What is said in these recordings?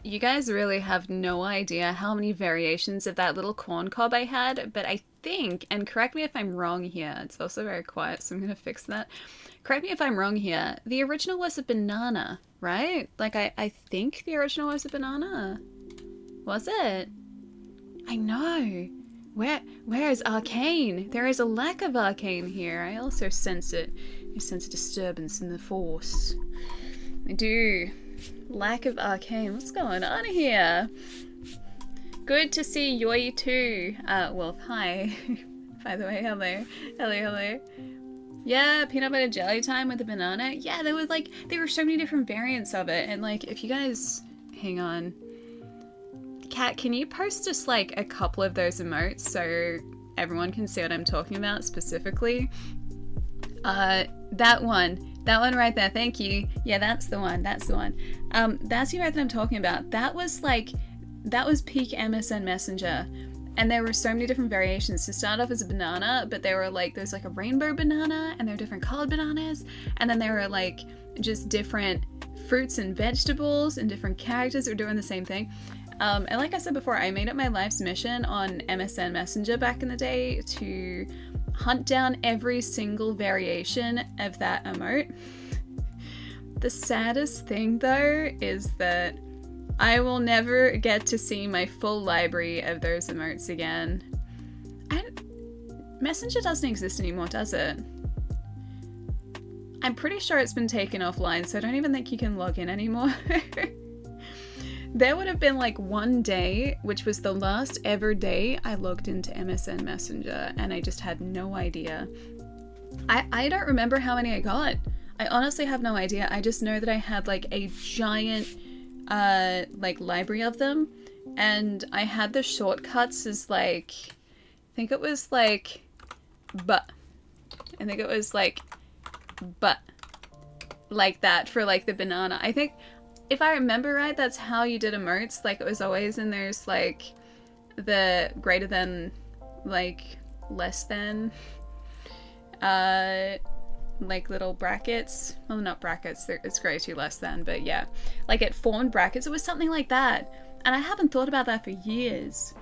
You guys really have no idea how many variations of that little corn cob I had, but I think, and correct me if I'm wrong here, it's also very quiet, so I'm going to fix that. Correct me if I'm wrong here. The original was a banana, right? Like, I think the original was a banana. Was it? I know. Where is arcane? There is a lack of arcane here. I also sense it. I sense a disturbance in the force. I do. Lack of arcane. What's going on here? Good to see Yoi too. Wolf, hi. By the way, hello. Hello. Yeah, peanut butter jelly time with the banana. Yeah, there were so many different variants of it. And like, if you guys, hang on. Kat, can you post just like a couple of those emotes so everyone can see what I'm talking about specifically? That one right there, thank you. Yeah, that's the one. That's the emote that I'm talking about. That was peak MSN Messenger. And there were so many different variations. To start off as a banana, but there were like, there's like a rainbow banana, and there were different colored bananas, and then there were like just different fruits and vegetables and different characters that were doing the same thing. And like I said before, I made it my life's mission on MSN Messenger back in the day to hunt down every single variation of that emote. The saddest thing though is that I will never get to see my full library of those emotes again. Messenger doesn't exist anymore, does it? I'm pretty sure it's been taken offline, so I don't even think you can log in anymore. There would have been like one day, which was the last ever day I logged into MSN Messenger, and I just had no idea. I don't remember how many I got. I honestly have no idea. I just know that I had like a giant like library of them, and I had the shortcuts as like, I think it was like but like that for like the banana. I think if I remember right, that's how you did emotes. Like, it was always in there's like the greater than, like less than, like little brackets. Well, not brackets, it's greater to less than, but yeah, like it formed brackets. It was something like that, and I haven't thought about that for years.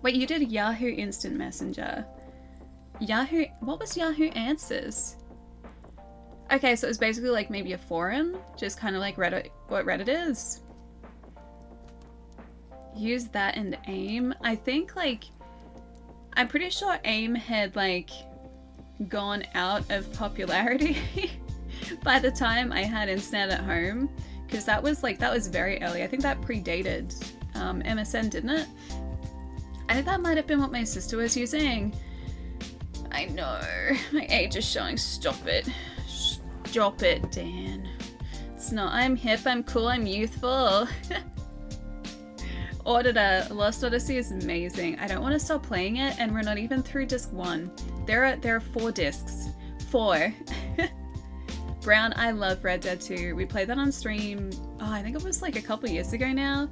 Wait, you did Yahoo Instant Messenger. Yahoo, what was Yahoo Answers? Okay, so it was basically like maybe a forum, just kind of like Reddit, what Reddit is. Use that and AIM. I think like, I'm pretty sure AIM had like gone out of popularity by the time I had internet at home, because that was very early. I think that predated MSN, didn't it? I think that might have been what my sister was using. I know, my age is showing. Stop it. Stop it, Dan. It's not. I'm hip, I'm cool, I'm youthful. Auditor, Lost Odyssey is amazing. I don't want to stop playing it, and we're not even through disc 1. There are 4 discs. 4. Brown, I love Red Dead 2. We played that on stream, I think it was like a couple years ago now.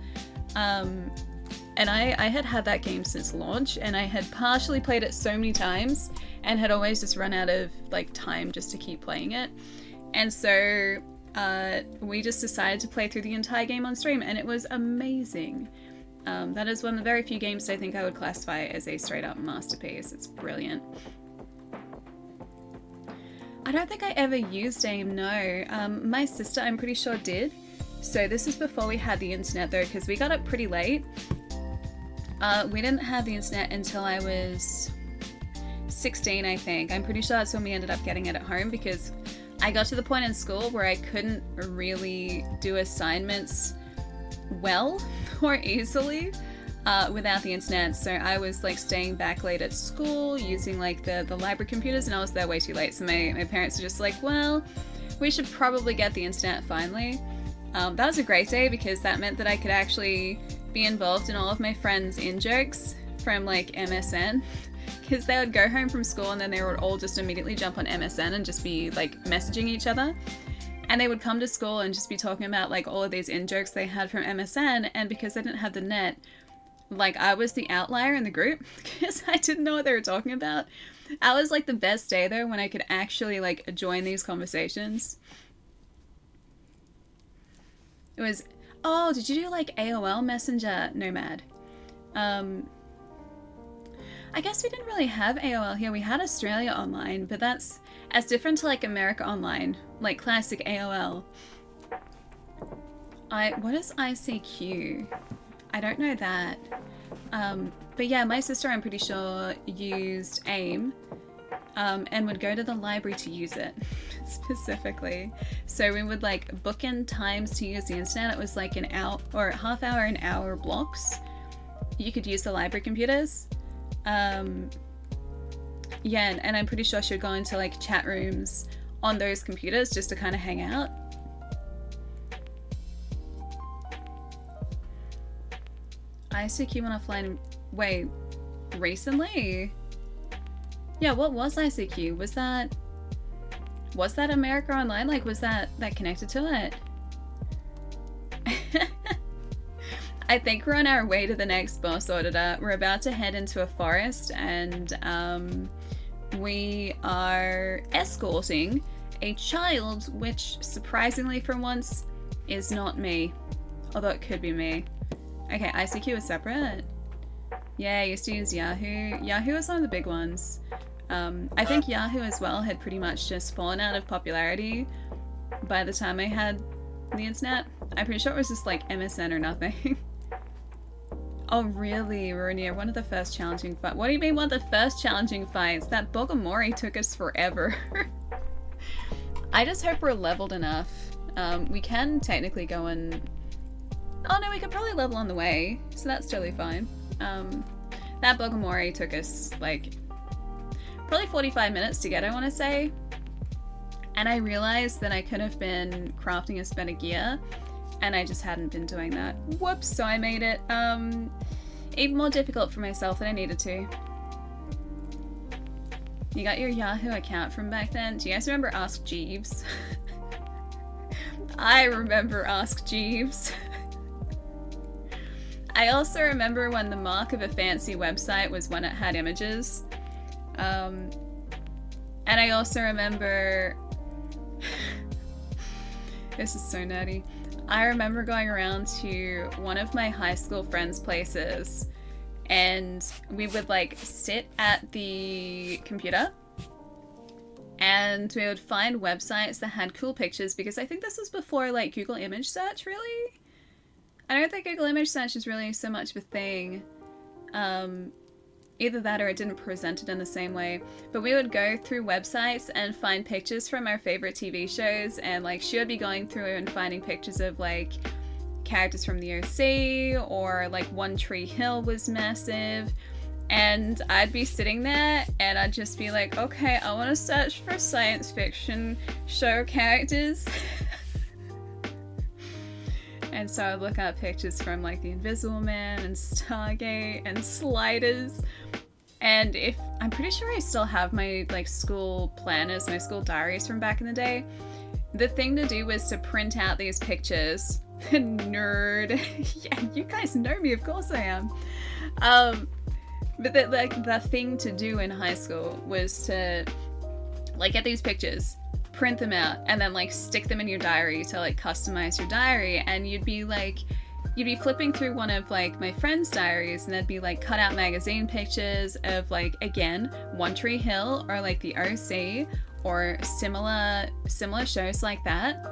And I had that game since launch, and I had partially played it so many times and had always just run out of like time just to keep playing it. And so we just decided to play through the entire game on stream, and it was amazing. That is one of the very few games I think I would classify as a straight up masterpiece. It's brilliant. I don't think I ever used AIM, no. My sister, I'm pretty sure, did. So this is before we had the internet though, because we got it pretty late. We didn't have the internet until I was 16, I think. I'm pretty sure that's when we ended up getting it at home, because I got to the point in school where I couldn't really do assignments well or easily without the internet. So I was like staying back late at school using like the library computers, and I was there way too late. So my parents were just like, well, we should probably get the internet finally. That was a great day, because that meant that I could actually be involved in all of my friends' in-jokes from like MSN, because they would go home from school and then they would all just immediately jump on MSN and just be like messaging each other, and they would come to school and just be talking about like all of these in-jokes they had from MSN. And because they didn't have the net, like I was the outlier in the group because I didn't know what they were talking about. I was like the best day though when I could actually like join these conversations. It was, Oh, did you do like AOL Messenger Nomad? I guess we didn't really have AOL here. We had Australia Online, but that's as different to like America Online, like classic AOL. What is ICQ? I don't know that. But yeah, my sister, I'm pretty sure, used AIM, and would go to the library to use it specifically. So we would like book in times to use the internet. It was like an hour or half hour, an hour blocks. You could use the library computers. Yeah, and I'm pretty sure she would go into like chat rooms on those computers just to kind of hang out. ICQ went offline. Wait, recently? Yeah, what was ICQ? Was that America Online? Like, was that connected to it? I think we're on our way to the next boss auditor. We're about to head into a forest, and we are escorting a child, which surprisingly for once is not me. Although it could be me. Okay, ICQ is separate. Yeah, I used to use Yahoo. Yahoo was one of the big ones. I think Yahoo as well had pretty much just fallen out of popularity by the time I had the internet. I'm pretty sure it was just like MSN or nothing. Oh really, Runia, one of the first challenging fights. What do you mean one of the first challenging fights? That Bogomori took us forever. I just hope we're leveled enough. We can technically go and... Oh no, we could probably level on the way, so that's totally fine. That Bogomori took us like probably 45 minutes to get, I want to say. And I realized that I could have been crafting us better gear, and I just hadn't been doing that. Whoops, so I made it even more difficult for myself than I needed to. You got your Yahoo account from back then? Do you guys remember Ask Jeeves? I remember Ask Jeeves. I also remember when the mark of a fancy website was when it had images. And I also remember... This is so nerdy. I remember going around to one of my high school friends' places, and we would like sit at the computer and we would find websites that had cool pictures, because I think this was before like Google image search, really? I don't think Google image search is really so much of a thing. Either that or it didn't present it in the same way. But we would go through websites and find pictures from our favorite TV shows, and like she would be going through and finding pictures of like characters from the OC, or like One Tree Hill was massive. And I'd be sitting there and I'd just be like, okay, I want to search for science fiction show characters. And so I'd look up pictures from like The Invisible Man and Stargate and Sliders. And I'm pretty sure I still have my like school planners, my school diaries from back in the day. The thing to do was to print out these pictures. Nerd. Yeah, you guys know me, of course I am. But the thing to do in high school was to like get these pictures, print them out, and then like stick them in your diary to like customize your diary. And you'd be flipping through one of like my friends' diaries, and there'd be like cut out magazine pictures of like, again, One Tree Hill or like the OC or similar shows like that.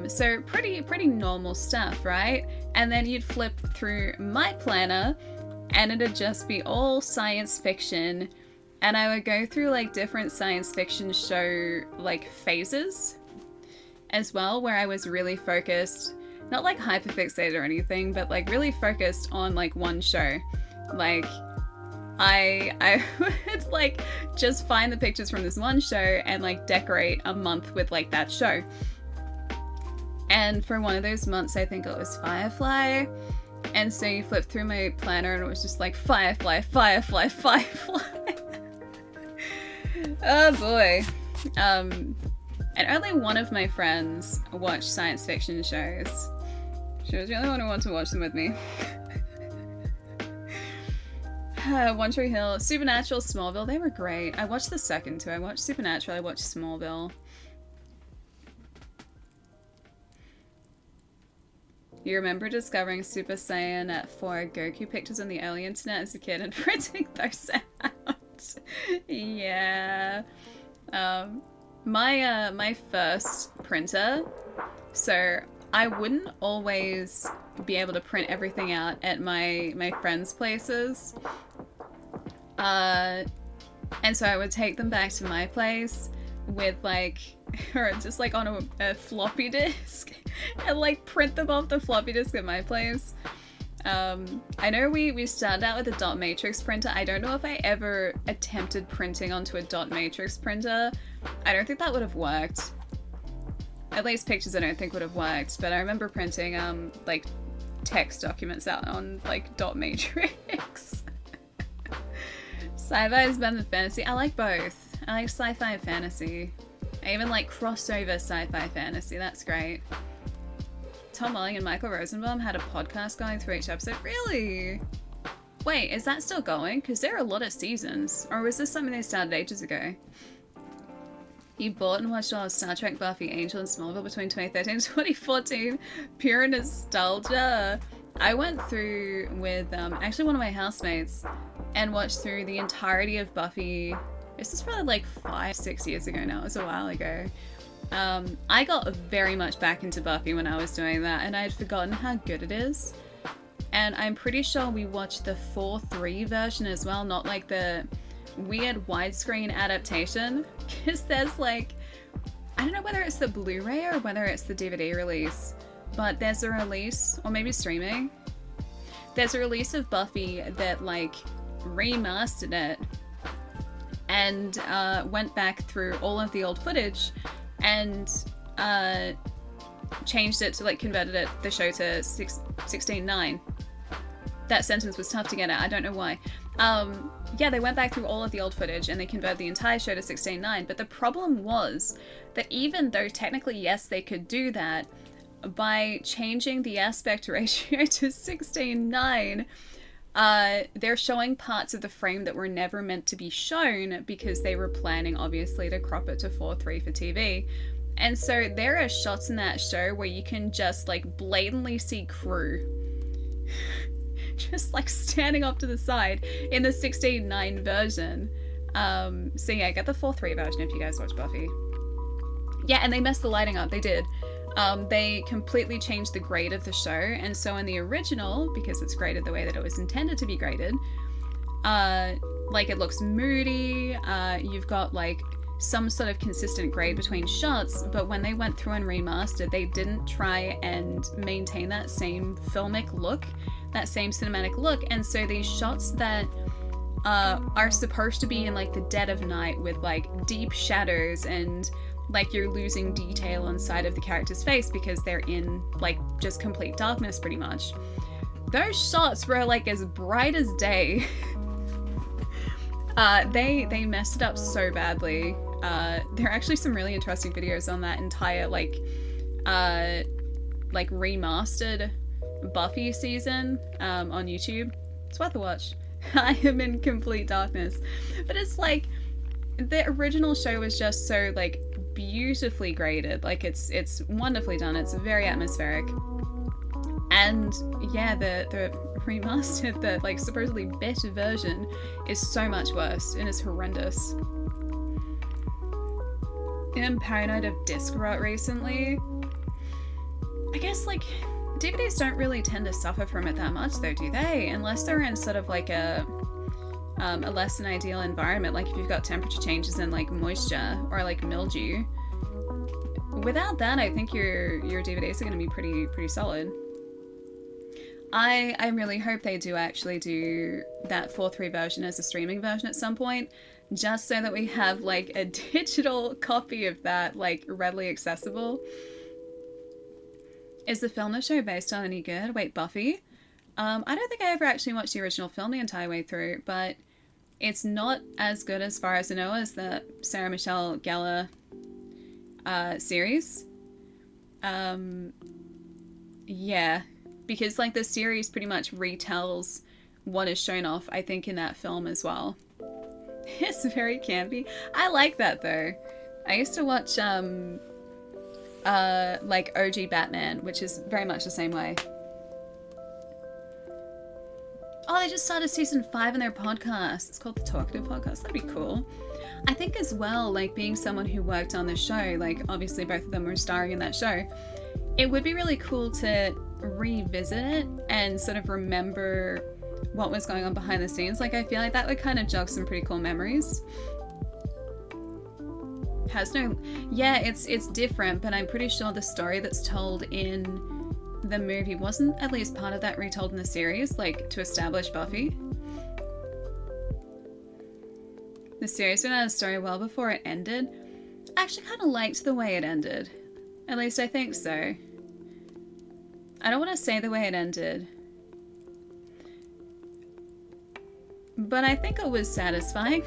So pretty normal stuff, right? And then you'd flip through my planner and it'd just be all science fiction. And I would go through like different science fiction show like phases as well, where I was really focused, not like hyperfixated or anything, but like really focused on like one show. Like I would like just find the pictures from this one show and like decorate a month with like that show. And for one of those months, I think it was Firefly. And so you flip through my planner and it was just like Firefly, Firefly, Firefly. Oh boy. And only one of my friends watched science fiction shows. She was the only one who wanted to watch them with me. One Tree Hill, Supernatural, Smallville, they were great. I watched the second two. I watched Supernatural, I watched Smallville. You remember discovering Super Saiyan 4 Goku pictures on the early internet as a kid and printing those out. Yeah. My first printer, so I wouldn't always be able to print everything out at my friends' places. And so I would take them back to my place with like, or just like on a floppy disk and like print them off the floppy disk at my place. I know we started out with a dot matrix printer. I don't know if I ever attempted printing onto a dot matrix printer. I don't think that would have worked. At least pictures I don't think would have worked, but I remember printing like text documents out on like dot matrix. Sci-fi is better than fantasy. I like both. I like sci-fi and fantasy. I even like crossover sci-fi fantasy. That's great. Tom Welling and Michael Rosenbaum had a podcast going through each episode. Really? Wait, is that still going? Because there are a lot of seasons. Or was this something they started ages ago? You bought and watched all of Star Trek, Buffy, Angel, and Smallville between 2013 and 2014. Pure nostalgia. I went through with actually one of my housemates and watched through the entirety of Buffy. This is probably like 5-6 years ago now. It was a while ago. I got very much back into Buffy when I was doing that, and I had forgotten how good it is. And I'm pretty sure we watched the 4:3 version as well, not like the weird widescreen adaptation, because there's like, I don't know whether it's the Blu-ray or whether it's the DVD release, but there's a release, or maybe streaming, there's a release of Buffy that like remastered it and went back through all of the old footage and changed it to like converted the show to 16:9. That sentence was tough to get at, I don't know why. Yeah, they went back through all of the old footage and they converted the entire show to 16:9, but the problem was that even though technically yes they could do that, by changing the aspect ratio to 16:9, they're showing parts of the frame that were never meant to be shown because they were planning obviously to crop it to 4:3 for TV. And so there are shots in that show where you can just like blatantly see crew just like standing off to the side in the 16:9 version. So yeah, get the 4:3 version if you guys watch Buffy. Yeah, and they messed the lighting up, they did. They completely changed the grade of the show, and so in the original, because it's graded the way that it was intended to be graded, like it looks moody, you've got like some sort of consistent grade between shots, but when they went through and remastered, they didn't try and maintain that same filmic look, that same cinematic look, and so these shots that are supposed to be in like the dead of night with like deep shadows and like you're losing detail inside of the character's face because they're in like just complete darkness pretty much. Those shots were like as bright as day. They messed it up so badly. There are actually some really interesting videos on that entire like remastered Buffy season on YouTube. It's worth a watch. I am in complete darkness. But it's like the original show was just so like beautifully graded. Like it's wonderfully done. It's very atmospheric. And yeah, the remastered, the like supposedly better version is so much worse and is horrendous. I'm paranoid of disc rot recently. I guess like DVDs don't really tend to suffer from it that much though, do they? Unless they're in sort of like a less than ideal environment, like if you've got temperature changes and like moisture or like mildew. Without that, I think your DVDs are going to be pretty solid. I really hope they do actually do that 4:3 version as a streaming version at some point, just so that we have like a digital copy of that like readily accessible. Is the film the show based on any good? Wait, Buffy? I don't think I ever actually watched the original film the entire way through, but it's not as good as far as I know as the Sarah Michelle Gellar series. Yeah, because like the series pretty much retells what is shown off, I think, in that film as well. It's very campy. I like that though. I used to watch like OG Batman, which is very much the same way. Oh, they just started season 5 in their podcast. It's called the Talkative Podcast. That'd be cool. I think as well, like being someone who worked on the show, like obviously both of them were starring in that show, it would be really cool to revisit it and sort of remember what was going on behind the scenes. Like I feel like that would kind of jog some pretty cool memories. Yeah, it's different, but I'm pretty sure the story that's told in the movie wasn't at least part of that retold in the series, like to establish Buffy. The series went out of story well before it ended. I actually kind of liked the way it ended. At least I think so. I don't want to say the way it ended, but I think it was satisfying.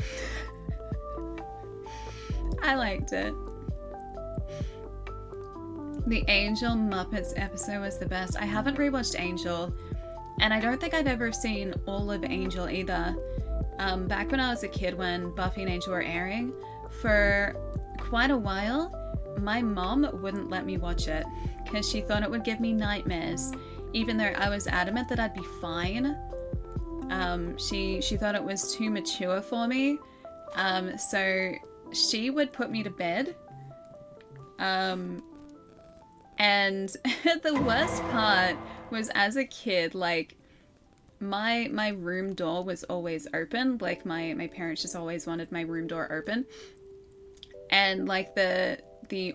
I liked it. The Angel Muppets episode was the best. I haven't rewatched Angel, and I don't think I've ever seen all of Angel either. Back when I was a kid, when Buffy and Angel were airing, for quite a while, my mom wouldn't let me watch it because she thought it would give me nightmares, even though I was adamant that I'd be fine. She thought it was too mature for me, so she would put me to bed. And the worst part was, as a kid, like my room door was always open. Like my parents just always wanted my room door open, and like the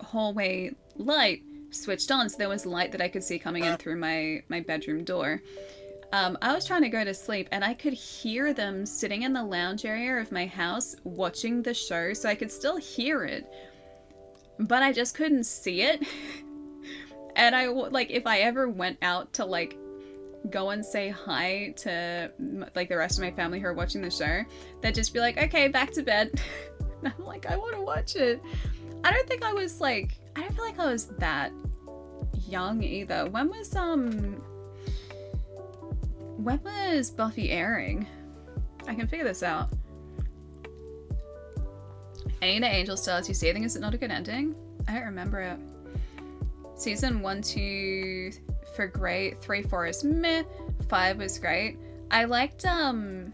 hallway light switched on, so there was light that I could see coming in through my bedroom door. I was trying to go to sleep, and I could hear them sitting in the lounge area of my house watching the show, so I could still hear it, but I just couldn't see it. And I, like, if I ever went out to, like, go and say hi to, like, the rest of my family who are watching the show, they'd just be like, okay, back to bed. And I'm like, I want to watch it. I don't feel like I was that young either. When was Buffy airing? I can figure this out. Any to Angel Stars, you see, I think, is it not a good ending? I don't remember it. Season 1, 2 for great, 3, 4 is meh, 5 was great. I liked Lorne,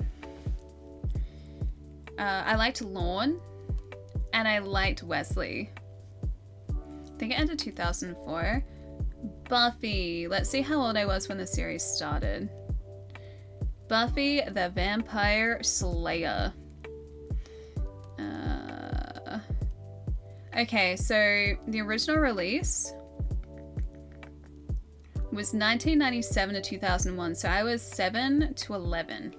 and I liked Wesley. I think it ended 2004. Buffy. Let's see how old I was when the series started. Buffy the Vampire Slayer. Okay, so the original release was 1997 to 2001, so I was 7 to 11.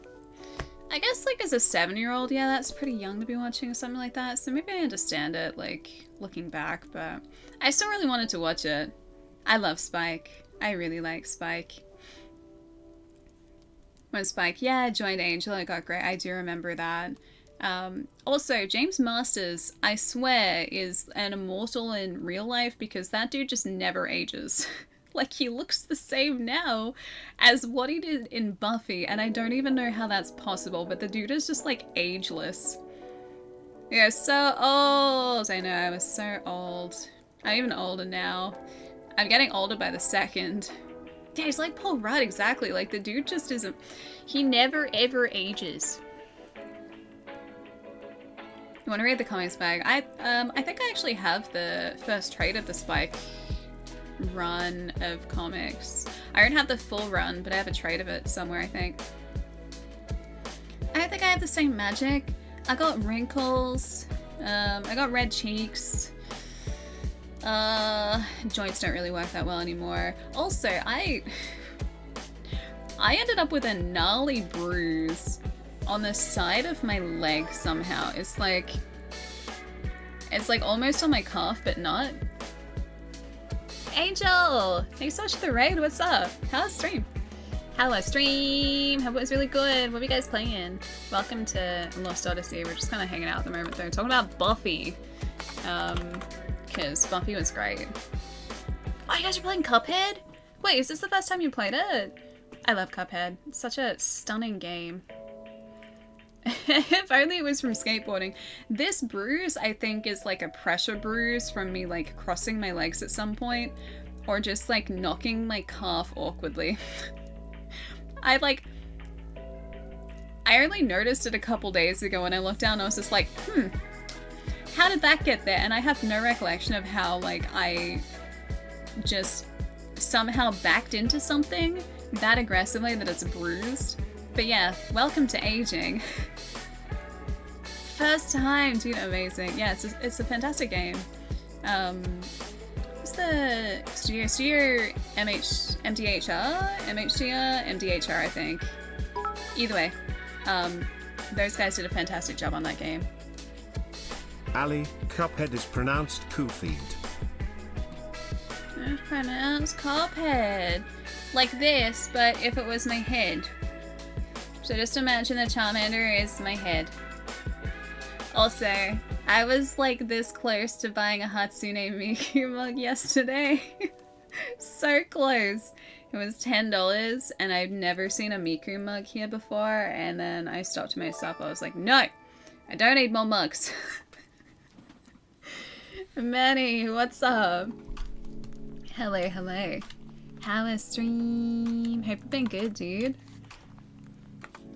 I guess, like, as a 7-year-old, yeah, that's pretty young to be watching something like that, so maybe I understand it, like, looking back, but I still really wanted to watch it. I love Spike. I really like Spike. When Spike, joined Angel, it got great. I do remember that. Also, James Masters, I swear, is an immortal in real life because that dude just never ages. Like, he looks the same now as what he did in Buffy, and I don't even know how that's possible, but the dude is just, like, ageless. Yeah, so old! I know, I was so old. I'm even older now. I'm getting older by the second. Yeah, he's like Paul Rudd, exactly. Like, the dude just isn't... He never, ever ages. You want to read the comics bag? I think I actually have the first trade of the Spike run of comics. I don't have the full run, but I have a trade of it somewhere, I think. I don't think I have the same magic. I got wrinkles. I got red cheeks. Joints don't really work that well anymore. Also, I ended up with a gnarly bruise on the side of my leg somehow. It's like almost on my calf, but not. Angel! Thanks so much for the raid, what's up? How's stream? Hello stream! Hope it was really good. What are you guys playing? Welcome to Lost Odyssey. We're just kind of hanging out at the moment though. Talking about Buffy. Because Buffy was great. Oh, you guys are playing Cuphead? Wait, is this the first time you played it? I love Cuphead. It's such a stunning game. If only it was from skateboarding. This bruise, I think, is like a pressure bruise from me, like, crossing my legs at some point. Or just, like, knocking my calf awkwardly. I only noticed it a couple days ago when I looked down and I was just like, how did that get there? And I have no recollection of how, like, I just somehow backed into something that aggressively that it's bruised. But yeah, welcome to aging. First time, dude, amazing. Yeah, it's a fantastic game. What's the studio MDHR, I think. Either way, those guys did a fantastic job on that game. Ali, Cuphead is pronounced Koofeed. It's pronounced Cuphead. Like this, but if it was my head. So just imagine the Charmander is my head. Also, I was like this close to buying a Hatsune Miku mug yesterday. So close. It was $10 and I've never seen a Miku mug here before, and then I stopped myself. I was like, no, I don't need more mugs. Manny, what's up? Hello, hello. How is stream? Hope you've been good, dude.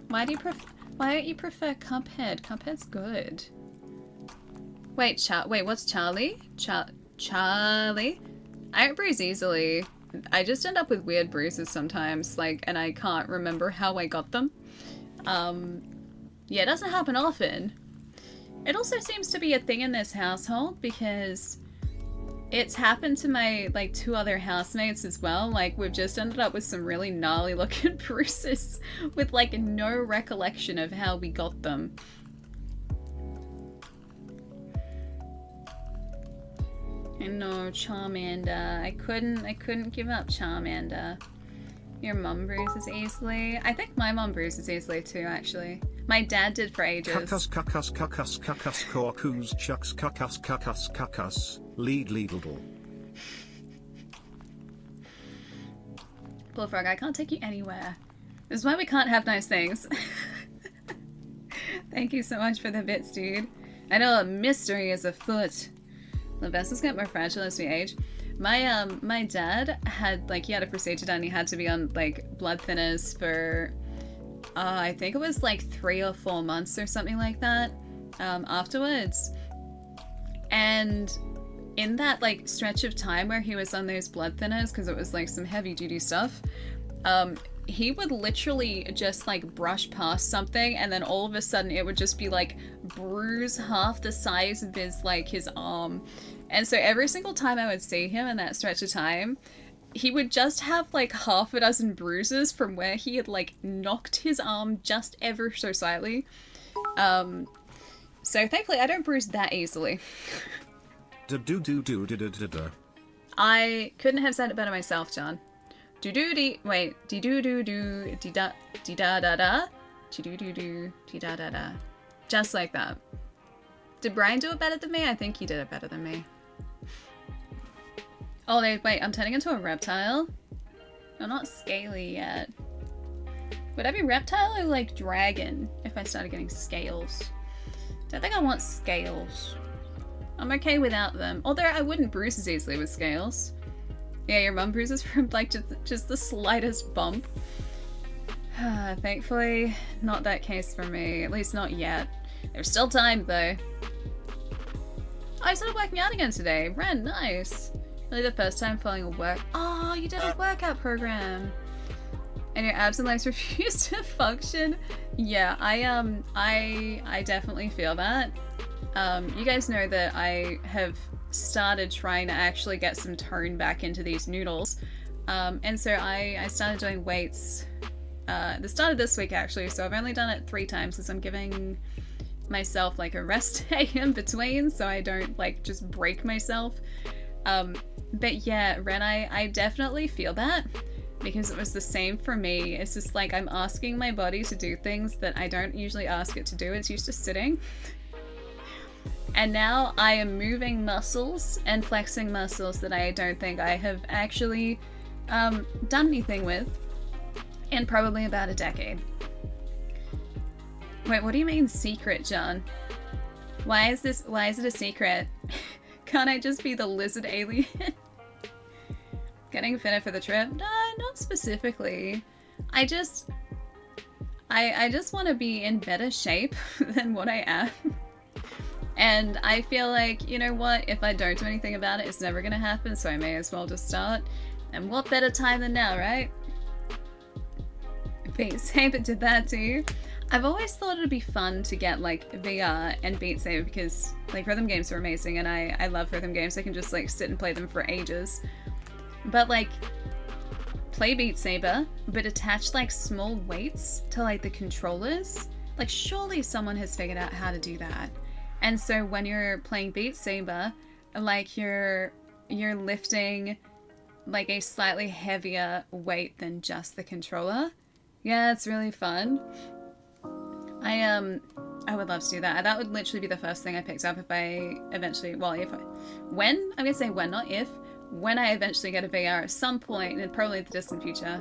Why don't you prefer Cuphead? Cuphead's good. Wait, what's Charlie? Charlie? I don't bruise easily. I just end up with weird bruises sometimes, like, and I can't remember how I got them. Yeah, it doesn't happen often. It also seems to be a thing in this household because it's happened to my, like, 2 other housemates as well. Like, we've just ended up with some really gnarly looking bruises with, like, no recollection of how we got them. And no, Charmander. I couldn't give up Charmander. Your mum bruises easily. I think my mum bruises easily too, actually. My dad did for ages. Corcus, chucks, cucus, lead, leadle. Bullfrog, I can't take you anywhere. This is why we can't have nice things. Thank you so much for the bits, dude. I know a mystery is afoot. The vessels get more fragile as we age. My dad had, like, he had a procedure done. He had to be on, like, blood thinners for, I think it was, like, 3 or 4 months or something like that, afterwards. And in that, like, stretch of time where he was on those blood thinners, because it was, like, some heavy-duty stuff, he would literally just, like, brush past something, and then all of a sudden it would just be, like, bruise half the size of his, like, his arm. And so every single time I would see him in that stretch of time, he would just have, like, half a dozen bruises from where he had, like, knocked his arm just ever so slightly. So thankfully I don't bruise that easily. I couldn't have said it better myself, John. Wait, da-da-da, just like that. Did Brian do it better than me? I think he did it better than me. Oh, wait, I'm turning into a reptile? I'm not scaly yet. Would I be reptile or, like, dragon if I started getting scales? Don't think I want scales. I'm okay without them. Although I wouldn't bruise as easily with scales. Yeah, your mum bruises from, like, just the slightest bump. Thankfully, not that case for me. At least not yet. There's still time, though. I started working out again today. Ren, nice. Really the first time following a work... Oh, you did a workout program. And your abs and legs refuse to function? Yeah, I definitely feel that. You guys know that I have started trying to actually get some tone back into these noodles. And so I started doing weights the start of this week, actually, so I've only done it 3 times because I'm giving myself, like, a rest day in between so I don't, like, just break myself. But yeah, Ren, I definitely feel that because it was the same for me. It's just like I'm asking my body to do things that I don't usually ask it to do. It's used to sitting. And now I am moving muscles and flexing muscles that I don't think I have actually done anything with in probably about a decade. Wait, what do you mean secret, John? Why is it a secret? Can't I just be the lizard alien? Getting fitter for the trip? No, not specifically. I just want to be in better shape than what I am. And I feel like, you know what, if I don't do anything about it, it's never gonna happen, so I may as well just start. And what better time than now, right? Beat Saber did that too. I've always thought it'd be fun to get like VR and Beat Saber because like rhythm games are amazing and I love rhythm games. I can just like sit and play them for ages. But like play Beat Saber, but attach like small weights to like the controllers. Like surely someone has figured out how to do that. And so when you're playing Beat Saber, like you're lifting like a slightly heavier weight than just the controller. Yeah, it's really fun. I would love to do that. That would literally be the first thing I picked up if I eventually, well, when, I'm gonna say when, not if, when I eventually get a VR at some point, and probably the distant future.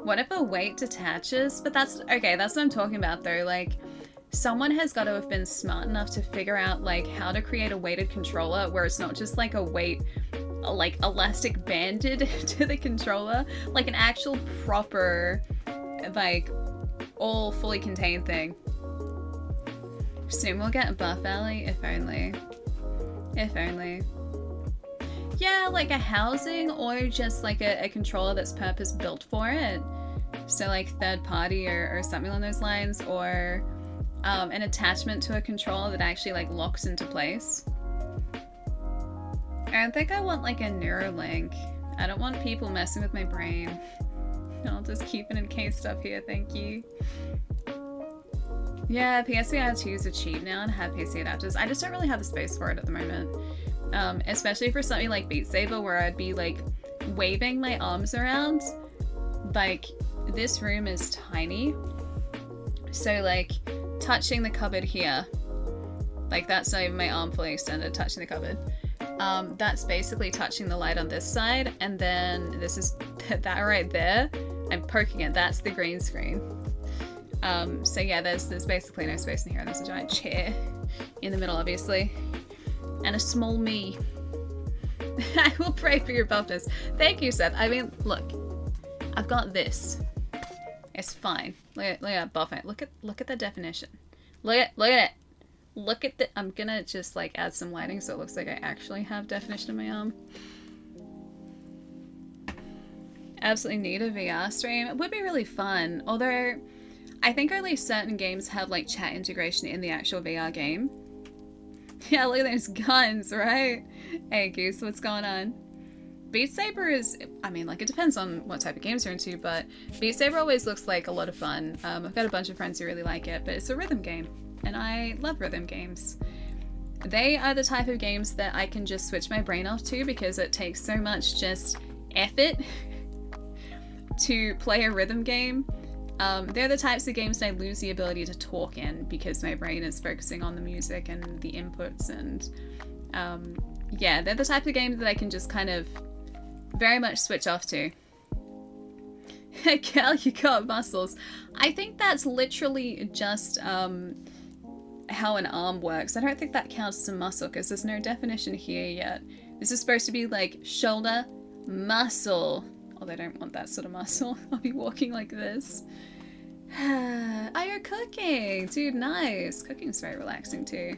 What if a weight detaches? But that's, okay, that's what I'm talking about though. Like, someone has got to have been smart enough to figure out like how to create a weighted controller where it's not just like a weight, like elastic banded to the controller, like an actual proper, like all fully contained thing. Soon we'll get a buff alley, if only. If only. Yeah, like a housing or just like a controller that's purpose built for it. So like third party or something along those lines, or an attachment to a controller that actually like locks into place. I don't think I want like a Neuralink. I don't want people messing with my brain. I'll just keep it in case stuff here, thank you. Yeah, PSVR 2s are cheap now and have PC adapters. I just don't really have the space for it at the moment. Especially for something like Beat Saber where I'd be like waving my arms around. Like, this room is tiny. So like, touching the cupboard here, like that's not even my arm fully extended, touching the cupboard. That's basically touching the light on this side, and then this is that right there. I'm poking it, that's the green screen. So yeah, there's basically no space in here, and there's a giant chair in the middle, obviously. And a small me. I will pray for your buffness. Thank you, Seth. I mean, look. I've got this. It's fine. Look at buffing. Look at the definition. Look at it. Look at the, I'm gonna just like add some lighting so it looks like I actually have definition in my arm. Absolutely need a VR stream. It would be really fun. Although, I think only certain games have like chat integration in the actual VR game. Yeah, look at those guns, right? Hey Goose, what's going on? Beat Saber is, I mean, like, it depends on what type of games you're into, but Beat Saber always looks like a lot of fun. I've got a bunch of friends who really like it, but it's a rhythm game, and I love rhythm games. They are the type of games that I can just switch my brain off to because it takes so much just effort to play a rhythm game. They're the types of games that I lose the ability to talk in because my brain is focusing on the music and the inputs, and yeah, they're the type of games that I can just kind of very much switch off to. Cal, you got muscles. I think that's literally just how an arm works. I don't think that counts as a muscle because there's no definition here yet. This is supposed to be like shoulder muscle. Although I don't want that sort of muscle. I'll be walking like this. Oh, you're cooking! Dude, nice! Cooking's very relaxing too.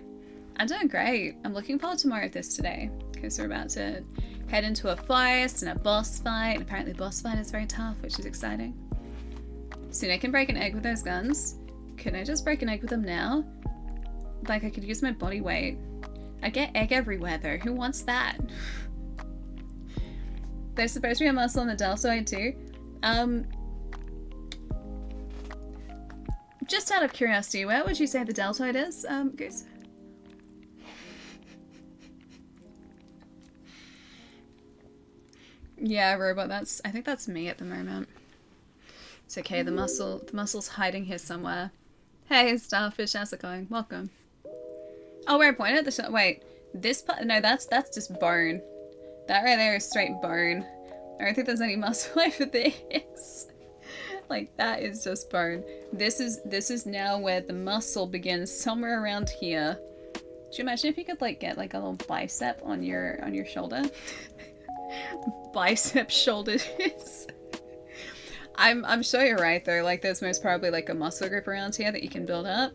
I'm doing great. I'm looking forward to more of this today because we're about to head into a forest and a boss fight. And apparently the boss fight is very tough, which is exciting. Soon I can break an egg with those guns. Can I just break an egg with them now? Like, I could use my body weight. I get egg everywhere though. Who wants that? There's supposed to be a muscle in the deltoid too. Just out of curiosity, where would you say the deltoid is, Goose? Yeah, robot, I think that's me at the moment. It's okay, the muscle's hiding here somewhere. Hey, Starfish, how's it going? Welcome. Oh, where I pointed at the wait, this part, no, that's just bone. That right there is straight bone. I don't think there's any muscle over this. Like, that is just bone. This is now where the muscle begins, somewhere around here. Do you imagine if you could like get like a little bicep on your shoulder? Bicep shoulders. I'm sure you're right though. Like there's most probably like a muscle group around here that you can build up.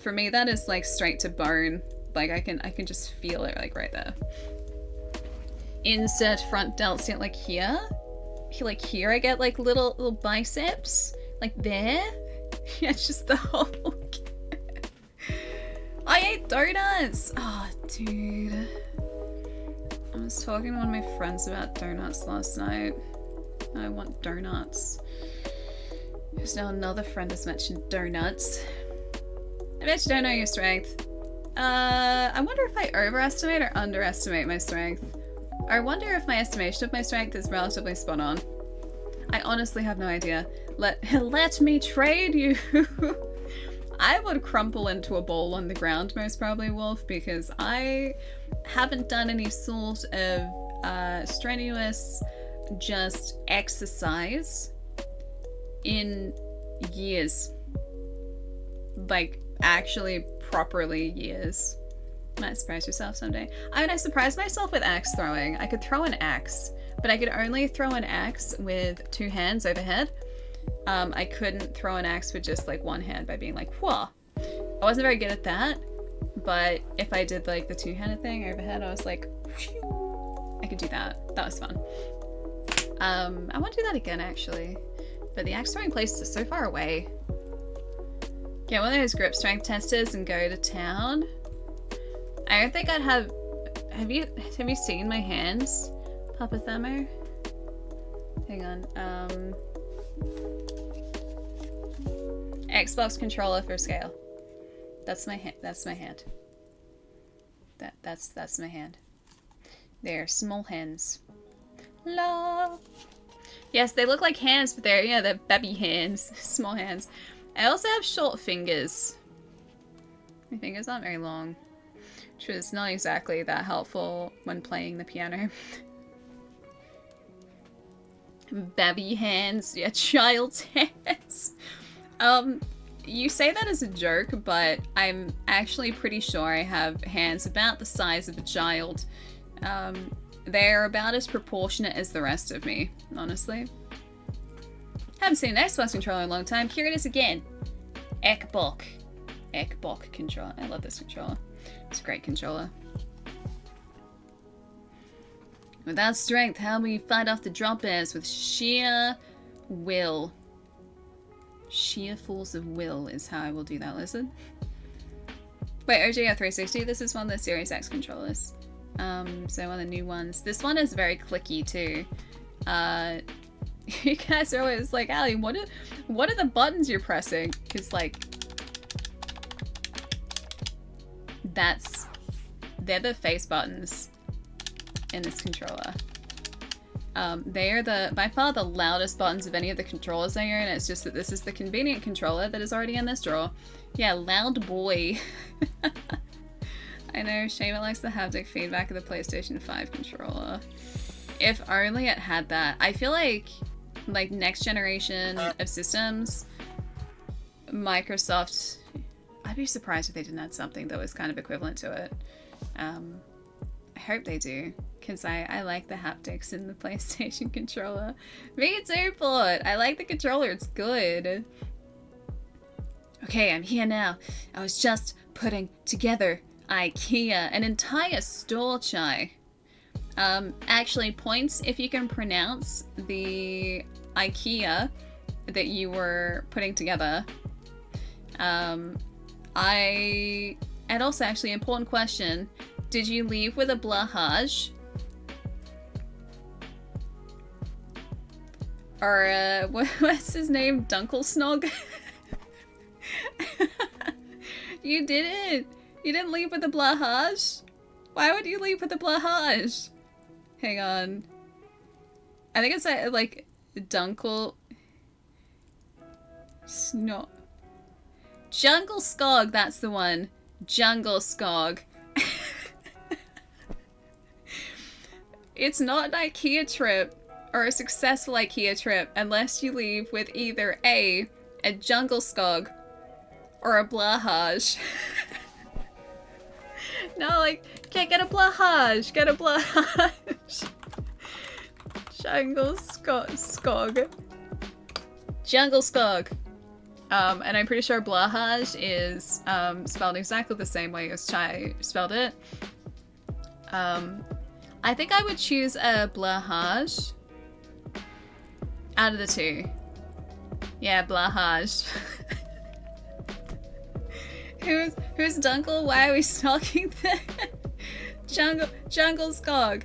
For me that is like straight to bone. Like I can just feel it like right there. Insert front delts yet like here. Like here I get like little biceps. Like there. Yeah, it's just the whole I ate donuts! Oh dude. I was talking to one of my friends about donuts last night. I want donuts. There's now another friend has mentioned donuts. I bet you don't know your strength. I wonder if I overestimate or underestimate my strength. I wonder if my estimation of my strength is relatively spot on. I honestly have no idea. Let me trade you! I would crumple into a ball on the ground most probably, Wolf, because I haven't done any sort of strenuous just exercise in years. Like, actually properly years. Might surprise yourself someday. I mean, I surprised myself with axe throwing. I could throw an axe, but I could only throw an axe with 2 hands overhead. I couldn't throw an axe with just like 1 hand by being like, whoa. I wasn't very good at that, but if I did like the 2-handed thing overhead, I was like, whew, I could do that. That was fun. I want to do that again actually, but the axe throwing place is so far away. Get one of those grip strength testers and go to town. I don't think I'd have you seen my hands, Papa Themo? Hang on, Xbox controller for scale. That's my hand. That's my hand. That's my hand. They're small hands. La. Yes, they look like hands, but they're baby hands, small hands. I also have short fingers. My fingers aren't very long, which was not exactly that helpful when playing the piano. Baby hands, yeah, child's hands. You say that as a joke, but I'm actually pretty sure I have hands about the size of a child. They're about as proportionate as the rest of me, honestly. Haven't seen an Xbox controller in a long time. Here it is again. Ekbok controller. I love this controller. It's a great controller. Without strength, how will you fight off the drop bears? With sheer will. Sheer force of will is how I will do that, listen. Wait, OGR 360, this is one of the Series X controllers. So one of the new ones. This one is very clicky too. You guys are always like, Ali, what are the buttons you're pressing? Because like, they're the face buttons in this controller. They are by far the loudest buttons of any of the controllers I own. It's just that this is the convenient controller that is already in this drawer. Yeah, loud boy. I know, Shayma likes the haptic feedback of the PlayStation 5 controller. If only it had that. I feel like next generation of systems, Microsoft, I'd be surprised if they didn't have something that was kind of equivalent to it. I hope they do, because I like the haptics in the PlayStation controller. Me too, Port! I like the controller, it's good. Okay, I'm here now. I was just putting together IKEA, an entire store, Chai. Actually, points if you can pronounce the IKEA that you were putting together. And also, actually, important question. Did you leave with a blahage? Or, what's his name? Dunkelsnog? You didn't! You didn't leave with a blahage? Why would you leave with a blahage? Hang on. I think it's like Dunkel... Snot. Jungle Skog, that's the one. Jungle Skog. It's not an IKEA trip, or a successful IKEA trip, unless you leave with either A Jungle Skog, or a blahage. No, like, can't get a blahage, get a blahage. Jungle Skog. Jungle Skog. And I'm pretty sure Blahaj is spelled exactly the same way as Chai spelled it. I think I would choose a Blahaj out of the two. Yeah, Blahaj. Who's Dunkel? Why are we stalking the Jungle Skog?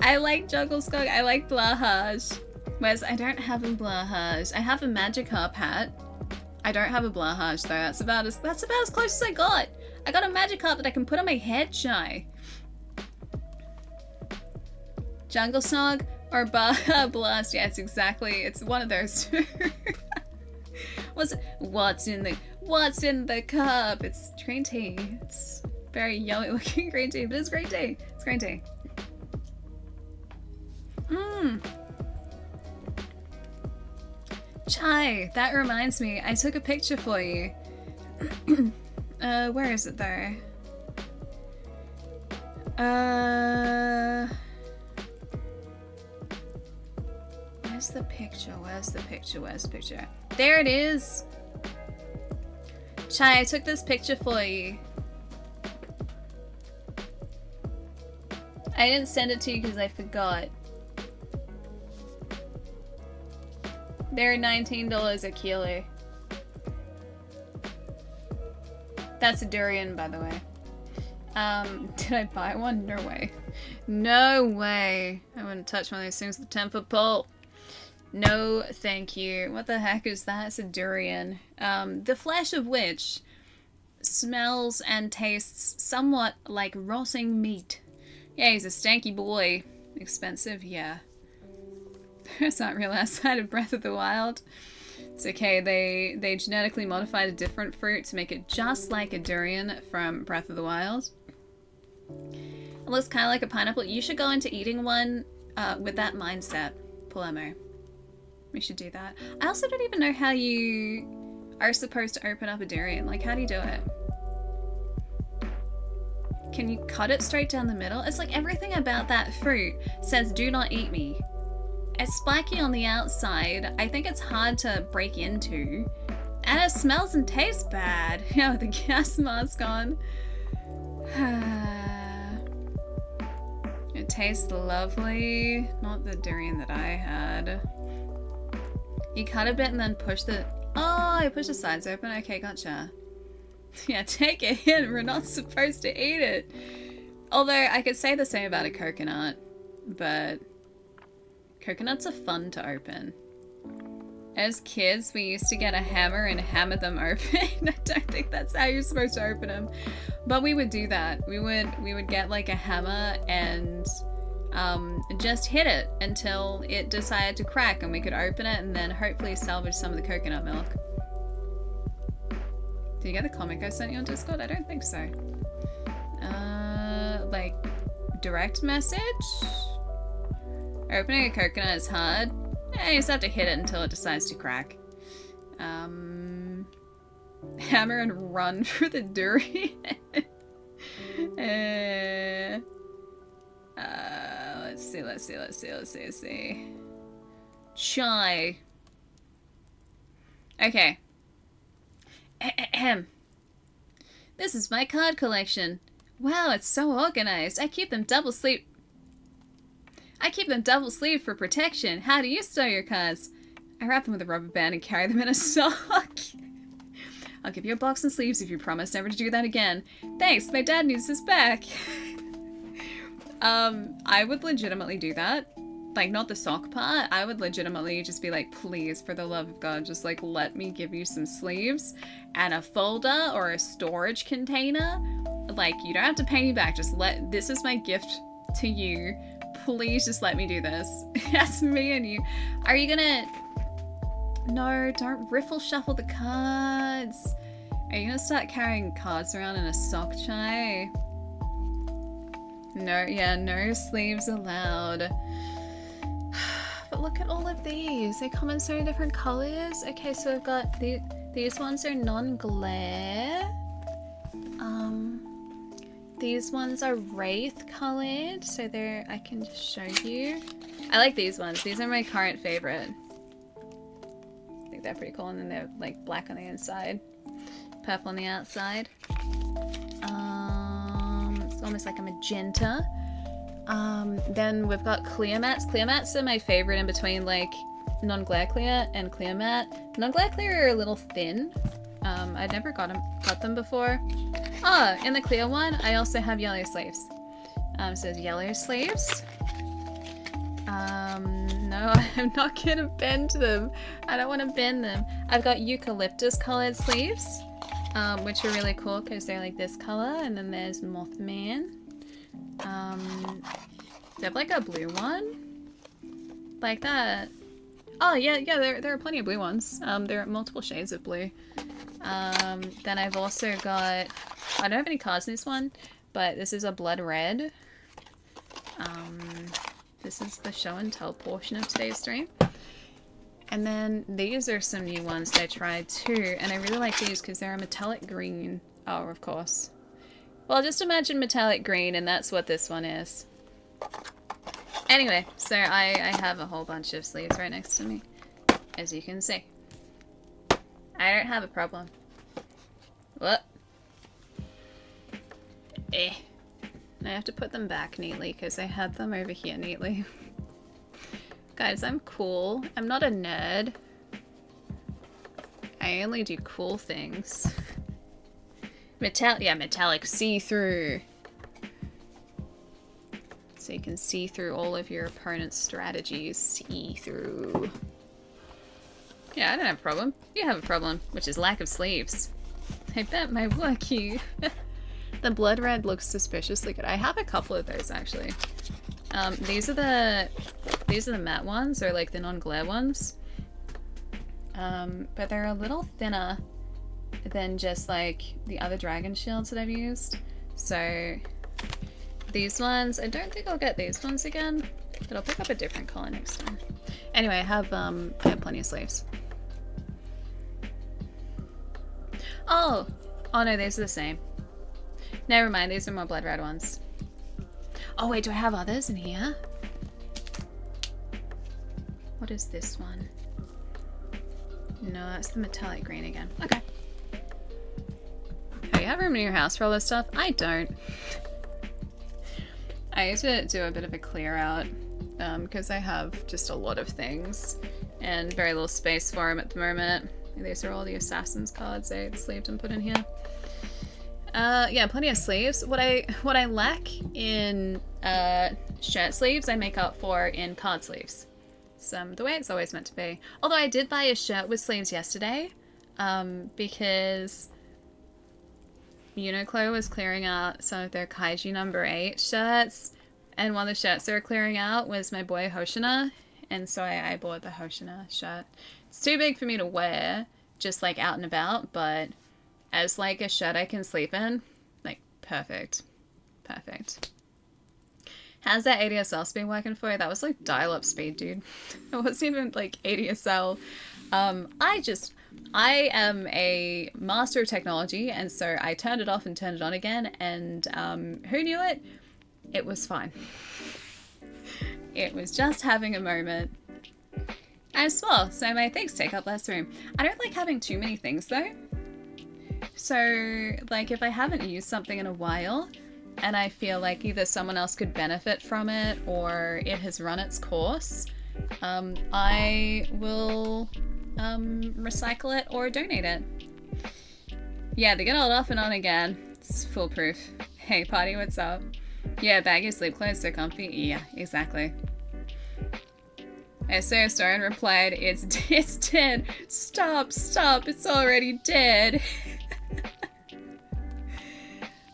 I like Jungle Skog. I like Blahaj. Whereas I don't have a Blahaj. I have a Magikarp hat. I don't have a Blahaj though. That's about as close as I got. I got a Magikarp that I can put on my head, Shy. Jungle Snog or Blast? Yeah, it's one of those two. What's in the cup? It's green tea. It's very yummy looking green tea, but it's green tea. It's green tea. Chai, that reminds me, I took a picture for you. Where is it though? Where's the picture? There it is! Chai, I took this picture for you. I didn't send it to you because I forgot. They're $19 a kilo. That's a durian, by the way. Did I buy one? No way. No way. I wouldn't touch one of those things with a 10-foot pole. No, thank you. What the heck is that? It's a durian. The flesh of which smells and tastes somewhat like rotting meat. Yeah, he's a stanky boy. Expensive, yeah. It's not real outside of Breath of the Wild. It's okay, they genetically modified a different fruit to make it just like a durian from Breath of the Wild. It looks kind of like a pineapple. You should go into eating one with that mindset, Palermo. We should do that. I also don't even know how you are supposed to open up a durian. Like, how do you do it? Can you cut it straight down the middle? It's like everything about that fruit says do not eat me. It's spiky on the outside. I think it's hard to break into. And it smells and tastes bad. Yeah, with the gas mask on. It tastes lovely. Not the durian that I had. You cut a bit and then push the... Oh, I push the sides open. Okay, gotcha. Yeah, take a hint. We're not supposed to eat it. Although, I could say the same about a coconut. But... coconuts are fun to open. As kids, we used to get a hammer and hammer them open. I don't think that's how you're supposed to open them. But we would do that. We would get like a hammer and just hit it until it decided to crack and we could open it and then hopefully salvage some of the coconut milk. Did you get the comic I sent you on Discord? I don't think so. Like, direct message? Opening a coconut is hard. Yeah, you just have to hit it until it decides to crack. Hammer and run for the durian. Let's see. Chai. Okay. Ahem. This is my card collection. Wow, it's so organized. I keep them double sleeved for protection. How do you store your cards? I wrap them with a rubber band and carry them in a sock. I'll give you a box and sleeves if you promise never to do that again. Thanks, my dad needs this back. I would legitimately do that. Like, not the sock part. I would legitimately just be like, please, for the love of God, just like, let me give you some sleeves and a folder or a storage container. Like, you don't have to pay me back. Just this is my gift to you. Please just let me do this. That's me and you. Are you gonna... No, don't riffle shuffle the cards. Are you gonna start carrying cards around in a sock, Chai? No, yeah, no sleeves allowed. But look at all of these. They come in so many different colors. Okay, so I've got these ones are non-glare. These ones are wraith colored, so I can just show you. I like these ones. These are my current favorite. think they're pretty cool. And then they're like black on the inside, purple on the outside. It's almost like a magenta. Then we've got clear mats. Clear mats are my favorite in between like non-glare clear and clear matte. Non-glare clear are a little thin. I'd never got them before. Oh, in the clear one, I also have yellow sleeves. So there's yellow sleeves. No, I'm not gonna bend them. I don't want to bend them. I've got eucalyptus colored sleeves, which are really cool because they're like this color. And then there's Mothman. They have like a blue one, like that. Oh yeah, there are plenty of blue ones. There are multiple shades of blue. Then I've also got, I don't have any cards in this one, but this is a blood red. This is the show and tell portion of today's stream. And then these are some new ones that I tried too, and I really like these because they're a metallic green. Oh, of course. Well, just imagine metallic green, and that's what this one is. Anyway, so I have a whole bunch of sleeves right next to me, as you can see. I don't have a problem. What? I have to put them back neatly because I had them over here neatly. Guys, I'm cool. I'm not a nerd. I only do cool things. Metallic see-through. So you can see through all of your opponent's strategies. See through. Yeah, I don't have a problem. You have a problem, which is lack of sleeves. I bet my Wookiee. The blood red looks suspiciously good. I have a couple of those actually. These are the matte ones, or like the non-glare ones. But they're a little thinner than just like the other dragon shields that I've used. So these ones, I don't think I'll get these ones again, but I'll pick up a different color next time. Anyway, I have plenty of sleeves. Oh no, these are the same. Never mind, these are more blood red ones. Oh wait, do I have others in here? What is this one? No, that's the metallic green again. Okay. Oh, you have room in your house for all this stuff? I don't. I used to do a bit of a clear out because I have just a lot of things and very little space for them at the moment. These are all the Assassin's cards I sleeved and put in here. Yeah, plenty of sleeves. What I lack in shirt sleeves, I make up for in card sleeves. So the way it's always meant to be. Although I did buy a shirt with sleeves yesterday because Uniqlo was clearing out some of their Kaiju number 8 shirts, and one of the shirts they were clearing out was my boy Hoshina, and so I bought the Hoshina shirt. It's too big for me to wear, just like out and about, but as like a shirt I can sleep in, like perfect. Perfect. How's that ADSL speed working for you? That was like dial-up speed, dude. It wasn't even like ADSL. I am a master of technology, and so I turned it off and turned it on again, and who knew it? It was fine. It was just having a moment. I'm small, so my things take up less room. I don't like having too many things though. So, like, if I haven't used something in a while, and I feel like either someone else could benefit from it, or it has run its course, I will recycle it or donate it. Yeah, they get old off and on again. It's foolproof. Hey, party, what's up? Yeah, baggy sleep clothes, so comfy. Yeah, exactly. SO Stone replied, it's dead. Stop, it's already dead.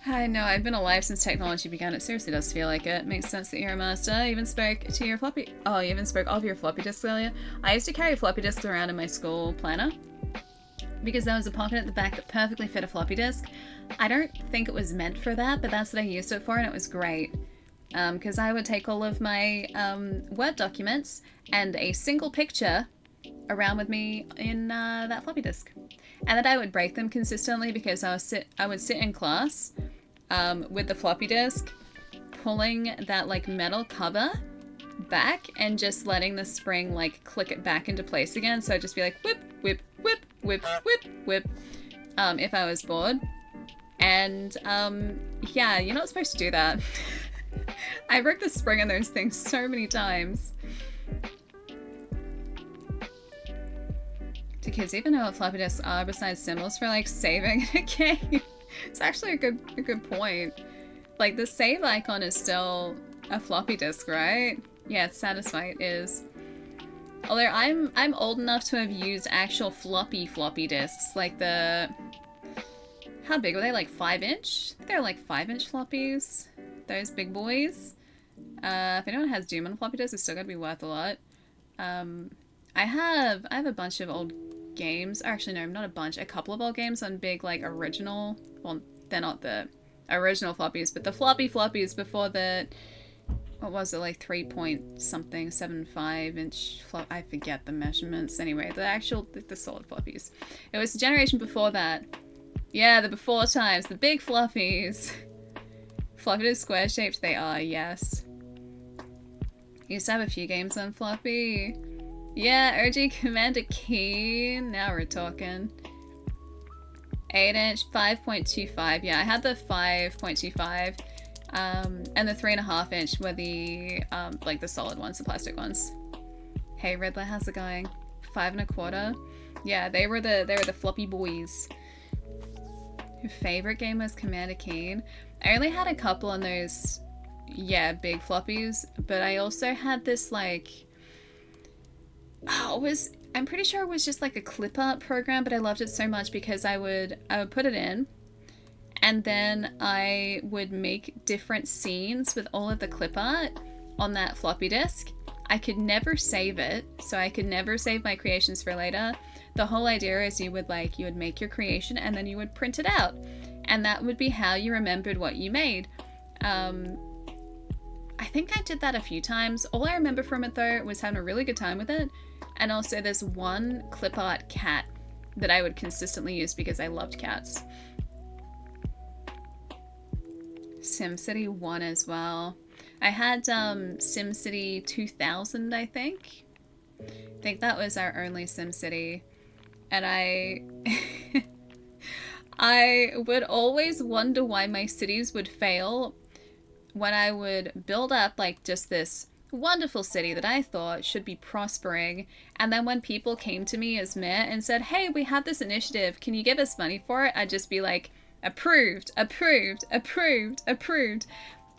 I know, I've been alive since technology began. It seriously does feel like it. Makes sense that you're a master. I even spoke to your floppy... Oh, you even spoke of your floppy disk earlier. I used to carry floppy disks around in my school planner because there was a pocket at the back that perfectly fit a floppy disk. I don't think it was meant for that, but that's what I used it for, and it was great. Because I would take all of my Word documents and a single picture around with me in that floppy disk. And then I would break them consistently because I would sit in class with the floppy disk, pulling that like metal cover back and just letting the spring like click it back into place again. So I'd just be like, whoop, whip, whip, whip, whip, whip, if I was bored. And, yeah, you're not supposed to do that. I broke the spring on those things so many times. Do kids even know what floppy disks are besides symbols for, like, saving a game? It's actually a good point. Like, the save icon is still a floppy disk, right? Yeah, it's satisfying, it is. Although I'm old enough to have used actual floppy disks, like the... How big were they? Like 5-inch? I think they're like 5-inch floppies. Those big boys. If anyone has Doom on floppy disk, it's still gonna be worth a lot. I have a bunch of old games. Actually, no, not a bunch. A couple of old games on big, like, original... Well, they're not the original floppies, but the floppy floppies before the... What was it, like 3.75-inch flop? I forget the measurements. Anyway, the solid floppies. It was the generation before that. Yeah, the before times, the big floppies. Floppy disk square shaped they are, yes. Used to have a few games on floppy. Yeah, OG Commander Keen. Now we're talking. 8-inch, 5.25. Yeah, I had the 5.25. And the 3.5-inch were the, like the solid ones, the plastic ones. Hey Riddler, how's it going? 5.25. Yeah, they were the floppy boys. Your favorite game was Commander Keen. I only had a couple on those, yeah, big floppies, but I also had this, like, I'm pretty sure it was just like a clip art program, but I loved it so much because I would put it in, and then I would make different scenes with all of the clip art on that floppy disk. I could never save it, so I could never save my creations for later. The whole idea is you would make your creation and then you would print it out. And that would be how you remembered what you made. I think I did that a few times. All I remember from it, though, was having a really good time with it. And also there's one clip art cat that I would consistently use because I loved cats. SimCity 1 as well. I had SimCity 2000, I think. I think that was our only SimCity. And I would always wonder why my cities would fail when I would build up like just this wonderful city that I thought should be prospering, and then when people came to me as mayor and said, hey, we have this initiative, can you give us money for it? I'd just be like, approved, approved, approved, approved.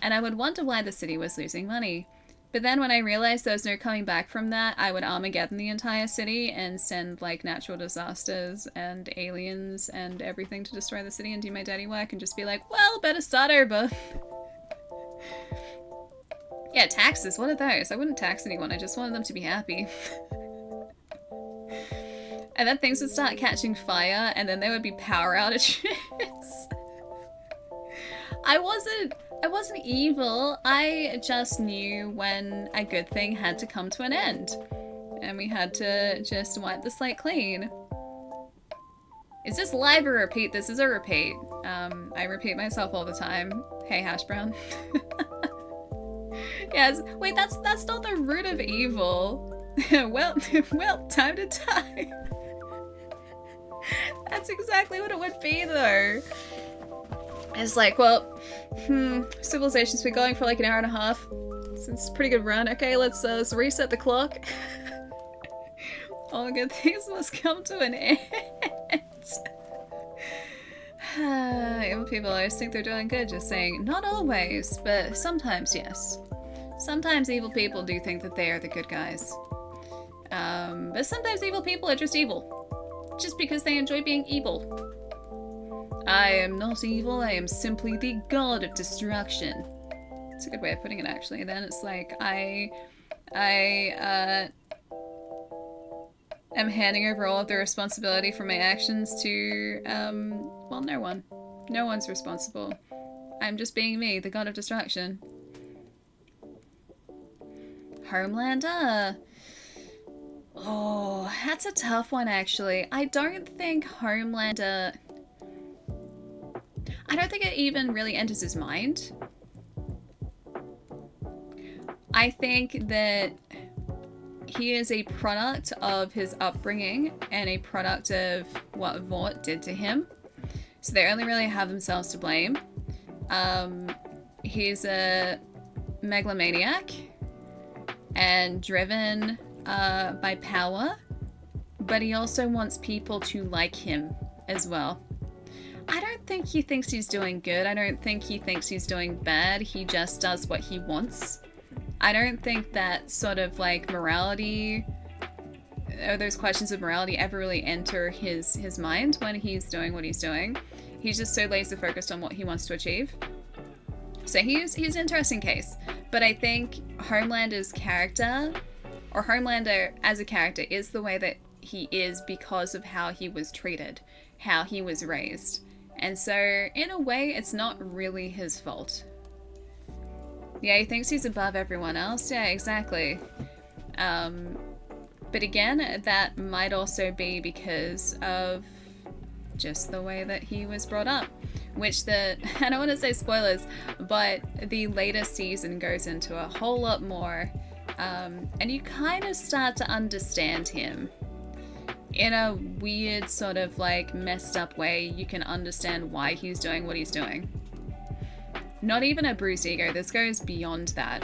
And I would wonder why the city was losing money. But then when I realized there was no coming back from that, I would Armageddon the entire city and send like natural disasters and aliens and everything to destroy the city and do my dirty work and just be like, well, better start over. Yeah, taxes, what are those? I wouldn't tax anyone, I just wanted them to be happy. And then things would start catching fire and then there would be power outages. I wasn't evil, I just knew when a good thing had to come to an end. And we had to just wipe the slate clean. Is this live or repeat? This is a repeat. I repeat myself all the time. Hey, Hash Brown. Yes, wait, that's not the root of evil. well, time to die. That's exactly what it would be, though. It's like, well, civilization's been going for like an hour and a half. It's a pretty good run. Okay, let's reset the clock. All good things must come to an end. Evil people always think they're doing good, just saying, not always, but sometimes, yes. Sometimes evil people do think that they are the good guys. But sometimes evil people are just evil. Just because they enjoy being evil. I am not evil, I am simply the god of destruction. It's a good way of putting it, actually. Then it's like, I am handing over all of the responsibility for my actions to, well, no one. No one's responsible. I'm just being me, the god of destruction. Homelander. Oh, that's a tough one, actually. I don't think Homelander... I don't think it even really enters his mind. I think that he is a product of his upbringing and a product of what Vought did to him. So they only really have themselves to blame. He's a megalomaniac and driven by power, but he also wants people to like him as well. I don't think he thinks he's doing good. I don't think he thinks he's doing bad. He just does what he wants. I don't think that sort of like morality, or those questions of morality ever really enter his mind when he's doing what he's doing. He's just so laser focused on what he wants to achieve. So he's an interesting case. But I think Homelander's character, or Homelander as a character, is the way that he is because of how he was treated, how he was raised. And so in a way, it's not really his fault. Yeah, he thinks he's above everyone else. Yeah, exactly. But again, that might also be because of just the way that he was brought up. Which I don't want to say spoilers, but the latest season goes into a whole lot more. And you kind of start to understand him. In a weird sort of like messed up way, you can understand why he's doing what he's doing. Not even a bruised ego. This goes beyond that.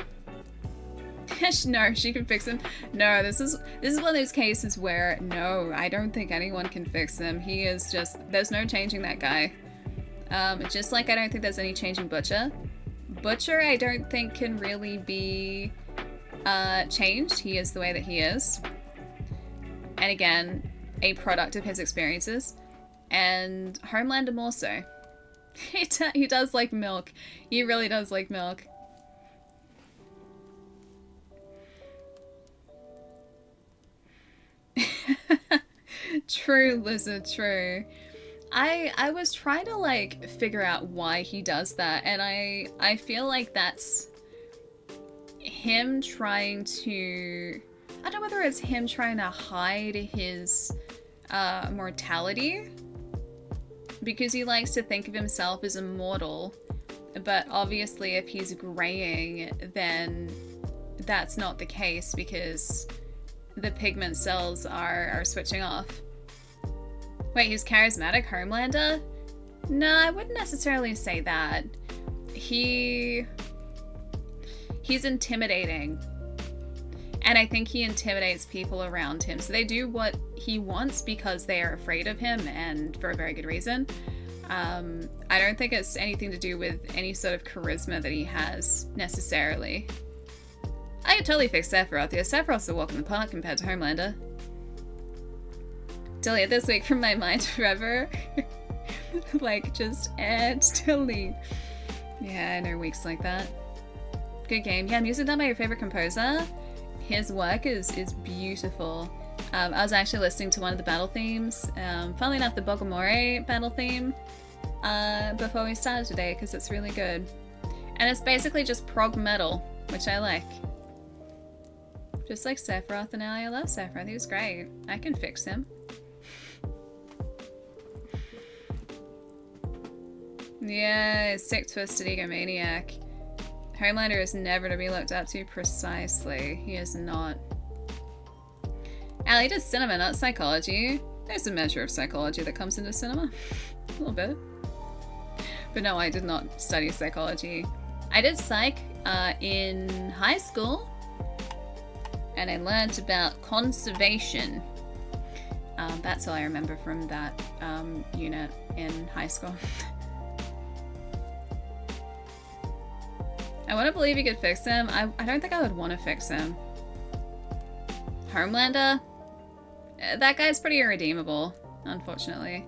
No, she can fix him. No, this is one of those cases where no, I don't think anyone can fix him. He is just, there's no changing that guy. Just like I don't think there's any changing Butcher. Butcher, I don't think can really be changed. He is the way that he is. And again, a product of his experiences. And Homelander more so. He does like milk. He really does like milk. True, Lizard, true. I was trying to like figure out why he does that, and I feel like that's him trying to, I don't know whether it's him trying to hide his mortality, because he likes to think of himself as immortal, but obviously if he's graying, then that's not the case because the pigment cells are switching off. Wait, he's charismatic, Homelander? No, I wouldn't necessarily say that. He's intimidating. And I think he intimidates people around him. So they do what he wants because they are afraid of him, and for a very good reason. I don't think it's anything to do with any sort of charisma that he has, necessarily. I could totally fix Sephiroth. Yeah, Sephiroth's a walk in the park compared to Homelander. Delete this week from my mind forever. Like, just add, delete. Yeah, I know weeks like that. Good game. Yeah, music done by your favorite composer. His work is beautiful. I was actually listening to one of the battle themes. Funnily enough, the Bogomore battle theme before we started today, because it's really good. And it's basically just prog metal, which I like. Just like Sephiroth, and I love Sephiroth. He was great. I can fix him. Yeah, sick, twisted egomaniac. Homelander is never to be looked up to precisely. He is not. Ali does cinema, not psychology. There's a measure of psychology that comes into cinema. A little bit. But no, I did not study psychology. I did psych in high school. And I learned about conservation. That's all I remember from that unit in high school. I want to believe you could fix him. I don't think I would want to fix him. Homelander? That guy's pretty irredeemable, unfortunately.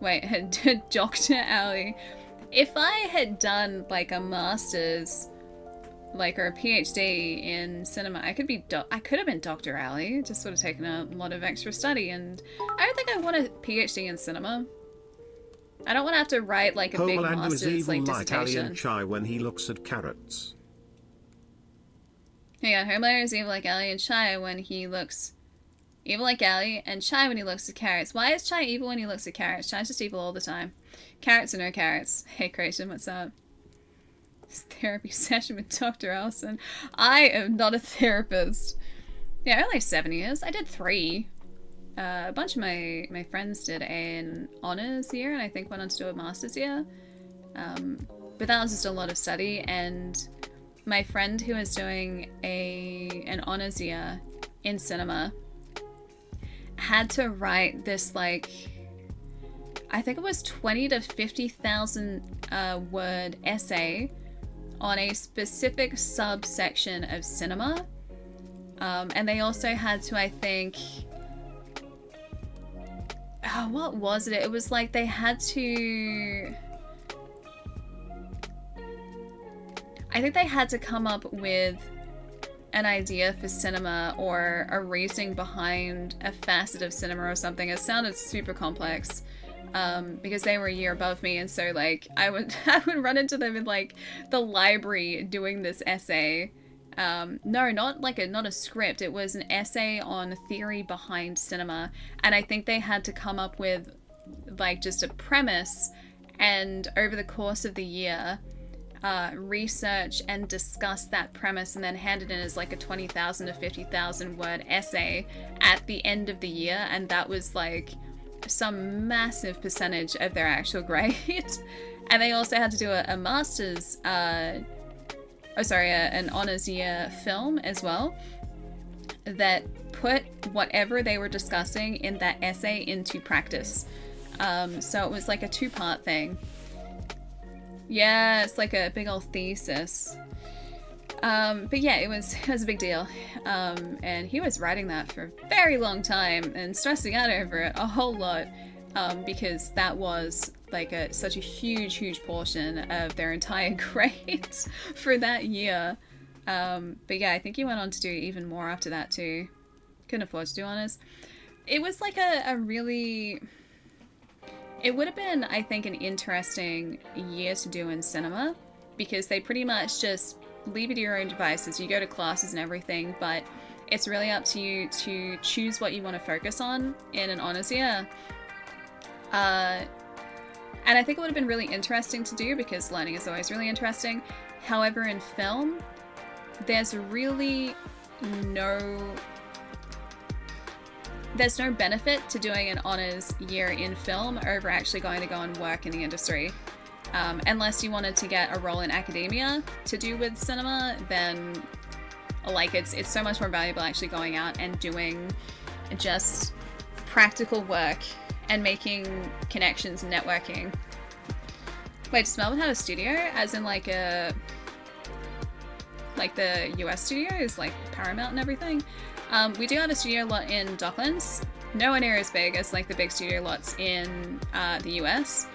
Wait, Dr. Ali. If I had done like a master's, like, or a PhD in cinema, I could have been Dr. Ali. It just would have taken a lot of extra study, and I don't think I want a PhD in cinema. I don't want to have to write like a big master's like dissertation. Like Chai when he looks at carrots. Hang on, Homelander is evil like Ali and Chai when he looks evil like Ali and Chai when he looks at carrots. Why is Chai evil when he looks at carrots? Chai's just evil all the time. Carrots or no carrots. Hey Creation, what's up? Therapy session with Dr. Elson. I am not a therapist. Yeah, only 7 years. I did 3. A bunch of my friends did an honours year, and I think went on to do a master's year. But that was just a lot of study, and my friend who was doing an honours year in cinema had to write this, like, I think it was 20 to 50,000 word essay on a specific subsection of cinema. And they also had to, I think, what was it? It was like they had to, I think they had to come up with an idea for cinema or a reasoning behind a facet of cinema or something. It sounded super complex. Because they were a year above me, and so like I would run into them in like the library doing this essay. No, not a script. It was an essay on theory behind cinema, and I think they had to come up with like just a premise, and over the course of the year, research and discuss that premise, and then hand it in as like a 20,000 to 50,000 word essay at the end of the year, and that was like some massive percentage of their actual grade. And they also had to do an honours year film as well that put whatever they were discussing in that essay into practice. So it was like a 2-part thing. Yeah, it's like a big old thesis. But yeah, it was a big deal. And he was writing that for a very long time and stressing out over it a whole lot, because that was like such a huge portion of their entire grade for that year. But yeah, I think he went on to do even more after that too. Couldn't afford to do honours. It was like a really... It would have been, I think, an interesting year to do in cinema, because they pretty much just leave it to your own devices. You go to classes and everything, but it's really up to you to choose what you want to focus on in an honours year. And I think it would have been really interesting to do, because learning is always really interesting. However, in film, there's really no benefit to doing an honours year in film over actually going to go and work in the industry. Unless you wanted to get a role in academia to do with cinema, then like it's so much more valuable actually going out and doing just practical work and making connections and networking. Wait, does Melbourne have a studio? As in like the US studios, like Paramount and everything? We do have a studio lot in Docklands. Nowhere near as big as like the big studio lots in the US.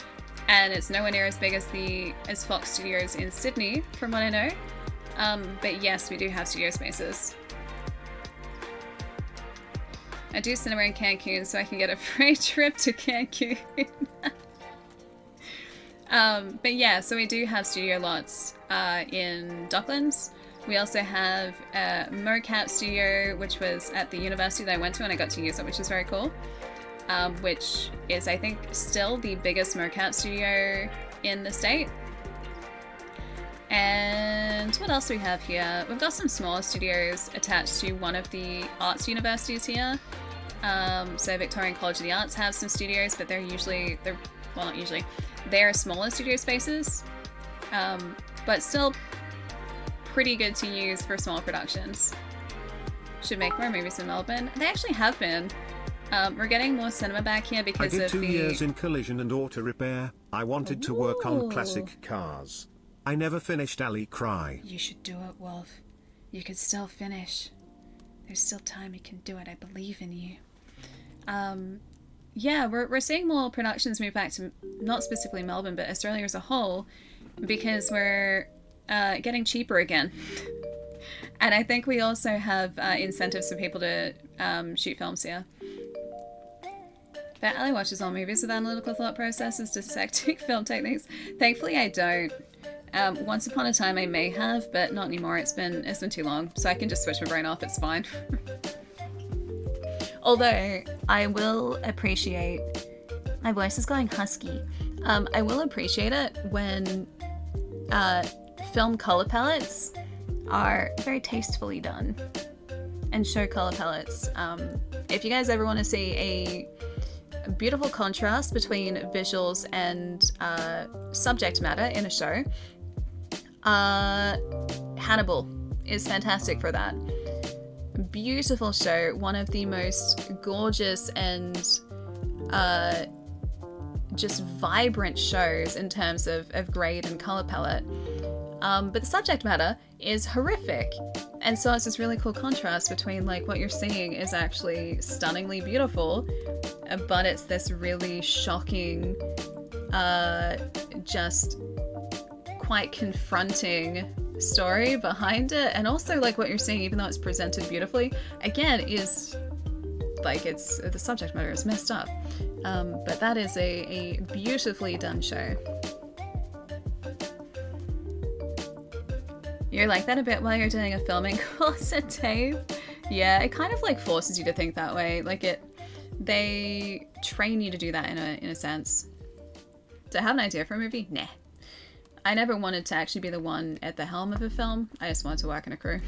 And it's nowhere near as big as Fox Studios in Sydney, from what I know. But yes, we do have studio spaces. I do cinema in Cancun, so I can get a free trip to Cancun. But yeah, so we do have studio lots in Docklands. We also have a mocap studio, which was at the university that I went to, and I got to use it, which is very cool. Which is, I think, still the biggest mocap studio in the state. And what else do we have here? We've got some smaller studios attached to one of the arts universities here. So Victorian College of the Arts have some studios, but they're smaller studio spaces, but still pretty good to use for small productions. Should make more movies in Melbourne. They actually have been. We're getting more cinema back here because I did 2 years in collision and auto repair. I wanted to work on classic cars. I never finished. Ali cry. You should do it, Wolf. You can still finish. There's still time. You can do it. I believe in you. Yeah, we're seeing more productions move back to not specifically Melbourne, but Australia as a whole, because we're getting cheaper again. And I think we also have incentives for people to shoot films here. But Ali watches all movies with analytical thought processes, dissecting film techniques. Thankfully, I don't. Once upon a time, I may have, but not anymore. It's been too long, so I can just switch my brain off. It's fine. Although I will appreciate, my voice is going husky. I will appreciate it when film color palettes are very tastefully done and show color palettes. If you guys ever want to see a beautiful contrast between visuals and subject matter in a show, Hannibal is fantastic for that. Beautiful show, one of the most gorgeous and just vibrant shows in terms of grade and color palette. But the subject matter is horrific. And so it's this really cool contrast between like what you're seeing is actually stunningly beautiful, but it's this really shocking, just quite confronting story behind it. And also like what you're seeing, even though it's presented beautifully, again, is like the subject matter is messed up. But that is a beautifully done show. You're like that a bit while you're doing a filming course at TAFE. Yeah, it kind of like forces you to think that way. Like they train you to do that in a sense. Do I have an idea for a movie? Nah. I never wanted to actually be the one at the helm of a film. I just wanted to work in a crew.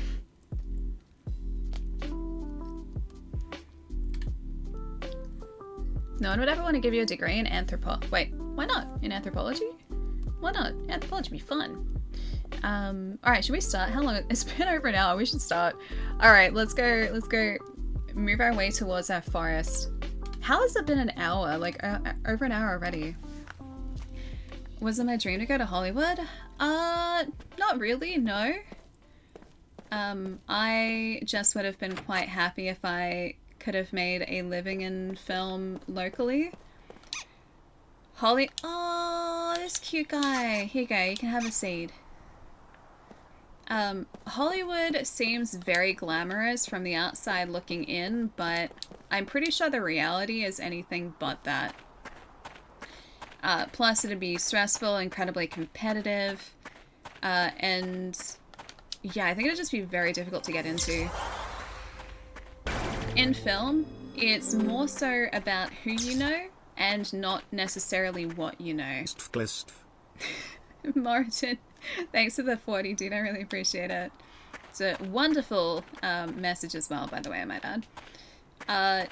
No one would ever want to give you a degree in Wait, why not? In anthropology? Why not? Anthropology would be fun. Alright, should we start? How long? It's been over an hour. We should start. Alright, let's go move our way towards our forest. How has it been an hour? Like, over an hour already. Was it my dream to go to Hollywood? Not really, no. I just would have been quite happy if I could have made a living in film locally. Oh, this cute guy. Here you go, you can have a seed. Hollywood seems very glamorous from the outside looking in, but I'm pretty sure the reality is anything but that. Plus it'd be stressful, incredibly competitive, and yeah, I think it'd just be very difficult to get into. In film, it's more so about who you know and not necessarily what you know. Martin, thanks for the 40, dude. I really appreciate it. It's a wonderful message as well, by the way, I might add.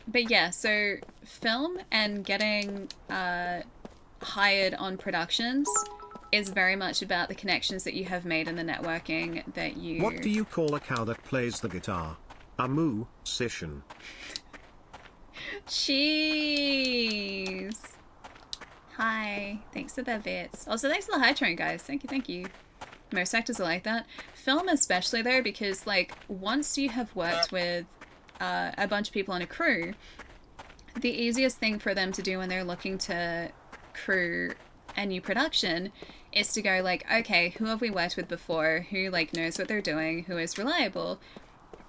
But yeah, so film and getting hired on productions is very much about the connections that you have made and the networking that you... What do you call a cow that plays the guitar? A musician. Cheese. Hi. Thanks for the bits. Also, thanks for the high train, guys. Thank you. Most actors are like that. Film especially, though, because, like, once you have worked with a bunch of people on a crew, the easiest thing for them to do when they're looking to crew a new production is to go, like, okay, who have we worked with before? Who, like, knows what they're doing? Who is reliable?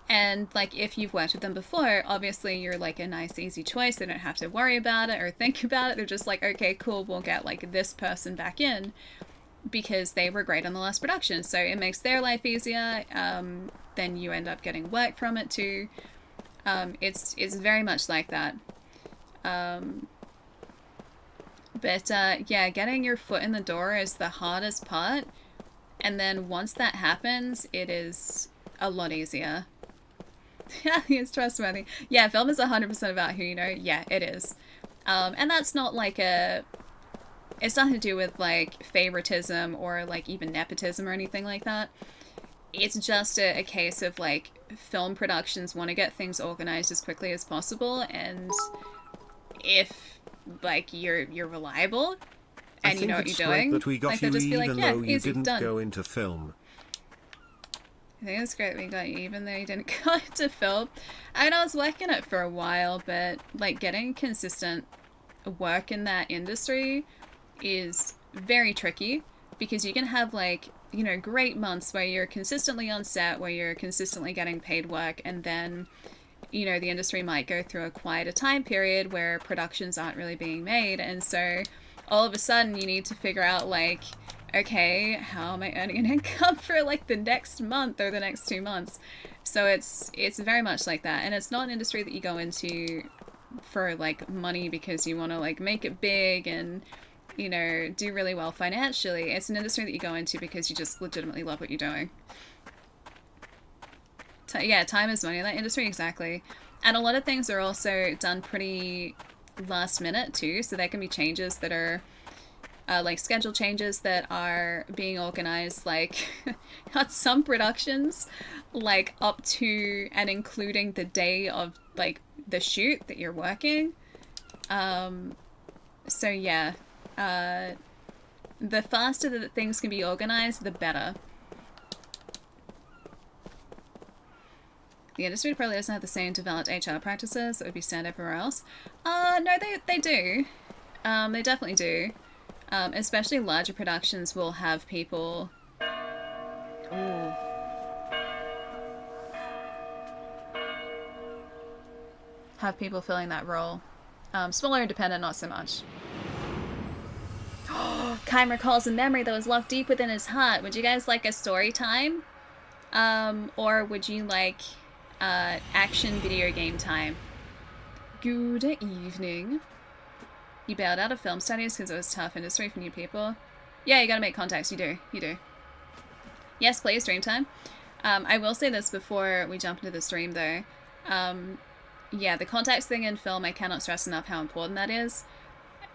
And, like, if you've worked with them before, obviously you're, like, a nice, easy choice. They don't have to worry about it or think about it. They're just like, okay, cool, we'll get, like, this person back in because they were great on the last production. So it makes their life easier. Then you end up getting work from it, too. It's very much like that. But, yeah, getting your foot in the door is the hardest part. And then once that happens, it is a lot easier. Yeah, it's trustworthy. Yeah, film is 100% about who you know. Yeah, it is. And that's not like it's nothing to do with like favoritism or like even nepotism or anything like that. It's just a case of like film productions want to get things organized as quickly as possible, and if like you're reliable and you know what you're doing, that we got like you they'll just be like, yeah, you easy, didn't done. go into film. I think it's great we got you, even though you didn't go into film. I mean, I was working it for a while, but like getting consistent work in that industry is very tricky because you can have like, you know, great months where you're consistently on set, where you're consistently getting paid work, and then, you know, the industry might go through a quieter time period where productions aren't really being made, and so all of a sudden you need to figure out like, okay, how am I earning an income for like the next month or the next 2 months? So it's very much like that, and it's not an industry that you go into for like money because you want to like make it big and, you know, do really well financially. It's an industry that you go into because you just legitimately love what you're doing. Yeah, time is money in that industry, exactly. And a lot of things are also done pretty last minute too, so there can be changes that are like schedule changes that are being organized, like at some productions, like up to and including the day of like the shoot that you're working. So yeah, the faster that things can be organized, the better. The industry probably doesn't have the same developed HR practices that would be standard everywhere else. No, they do. They definitely do. Especially larger productions will have people. Ooh. Have people filling that role. Smaller independent, not so much. Kym recalls a memory that was locked deep within his heart. Would you guys like a story time? Or would you like action video game time? Good evening. You bailed out of film studies because it was a tough industry for new people. Yeah, you gotta make contacts. You do. You do. Yes, please, stream time. I will say this before we jump into the stream, though. Yeah, the contacts thing in film, I cannot stress enough how important that is.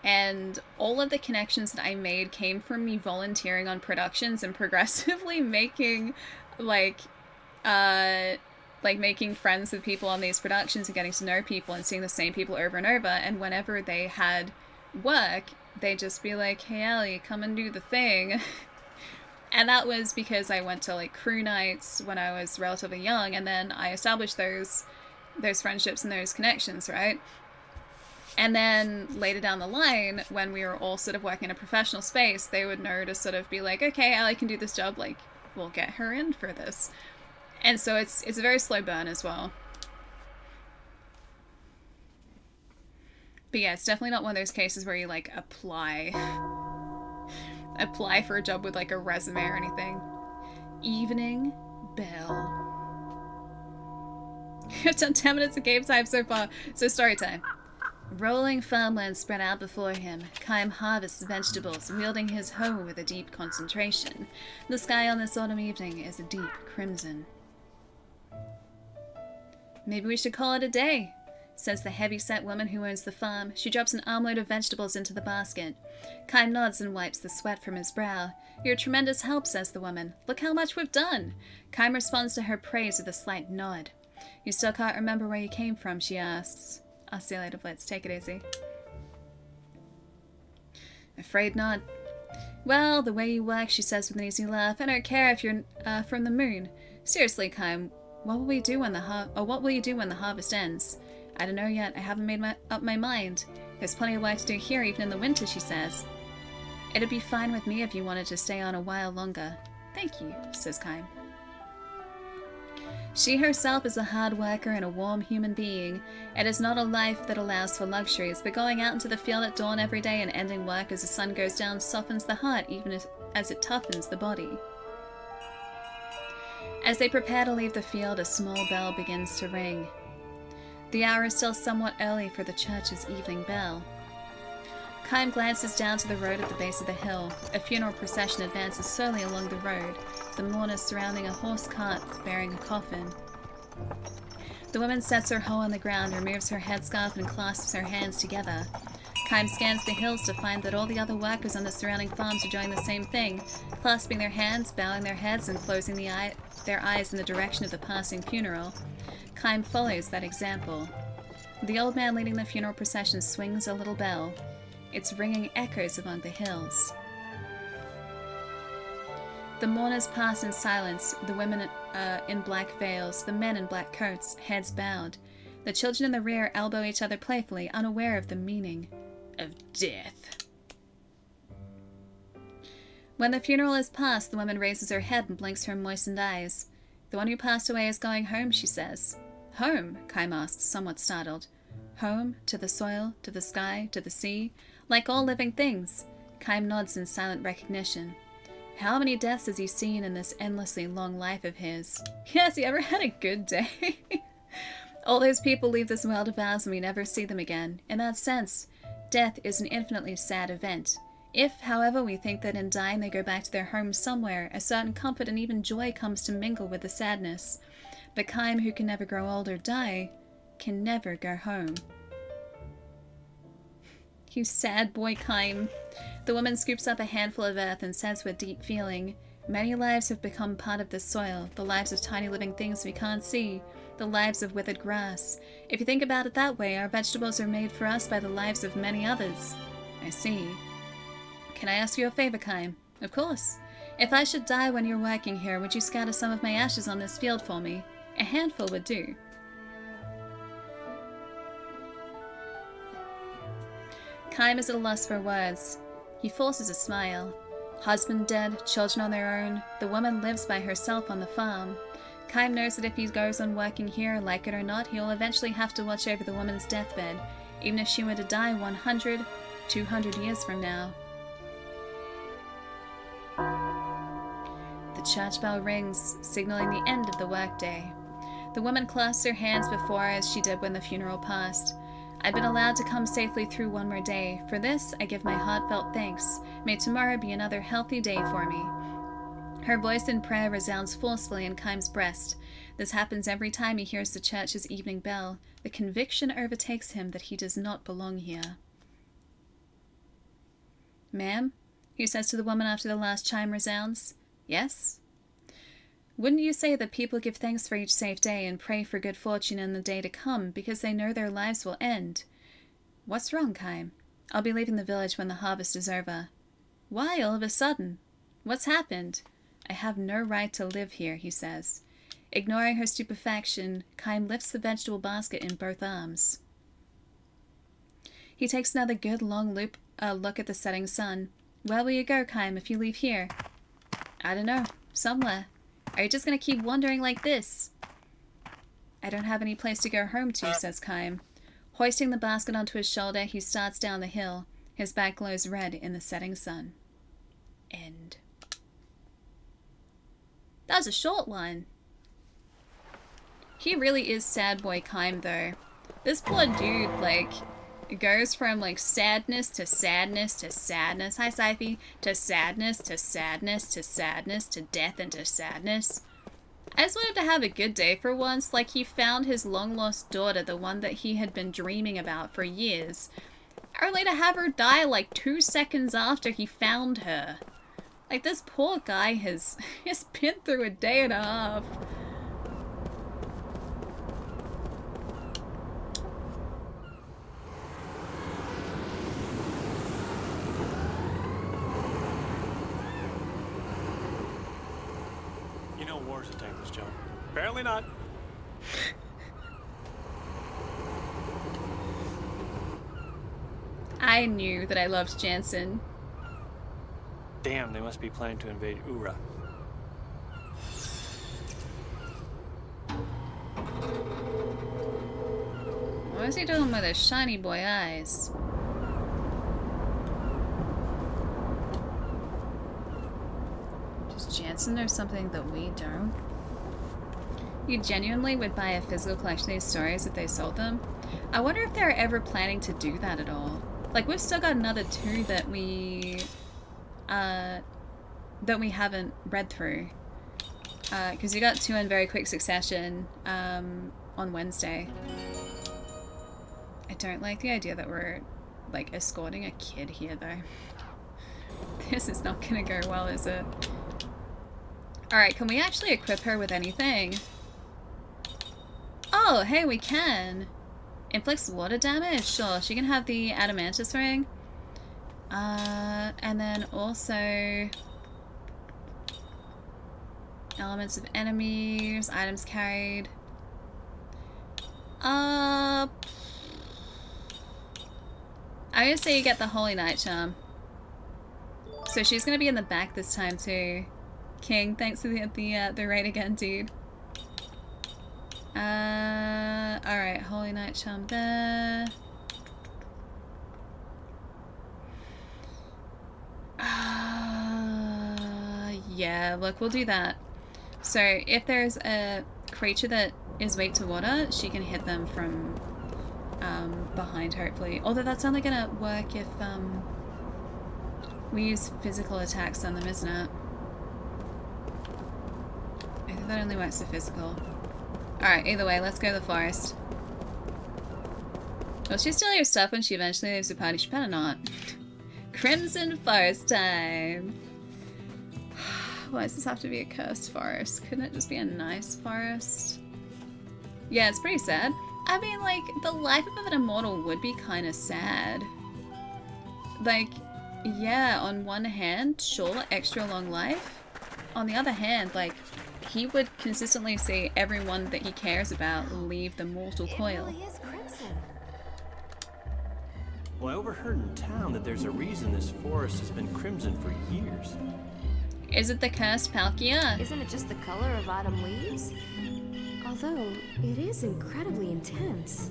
And all of the connections that I made came from me volunteering on productions and progressively making, like making friends with people on these productions and getting to know people and seeing the same people over and over. And whenever they had work, they'd just be like, hey, Ellie, come and do the thing. And that was because I went to like crew nights when I was relatively young, and then I established those friendships and those connections, right? And then later down the line, when we were all sort of working in a professional space, they would know to sort of be like, okay, Ellie can do this job, like, we'll get her in for this. And so it's a very slow burn as well. But yeah, it's definitely not one of those cases where you like apply for a job with like a resume or anything. Evening bell. I've done 10 minutes of game time so far, so story time. Rolling farmland spread out before him. Kym harvests vegetables, wielding his hoe with a deep concentration. The sky on this autumn evening is a deep crimson. Maybe we should call it a day, says the heavy-set woman who owns the farm. She drops an armload of vegetables into the basket. Kym nods and wipes the sweat from his brow. You're a tremendous help, says the woman. Look how much we've done. Kym responds to her praise with a slight nod. You still can't remember where you came from, she asks. I'll see you later, Blitz. Take it easy. Afraid not. Well, the way you work, she says with an easy laugh. I don't care if you're from the moon. Seriously, Kym, what will you do when the harvest ends? I don't know yet. I haven't made up my mind. There's plenty of work to do here, even in the winter, she says. It'd be fine with me if you wanted to stay on a while longer. Thank you, says Kym. She herself is a hard worker and a warm human being. It is not a life that allows for luxuries, but going out into the field at dawn every day and ending work as the sun goes down softens the heart even as it toughens the body. As they prepare to leave the field, a small bell begins to ring. The hour is still somewhat early for the church's evening bell. Kym glances down to the road at the base of the hill. A funeral procession advances slowly along the road, the mourners surrounding a horse cart bearing a coffin. The woman sets her hoe on the ground, removes her headscarf, and clasps her hands together. Kym scans the hills to find that all the other workers on the surrounding farms are doing the same thing, clasping their hands, bowing their heads, and closing their eyes in the direction of the passing funeral. Kym follows that example. The old man leading the funeral procession swings a little bell. Its ringing echoes among the hills. The mourners pass in silence, the women in black veils, the men in black coats, heads bowed. The children in the rear elbow each other playfully, unaware of the meaning of death. When the funeral is past, the woman raises her head and blinks her moistened eyes. The one who passed away is going home, she says. Home? Kym asks, somewhat startled. Home? To the soil? To the sky? To the sea? Like all living things. Kym nods in silent recognition. How many deaths has he seen in this endlessly long life of his? Has he ever had a good day? All those people leave this world of ours and we never see them again. In that sense, death is an infinitely sad event. If, however, we think that in dying they go back to their homes somewhere, a certain comfort and even joy comes to mingle with the sadness. But Kaim, who can never grow old or die, can never go home. You sad boy, Kaim. The woman scoops up a handful of earth and says with deep feeling, many lives have become part of this soil, the lives of tiny living things we can't see, the lives of withered grass. If you think about it that way, our vegetables are made for us by the lives of many others. I see. Can I ask you a favor, Kaim? Of course. If I should die when you're working here, would you scatter some of my ashes on this field for me? A handful would do. Kaim is at a loss for words. He forces a smile. Husband dead, children on their own, the woman lives by herself on the farm. Kaim knows that if he goes on working here, like it or not, he will eventually have to watch over the woman's deathbed, even if she were to die 100, 200 years from now. The church bell rings, signaling the end of the workday. The woman clasps her hands before her as she did when the funeral passed. I've been allowed to come safely through one more day. For this, I give my heartfelt thanks. May tomorrow be another healthy day for me. Her voice in prayer resounds forcefully in Kaim's breast. This happens every time he hears the church's evening bell. The conviction overtakes him that he does not belong here. Ma'am? He says to the woman after the last chime resounds. Yes? Wouldn't you say that people give thanks for each safe day and pray for good fortune in the day to come because they know their lives will end? What's wrong, Kaim? I'll be leaving the village when the harvest is over. Why all of a sudden? What's happened? I have no right to live here, he says. Ignoring her stupefaction, Kaim lifts the vegetable basket in both arms. He takes another good long look at the setting sun. Where will you go, Kaim, if you leave here? I don't know. Somewhere. Are you just going to keep wandering like this? I don't have any place to go home to, says Kaim. Hoisting the basket onto his shoulder, he starts down the hill. His back glows red in the setting sun. End. That was a short one. He really is sad boy Kaim, though. This poor dude, like, it goes from, like, sadness to sadness to sadness. Hi, Syphie. To sadness to sadness to sadness to death and to sadness. I just wanted to have a good day for once. Like, he found his long-lost daughter, the one that he had been dreaming about for years. Only to have her die, like, 2 seconds after he found her. Like, this poor guy has been through a day and a half. You know war's a thankless job. Apparently not. I knew that I loved Jansen. Damn, they must be planning to invade Ura. What is he doing with his shiny boy eyes? Does Jansen know something that we don't? You genuinely would buy a physical collection of these stories if they sold them? I wonder if they're ever planning to do that at all. Like, we've still got another 2 that we haven't read through. Because we got 2 in very quick succession on Wednesday. I don't like the idea that we're, like, escorting a kid here, though. This is not gonna go well, is it? Alright, can we actually equip her with anything? Oh, hey, we can! Inflicts water damage? Sure, she can have the Adamantus ring. And then also... elements of enemies, items carried. I'm gonna say you get the Holy Night Charm. So she's gonna be in the back this time too. King, thanks for the raid again, dude. Alright, Holy Night Charm there. Yeah, look, we'll do that. So if there's a creature that is weak to water, she can hit them from behind, hopefully. Although that's only gonna work if we use physical attacks on them, isn't it? I think that only works for physical. Alright, either way, let's go to the forest. Will she steal your stuff when she eventually leaves the party? She better not. Crimson Forest time! Why does this have to be a cursed forest? Couldn't it just be a nice forest? Yeah, it's pretty sad. I mean, like, the life of an immortal would be kind of sad. Like, yeah, on one hand, sure, extra long life. On the other hand, like, he would consistently see everyone that he cares about leave the mortal coil. It really is crimson. Well, I overheard in town that there's a reason this forest has been crimson for years. Is it the cursed Palkia? Isn't it just the color of autumn leaves? Although, it is incredibly intense.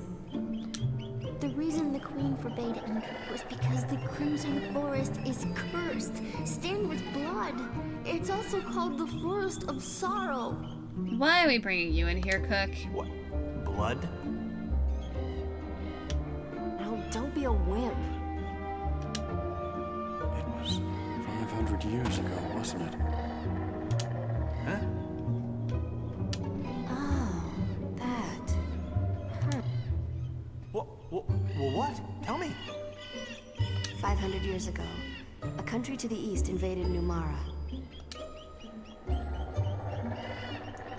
The reason the Queen forbade entry was because the Crimson Forest is cursed, stained with blood. It's also called the Forest of Sorrow. Why are we bringing you in here, Cook? What? Blood? Oh, don't be a wimp. It was 500 years ago, wasn't it? Huh? Oh, that. Huh. What? Tell me. 500 years ago, a country to the east invaded Numara.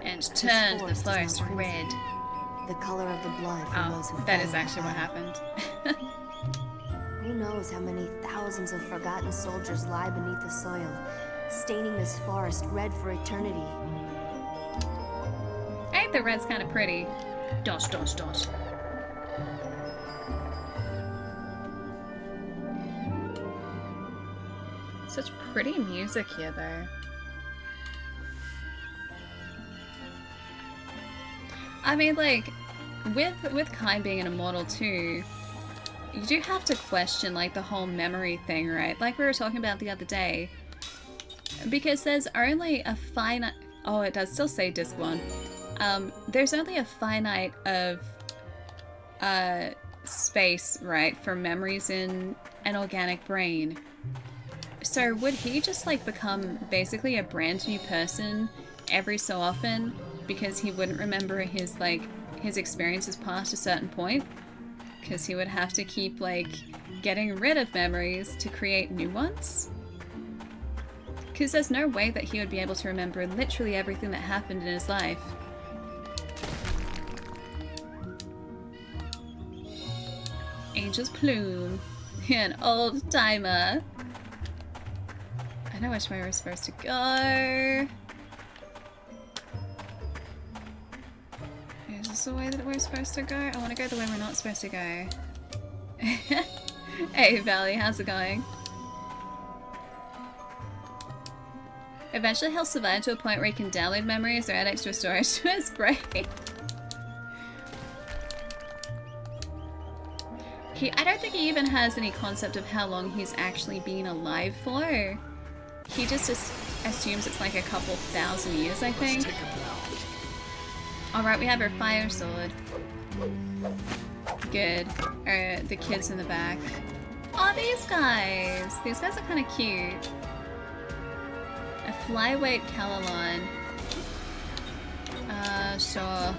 And turned the forest is forest now crimson. red. The color of the blood from those Oh, who that fell is in actually what battle. happened. Who knows how many thousands of forgotten soldiers lie beneath the soil, staining this forest red for eternity. I think the red's kind of pretty. Dosh, dosh, dosh. Such pretty music here, though. I mean, like, with Kai being an immortal too, you do have to question, like, the whole memory thing, right? Like we were talking about the other day. Because there's only a finite... Oh, it does still say disc 1. There's only a finite of space, right, for memories in an organic brain. So would he just, like, become basically a brand new person every so often because he wouldn't remember his, like, his experiences past a certain point? Because he would have to keep, like, getting rid of memories to create new ones? Because there's no way that he would be able to remember literally everything that happened in his life. Angel's Plume. An old timer. I know which way we're supposed to go. Is this the way that we're supposed to go? I want to go the way we're not supposed to go. Hey Valley, how's it going? Eventually he'll survive to a point where he can download memories or add extra storage to his brain. I don't think he even has any concept of how long he's actually been alive for. He just assumes it's like a couple thousand years, I think. Alright, we have our fire sword. Good. The kids in the back. Oh, these guys! These guys are kind of cute. A flyweight Calalon. Sure.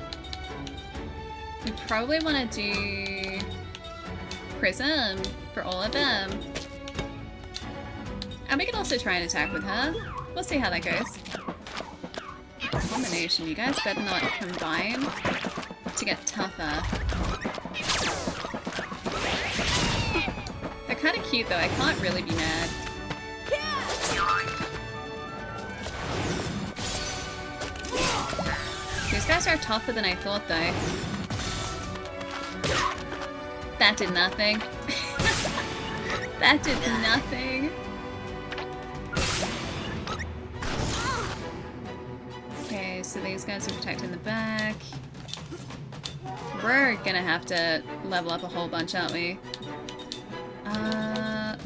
We probably want to do Prism for all of them. And we can also try and attack with her. We'll see how that goes. Combination, you guys better not combine to get tougher. They're kind of cute though, I can't really be mad. These guys are tougher than I thought though. That did nothing. That did nothing. Okay, so these guys are protecting the back. We're gonna have to level up a whole bunch, aren't we?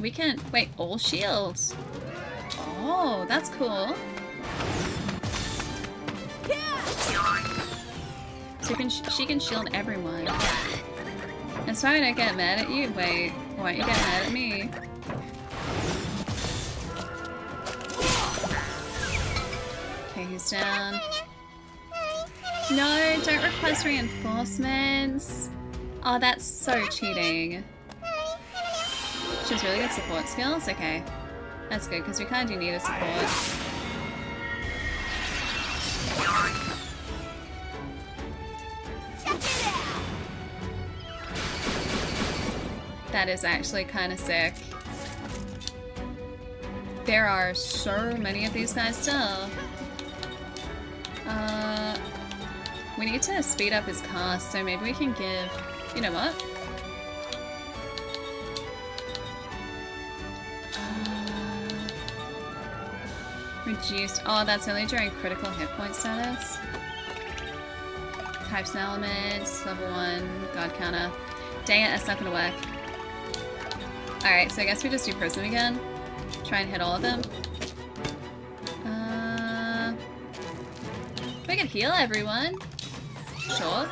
We can... Wait, all shields. Oh, that's cool. So she can shield everyone. That's why I don't get mad at you. Wait, why don't you get mad at me? Okay, he's down. No, don't request reinforcements. Oh, that's so cheating. She has really good support skills? Okay. That's good, because we kind of do need a support. That is actually kind of sick. There are so many of these guys still. We need to speed up his cast, so maybe we can give... You know what? Reduced... Oh, that's only during critical hit point status. Types and elements, level 1, god counter. Dang it, that's not gonna work. Alright, so I guess we just do Prism again. Try and hit all of them. We could heal everyone. Sure.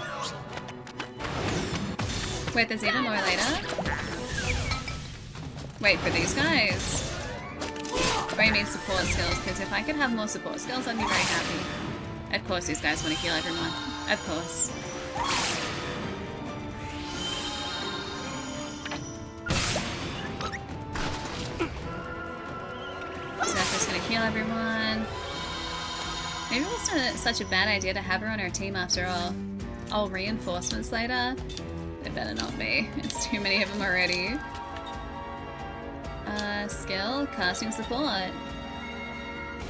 Wait, there's even more later? Wait, for these guys? Or you mean support skills? Because if I could have more support skills, I'd be very happy. Of course these guys want to heal everyone. Of course. Zephyr's gonna heal everyone. Maybe it wasn't such a bad idea to have her on our team after all. Oh, reinforcements later? They better not be. It's too many of them already. Skill, casting support.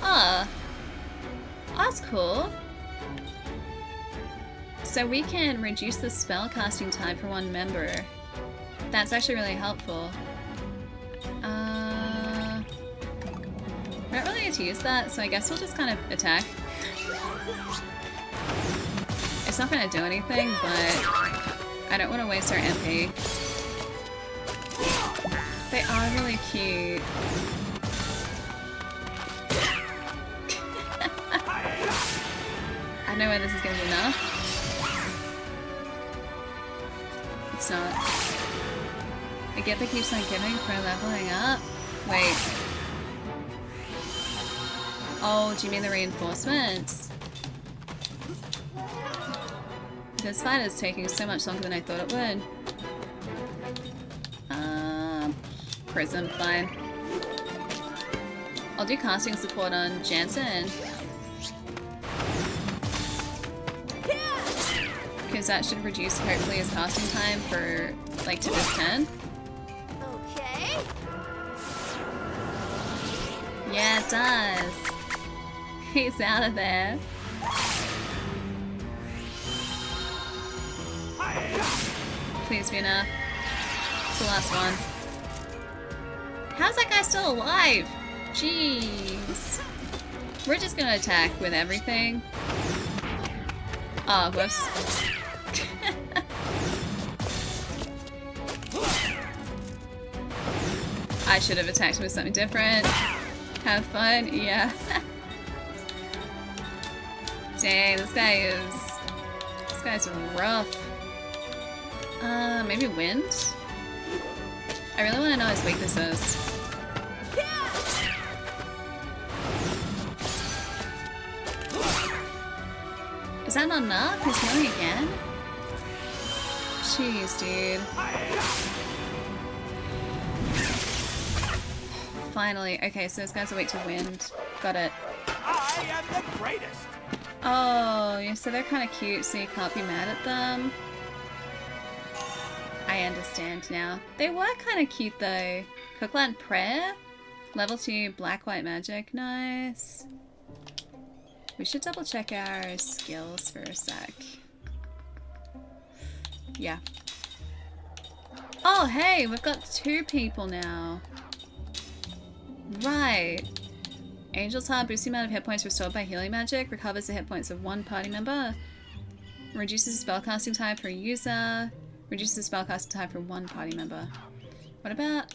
Ah. Oh, that's cool. So we can reduce the spell casting time for one member. That's actually really helpful. We don't really get to use that, so I guess we'll just kind of attack. It's not going to do anything, but I don't want to waste our MP. They are really cute. I know where this is going to be enough. It's not. I get the keeps on giving for leveling up. Wait. Oh, do you mean the reinforcements? This fight is taking so much longer than I thought it would. Prism, fine. I'll do casting support on Jansen. Because that should reduce, hopefully, his casting time for, like, to this 10. Okay. Yeah, it does. He's out of there. Please be enough. It's the last one. How's that guy still alive? Jeez. We're just gonna attack with everything. Oh, whoops. I should have attacked with something different. Have fun, yeah. Dang, this guy's rough. Maybe wind? I really want to know his weaknesses. Is that not enough? He's healing again? Jeez, dude. Finally. Okay, so those guys are weak to wind. Got it. I am the greatest. Oh, yeah, so they're kind of cute, so you can't be mad at them. I understand now. They were kind of cute though. Cookland Prayer? Level 2 black-white magic. Nice. We should double check our skills for a sec. Yeah. Oh, hey, we've got 2 people now. Right. Angel's Heart boosts the amount of hit points restored by healing magic. Recovers the hit points of one party member. Reduces the spellcasting time for a user. Reduces the spellcasting time for one party member. What about,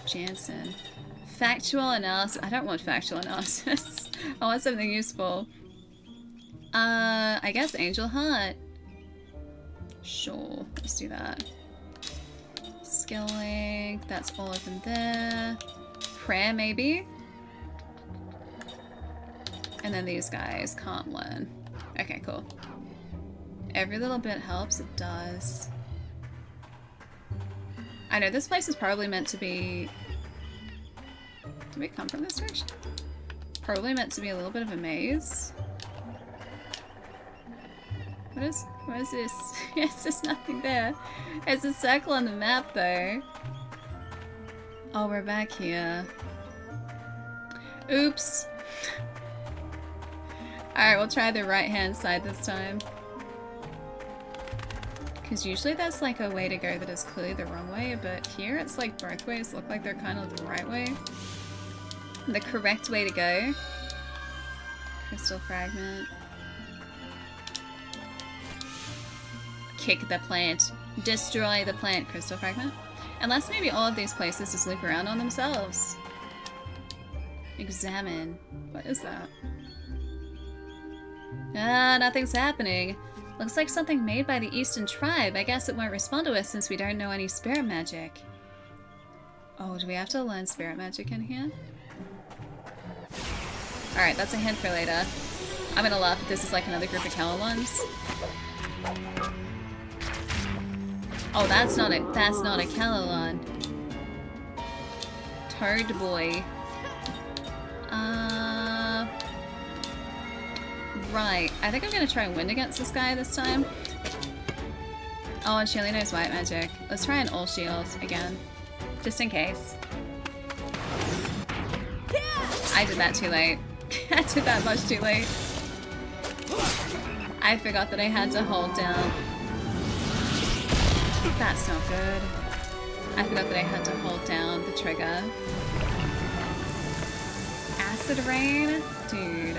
Jansen? Factual analysis. I don't want factual analysis. I want something useful. I guess Angel Heart. Sure, let's do that. Skill link, that's all of them there. Prayer, maybe? And then these guys can't learn. Okay, cool. Every little bit helps, it does. I know this place is probably meant to be... Did we come from this direction? Probably meant to be a little bit of a maze. What is this? Yes, there's nothing there. There's a circle on the map though. Oh, we're back here. Oops. Alright, we'll try the right hand side this time. Because usually that's like a way to go that is clearly the wrong way, but here it's like both ways look like they're kind of the right way. The correct way to go. Crystal fragment. Kick the plant. Destroy the plant. Crystal fragment. Unless maybe all of these places just loop around on themselves. Examine. What is that? Ah, nothing's happening. Looks like something made by the Eastern tribe. I guess it won't respond to us since we don't know any spirit magic. Oh, do we have to learn spirit magic in here? Alright, that's a hint for later. I'm gonna laugh if this is like another group of Callalons. Oh, that's not a Callalon. Toad boy. Right. I think I'm gonna try and win against this guy this time. Oh, and she only knows white magic. Let's try an all shield again. Just in case. I did that too late. I did that much too late. I forgot that I had to hold down. That's not good. I forgot that I had to hold down the trigger. Acid rain? Dude.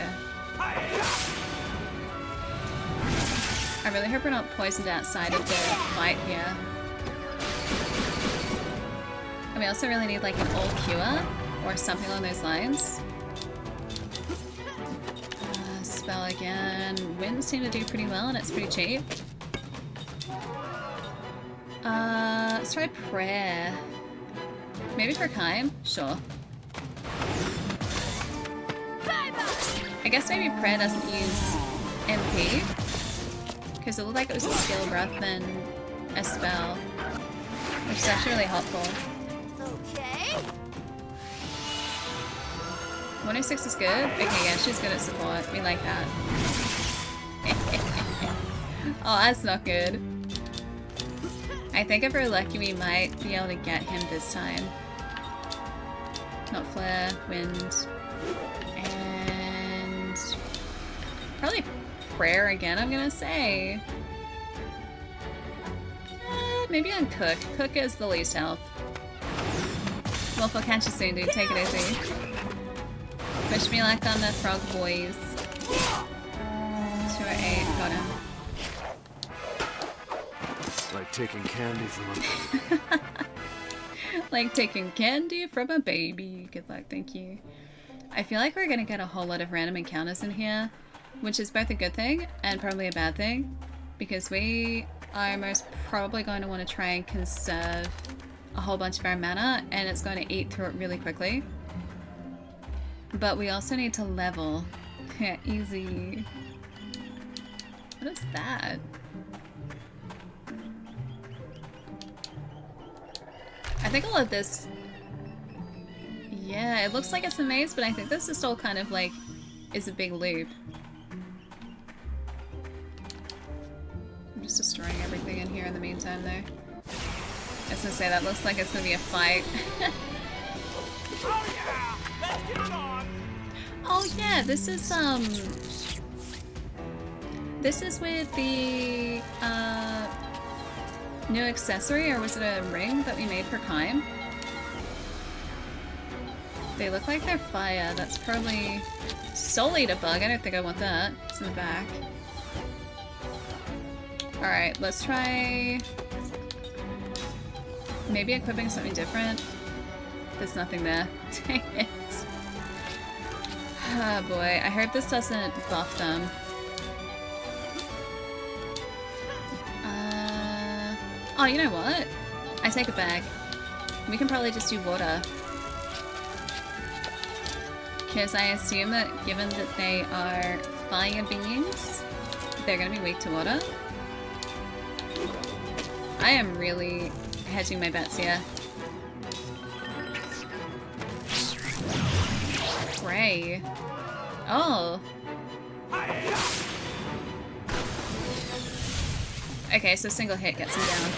I really hope we're not poisoned outside of the fight here. And we also really need like an all cure or something along those lines. Spell again. Winds seem to do pretty well and it's pretty cheap. Let's try prayer. Maybe for Kime? Sure. I guess maybe prayer doesn't use MP. Because it looked like it was a skill rather than a spell. Which is actually really helpful. Okay. 106 is good? Okay, yeah, she's good at support. We like that. Oh, that's not good. I think if we're lucky, we might be able to get him this time. Not flare, wind, and probably prayer again, I'm gonna say. Maybe on Cook. Cook is the least health. Well, we'll catch you soon, dude. Take it easy. Push me like on the frog boys. 208, got him. Like taking candy from a Like taking candy from a baby. Good luck, thank you. I feel like we're gonna get a whole lot of random encounters in here, which is both a good thing and probably a bad thing, because we are most probably going to want to try and conserve a whole bunch of our mana, and it's going to eat through it really quickly. But we also need to level. Yeah, easy. What is that? I think all of this... Yeah, it looks like it's a maze, but I think this is still kind of like... is a big loop. I'm just destroying everything in here in the meantime, though. I was gonna say, that looks like it's gonna be a fight. Oh yeah! Let's get it on! Oh yeah, this is with the new accessory, or was it a ring that we made for Kime? They look like they're fire. That's probably Soul Eater bug. I don't think I want that. It's in the back. Alright, let's try maybe equipping something different. There's nothing there. Dang it. Oh boy, I hope this doesn't buff them. Oh, you know what? I take it back. We can probably just do water. Because I assume that given that they are fire beings, They're gonna be weak to water. I am really hedging my bets here. Gray. Oh. Okay, so single hit gets him down.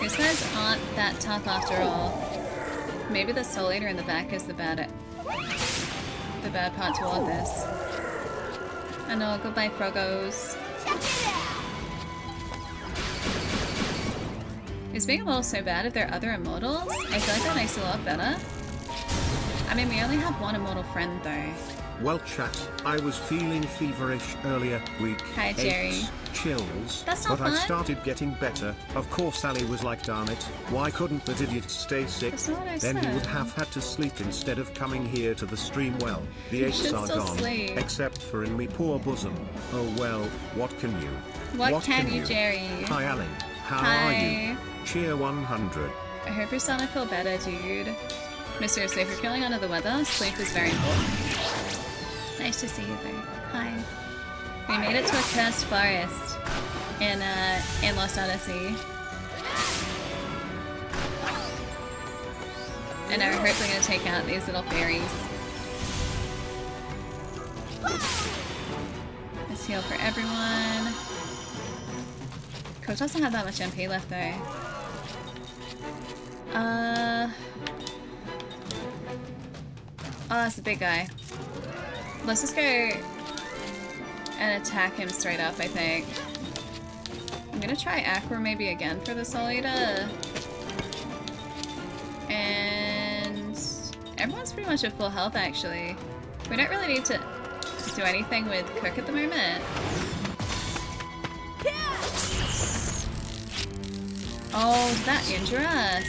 These guys aren't that tough after all. Maybe the Soul Eater in the back is the bad part to all of this. I know, goodbye Frogos. Is being immortal so bad if there are other immortals? I feel like that makes it a lot better. I mean, we only have one immortal friend though. Well chat, I was feeling feverish earlier, weak, Hi, Jerry. aches, chills, That's not but I fun. started getting better. Of course Sally was like, darn it, why couldn't that idiot stay sick? That's not what I Then he said. would have had to sleep instead of coming here to the stream. Well, the aches should are still gone, sleep. except for in me poor bosom. Oh well, what can you? What can you, Jerry? Hi Alan, how Hi. are you? Cheer 100. I hope you're starting to feel better, dude. No, seriously, if you're feeling under the weather, sleep is very important. Nice to see you though. Hi. We made it to a cursed forest in Lost Odyssey. And we're hopefully going to take out these little fairies. Let's heal for everyone. Coach doesn't have that much MP left though. Oh, that's a big guy. Let's just go and attack him straight up, I think. I'm gonna try Aqua maybe again for the Soul Eater. And everyone's pretty much at full health actually. We don't really need to do anything with Cook at the moment. Oh, did that injure us?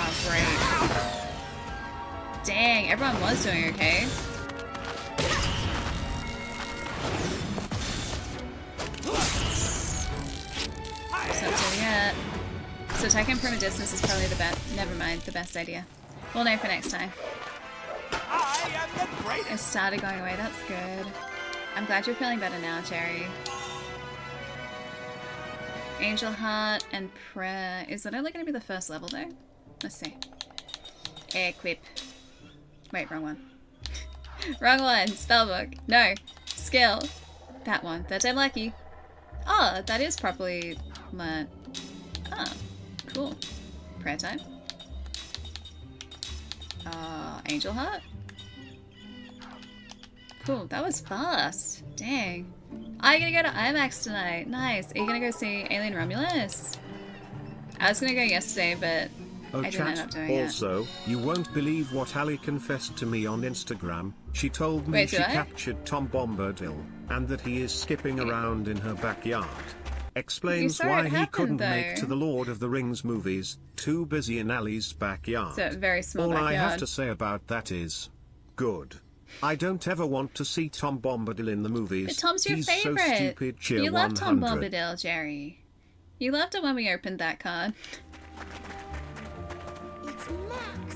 Oh, great. Dang, everyone was doing okay. It's not doing it. So attacking from a distance is probably the best. Never mind, the best idea. We'll know for next time. It started going away, that's good. I'm glad you're feeling better now, Jerry. Angel Heart and Prayer. Is that only going to be the first level though? Let's see. Equip. Wait, wrong one. Wrong one. Spellbook. No. Skill. That one. That I'm lucky. Oh, that is properly my... Oh, cool. Prayer time. Angel Heart. Cool. That was fast. Dang. I'm gonna go to IMAX tonight. Nice. Are you gonna go see Alien Romulus? I was gonna go yesterday, but Oh, I didn't end up chat, doing it. also, you won't believe what Ali confessed to me on Instagram. She told me Wait, she do I? captured Tom Bombadil, and that he is skipping around in her backyard. Explains saw why it he happen, couldn't though. make to the Lord of the Rings movies, too busy in Ali's backyard. It's a very small All I have backyard. to say about that is, good. I don't ever want to see Tom Bombadil in the movies. But Tom's your He's favorite. so stupid. Cheer You love Tom 100. Bombadil, Jerry. You loved it when we opened that card. It's Max.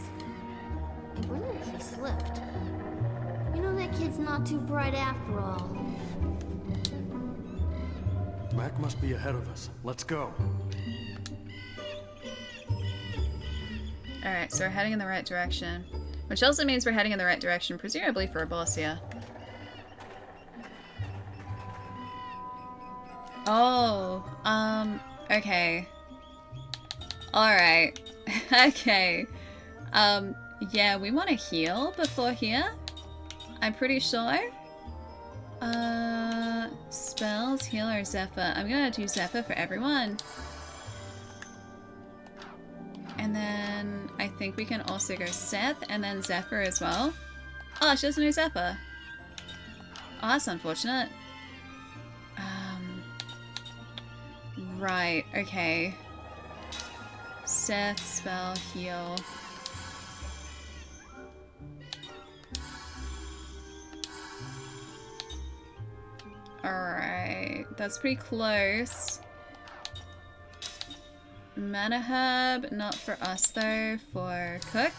I wonder if he slipped. You know that kid's not too bright after all. Mac must be ahead of us. Let's go. Alright, so we're heading in the right direction. Which also means we're heading in the right direction, presumably for a boss here. Oh, okay. Alright. Okay. Yeah, we want to heal before here. I'm pretty sure. Spells, heal, or Zephyr. I'm gonna do Zephyr for everyone. And then I think we can also go Seth and then Zephyr as well. Oh, she doesn't know Zephyr. Oh, that's unfortunate. Right, okay. Seth, spell, heal. Alright, that's pretty close. Mana Herb, not for us though, for Cook.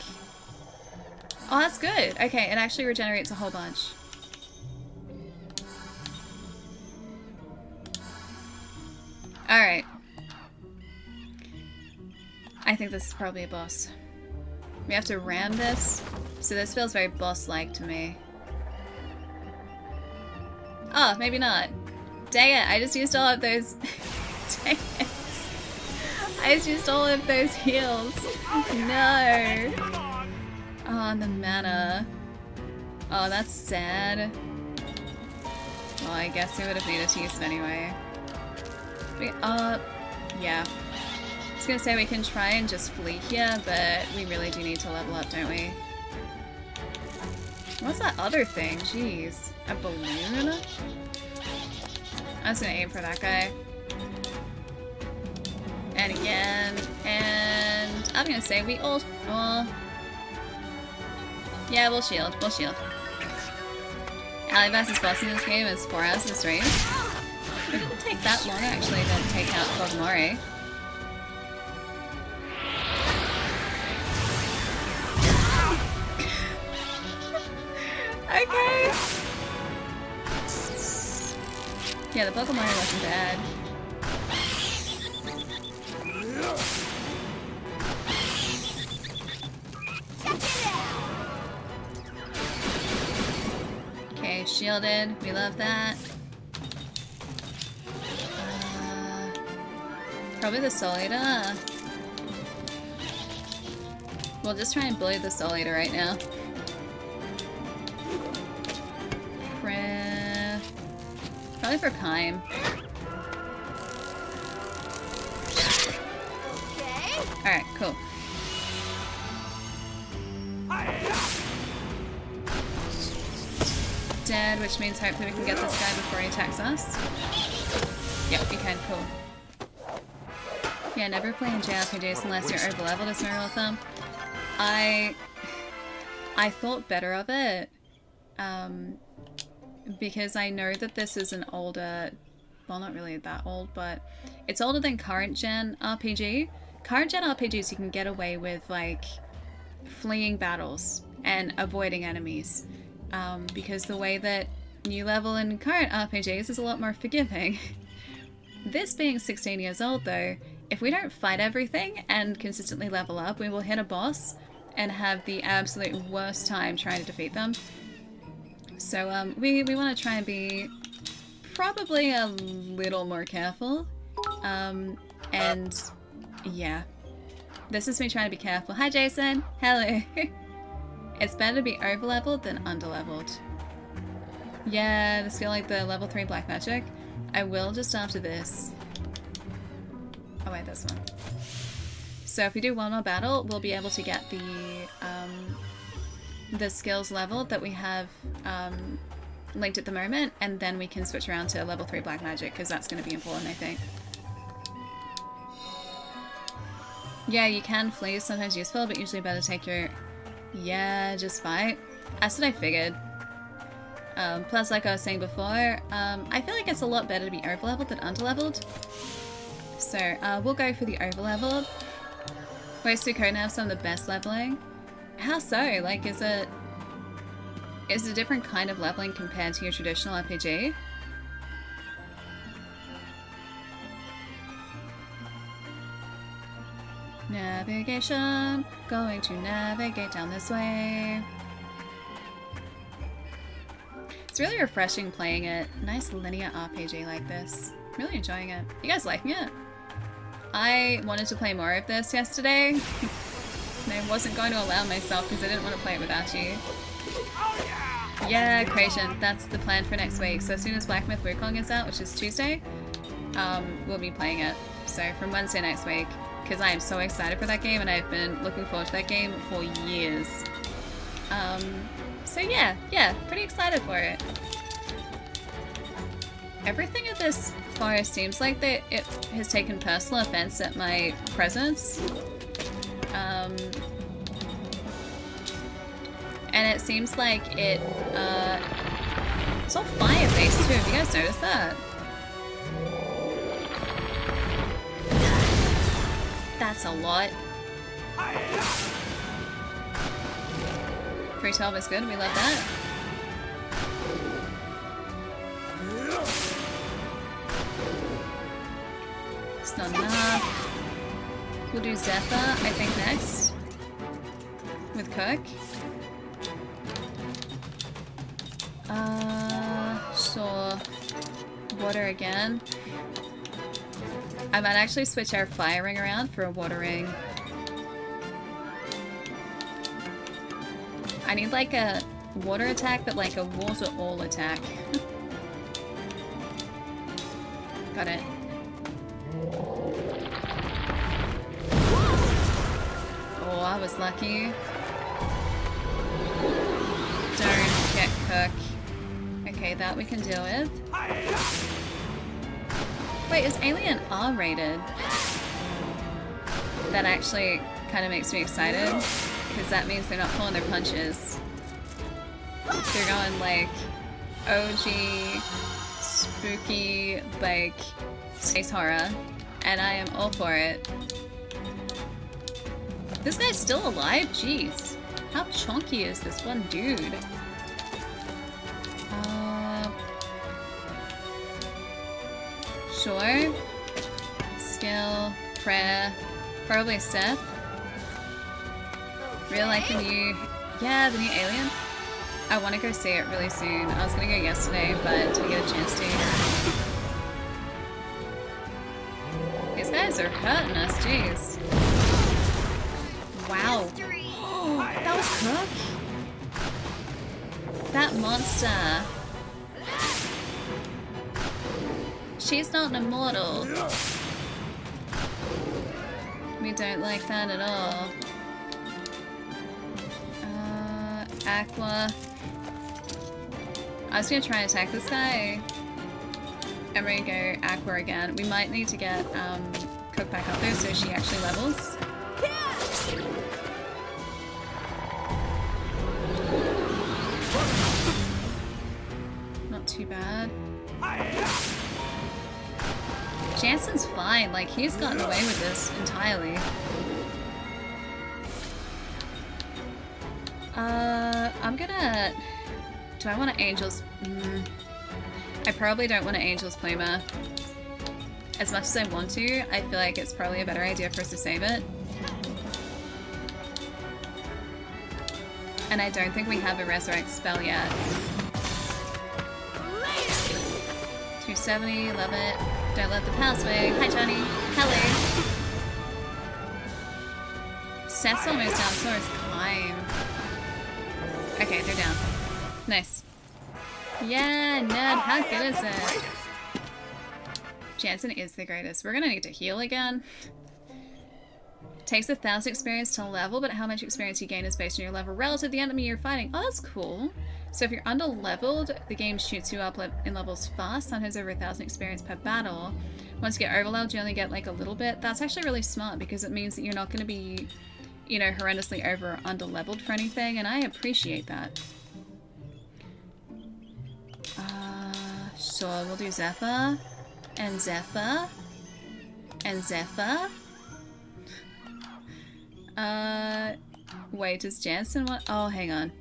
Oh, that's good. Okay, it actually regenerates a whole bunch. Alright. I think this is probably a boss. We have to ram this. So this feels very boss-like to me. Oh, maybe not. Dang it, I just used all of those... Dang it. I just used all of those heals. No. Oh, and the mana. Oh, that's sad. Well, I guess we would have needed to use it anyway. Yeah. I was gonna say we can try and just flee here, but we really do need to level up, don't we? What's that other thing? Jeez. A balloon? I was gonna aim for that guy. And again, and I'm gonna say we all... yeah, we'll shield. We'll shield. Alibas's boss in this game is 4 hours of stream. It didn't take that long actually to take out Kog'Maw. Okay. Yeah, the Kog'Maw wasn't bad. Okay, shielded. We love that. Probably the Soul Eater. We'll just try and bully the Soul Eater right now. Probably for Kime. Alright, cool. Dead, which means hopefully we can get this guy before he attacks us. Yep, we can, cool. Yeah, never play in JRPGs unless you're over leveled is my rule of thumb. I thought better of it. Because I know that this is an older, well, not really that old, but it's older than current gen RPG. Current gen RPGs you can get away with like fleeing battles and avoiding enemies, because the way that you level in current RPGs is a lot more forgiving. This being 16 years old though, if we don't fight everything and consistently level up, we will hit a boss and have the absolute worst time trying to defeat them. So we want to try and be probably a little more careful. And yeah, this is me trying to be careful. Hi Jason, hello. It's better to be over-leveled than under-leveled. Yeah, the skill like the level 3 black magic. I will just after this. Oh wait, this one. So if we do one more battle, we'll be able to get the skills level that we have linked at the moment, and then we can switch around to level 3 black magic, because that's going to be important, I think. Yeah, you can flee, sometimes useful, but usually better take your... Yeah, just fight. That's what I figured. Plus, like I was saying before, I feel like it's a lot better to be over-leveled than under-leveled. So, we'll go for the over-leveled. Wait, Suikoden have some of the best leveling? How so? Like, is it a different kind of leveling compared to your traditional RPG? Navigation, going to navigate down this way. It's really refreshing playing it. Nice linear RPG like this. Really enjoying it. You guys liking it? I wanted to play more of this yesterday. And I wasn't going to allow myself because I didn't want to play it without you. Yeah, Creation. That's the plan for next week. So as soon as Black Myth Wukong is out, which is Tuesday, we'll be playing it. So from Wednesday next week, because I am so excited for that game and I've been looking forward to that game for years. So yeah, pretty excited for it. Everything at this forest seems like that it has taken personal offense at my presence. And it seems like it's all fire-based too. Have you guys noticed that? That's a lot. 312 is good, we love that. It's not enough. We'll do Zephyr, I think, next. With Cook. Sure. Water again. I might actually switch our firing around for a watering. I need like a water attack, but like a water all attack. Got it. Oh, I was lucky. Don't get Cook. Okay, that we can deal with. Wait, is Alien R-rated? That actually kind of makes me excited, because that means they're not pulling their punches. They're going like OG, spooky, like space horror, and I am all for it. This guy's still alive? Jeez. How chunky is this one dude? Sure. Skill, prayer, probably Seth. Really like the new, yeah, the new Alien. I want to go see it really soon. I was gonna go yesterday, but didn't get a chance to. These guys are hurting us, jeez. Wow. Oh, that was Cook? That monster. She's not an immortal. We don't like that at all. Aqua. I was gonna try and attack this guy. I'm gonna go Aqua again. We might need to get Cook back up there so she actually levels. Not too bad. Jansen's fine, like he's gotten away with this entirely. I'm gonna... Do I want to Angel's... I probably don't want to Angel's Pluma. As much as I want to, I feel like it's probably a better idea for us to save it. And I don't think we have a Resurrect spell yet. 270, love it. Don't let the past swing. Hi, Johnny. Hello. Seth's almost down, so is Climb. Okay, they're down. Nice. Yeah, Ned, how good is it? Jansen is the greatest. We're gonna need to heal again. Takes 1,000 experience to level, but how much experience you gain is based on your level relative to the enemy you're fighting. Oh, that's cool. So if you're under-leveled, the game shoots you up in levels fast, sometimes over 1,000 experience per battle. Once you get overleveled, you only get like a little bit. That's actually really smart because it means that you're not going to be, you know, horrendously over or under-leveled for anything, and I appreciate that. So we'll do Zephyr, and Zephyr, and Zephyr. Wait, does Jansen want? Oh, hang on.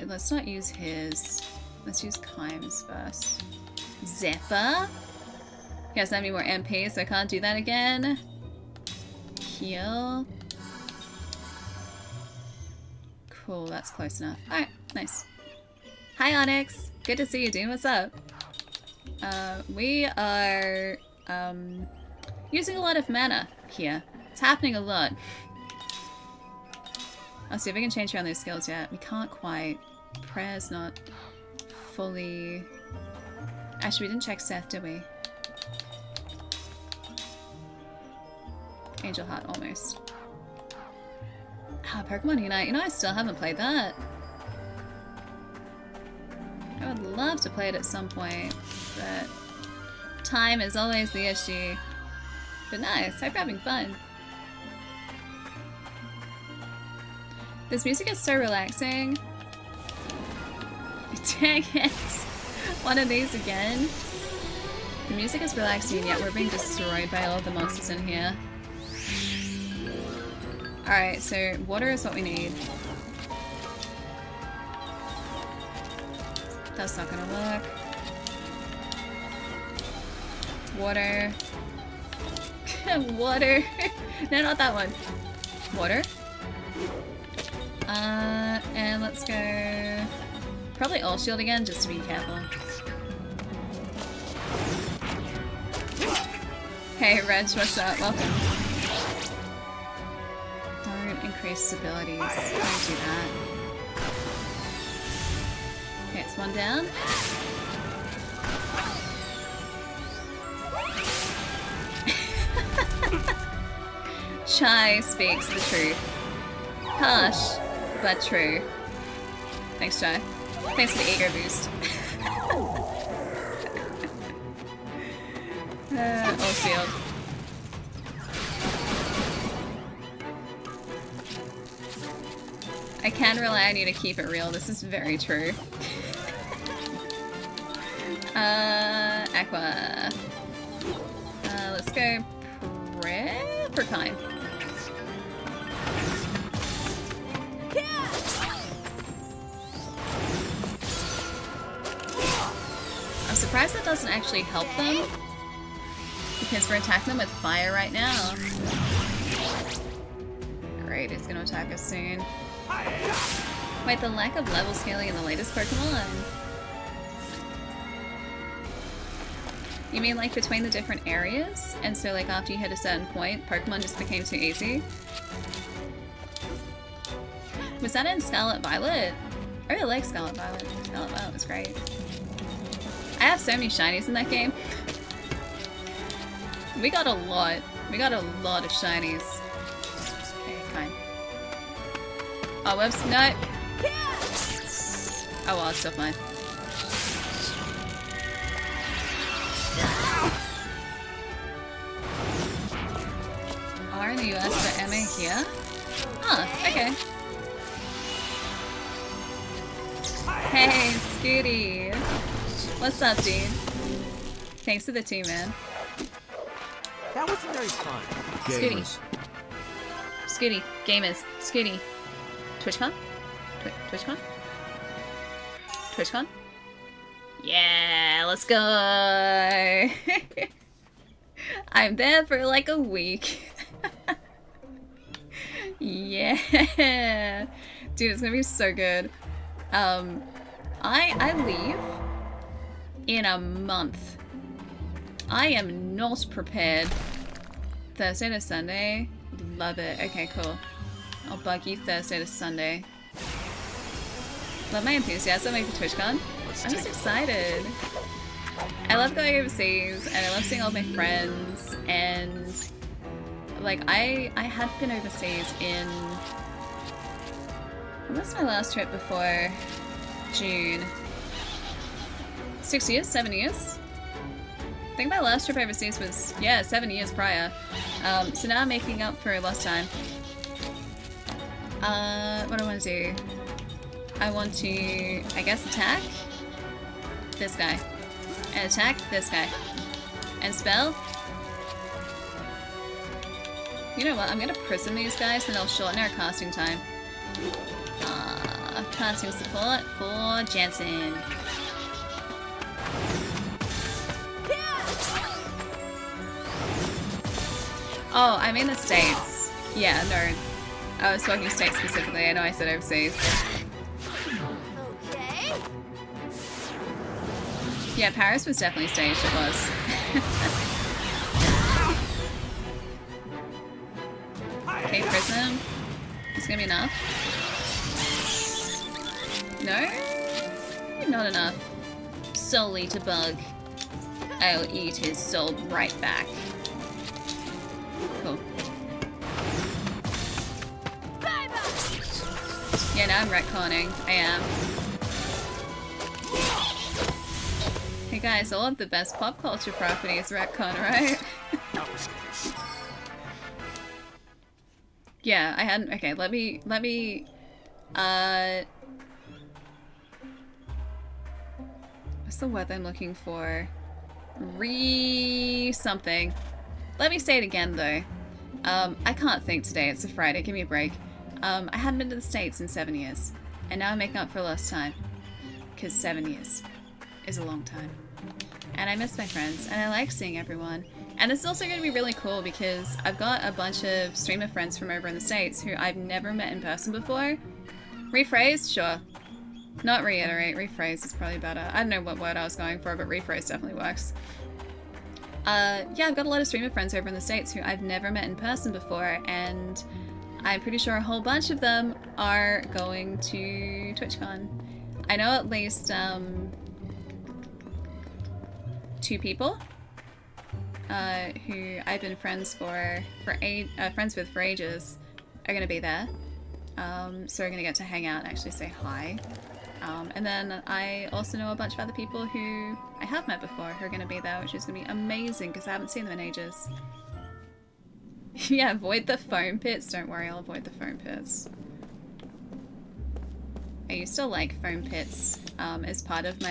Let's not use his. Let's use Kimes first. Zephyr? He doesn't have any more MP, so I can't do that again. Heal. Cool, that's close enough. Alright, nice. Hi, Onyx. Good to see you, dude. What's up? We are, using a lot of mana here. It's happening a lot. I'll see if we can change around those skills yet. We can't quite. Prayer's not fully... Actually, we didn't check Seth, did we? Angel Heart, almost. Ah, Pokemon Unite. You know, I still haven't played that. I would love to play it at some point, but time is always the issue. But nice, hope you're having fun. This music is so relaxing. Dang it! One of these again. The music is relaxing, yet we're being destroyed by all of the monsters in here. Alright, so water is what we need. That's not gonna work. Water. Water. No, not that one. Water. And let's go... Probably all shield again, just to be careful. Hey, Reg, what's up? Welcome. Don't increase abilities. Don't do that. Okay, it's one down. Chai speaks the truth. Harsh, but true. Thanks, Chai. Thanks for the ego boost. All shield. I can rely on you to keep it real. This is very true. Aqua. Let's go Leprechaun. I'm surprised that doesn't actually help them, because we're attacking them with fire right now. Great, it's gonna attack us soon. Wait, the lack of level scaling in the latest Pokemon? You mean like between the different areas? And so like after you hit a certain point, Pokemon just became too easy? Was that in Scarlet Violet? I really like Scarlet Violet. Scarlet Violet was great. I have so many shinies in that game. We got a lot. We got a lot of shinies. Okay, fine. Oh, whoops, no! Oh well, it's still fine. R in the US but MA here? Oh, okay. Hey, Scooty! What's up, dude? Thanks for the 2, man. That wasn't very fun. Gamers. Scooty. Gamers. Scooty. TwitchCon? TwitchCon? TwitchCon? Yeah, let's go! I'm there for like a week. Yeah! Dude, it's gonna be so good. I leave in a month. I am not prepared. Thursday to Sunday? Love it. Okay, cool. I'll bug you Thursday to Sunday. Love my enthusiasm for TwitchCon. I'm just excited. I love going overseas and I love seeing all my friends, and like I had been overseas in... When was my last trip before June? 6 years? 7 years? I think my last trip overseas was, yeah, 7 years prior. So now I'm making up for lost time. What do I want to do? I want to, I guess, attack this guy. And attack this guy. And spell. You know what, I'm gonna prison these guys and they'll shorten our casting time. Casting support for Jansen. Oh, I'm in the States. Yeah, no. I was talking States specifically. I know I said overseas. Okay. Yeah, Paris was definitely staged. It was. Okay, Prism. Is gonna be enough? No? Not enough. Soul Eater Bug. I'll eat his soul right back. Cool. Yeah, now I'm retconning. I am. Hey guys, all of the best pop culture properties retcon, right? Yeah, I hadn't. Okay, let me. What's the word I'm looking for? Something. Let me say it again though. I can't think today. It's a Friday. Give me a break. I hadn't been to the States in 7 years. And now I'm making up for lost time. Because 7 years is a long time. And I miss my friends. And I like seeing everyone. And it's also going to be really cool because I've got a bunch of streamer friends from over in the States who I've never met in person before. Rephrase? Sure. Not reiterate. Rephrase is probably better. I don't know what word I was going for, but rephrase definitely works. Yeah, I've got a lot of streamer friends over in the States who I've never met in person before, and I'm pretty sure a whole bunch of them are going to TwitchCon. I know at least 2 people who I've been friends friends with for ages are going to be there. So we're going to get to hang out and actually say hi. And then I also know a bunch of other people who I have met before who are going to be there, which is going to be amazing because I haven't seen them in ages. Yeah, avoid the foam pits. Don't worry, I'll avoid the foam pits. I used to like foam pits as part of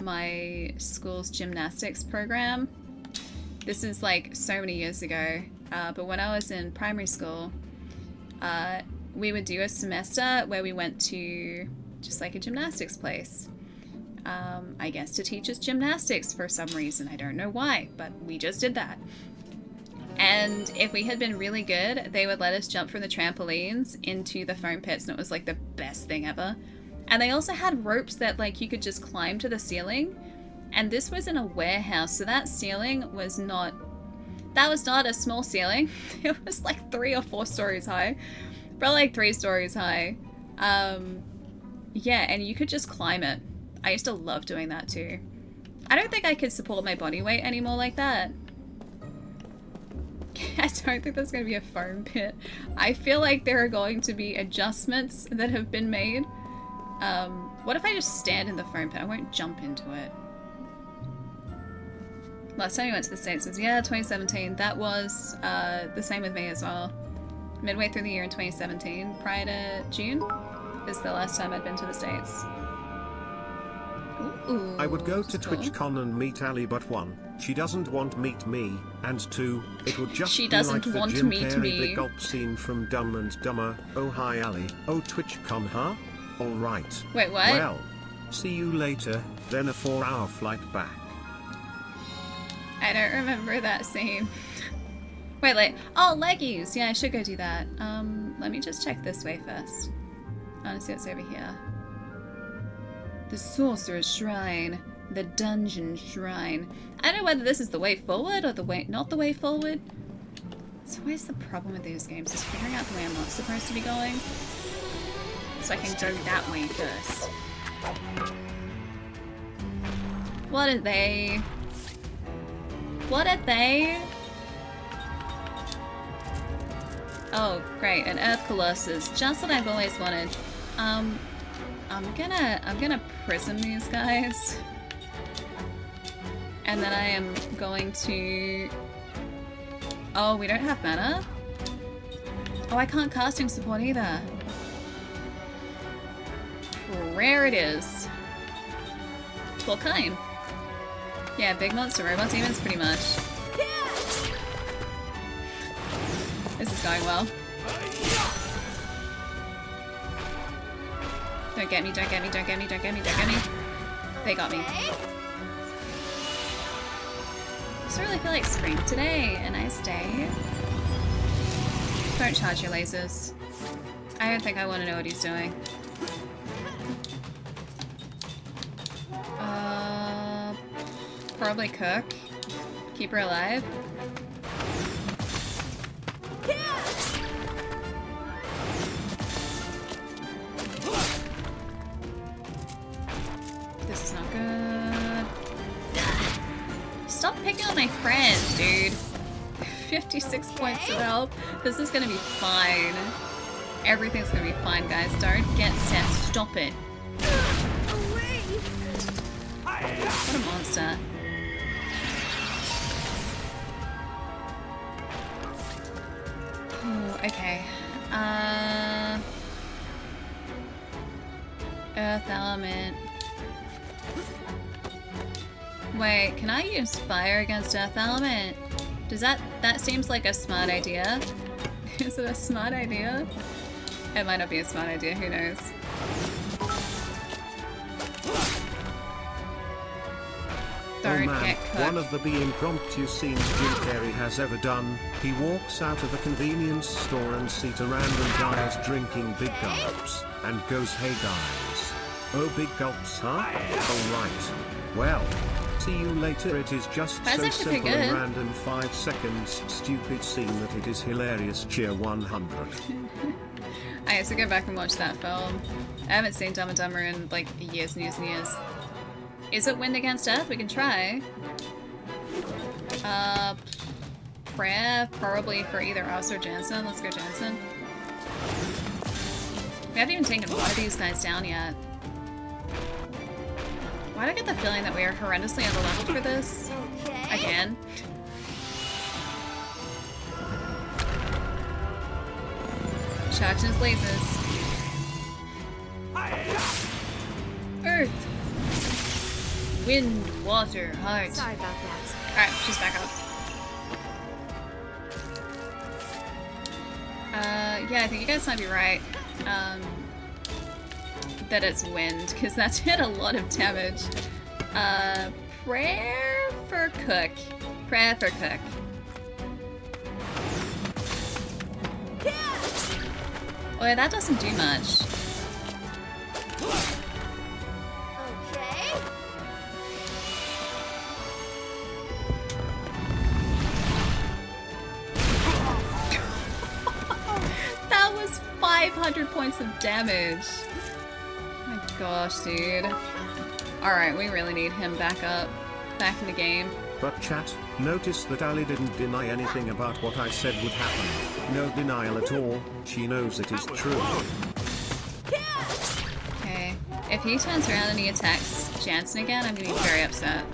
my school's gymnastics program. This is like so many years ago, but when I was in primary school, we would do a semester where we went to just like a gymnastics place. I guess to teach us gymnastics for some reason. I don't know why, but we just did that. And if we had been really good, they would let us jump from the trampolines into the foam pits, and it was like the best thing ever. And they also had ropes that like you could just climb to the ceiling. And this was in a warehouse, so that ceiling was not... That was not a small ceiling. It was like 3 or 4 stories high. Probably like 3 stories high. Yeah, and you could just climb it. I used to love doing that too. I don't think I could support my body weight anymore like that. I don't think there's going to be a foam pit. I feel like there are going to be adjustments that have been made. What if I just stand in the foam pit? I won't jump into it. Last time we went to the States was, yeah, 2017. That was the same with me as well. Midway through the year in 2017, prior to June, is the last time I'd been to the States. Ooh, I would go to TwitchCon and meet Ali, but 1, she doesn't want to meet me, and 2, it would just She be doesn't like the want to Jim meet Carrey me. Big Gulp scene from Dumb and Dumber. Oh hi Ali. Oh TwitchCon, huh? Alright. Wait, what? Well, see you later, then a 4-hour flight back. I don't remember that scene. Wait, oh, leggies! Yeah, I should go do that. Let me just check this way first. I want to see what's over here. The Sorcerer's Shrine. The Dungeon Shrine. I don't know whether this is the way forward or not the way forward. So where's the problem with these games? Is figuring out the way I'm not supposed to be going. So I can go that way first. What are they? What are they? Oh, great, an Earth Colossus. Just what I've always wanted. I'm gonna prism these guys. And then I am going to... Oh, we don't have mana? Oh, I can't casting support either. Rare it is. What kind? Yeah, big monster, robot demons, pretty much. This is going well. Don't get me, don't get me, don't get me, don't get me, don't get me. They got me. I just really feel like spring today. A nice day. Don't charge your lasers. I don't think I want to know what he's doing. Probably cook. Keep her alive. This is not good. Stop picking on my friend, dude. 56 points of help. This is gonna be fine. Everything's gonna be fine, guys. Don't get set. Stop it. What a monster. Oh, okay. Earth element. Wait, can I use fire against Earth Element? Does that seems like a smart idea? Is it a smart idea? It might not be a smart idea, who knows? Don't oh man, get cooked. one of the impromptu scenes Jim Carrey has ever done. He walks out of a convenience store and sees a random guys drinking big gulps, and goes, "Hey guys. Oh, big gulps, huh? Alright. Well, see you later." It is just That's so actually pretty simple and good. random 5 seconds stupid scene that it is hilarious. Cheer 100. I have to go back and watch that film. I haven't seen Dumb and Dumber in like years and years and years. Is it Wind Against Earth? We can try. Prayer, probably for either us or Jansen. Let's go Jansen. We haven't even taken one of these guys down yet. Why do I get the feeling that we are horrendously underleveled for this? Okay. Again. Charging his lasers. Earth. Wind, water, heart. Sorry about that. Alright, she's back up. Yeah, I think you guys might be right. That it's wind, because that did a lot of damage. Prayer for Cook. Prayer for Cook. Oh, yeah, that doesn't do much. Okay. That was 500 points of damage. Oh my gosh, dude. Alright, we really need him back up. Back in the game. But chat, notice that Ali didn't deny anything about what I said would happen. No denial at all. She knows it is true. Okay. If he turns around and he attacks Jansen again, I'm gonna be very upset.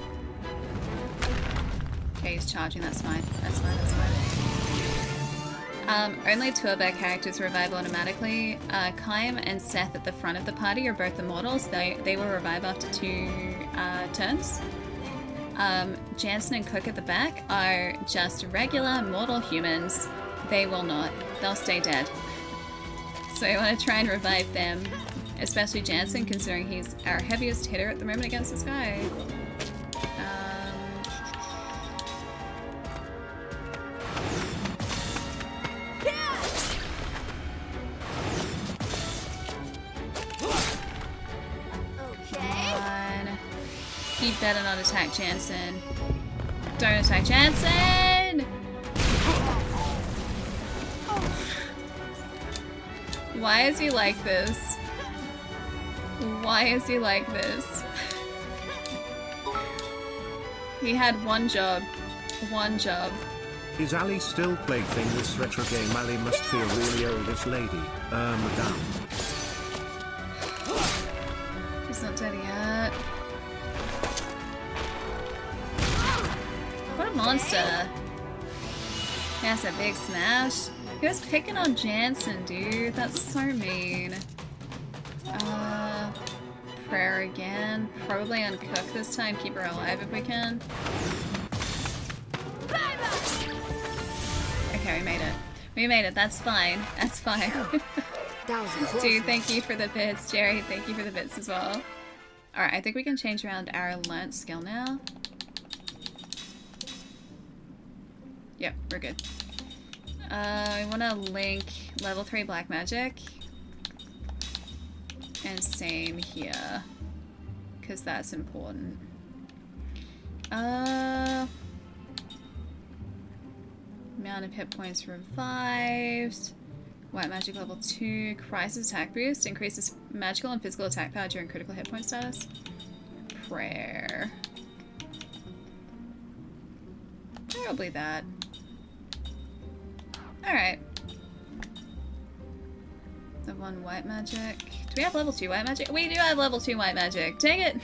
Okay, he's charging, that's fine. That's fine, that's fine. Only 2 of our characters revive automatically. Kaim and Seth at the front of the party are both immortals. They will revive after 2 turns. Jansen and Cook at the back are just regular mortal humans. They will not. They'll stay dead. So I want to try and revive them, especially Jansen, considering he's our heaviest hitter at the moment against this guy. He better not attack Jansen. Don't attack Jansen! Why is he like this? Why is he like this? He had one job. One job. Is Ali still playing this retro game? Ali must feel really old, this lady. Madame. He's not dead yet. What a monster. He has a big smash. He was picking on Jansen, dude. That's so mean. Prayer again. Probably uncook this time. Keep her alive if we can. Okay, we made it. We made it. That's fine. That's fine. That was close. Dude, thank you for the bits. Jerry, thank you for the bits as well. Alright, I think we can change around our learnt skill now. Yep, we're good. We want to link level 3 black magic. And same here. Because that's important. Amount of hit points revived. White magic level 2. Crisis attack boost. Increases magical and physical attack power during critical hit point status. Prayer. Probably that. Alright. The 1 white magic. Do we have level 2 white magic? We do have level 2 white magic. Dang it!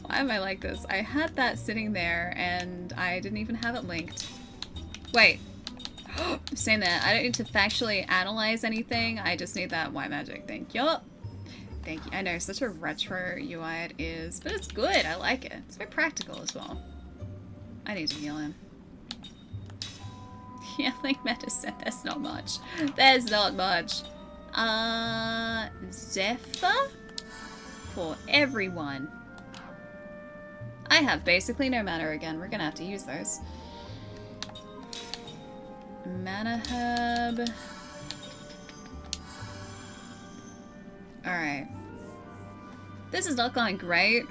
Why am I like this? I had that sitting there and I didn't even have it linked. Wait. Saying that, I don't need to factually analyze anything. I just need that white magic. Thank you. Thank you. I know, such a retro UI it is, but it's good. I like it. It's very practical as well. I need to heal him. Healing medicine. There's not much. There's not much. Zephyr? For everyone. I have basically no mana again. We're gonna have to use those. Mana hub. Alright. This is not going great.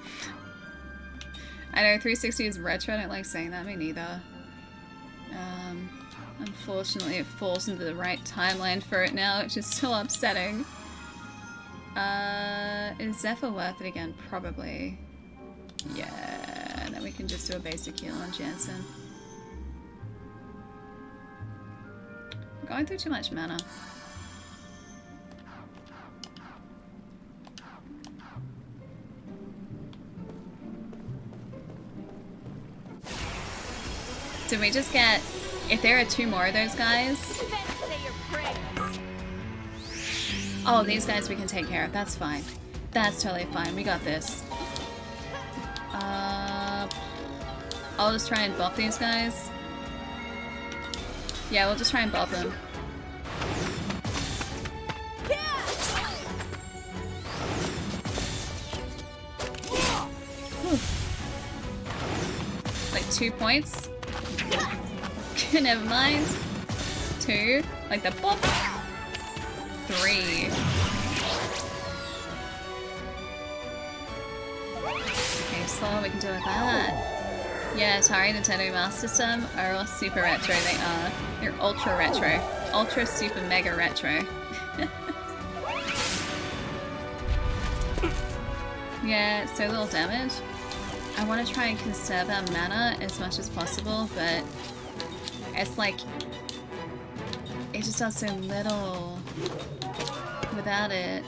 I know 360 is retro. I don't like saying that. Me neither. Unfortunately, it falls into the right timeline for it now, which is so upsetting. Is Zephyr worth it again? Probably. Yeah, and then we can just do a basic heal on Jansen. I'm going through too much mana. Did we just get... If there are 2 more of those guys... Oh, these guys we can take care of. That's fine. That's totally fine. We got this. I'll just try and bop these guys. Yeah, we'll just try and bop them. Whew. Like 2 points. Never mind. 2. Like the bop. 3. Okay, so we can do with that. Yeah, Atari, Nintendo Master System are all super retro. They are. They're ultra retro. Ultra super mega retro. Yeah, so little damage. I want to try and conserve our mana as much as possible, but it's like it just does so little without it.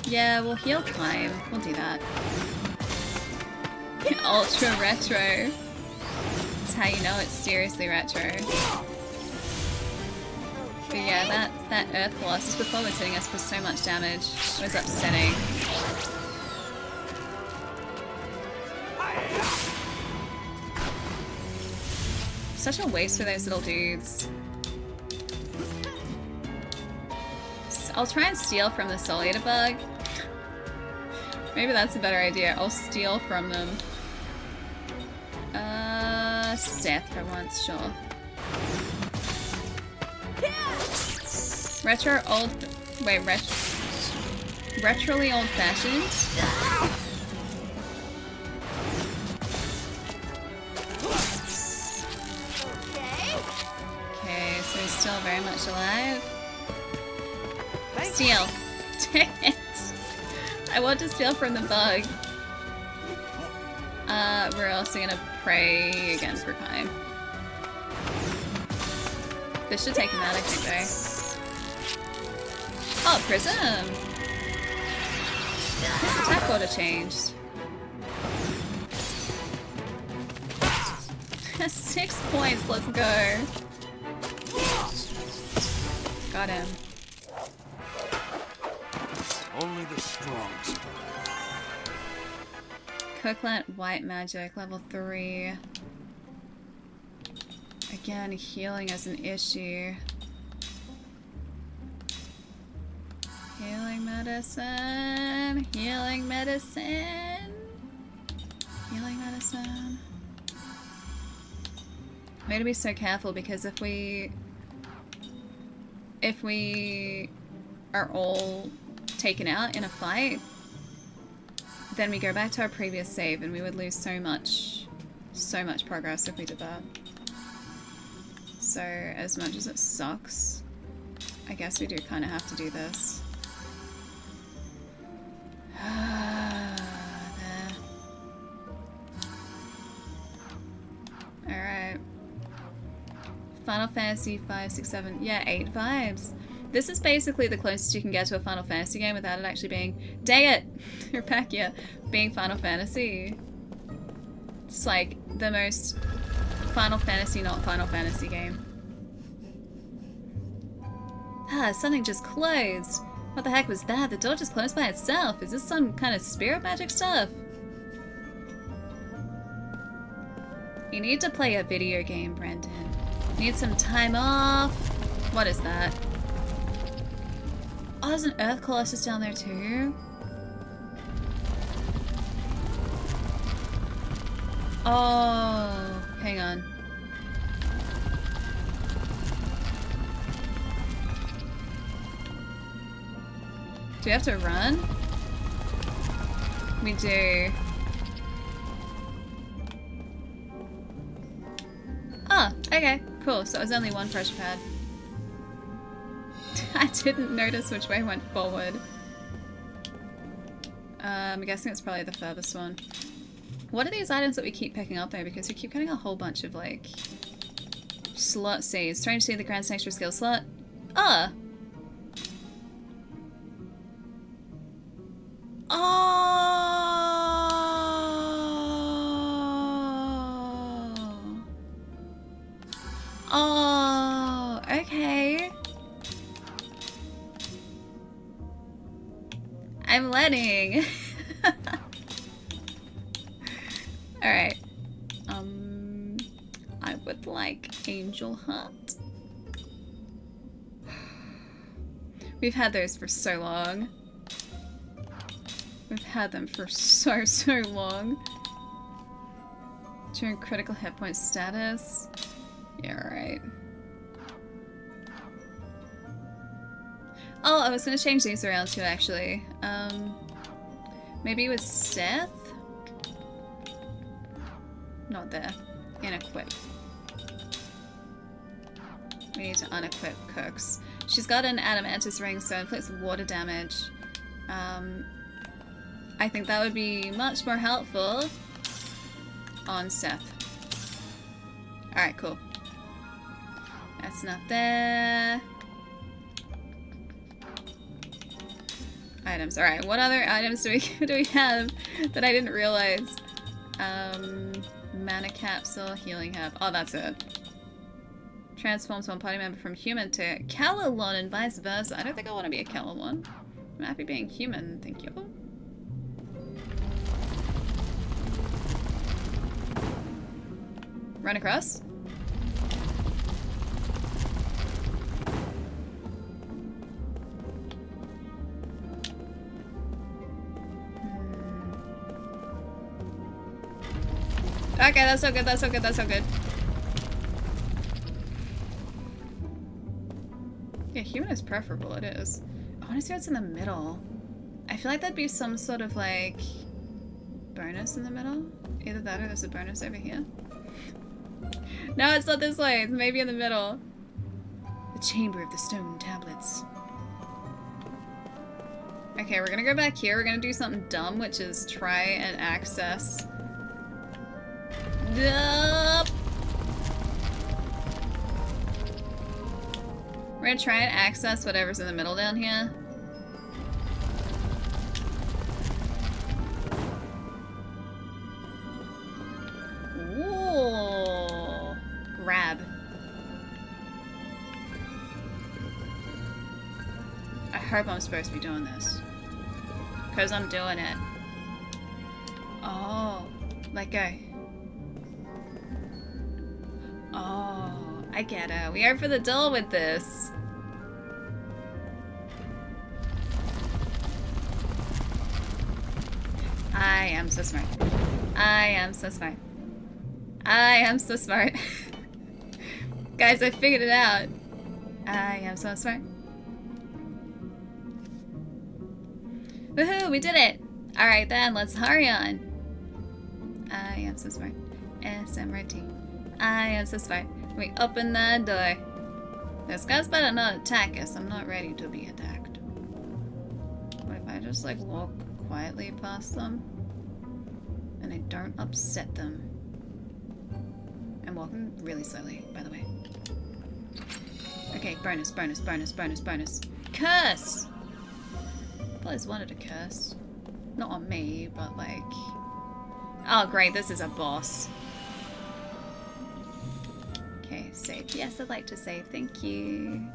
Yeah, we'll heal time. We'll do that. Ultra retro. That's how you know it's seriously retro. But yeah, that Earth Colossus before was hitting us for so much damage. It was upsetting. Such a waste for those little dudes. I'll try and steal from the Soul Eater bug. Maybe that's a better idea. I'll steal from them. Seth for once, sure. Retro old... Wait, retroly old-fashioned? Okay, so he's still very much alive. Steal. Dang it. I want to steal from the bug. We're also gonna pray again for Kai. This should take him out, I think, though. Oh, Prism! His attack order changed. 6 points, let's go. Got him. Only the strong. Cooklet White Magic, level 3. Again, healing is an issue. Healing medicine. Healing medicine. Healing medicine. We have to be so careful because if we are all taken out in a fight, then we go back to our previous save and we would lose so much progress if we did that. So as much as it sucks, I guess we do kind of have to do this. There. Alright. Final Fantasy 5, 6, 7, yeah, 8 vibes. This is basically the closest you can get to a Final Fantasy game without it actually being... Dang it! You're back here. Being Final Fantasy. It's like the most Final Fantasy, not Final Fantasy game. Ah, something just closed. What the heck was that? The door just closed by itself. Is this some kind of spirit magic stuff? You need to play a video game, Brendan. Need some time off. What is that? Oh, there's an Earth Colossus down there too. Oh, hang on. Do we have to run? We do. Oh, okay, cool. So it was only one pressure pad. I didn't notice which way went forward. I'm guessing it's probably the furthest one. What are these items that we keep picking up though? Because we keep getting a whole bunch of like slot C's. Strange to see the Grand Sanctuary skill slot. Ah! Oh! Oh! Okay. I'm letting. Alright. I would like Angel Heart. We've had those for so long. We've had them for so long. During critical hit point status. Yeah, right. Oh, I was gonna change these around too, actually. Maybe with Seth? Not there. Inequip. We need to unequip Cooks. She's got an Adamantus ring, so inflicts water damage. I think that would be much more helpful on Seth. Alright, cool. That's not there. Items. Alright, what other items do we have that I didn't realize? Mana capsule, healing herb. Oh, that's it. Transforms one party member from human to Callalon and vice versa. I don't think I want to be a Callalon. I'm happy being human, thank you. Run across. Okay, that's so good, that's so good, that's so good. Yeah, human is preferable, it is. I want to see what's in the middle. I feel like that'd be some sort of, like, bonus in the middle. Either that or there's a bonus over here. No, it's not this way. It's maybe in the middle. The Chamber of the Stone Tablets. Okay, we're gonna go back here. We're gonna do something dumb, which is try and access... We're gonna try and access whatever's in the middle down here. Ooh. Grab. I hope I'm supposed to be doing this. Because I'm doing it. Oh. Let go. Oh, I get it. We are for the duel with this. I am so smart. I am so smart. I am so smart. Guys, I figured it out. I am so smart. Woohoo, we did it! Alright then, let's hurry on. I am so smart. SMRT. I am so smart. We open the door. Those guys better not attack us. I'm not ready to be attacked. What if I just like walk quietly past them? And I don't upset them. I'm walking really slowly, by the way. Okay, bonus, bonus, bonus, bonus, bonus. Curse! I've always wanted a curse. Not on me, but like... Oh great, this is a boss. Okay, save. Yes, I'd like to save. Thank you.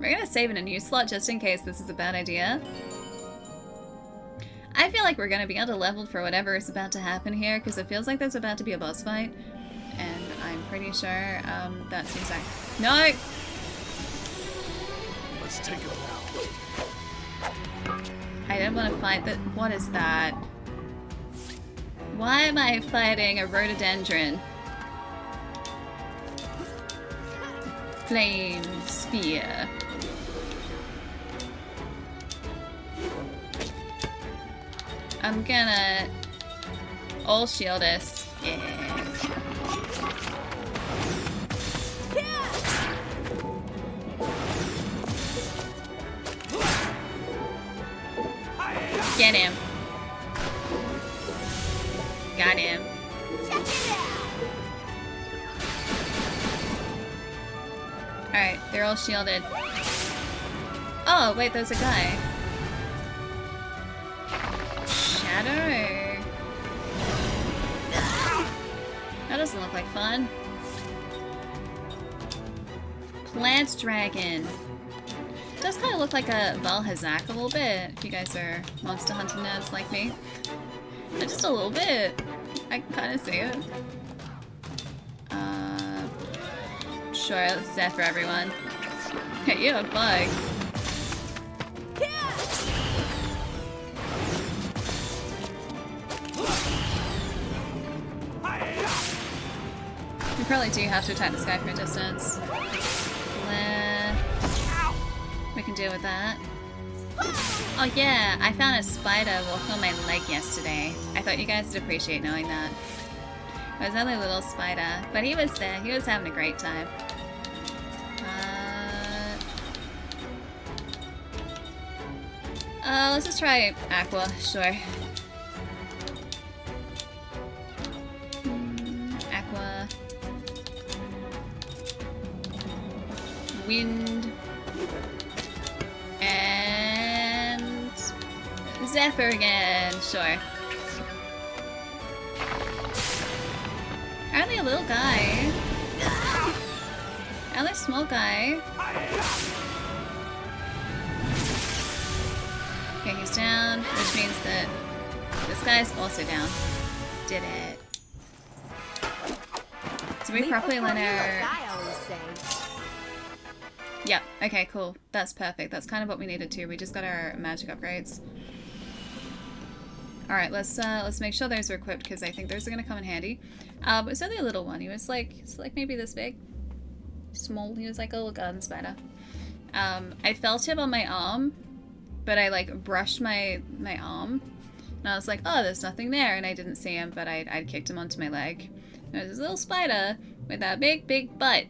We're gonna save in a new slot just in case this is a bad idea. I feel like we're gonna be under-leveled for whatever is about to happen here, because it feels like there's about to be a boss fight. And I'm pretty sure that seems like... No! Let's take it now. I don't want to fight that. What is that? Why am I fighting a rhododendron? Flame sphere. I'm gonna all shield us. Yeah. Get him. Got him. Alright, they're all shielded. Oh, wait, there's a guy. Shadow. That doesn't look like fun. Plant Dragon. Does kind of look like a Valhazak a little bit, if you guys are monster hunting nerds like me. Just a little bit. I can kind of see it. Sure, let's set for everyone. Hey, you have a bug. We probably do have to attack this guy from a distance. We can deal with that. Oh yeah, I found a spider walking on my leg yesterday. I thought you guys would appreciate knowing that. It was only a little spider, but he was there. He was having a great time. Let's just try Aqua, sure. Aqua. Wind. And Zephyr again, sure. Only a little guy. Only a small guy. Okay, he's down, which means that this guy's also down. Did it. Did we properly let our... Yep, okay, cool. That's perfect. That's kind of what we needed to. We just got our magic upgrades. Alright, let's make sure those are equipped, because I think those are going to come in handy. It's only a little one. He was like, it's like maybe this big. Small. He was like a little garden spider. I felt him on my arm, but I like brushed my arm, and I was like, oh, there's nothing there, and I didn't see him, but I'd kicked him onto my leg. There was this little spider with that big butt,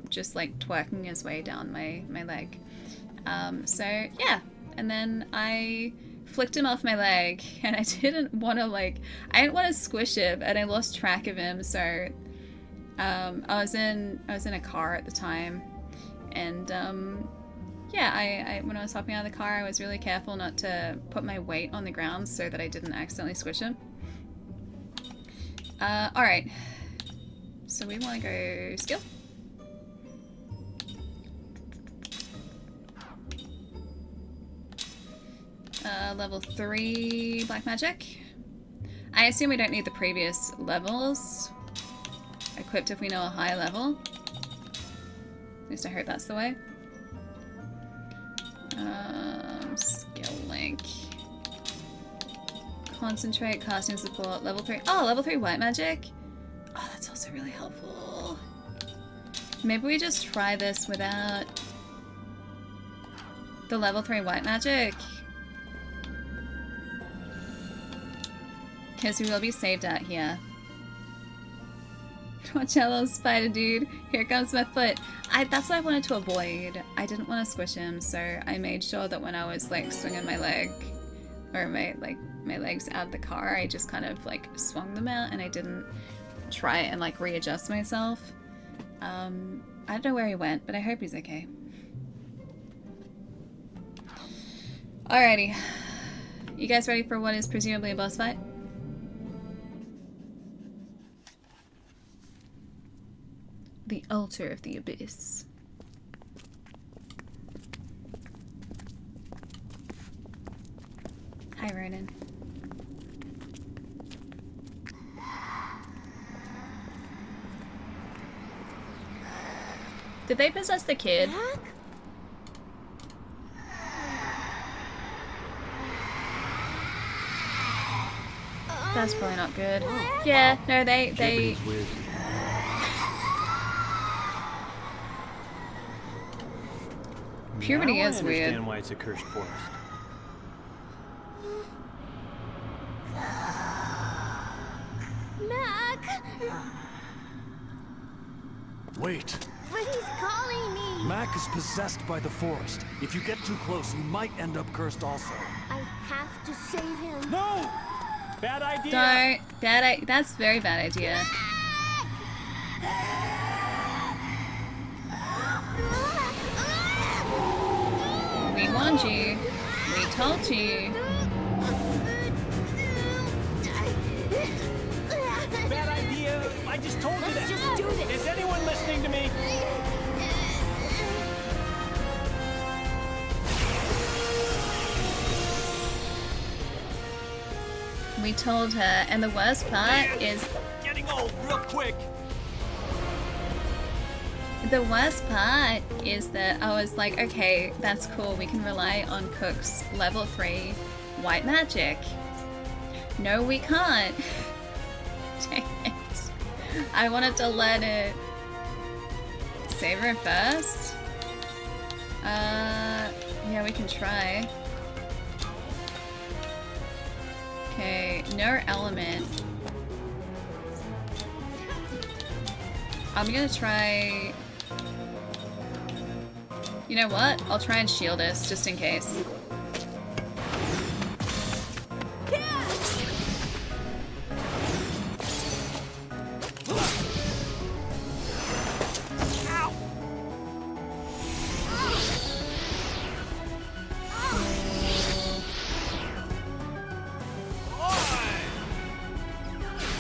just like twerking his way down my leg. So yeah, and then I flicked him off my leg, and I didn't want to squish him, and I lost track of him. So I was in a car at the time, and yeah, when I was hopping out of the car, I was really careful not to put my weight on the ground so that I didn't accidentally squish him. Alright. So we want to go skill. Level 3 black magic. I assume we don't need the previous levels equipped if we know a high level. At least I hope that's the way. Skill link. Concentrate, casting support, level 3. Oh, level 3 white magic. Oh, that's also really helpful. Maybe we just try this without the level 3 white magic. Because we will be saved out here. Watch out, little spider dude. Here comes my foot. That's what I wanted to avoid. I didn't want to squish him, so I made sure that when I was like swinging my leg, or my legs out of the car, I just kind of like swung them out, and I didn't try and like readjust myself. I don't know where he went, but I hope he's okay. Alrighty. You guys ready for what is presumably a boss fight? The Altar of the Abyss. Hi, Ronan. Did they possess the kid? Mac? That's probably not good. Yeah, no, they Jupiter's weird. Puberty Now is I weird. understand why it's a cursed forest. Mac! Wait. But he's calling me! Mac is possessed by the forest. If you get too close, you might end up cursed also. I have to save him. No! Bad idea! Don't. That's a very bad idea. We warned you. We told you. Bad idea! I just told you that! Just do this! Is anyone listening to me? We told her, and the worst part is Getting old real quick! that I was like, okay, that's cool. We can rely on Cook's level 3 white magic. No, we can't. Dang it. I wanted to let it save her first. Yeah, we can try. Okay, no element. I'm gonna try... You know what? I'll try and shield us, just in case.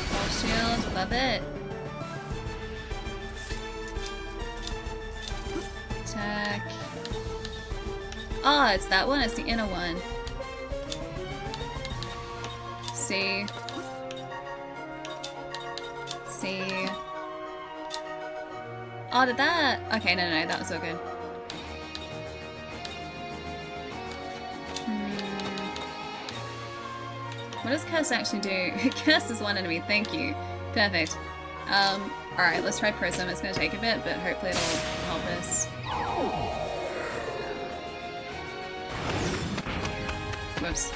Full shield, love it. Attack. Oh, it's that one? It's the inner one. See. See. Oh, did that? Okay, no, that was all good. What does Curse actually do? Curse is one enemy, thank you. Perfect. Alright, let's try Prism. It's gonna take a bit, but hopefully it'll help us. Whoops.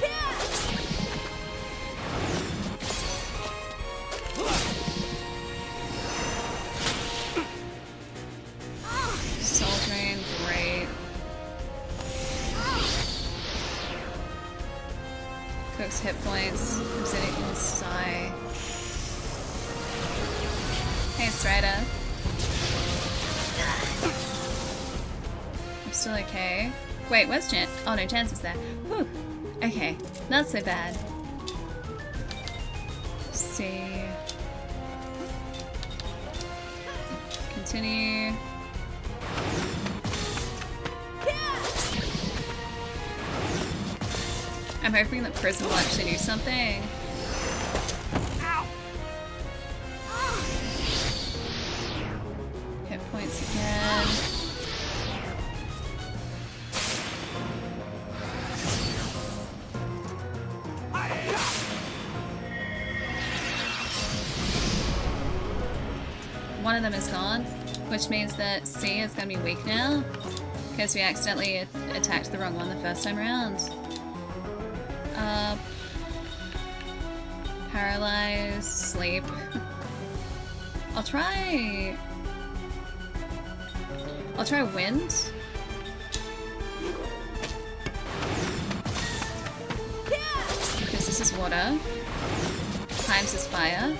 Soul Drain, great. Cook's hit points. I'm sitting in Sigh. Hey, Strider. I'm still okay. Wait, where's Chance? Oh no, Chance is there. Whew. Okay, not so bad. Let's see. Continue. I'm hoping that Prism will actually do something. Hit points again. One of them is gone, which means that C is going to be weak now, because we accidentally attacked the wrong one the first time around. Paralyze, sleep. I'll try wind. Because this is water. Times is fire.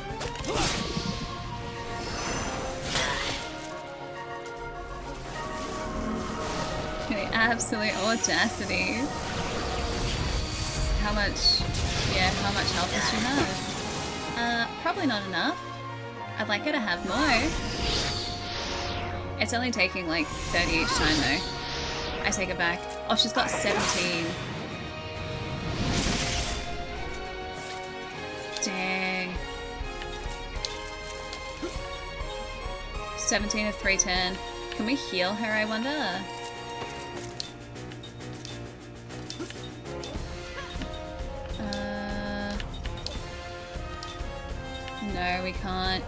The absolute audacity. How much health does she have? Probably not enough. I'd like her to have more. It's only taking like 30 each time though. I take it back. Oh, she's got 17. Dang. 17 of 310. Can we heal her, I wonder? No, we can't.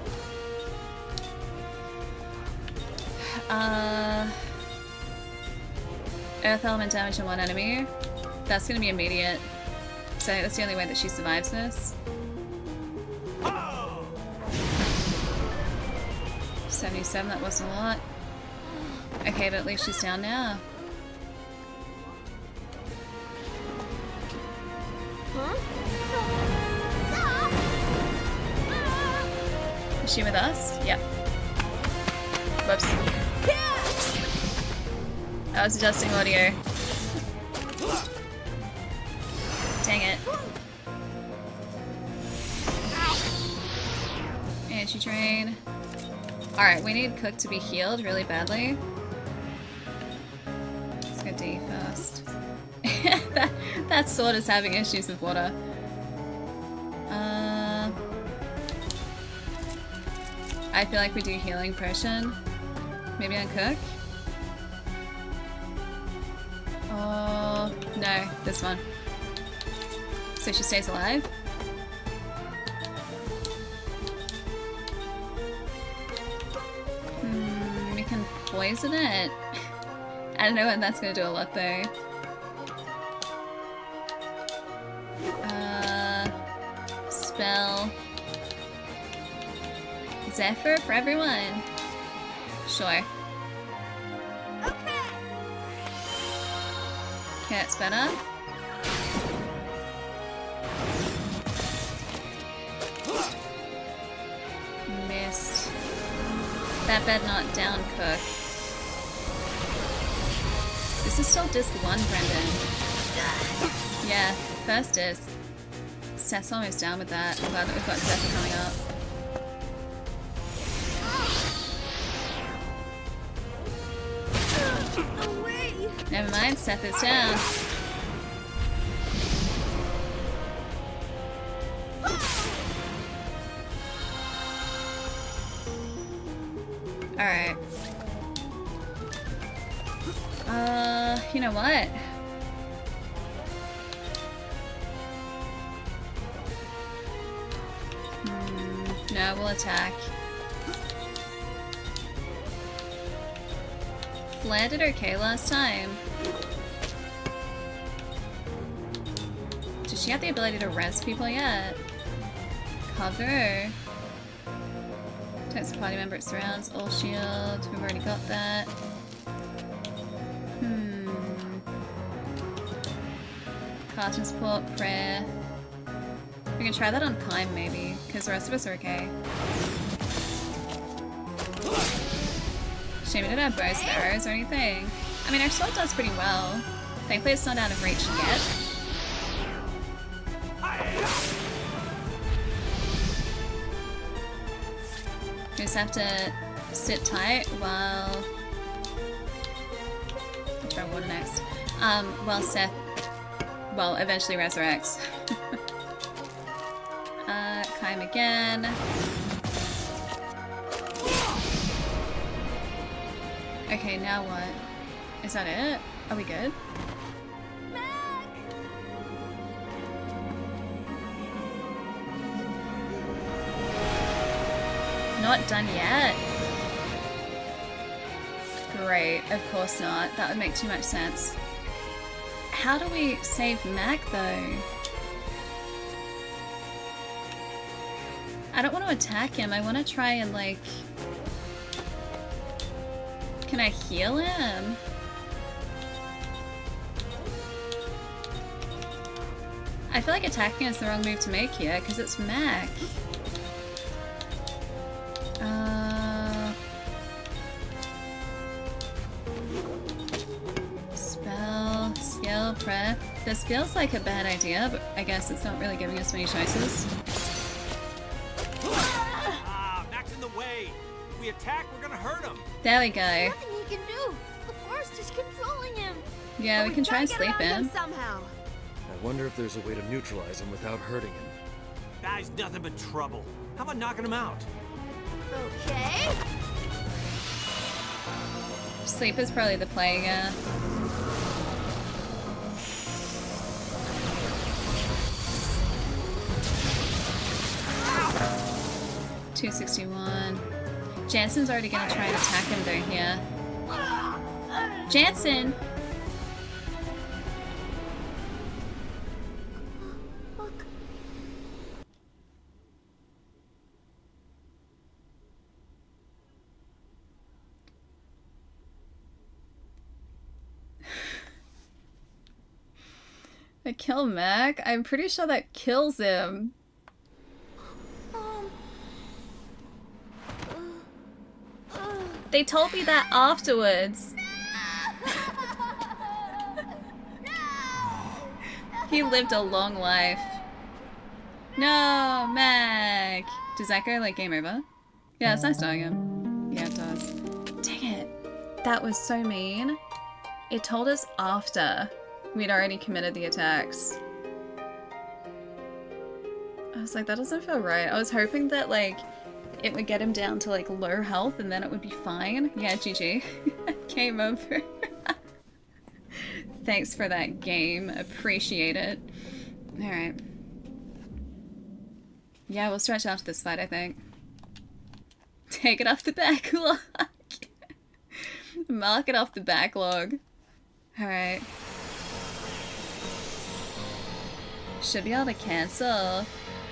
Earth element damage to one enemy. That's gonna be immediate. So that's the only way that she survives this. 77, that wasn't a lot. Okay, but at least she's down now. Is she with us? Yep. Whoops. I was adjusting audio. Dang it. Energy drain. Alright, we need Cook to be healed really badly. Let's go D first. that sword is having issues with water. I feel like we do healing potion. Maybe on Cook? Oh, no, this one. So she stays alive? We can poison it. I don't know when that's gonna do a lot though. Spell. Zephyr for everyone. Sure. Okay, that's better. Missed. That bed not down, Cook. This is still disc 1, Brendan. Yeah, first disc. Seth's almost down with that. I'm glad that we've got Zephyr coming up. Never mind, Seth is down. Alright. You know what? No, we'll attack. Flare did okay last time. Does she have the ability to res people yet? Cover. Protects the party member it surrounds. All shield. We've already got that. Casting support, prayer. We can try that on Kime maybe, because the rest of us are okay. Shame we don't have bows and arrows or anything. I mean, our sword does pretty well. Thankfully it's not out of reach yet. We just have to sit tight while... I'll try water next. While Seth, well, eventually resurrects. Kime again. Okay, now what? Is that it? Are we good? Not done yet? Great, of course not. That would make too much sense. How do we save Mac though? I don't want to attack him. I want to try and like... Can I heal him? I feel like attacking is the wrong move to make here because it's Mac. Spell, skill, prep. This feels like a bad idea, but I guess it's not really giving us many choices. Mac's in the way. If we attack, we're gonna hurt him. There we go. Nothing he can do. The forest is controlling him. Yeah, we can try and sleep in. Somehow. I wonder if there's a way to neutralize him without hurting him. Guy's nothing but trouble. How about knocking him out? Okay. Sleep is probably the play, yeah. $261. Jansen's already gonna try and attack him though here. Jansen! Look. I kill Mac? I'm pretty sure that kills him. They told me that afterwards. He lived a long life. No, Mac! Does that go like game over? Yeah, it's nice dying him. Yeah, it does. Dang it. That was so mean. It told us after we'd already committed the attacks. I was like, that doesn't feel right. I was hoping that, like, it would get him down to, like, low health and then it would be fine. Yeah, GG. Game over. Thanks for that game. Appreciate it. Alright. Yeah, we'll stretch after this fight, I think. Take it off the backlog. Mark it off the backlog. Alright. Should be able to cancel.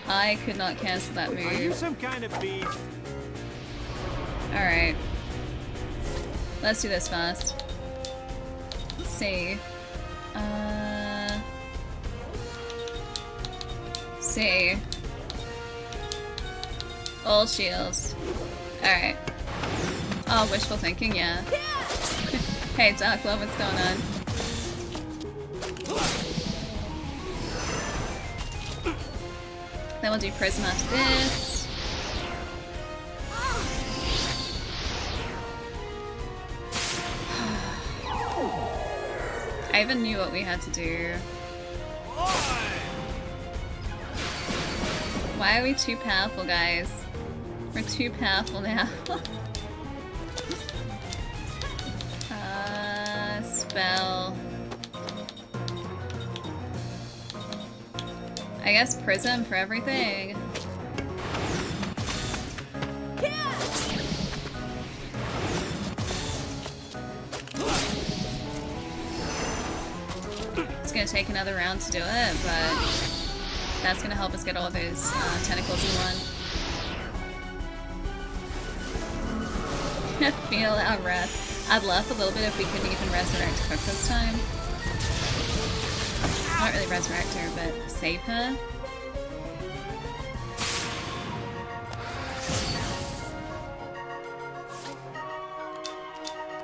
I could not cancel that Are you move. some kind of beast? Alright. Let's do this fast. C. C. All shields. Alright. Oh, wishful thinking, yeah. Hey, Dark Love, what's going on? Then we'll do Prism after this. I even knew what we had to do. Why are we too powerful, guys? We're too powerful now. Spell. I guess Prism for everything. It's gonna take another round to do it, but that's gonna help us get all those tentacles in one. Feel our wrath. I'd love a little bit if we could even resurrect Cook this time. Not really resurrect her, but save her.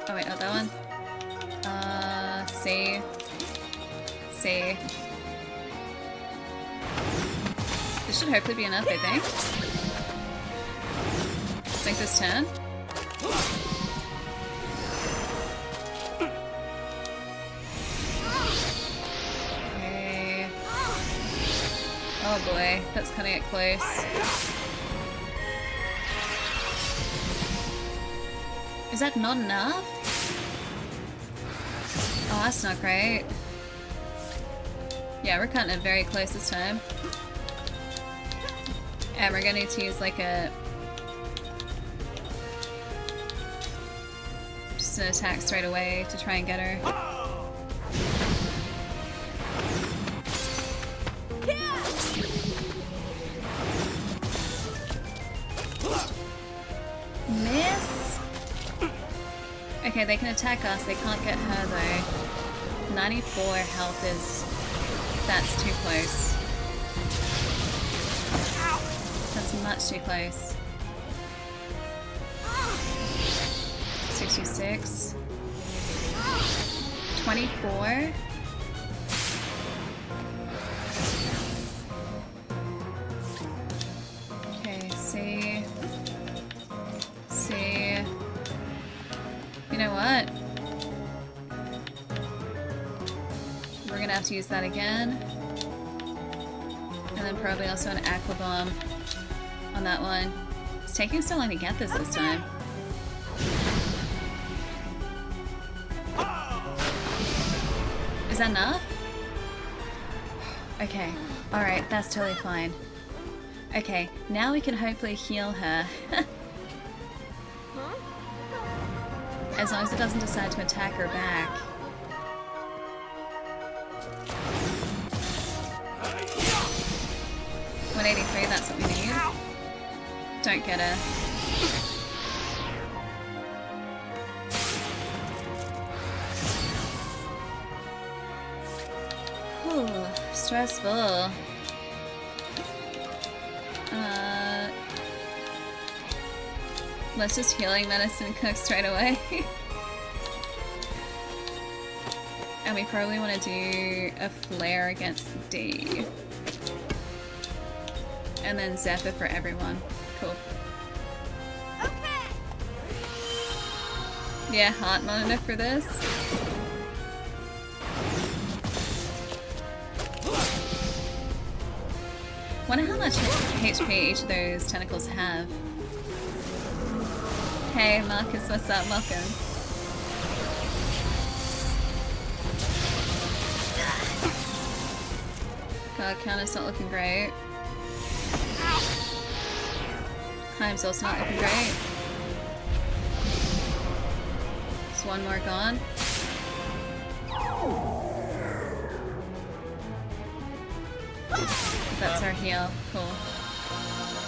Oh wait, not that one. C. C. This should hopefully be enough, I think. Think this turn? Okay. Oh boy, that's cutting it close. Is that not enough? Oh, that's not great. Yeah, we're cutting it very close this time. And we're gonna need to use like a... just an attack straight away to try and get her. Miss? Okay, they can attack us, they can't get her though. 94 health is... that's too close. That's much too close. 66. 24. Okay, C. C. You know what? We're gonna have to use that again. And then probably also an Aqua Bomb on that one. It's taking so long to get this time. Is that enough? Okay, alright, that's totally fine. Okay, now we can hopefully heal her. As long as it doesn't decide to attack her back. $183, that's what we need. Don't get her. Whew, stressful. Let's just healing medicine cook straight away. And we probably want to do a flare against D. And then Zephyr for everyone. Cool. Okay. Yeah, heart monitor for this. Wonder how much HP each of those tentacles have. Hey Marcus, what's up? Welcome. God, counter's not looking great. Time's also not looking great. Just one more gone. That's our heal. Cool.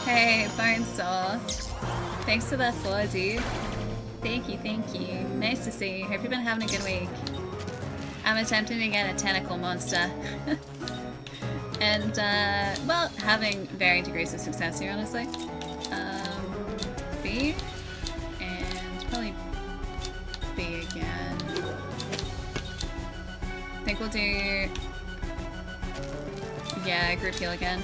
Hey, Bonesaw. Thanks for that 4D. Thank you, thank you. Nice to see you. Hope you've been having a good week. I'm attempting to get a tentacle monster. And, well, having varying degrees of success here, honestly. B. And probably B again. I think we'll do... yeah, group heal again.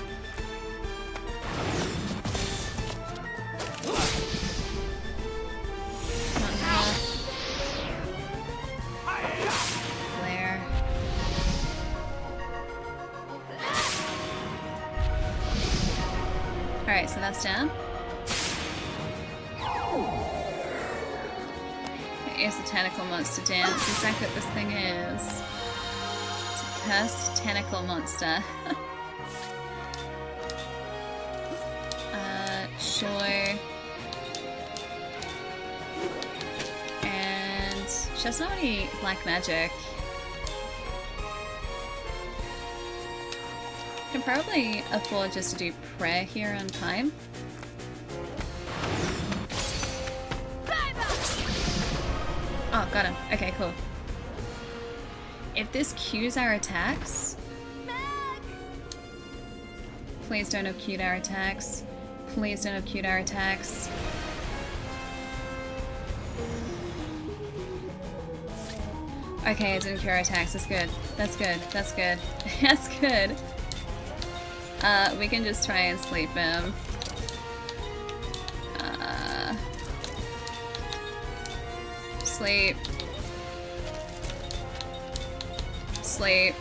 Flare. Alright, so that's down. Here's the tentacle monster dance. Exactly what this thing is. It's a cursed tentacle monster. Sure. And she has not any black magic. Can probably afford just to do prayer here on time. Oh, got him. Okay, cool. If this cues our attacks... please don't have cued our attacks. Please don't have cued our attacks. Okay, it didn't cure our attacks. That's good. That's good. That's good. That's good. We can just try and sleep him. Sleep. Sleep.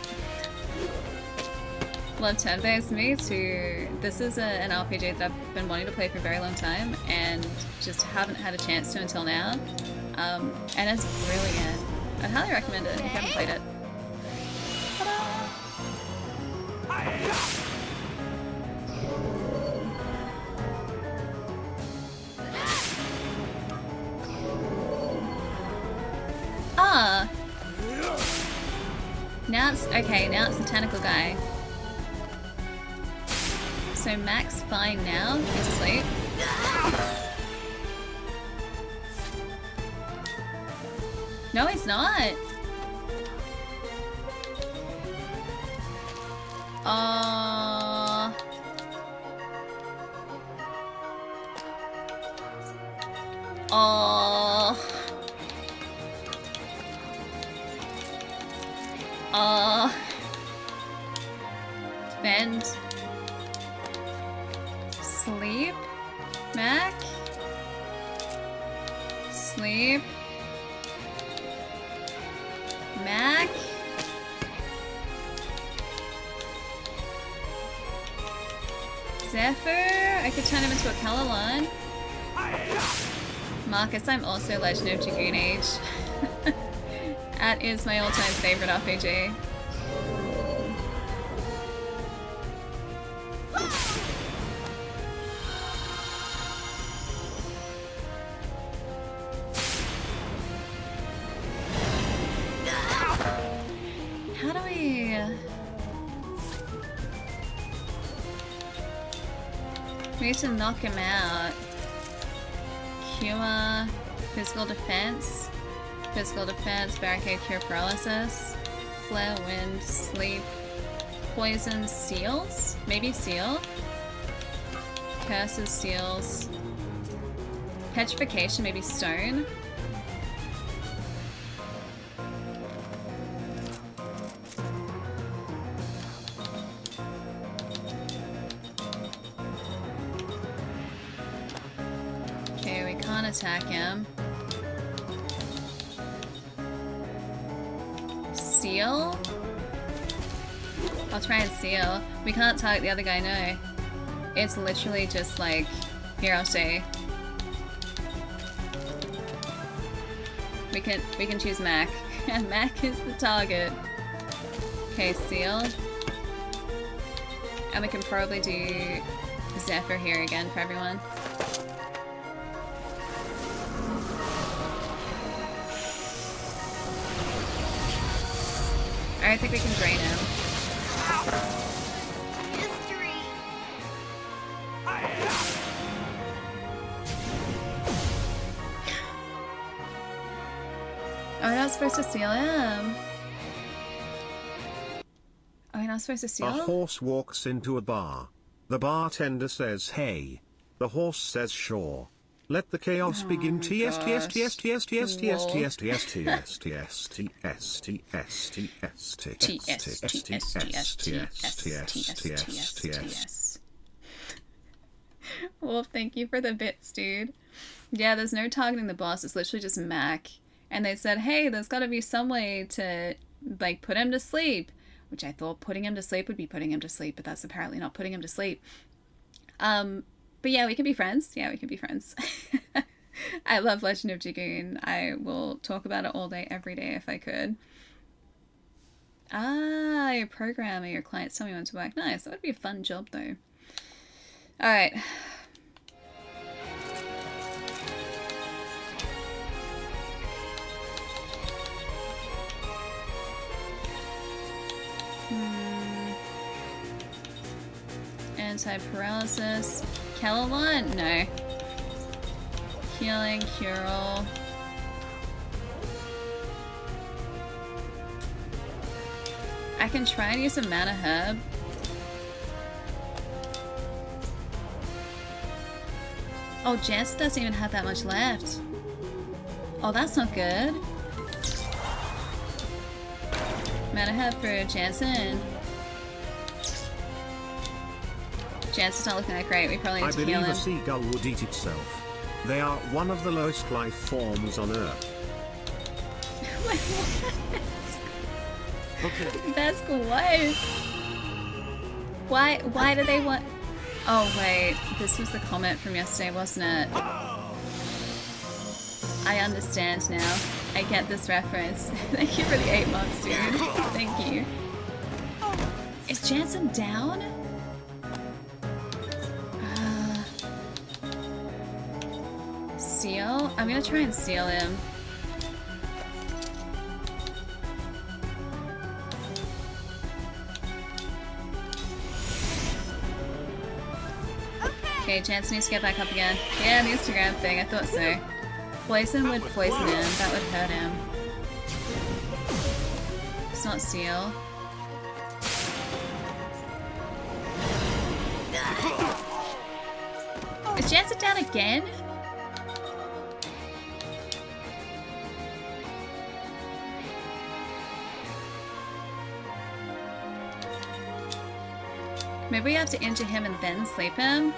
Love turn-based. Me too. This is an RPG that I've been wanting to play for a very long time and just haven't had a chance to until now. And it's brilliant. I'd highly recommend it if you haven't played it. Ah! Now it's... okay, now it's the tentacle guy. So Mac's fine now. He's asleep. No, he's not. Defend. Sleep. Mac. Sleep. Mac. Zephyr! I could turn him into a Calalon. Marcus, I'm also Legend of Dragoon Age. That is my all-time favorite RPG. How do we... We need to knock him out. Cure, physical defense, barricade, cure paralysis, flare, wind, sleep, poison, seals? Maybe seal? Curses, seals. Petrification, maybe stone? Okay, we can't attack him. Seal? I'll try and seal. We can't target the other guy, no. It's literally just like, here I'll say. We can choose Mac. And Mac is the target. Okay, seal. And we can probably do Zephyr here again for everyone. I don't think we can drain him. Mystery. Oh, we're not supposed to seal him. Are we not supposed to seal? A horse walks into a bar. The bartender says, "Hey." The horse says, "Sure. Let the chaos begin." Wolf, thank you for the bits, dude. Yeah, there's no targeting the boss. It's literally just Mac. And they said, hey, there's got to be some way to, like, put him to sleep. Which I thought putting him to sleep would be putting him to sleep, but that's apparently not putting him to sleep. But yeah, we can be friends. Yeah, we can be friends. I love Legend of Dragoon. I will talk about it all day, every day if I could. Ah, your programmer, your clients tell me when to work. Nice. That would be a fun job, though. All right. Anti-paralysis. Calalon? No. Healing, cure-all. I can try and use a mana herb. Oh, Jess doesn't even have that much left. Oh, that's not good. Mana herb for Jansen. Jansen's not looking that great. We probably need to heal him. I believe a seagull would eat itself. They are one of the lowest life forms on Earth. Okay. That's what? Why do they want... Oh wait, this was the comment from yesterday, wasn't it? I understand now. I get this reference. Thank you for the 8 months, dude. Thank you. Is Jansen down? Seal? I'm gonna try and seal him. Okay, Jansen needs to get back up again. Yeah, the Instagram thing, I thought so. Poison would poison him, that would hurt him. It's not seal. Is Jansen down again? Maybe we have to injure him and then sleep him.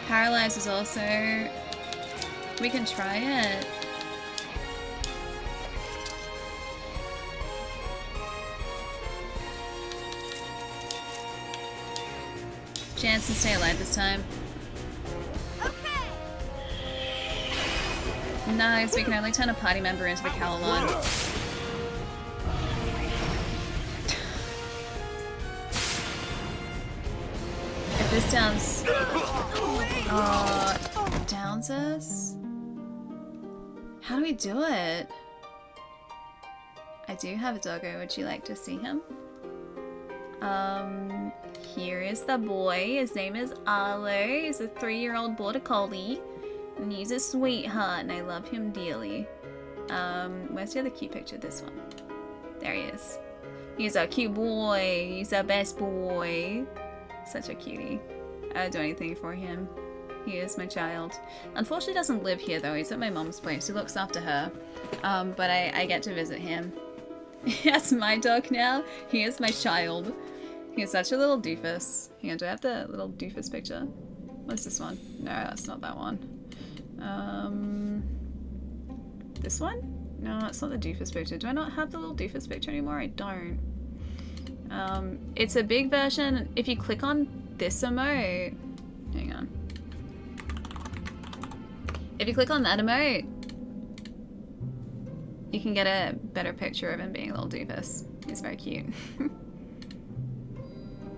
Paralyze is also... We can try it. Chance to stay alive this time. Nice, we can only turn a party member into the Cowlon. If this downs... downs us? How do we do it? I do have a doggo, would you like to see him? Here is the boy. His name is Arlo. He's a 3-year-old border collie. And he's a sweetheart, and I love him dearly. Where's the other cute picture? This one. There he is. He's a cute boy. He's our best boy. Such a cutie. I'd do anything for him. He is my child. Unfortunately, doesn't live here though. He's at my mom's place. He looks after her. But I get to visit him. That's my dog now. He is my child. He is such a little doofus. Hang on, do I have the little doofus picture? What's this one? No, that's not that one. This one? No, it's not the doofus picture. Do I not have the little doofus picture anymore? I don't. It's a big version. If you click on this emote, hang on. If you click on that emote, you can get a better picture of him being a little doofus. He's very cute.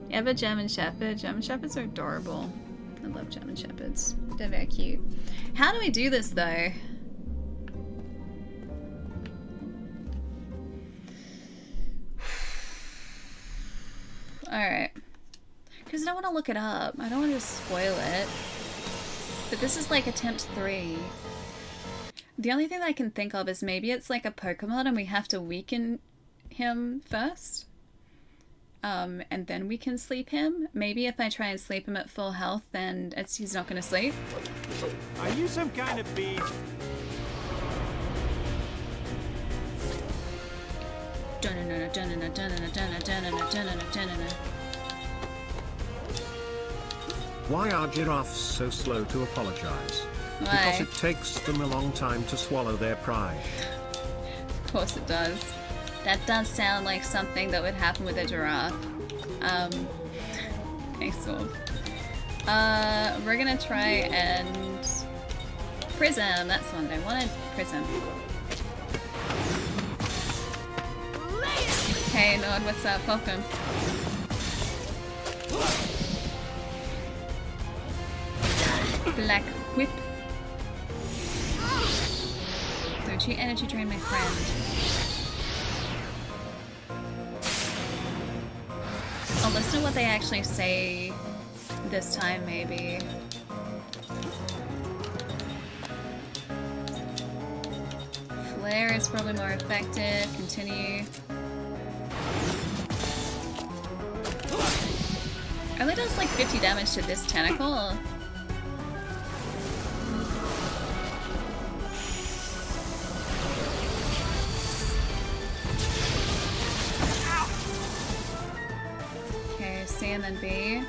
You have a German Shepherd. German Shepherds are adorable. I love German Shepherds. They're very cute. How do we do this though? Alright. Because I don't want to look it up. I don't want to spoil it. But this is like attempt 3. The only thing that I can think of is maybe it's like a Pokemon and we have to weaken him first. And then we can sleep him. Maybe if I try and sleep him at full health, then he's not going to sleep. Are you some kind of bee? Why are giraffes so slow to apologize? Why? Because it takes them a long time to swallow their pride. Of course it does. That does sound like something that would happen with a giraffe. Okay, so we're gonna try and prism. That's the one I wanted. Prism. Hey Nord, what's up? Welcome. Black whip. Don't you energy drain my friend. I'll listen to what they actually say this time, maybe. Flare is probably more effective. Continue. Only does like 50 damage to this tentacle. And then B.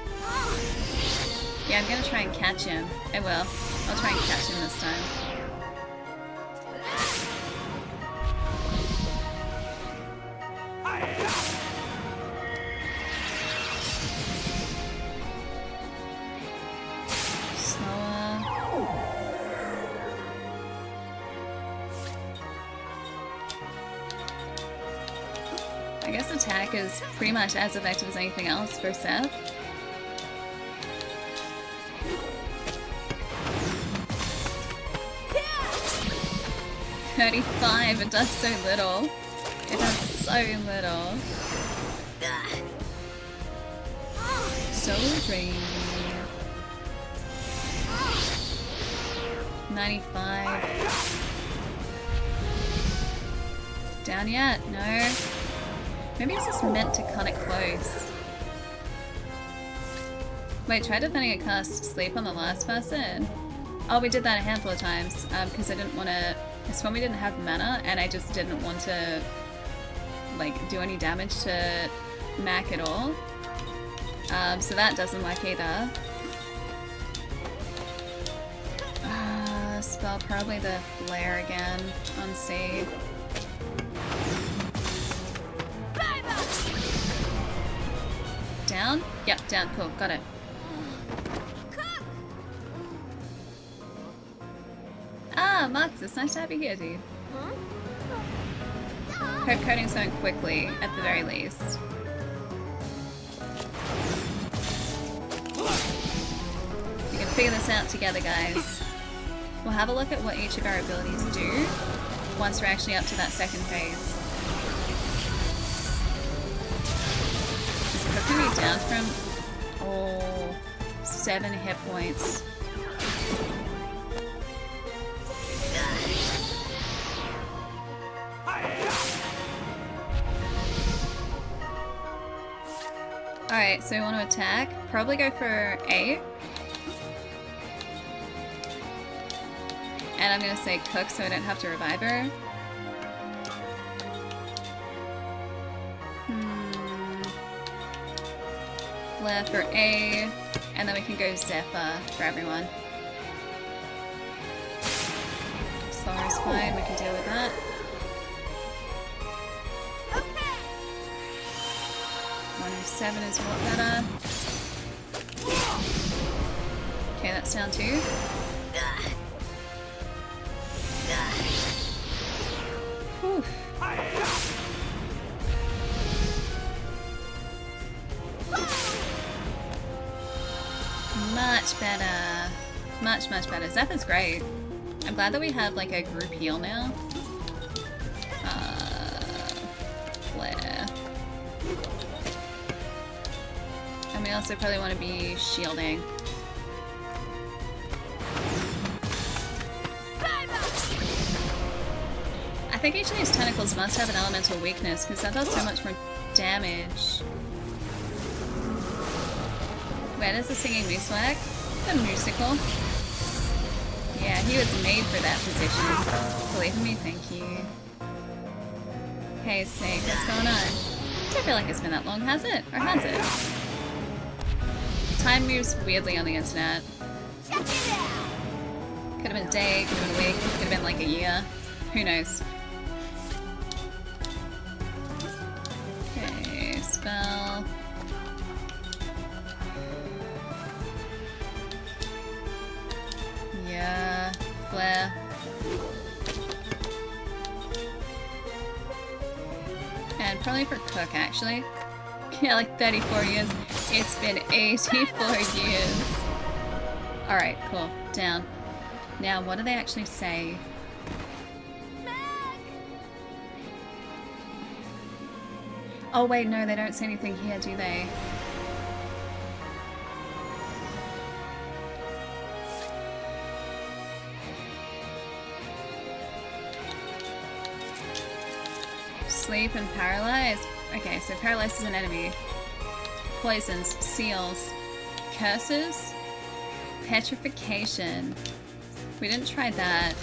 Yeah, I'm gonna try and catch him. I will. I'll try and catch him this time. Slower. I guess attack is pretty much as effective as anything else for Seth. Yeah. 35, it does so little. It does so little. Soul Drain. 95. Down yet? No. Maybe it's just meant to cut it close. Wait, try defending a cast sleep on the last person? Oh, we did that a handful of times, because I didn't want to... I swore we didn't have mana, and I just didn't want to, like, do any damage to Mac at all. So that doesn't work either. Spell probably the Flare again on C. Down? Yep, down. Cool, got it. Ah, Marcus, it's nice to have you here, dude. Hope coding's going quickly, at the very least. We can figure this out together, guys. We'll have a look at what each of our abilities do once we're actually up to that second phase. Is Cookery down from 7 hit points? Alright, so we want to attack. Probably go for A. And I'm going to say cook so I don't have to revive her. Flare for A. And then we can go Zephyr for everyone. Star is fine, we can deal with that. 107 is what better. Okay, that's down 2. Whew. Much better. Much better. Zephyr's great. I'm glad that we have like a group heal now. Flare. And we also probably want to be shielding. I think each of these tentacles must have an elemental weakness because that does so much more damage. Where does the singing moose work? The musical. Yeah, he was made for that position. Believe in me, thank you. Hey Snake, what's going on? Don't feel like it's been that long, has it? Or has it? Time moves weirdly on the internet. Could have been a day, could have been a week, could have been like a year. Who knows? Okay, spell. Yeah, flare. And probably for cook, actually. Yeah, like 34 years. It's been 84 years. Alright, cool. Down. Now, what do they actually say? Oh wait, no, they don't say anything here, do they? Sleep and paralyze. Okay, so paralyze is an enemy. Poisons, seals, curses, petrification. We didn't try that.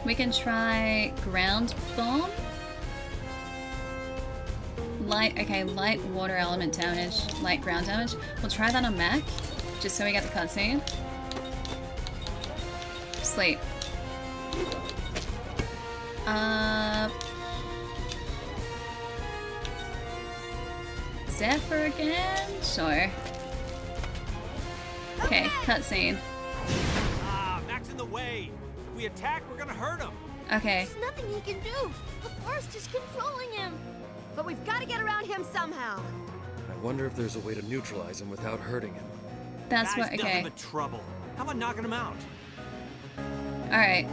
We can try ground bomb. Light, okay, light water element damage, light ground damage. We'll try that on Mac, just so we get the cutscene. Sleep. Zephyr again? Sure. Okay, cutscene. Ah, Mac's in the way. If we attack, we're gonna hurt him. Okay. There's nothing he can do. The forest is controlling him. But we've got to get around him somehow. I wonder if there's a way to neutralize him without hurting him. That's what, Guy's okay. nothing but trouble. How about knocking him out? Alright.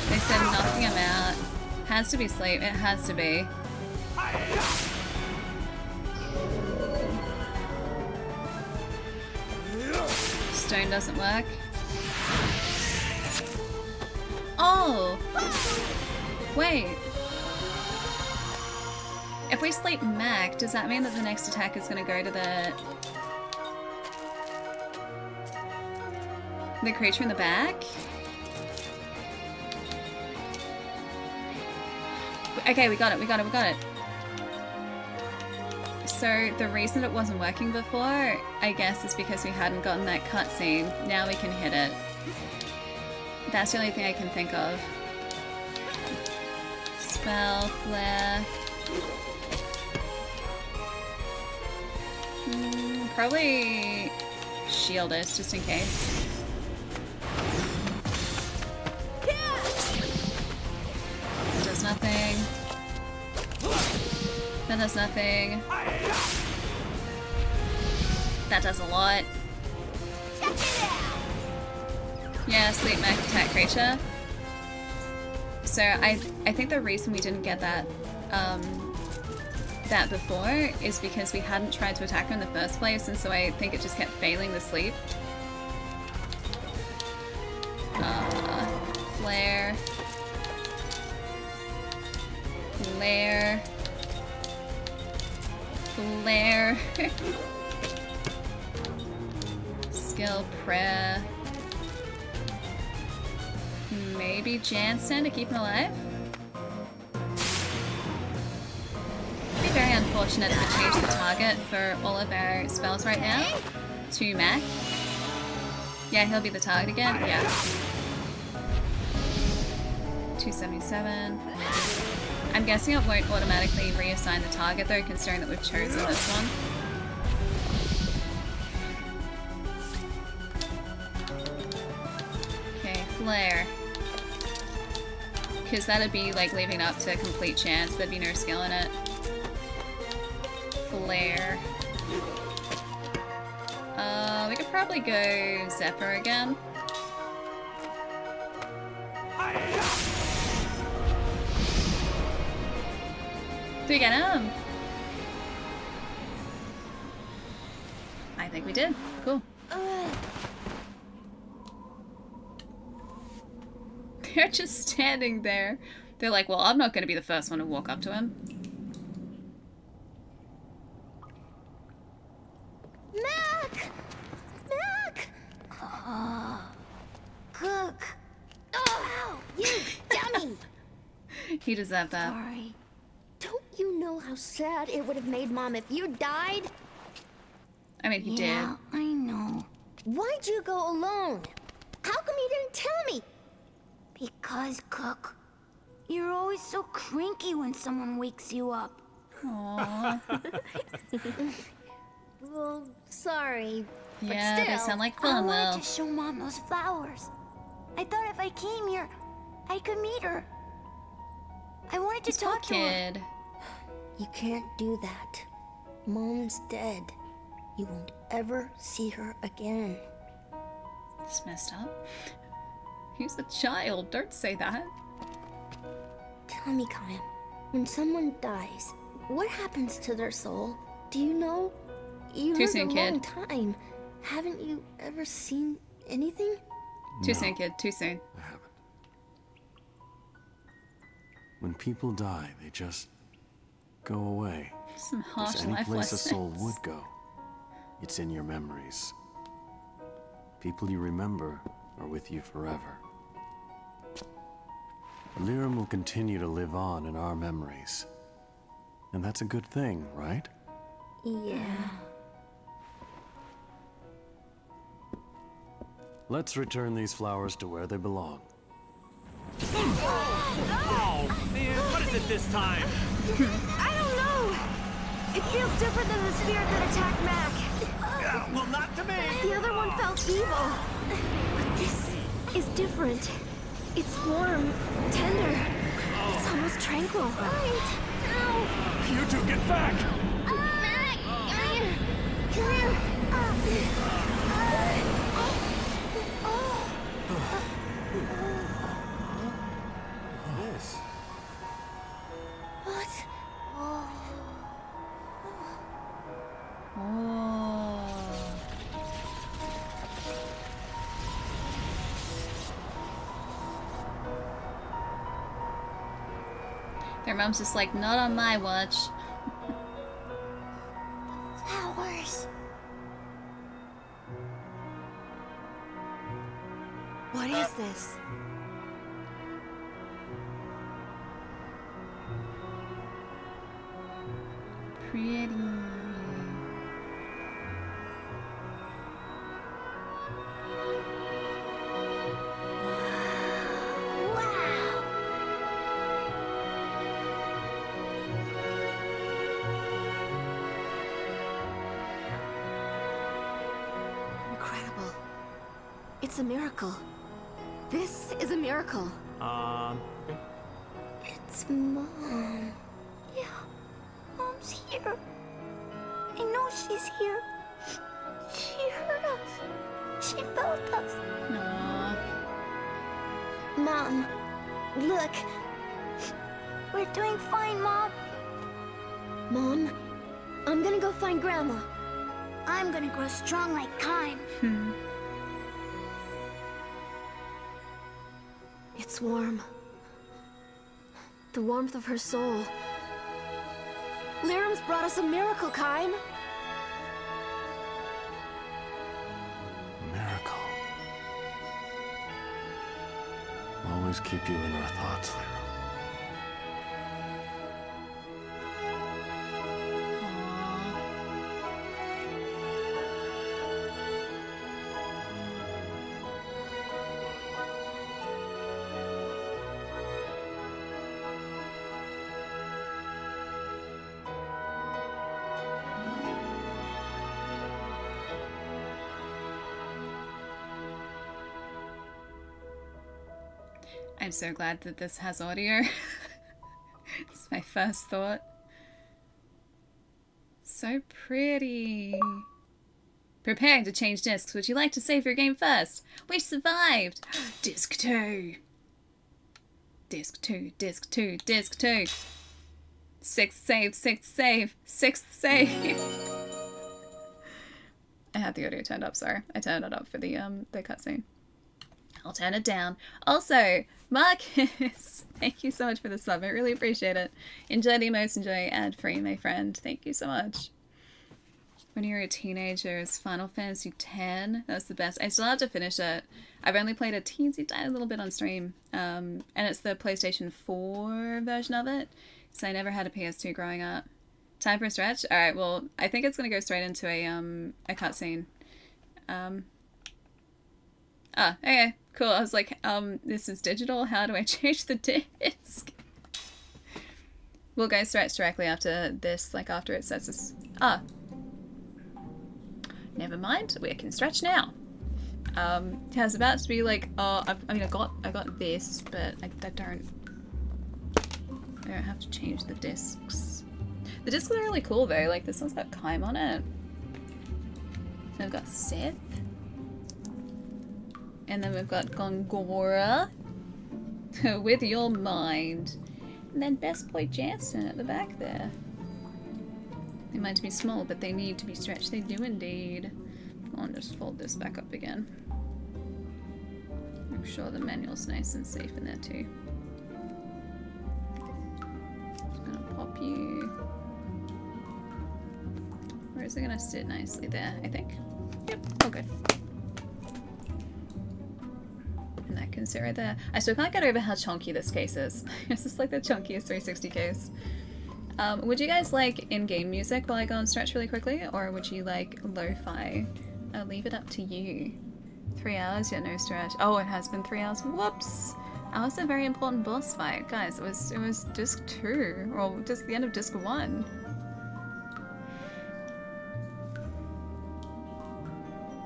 They said knocking him out. Has to be sleep. It has to be. Stone doesn't work. Oh! Wait. If we sleep Mac, does that mean that the next attack is going to go to the creature in the back? Okay, we got it, we got it, we got it. So the reason it wasn't working before, I guess, is because we hadn't gotten that cutscene. Now we can hit it. That's the only thing I can think of. Spell, flare. Probably shield us, just in case. That does nothing. That does nothing. That does a lot. Yeah, sleep mech attack creature. So I think the reason we didn't get that that before is because we hadn't tried to attack her in the first place, and so I think it just kept failing the sleep. Flare. Flare. Flare. Skill prayer. Maybe Jansen to keep him alive? It'd be very unfortunate if we change the target for all of our spells right now to Mac. Yeah, he'll be the target again. Yeah. 277. I'm guessing it won't automatically reassign the target though, considering that we've chosen this one. Okay, flare. Because that'd be like leaving up to a complete chance. There'd be no skill in it. Flare. We could probably go Zephyr again. Did we get him? I think we did. Cool. They're just standing there. They're like, well, I'm not going to be the first one to walk up to him. Mac! Mac! Cook! Oh, you dummy! He deserved that. Sorry. Don't you know how sad it would have made Mom if you died? I mean, he did. Yeah, I know. Why'd you go alone? How come you didn't tell me? Because, Cook, you're always so cranky when someone wakes you up. Aww. Well, sorry. But Yeah, still, they sound like I fun, wanted though. to show Mom those flowers. I thought if I came here, I could meet her. I wanted to Poor talk to her. kid. You can't do that. Mom's dead. You won't ever see her again. It's messed up. He's a child. Don't say that. Tell me, Kyle, when someone dies, what happens to their soul? Do you know? You Too lived soon, a kid. long time. Haven't you ever seen anything? Too soon, kid. Too soon. I haven't. When people die, they just go away. Some If harsh there's any life place a lessons. soul would go, it's in your memories. People you remember are with you forever. Lyrum will continue to live on in our memories. And that's a good thing, right? Yeah. Let's return these flowers to where they belong. Oh, man, what is it this time? I don't know. It feels different than the spirit that attacked Mac. Well, not to me. The other one felt evil. But this is different. It's warm, tender. It's almost tranquil. Right. Ow. You two get back! Mac, come here. Come here. This. What? Oh. Their mom's just like, not on my watch. Flowers. What is this? Pretty. It's a miracle. This is a miracle. It's Mom. Yeah, Mom's here. I know she's here. She heard us. She felt us. Aww. Mom, look. We're doing fine, Mom. Mom, I'm gonna go find Grandma. I'm gonna grow strong like Kime. It's warm. The warmth of her soul. Liram's brought us a miracle, Kime. Miracle. Always keep you in our thoughts, Lyra. I'm so glad that this has audio. It's my first thought. So pretty. Preparing to change discs. Would you like to save your game first? We survived! Disc 2. Disc 2, disc 2, disc 2. Sixth save, sixth save, sixth save. I had the audio turned up, sorry. I turned it up for the cutscene. I'll turn it down. Also, Marcus, thank you so much for the sub. I really appreciate it. Enjoy the emotes, enjoy ad-free, my friend. Thank you so much. When you were a teenager, is Final Fantasy X? That was the best. I still have to finish it. I've only played a teensy tiny little bit on stream. And it's the PlayStation 4 version of it. So I never had a PS2 growing up. Time for a stretch? Alright, well, I think it's going to go straight into a cutscene. Okay, cool. I was like, this is digital. How do I change the disc? We'll go stretch directly after this, like after it says this. Never mind. We can stretch now. I was about to be like, I got this, but I don't have to change the discs. The discs are really cool though. Like this one's got Kime on it. And I've got Seth. And then we've got Gongora with your mind. And then Best Boy Jansen at the back there. They might be small, but they need to be stretched. They do indeed. I'll just fold this back up again. Make sure the manual's nice and safe in there too. Just gonna pop you. Where is it gonna sit nicely there, I think? Yep, all good. And that can sit right there. I still can't get over how chunky this case is. It's just like the chunkiest 360 case. Would you guys like in-game music while I go and stretch really quickly? Or would you like lo-fi? I'll leave it up to you. 3 hours, yeah, no stretch. Oh, it has been 3 hours. Whoops! That was a very important boss fight. Guys, it was disc 2. Or just the end of disc 1.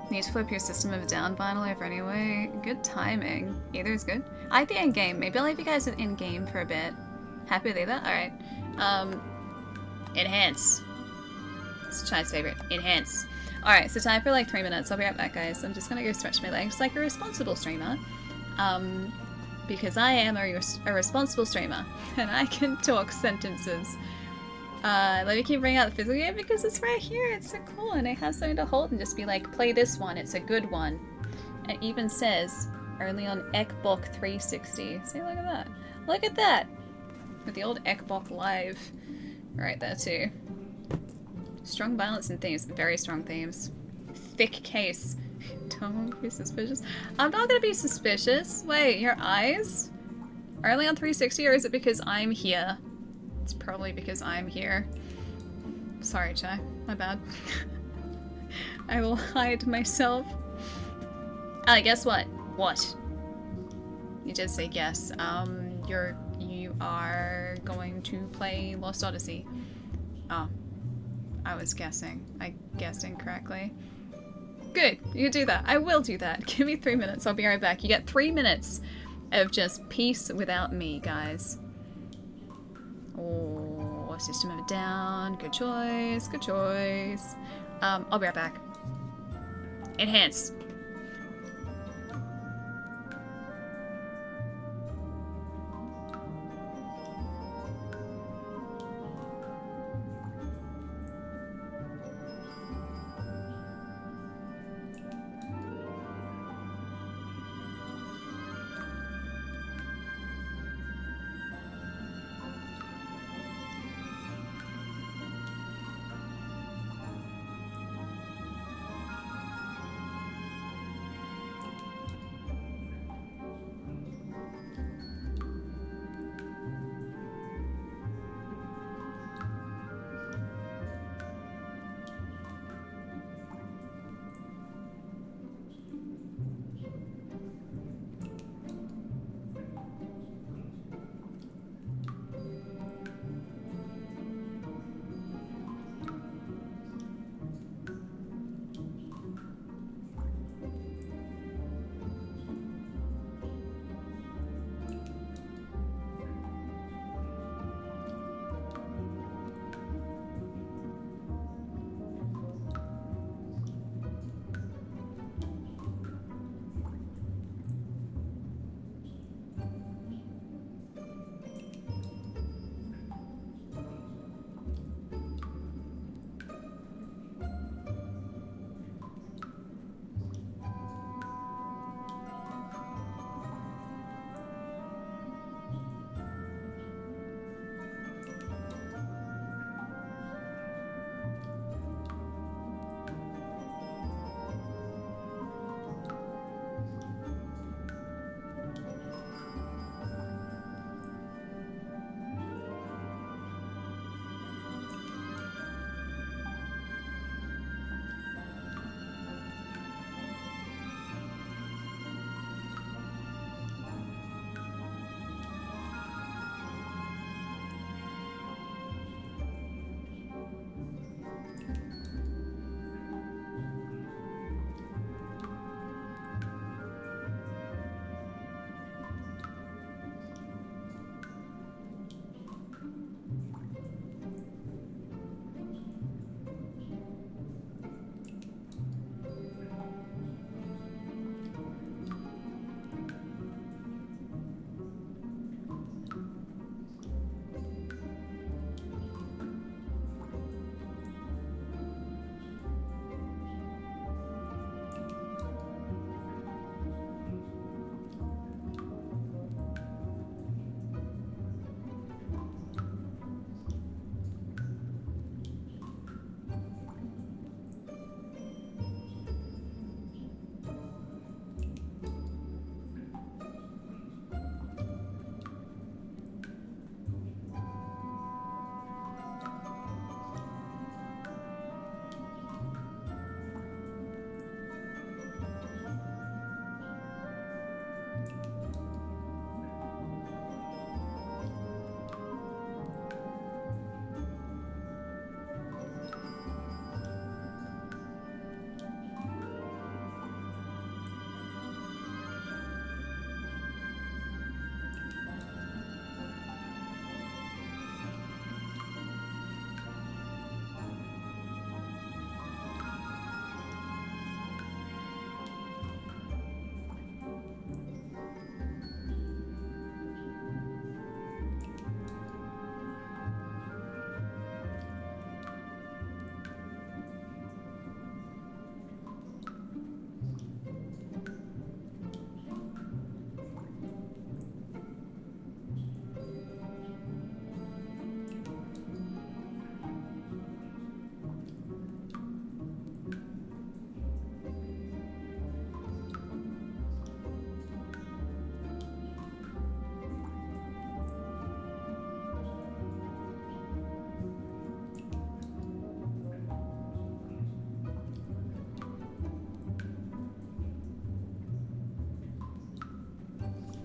Need to flip your system of down vinyl over anyway. Good timing. Either is good. I like the in-game. Maybe I'll leave you guys with in-game for a bit. Happy to leave that? Alright. Enhance. It's Chai's favorite. Enhance. Alright, so time for like 3 minutes. I'll be right back, guys. I'm just gonna go stretch my legs like a responsible streamer. Because I am a responsible streamer. And I can talk sentences. Let me keep bringing out the physical game because it's right here. It's so cool, and I have something to hold and just be like, play this one. It's a good one. It even says only on Ekbok 360. See, look at that. Look at that. With the old Ekbok Live right there too. Strong balance and themes. Very strong themes. Thick case. Don't be suspicious. I'm not gonna be suspicious. Wait, your eyes? Are only on 360, or is it because I'm here? It's probably because I'm here. Sorry, Chai. My bad. I will hide myself. Guess what? What? You did say yes. You are going to play Lost Odyssey. Oh. I was guessing. I guessed incorrectly. Good. You do that. I will do that. Give me 3 minutes. I'll be right back. You get 3 minutes of just peace without me, guys. Oh, system of a down. Good choice. Good choice. I'll be right back. Enhance.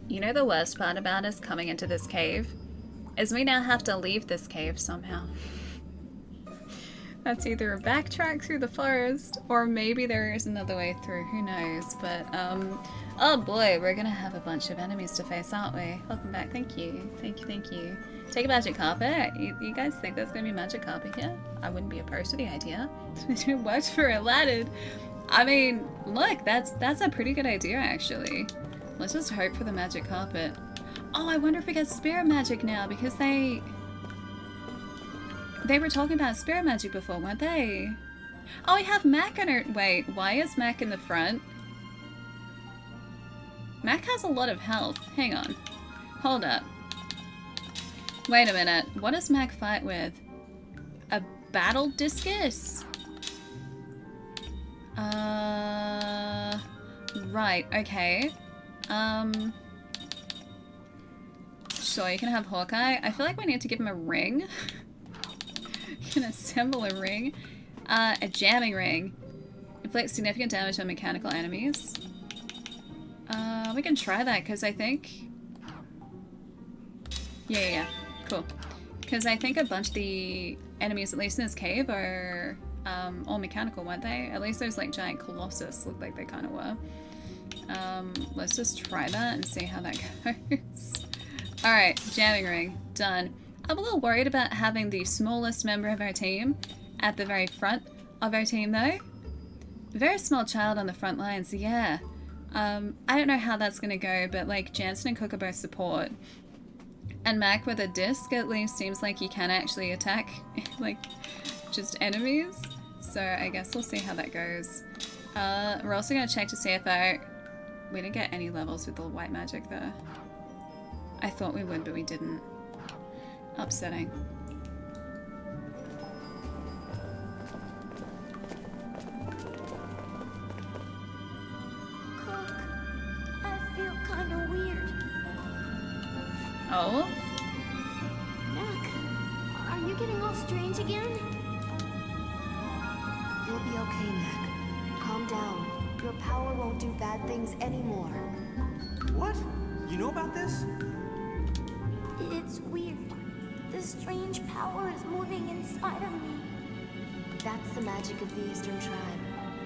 You know the worst part about us coming into this cave? Is we now have to leave this cave somehow. That's either a backtrack through the forest, or maybe there is another way through, who knows, but, oh boy, we're gonna have a bunch of enemies to face, aren't we? Welcome back, thank you, thank you, thank you. Take a magic carpet. You guys think there's gonna be magic carpet here? I wouldn't be opposed to the idea. It worked for Aladdin. I mean, look, that's a pretty good idea, actually. Let's just hope for the magic carpet. Oh, I wonder if we get spirit magic now, because they were talking about spirit magic before, weren't they? Oh, we have Mac on her. Wait, why is Mac in the front? Mac has a lot of health. Hang on. Hold up. Wait a minute. What does Mac fight with? A battle discus? Right, okay. Sure, you can have Hawkeye. I feel like we need to give him a ring. You can assemble a ring. A jamming ring. Inflicts significant damage on mechanical enemies. We can try that, because I think... Yeah. Cool. Because I think a bunch of the enemies, at least in this cave, are all mechanical, weren't they? At least those, like, giant colossus looked like they kind of were. Let's just try that and see how that goes. Alright, jamming ring. Done. I'm a little worried about having the smallest member of our team at the very front of our team, though. Very small child on the front lines, yeah. I don't know how that's gonna go, but like Jansen and Cook are both support. And Mac with a disc at least seems like he can actually attack like just enemies. So I guess we'll see how that goes. We're also gonna check to see if we didn't get any levels with the white magic there. I thought we would, but we didn't. Upsetting. Kinda weird. Oh? Mac, are you getting all strange again? You'll be okay, Mac. Calm down. Your power won't do bad things anymore. What? You know about this? It's weird. This strange power is moving inside of me. That's the magic of the Eastern Tribe.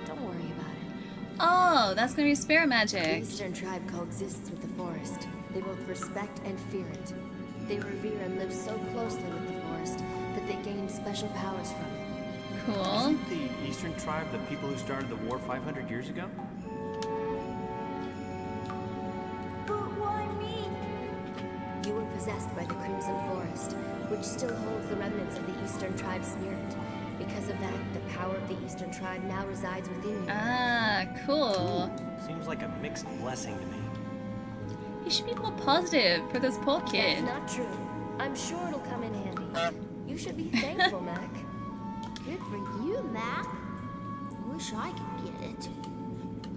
Don't worry about it. Oh, that's gonna be spirit The magic. Eastern Tribe coexists with the forest. They both respect and fear it. They revere and live so closely with the forest that they gain special powers from it. Cool. Isn't the Eastern Tribe the people who started the war 500 years ago? But why me? You were possessed by the Crimson Forest, which still holds the remnants of the Eastern Tribe's spirit. Because of that, the power of the Eastern Tribe now resides within you. Ah, cool. Seems like a mixed blessing to me. You should be more positive for this poor kid. That's not true. I'm sure it'll come in handy. You should be thankful, Mac. Good for you, Mac. I wish I could get it.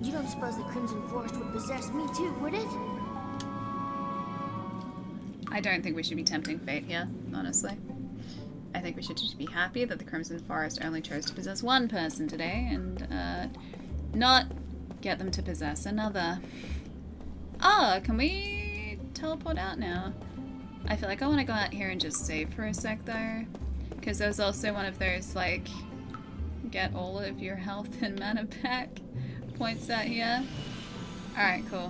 You don't suppose the Crimson Forest would possess me too, would it? I don't think we should be tempting fate here, honestly. I think we should just be happy that the Crimson Forest only chose to possess one person today and not get them to possess another. Oh, can we teleport out now? I feel like I want to go out here and just save for a sec though. Because there's also one of those like get all of your health and mana back points out here. Alright, cool.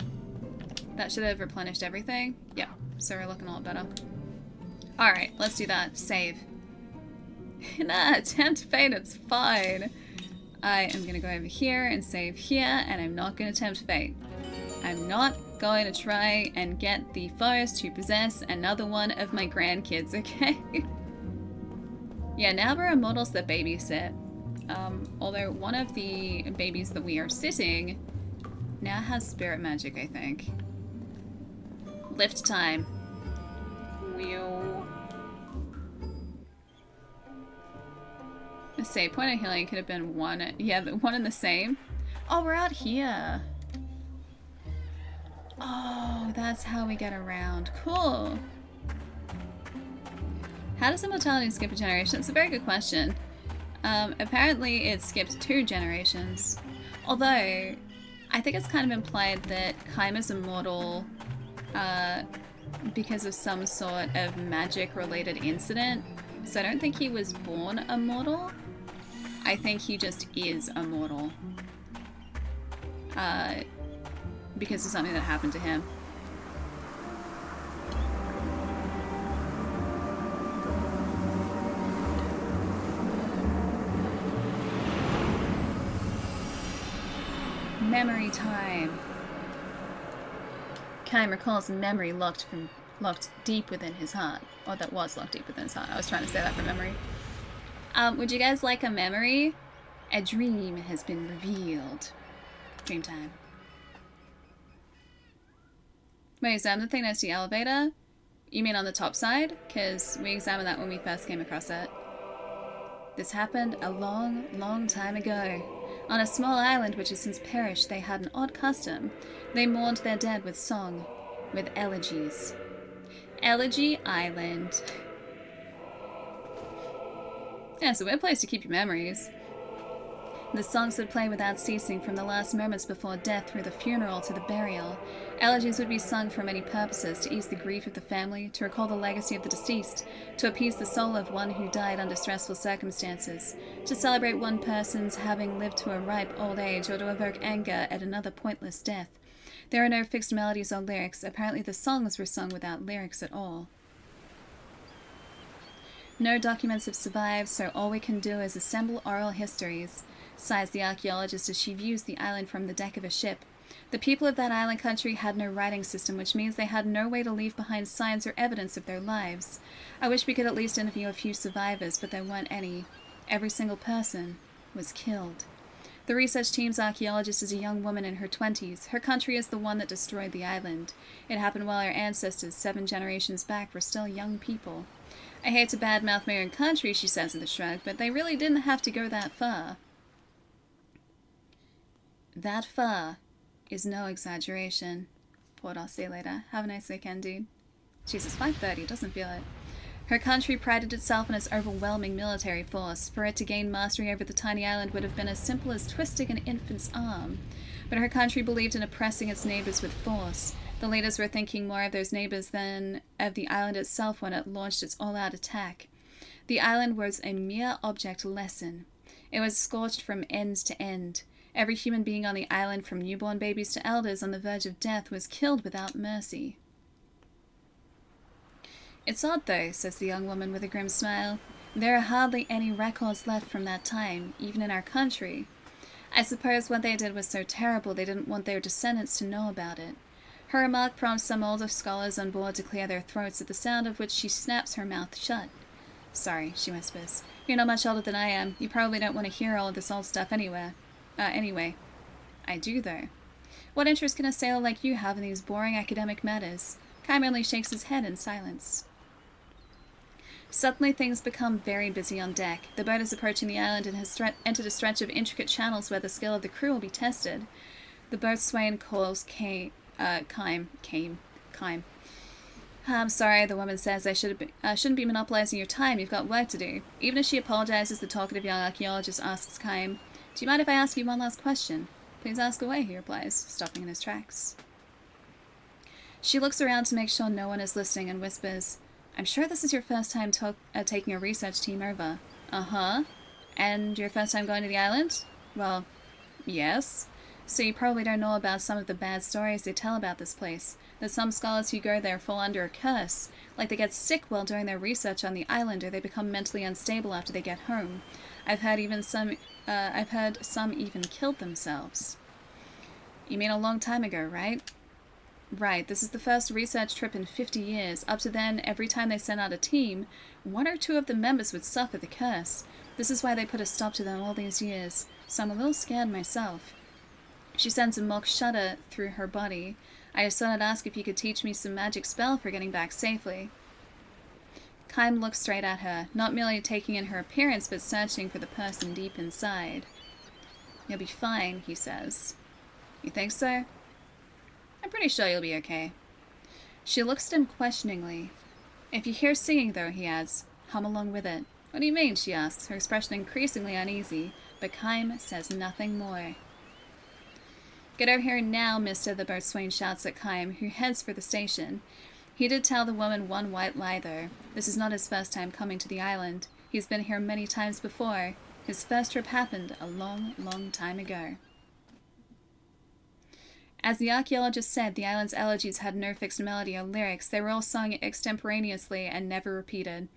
That should have replenished everything. Yep, so we're looking a lot better. Alright, let's do that. Save. Nah, tempt fate, it's fine. I am gonna go over here and save here, and I'm not gonna tempt fate. I'm not going to try and get the forest to possess another one of my grandkids, okay? Yeah, now we're immortals that babysit. Although one of the babies that we are sitting now has spirit magic, I think. Lift time. Wheel. Save point of healing could have been one. Yeah, the one and the same. Oh, we're out here. Oh, that's how we get around. Cool. How does immortality skip a generation? It's a very good question. Apparently it skips 2 generations. Although, I think it's kind of implied that Kaima's immortal because of some sort of magic-related incident. So I don't think he was born immortal. I think he just is immortal. Because of something that happened to him. Memory time. Kaim recalls a memory locked deep within his heart. Or that was locked deep within his heart. I was trying to say that from memory. Would you guys like a memory? A dream has been revealed. Dream time. Wait, is that the thing next to the elevator? You mean on the top side? Because we examined that when we first came across it. This happened a long, long time ago. On a small island which has since perished, they had an odd custom. They mourned their dead with song, with elegies. Elegy Island. Yeah, it's a weird place to keep your memories. The songs would play without ceasing from the last moments before death through the funeral to the burial. Elegies would be sung for many purposes, to ease the grief of the family, to recall the legacy of the deceased, to appease the soul of one who died under stressful circumstances, to celebrate one person's having lived to a ripe old age, or to evoke anger at another pointless death. There are no fixed melodies or lyrics. Apparently the songs were sung without lyrics at all. No documents have survived, so all we can do is assemble oral histories, sighs the archaeologist as she views the island from the deck of a ship. The people of that island country had no writing system, which means they had no way to leave behind signs or evidence of their lives. I wish we could at least interview a few survivors, but there weren't any. Every single person was killed. The research team's archaeologist is a young woman in her 20s. Her country is the one that destroyed the island. It happened while our ancestors, 7 generations back, were still young people. I hate to badmouth my own country, she says with a shrug, but they really didn't have to go that far. That far is no exaggeration. Port, I'll see you later. Have a nice weekend, dude. Jesus, 5:30, doesn't feel it. Her country prided itself on its overwhelming military force. For it to gain mastery over the tiny island would have been as simple as twisting an infant's arm. But her country believed in oppressing its neighbors with force. The leaders were thinking more of those neighbors than of the island itself when it launched its all-out attack. The island was a mere object lesson. It was scorched from end to end. Every human being on the island, from newborn babies to elders on the verge of death, was killed without mercy. It's odd, though, says the young woman with a grim smile. There are hardly any records left from that time, even in our country. I suppose what they did was so terrible they didn't want their descendants to know about it. Her remark prompts some older scholars on board to clear their throats, at the sound of which she snaps her mouth shut. Sorry, she whispers. You're not much older than I am. You probably don't want to hear all of this old stuff anyway. I do, though. What interest can a sailor like you have in these boring academic matters? Kaim only shakes his head in silence. Suddenly things become very busy on deck. The boat is approaching the island and has entered a stretch of intricate channels where the skill of the crew will be tested. The boatswain calls Kaim. I'm sorry, the woman says. I shouldn't be monopolizing your time. You've got work to do. Even as she apologizes, the talkative young archaeologist asks Kaim, do you mind if I ask you one last question? Please ask away, he replies, stopping in his tracks. She looks around to make sure no one is listening and whispers, I'm sure this is your first time taking a research team over. Uh-huh. And your first time going to the island? Well, yes. So you probably don't know about some of the bad stories they tell about this place. That some scholars who go there fall under a curse. Like they get sick while doing their research on the island, or they become mentally unstable after they get home. I've heard some even killed themselves. You mean a long time ago, right? Right, this is the first research trip in 50 years. Up to then, every time they sent out a team, 1 or 2 of the members would suffer the curse. This is why they put a stop to them all these years. So I'm a little scared myself. She sends a mock shudder through her body. I just thought I'd ask if you could teach me some magic spell for getting back safely. Kaim looks straight at her, not merely taking in her appearance, but searching for the person deep inside. You'll be fine, he says. You think so? I'm pretty sure you'll be okay. She looks at him questioningly. If you hear singing, though, he adds, hum along with it. What do you mean, she asks, her expression increasingly uneasy, but Kaim says nothing more. Get over here now, mister, the boatswain shouts at Kaim, who heads for the station. He did tell the woman one white lie, though. This is not his first time coming to the island. He's been here many times before. His first trip happened a long, long time ago. As the archaeologist said, the island's elegies had no fixed melody or lyrics. They were all sung extemporaneously and never repeated.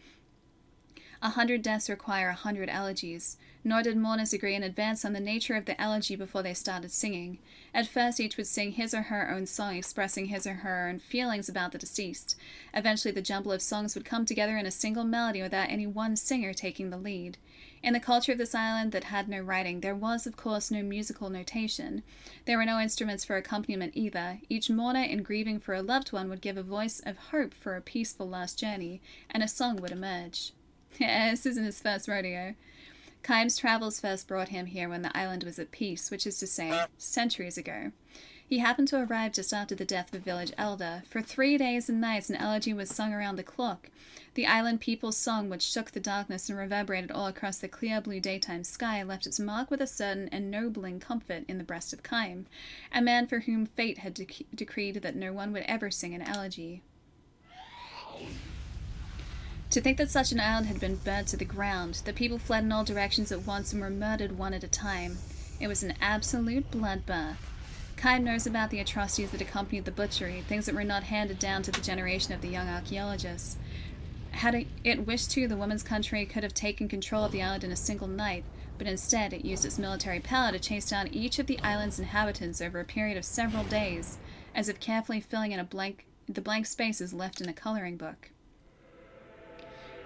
100 deaths require 100 elegies, nor did mourners agree in advance on the nature of the elegy before they started singing. At first, each would sing his or her own song, expressing his or her own feelings about the deceased. Eventually, the jumble of songs would come together in a single melody without any one singer taking the lead. In the culture of this island that had no writing, there was, of course, no musical notation. There were no instruments for accompaniment either. Each mourner, in grieving for a loved one, would give a voice of hope for a peaceful last journey, and a song would emerge. This isn't his first rodeo. Kaim's travels first brought him here when the island was at peace, which is to say, centuries ago. He happened to arrive just after the death of a village elder. For 3 days and nights an elegy was sung around the clock. The island people's song, which shook the darkness and reverberated all across the clear blue daytime sky, left its mark with a certain ennobling comfort in the breast of Kaim, a man for whom fate had decreed that no one would ever sing an elegy. To think that such an island had been burnt to the ground, the people fled in all directions at once and were murdered one at a time. It was an absolute bloodbath. Kaim knows about the atrocities that accompanied the butchery, things that were not handed down to the generation of the young archaeologists. Had it wished to, the woman's country could have taken control of the island in a single night, but instead it used its military power to chase down each of the island's inhabitants over a period of several days, as if carefully filling in the blank spaces left in a coloring book.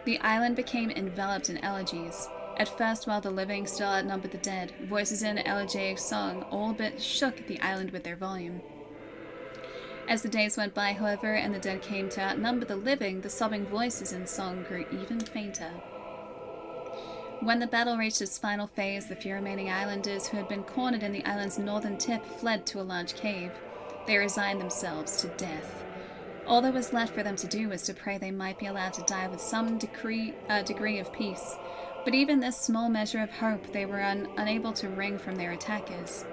The island became enveloped in elegies. At first, while the living still outnumbered the dead, voices in elegiac song all but shook the island with their volume. As the days went by, however, and the dead came to outnumber the living, the sobbing voices in song grew even fainter. When the battle reached its final phase, the few remaining islanders who had been cornered in the island's northern tip fled to a large cave. They resigned themselves to death. All that was left for them to do was to pray they might be allowed to die with some degree of peace. But even this small measure of hope they were unable to wring from their attackers.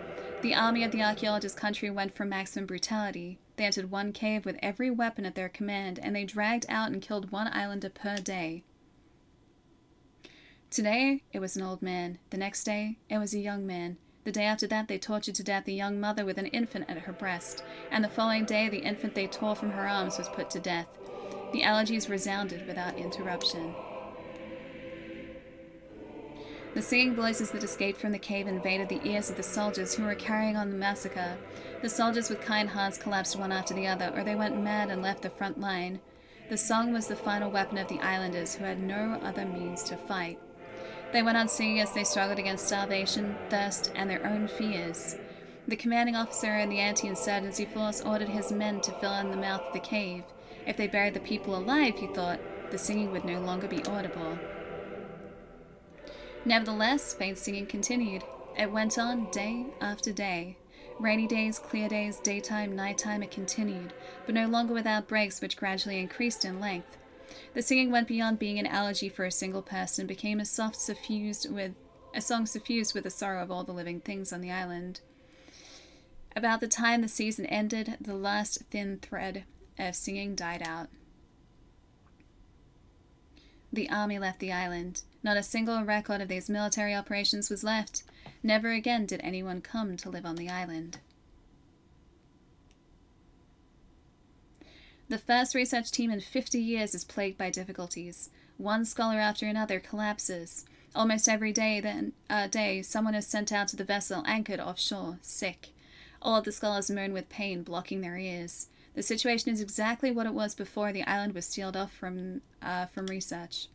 The army of the archaeologist country went for maximum brutality. They entered one cave with every weapon at their command, and they dragged out and killed one islander per day. Today, it was an old man. The next day, it was a young man. The day after that, they tortured to death a young mother with an infant at her breast, and the following day, the infant they tore from her arms was put to death. The elegies resounded without interruption. The singing voices that escaped from the cave invaded the ears of the soldiers who were carrying on the massacre. The soldiers with kind hearts collapsed one after the other, or they went mad and left the front line. The song was the final weapon of the islanders, who had no other means to fight. They went on singing as they struggled against starvation, thirst, and their own fears. The commanding officer in the anti-insurgency force ordered his men to fill in the mouth of the cave. If they buried the people alive, he thought, the singing would no longer be audible. Nevertheless, faint singing continued. It went on day after day. Rainy days, clear days, daytime, nighttime, it continued, but no longer without breaks which gradually increased in length. The singing went beyond being an elegy for a single person and became a song suffused with the sorrow of all the living things on the island. About the time the season ended, the last thin thread of singing died out. The army left the island. Not a single record of these military operations was left. Never again did anyone come to live on the island. The first research team in 50 years is plagued by difficulties. One scholar after another collapses. Almost every day, someone is sent out to the vessel anchored offshore, sick. All of the scholars moan with pain, blocking their ears. The situation is exactly what it was before the island was sealed off from research.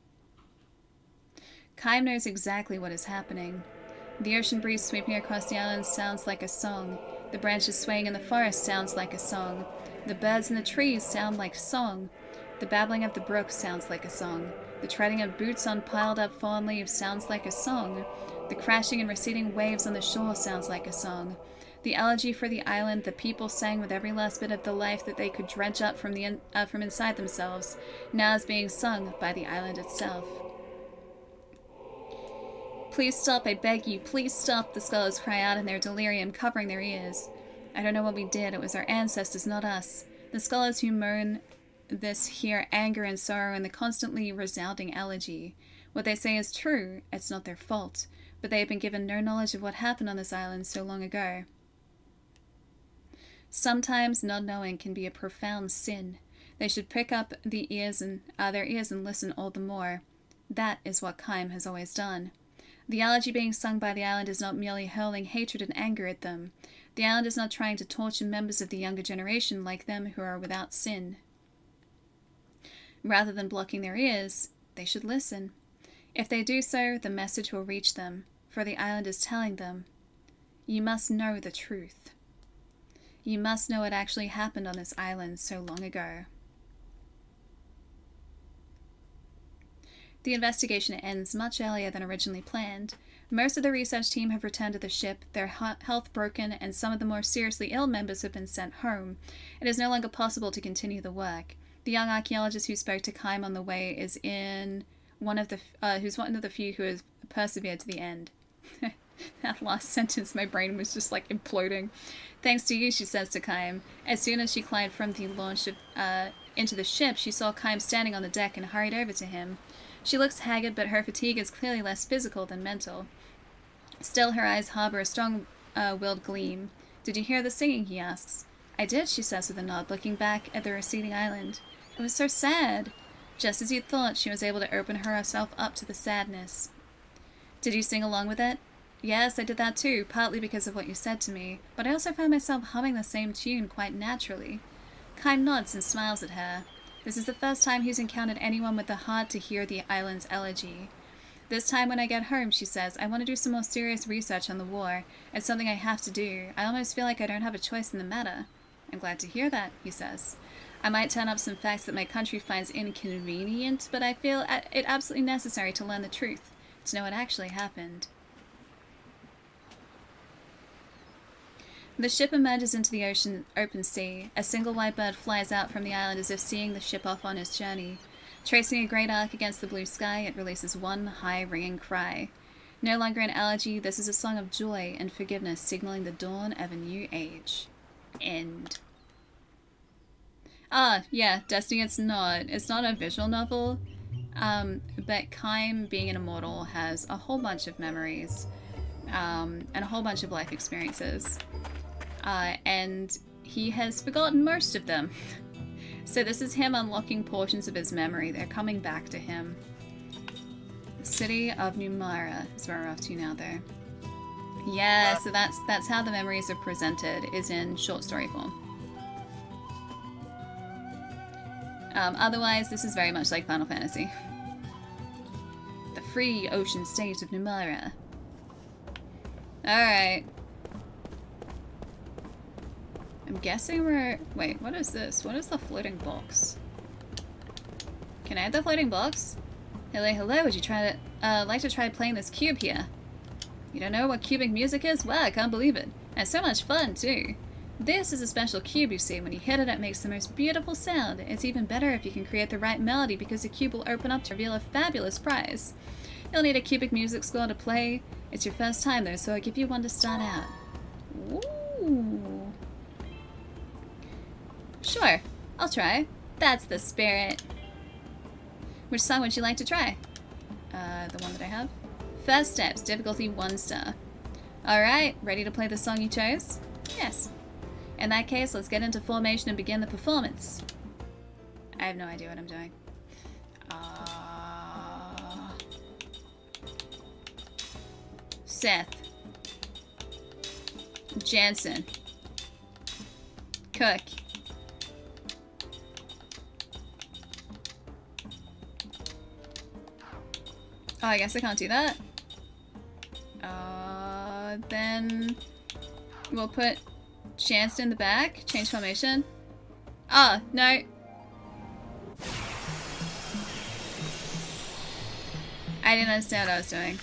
Kaim knows exactly what is happening. The ocean breeze sweeping across the island sounds like a song. The branches swaying in the forest sounds like a song. The birds in the trees sound like song. The babbling of the brook sounds like a song. The treading of boots on piled up fallen leaves sounds like a song. The crashing and receding waves on the shore sounds like a song. The elegy for the island the people sang with every last bit of the life that they could dredge up from inside themselves, now is being sung by the island itself. Please stop, I beg you, please stop, the scholars cry out in their delirium, covering their ears. I don't know what we did, it was our ancestors, not us. The scholars who moan this hear anger and sorrow in the constantly resounding elegy. What they say is true, it's not their fault, but they have been given no knowledge of what happened on this island so long ago. Sometimes not knowing can be a profound sin. They should prick up their ears and listen all the more. That is what Kaim has always done. The elegy being sung by the island is not merely hurling hatred and anger at them. The island is not trying to torture members of the younger generation like them who are without sin. Rather than blocking their ears, they should listen. If they do so, the message will reach them, for the island is telling them, you must know the truth. You must know what actually happened on this island so long ago. The investigation ends much earlier than originally planned. Most of the research team have returned to the ship, their health broken, and some of the more seriously ill members have been sent home. It is no longer possible to continue the work. The young archaeologist who spoke to Kaim on the way is who's one of the few who has persevered to the end. That last sentence, my brain was just like imploding. Thanks to you, she says to Kaim. As soon as she climbed from the launch into the ship, she saw Kaim standing on the deck and hurried over to him. She looks haggard, but her fatigue is clearly less physical than mental. Still, her eyes harbor a strong-willed gleam. Did you hear the singing, he asks. I did, she says with a nod, looking back at the receding island. It was so sad. Just as you'd thought, she was able to open herself up to the sadness. Did you sing along with it? Yes, I did that too, partly because of what you said to me, but I also found myself humming the same tune quite naturally. Kaim nods and smiles at her. This is the first time he's encountered anyone with the heart to hear the island's elegy. This time when I get home, she says, I want to do some more serious research on the war. It's something I have to do. I almost feel like I don't have a choice in the matter. I'm glad to hear that, he says. I might turn up some facts that my country finds inconvenient, but I feel it absolutely necessary to learn the truth, to know what actually happened. The ship emerges into the open sea. A single white bird flies out from the island as if seeing the ship off on its journey. Tracing a great arc against the blue sky, it releases one high, ringing cry. No longer an elegy, this is a song of joy and forgiveness, signaling the dawn of a new age. End. Ah, yeah, Destiny, it's not a visual novel, but Kaim, being an immortal, has a whole bunch of memories, and a whole bunch of life experiences. And he has forgotten most of them. So this is him unlocking portions of his memory. They're coming back to him. The city of Numara is where we're off to now, though. Yeah, so that's how the memories are presented, is in short story form. Otherwise, this is very much like Final Fantasy. The free ocean state of Numara. Alright. I'm guessing we're... Wait, what is this? What is the floating box? Can I have the floating box? Hello, would you like to try playing this cube here? You don't know what cubic music is? Wow, I can't believe it. And so much fun, too. This is a special cube, you see. When you hit it, it makes the most beautiful sound. It's even better if you can create the right melody, because the cube will open up to reveal a fabulous prize. You'll need a cubic music score to play. It's your first time, though, so I'll give you one to start out. Ooh. Sure, I'll try. That's the spirit. Which song would you like to try? The one that I have. First steps, difficulty 1 star. Alright, ready to play the song you chose? Yes. In that case, let's get into formation and begin the performance. I have no idea what I'm doing. Seth. Jansen. Cook. Oh, I guess I can't do that. Then we'll put Jansen in the back. Change formation. Ah, no. I didn't understand what I was doing.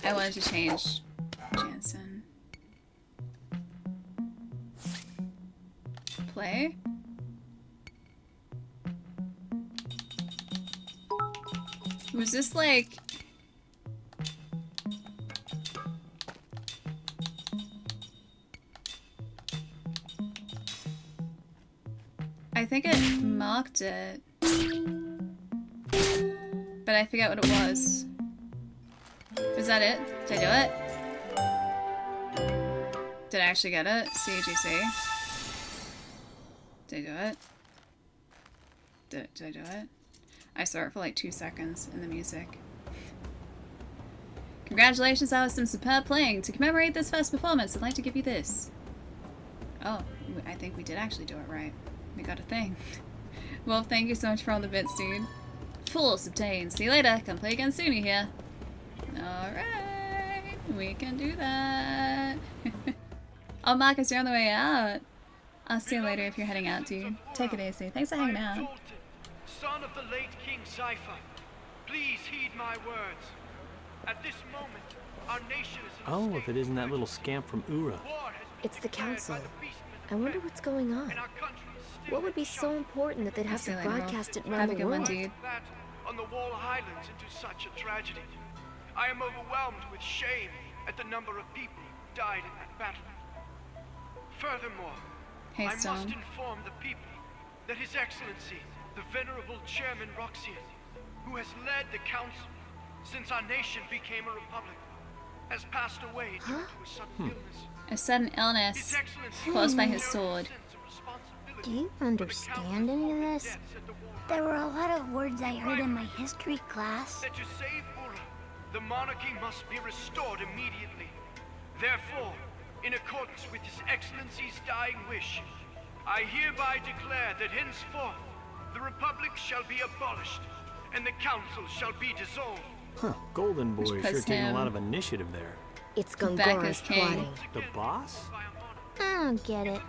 I wanted to change Jansen. Play. Was this like... I think it marked it. but I forget what it was. Was that it? Did I do it? Did I actually get it? CGC. Did I do it? Did I do it? I saw it for like 2 seconds in the music. Congratulations, that was some superb playing. To commemorate this first performance, I'd like to give you this. Oh, I think we did actually do it right. We got a thing. Well, thank you so much for all the bits, dude. Full obtained. See you later. Come play again soon, you hear? Alright. We can do that. Oh, Marcus, you're on the way out. I'll see you later if you're heading out, dude. Take it easy. Thanks for hanging out. Son of the late King Cypher, please heed my words. At this moment, our nation is in Oh, if it isn't that little scamp from Ura. It's the council. I wonder what's going on. What would be so important that they'd have to broadcast it around the world? That on the Wall Highlands into such a tragedy. I am overwhelmed with shame at the number of people who died in that battle. Furthermore, Hey, I must Stone. inform the people that His Excellency, the Venerable Chairman Roxian, who has led the council since our nation became a republic, has passed away due to a sudden illness. A sudden illness His Excellency caused by his bears a sword. sense of responsibility Do you for the understand countless any of warrior this? deaths at the war. There were a lot of words I heard in my history class. That to save Ura, the monarchy must be restored immediately. Therefore, in accordance with His Excellency's dying wish, I hereby declare that henceforth the Republic shall be abolished, and the Council shall be dissolved. Huh, Golden Boy Which sure puts taking a him lot of initiative there. It's back as Gongora's king. plotting. The boss? I don't get it.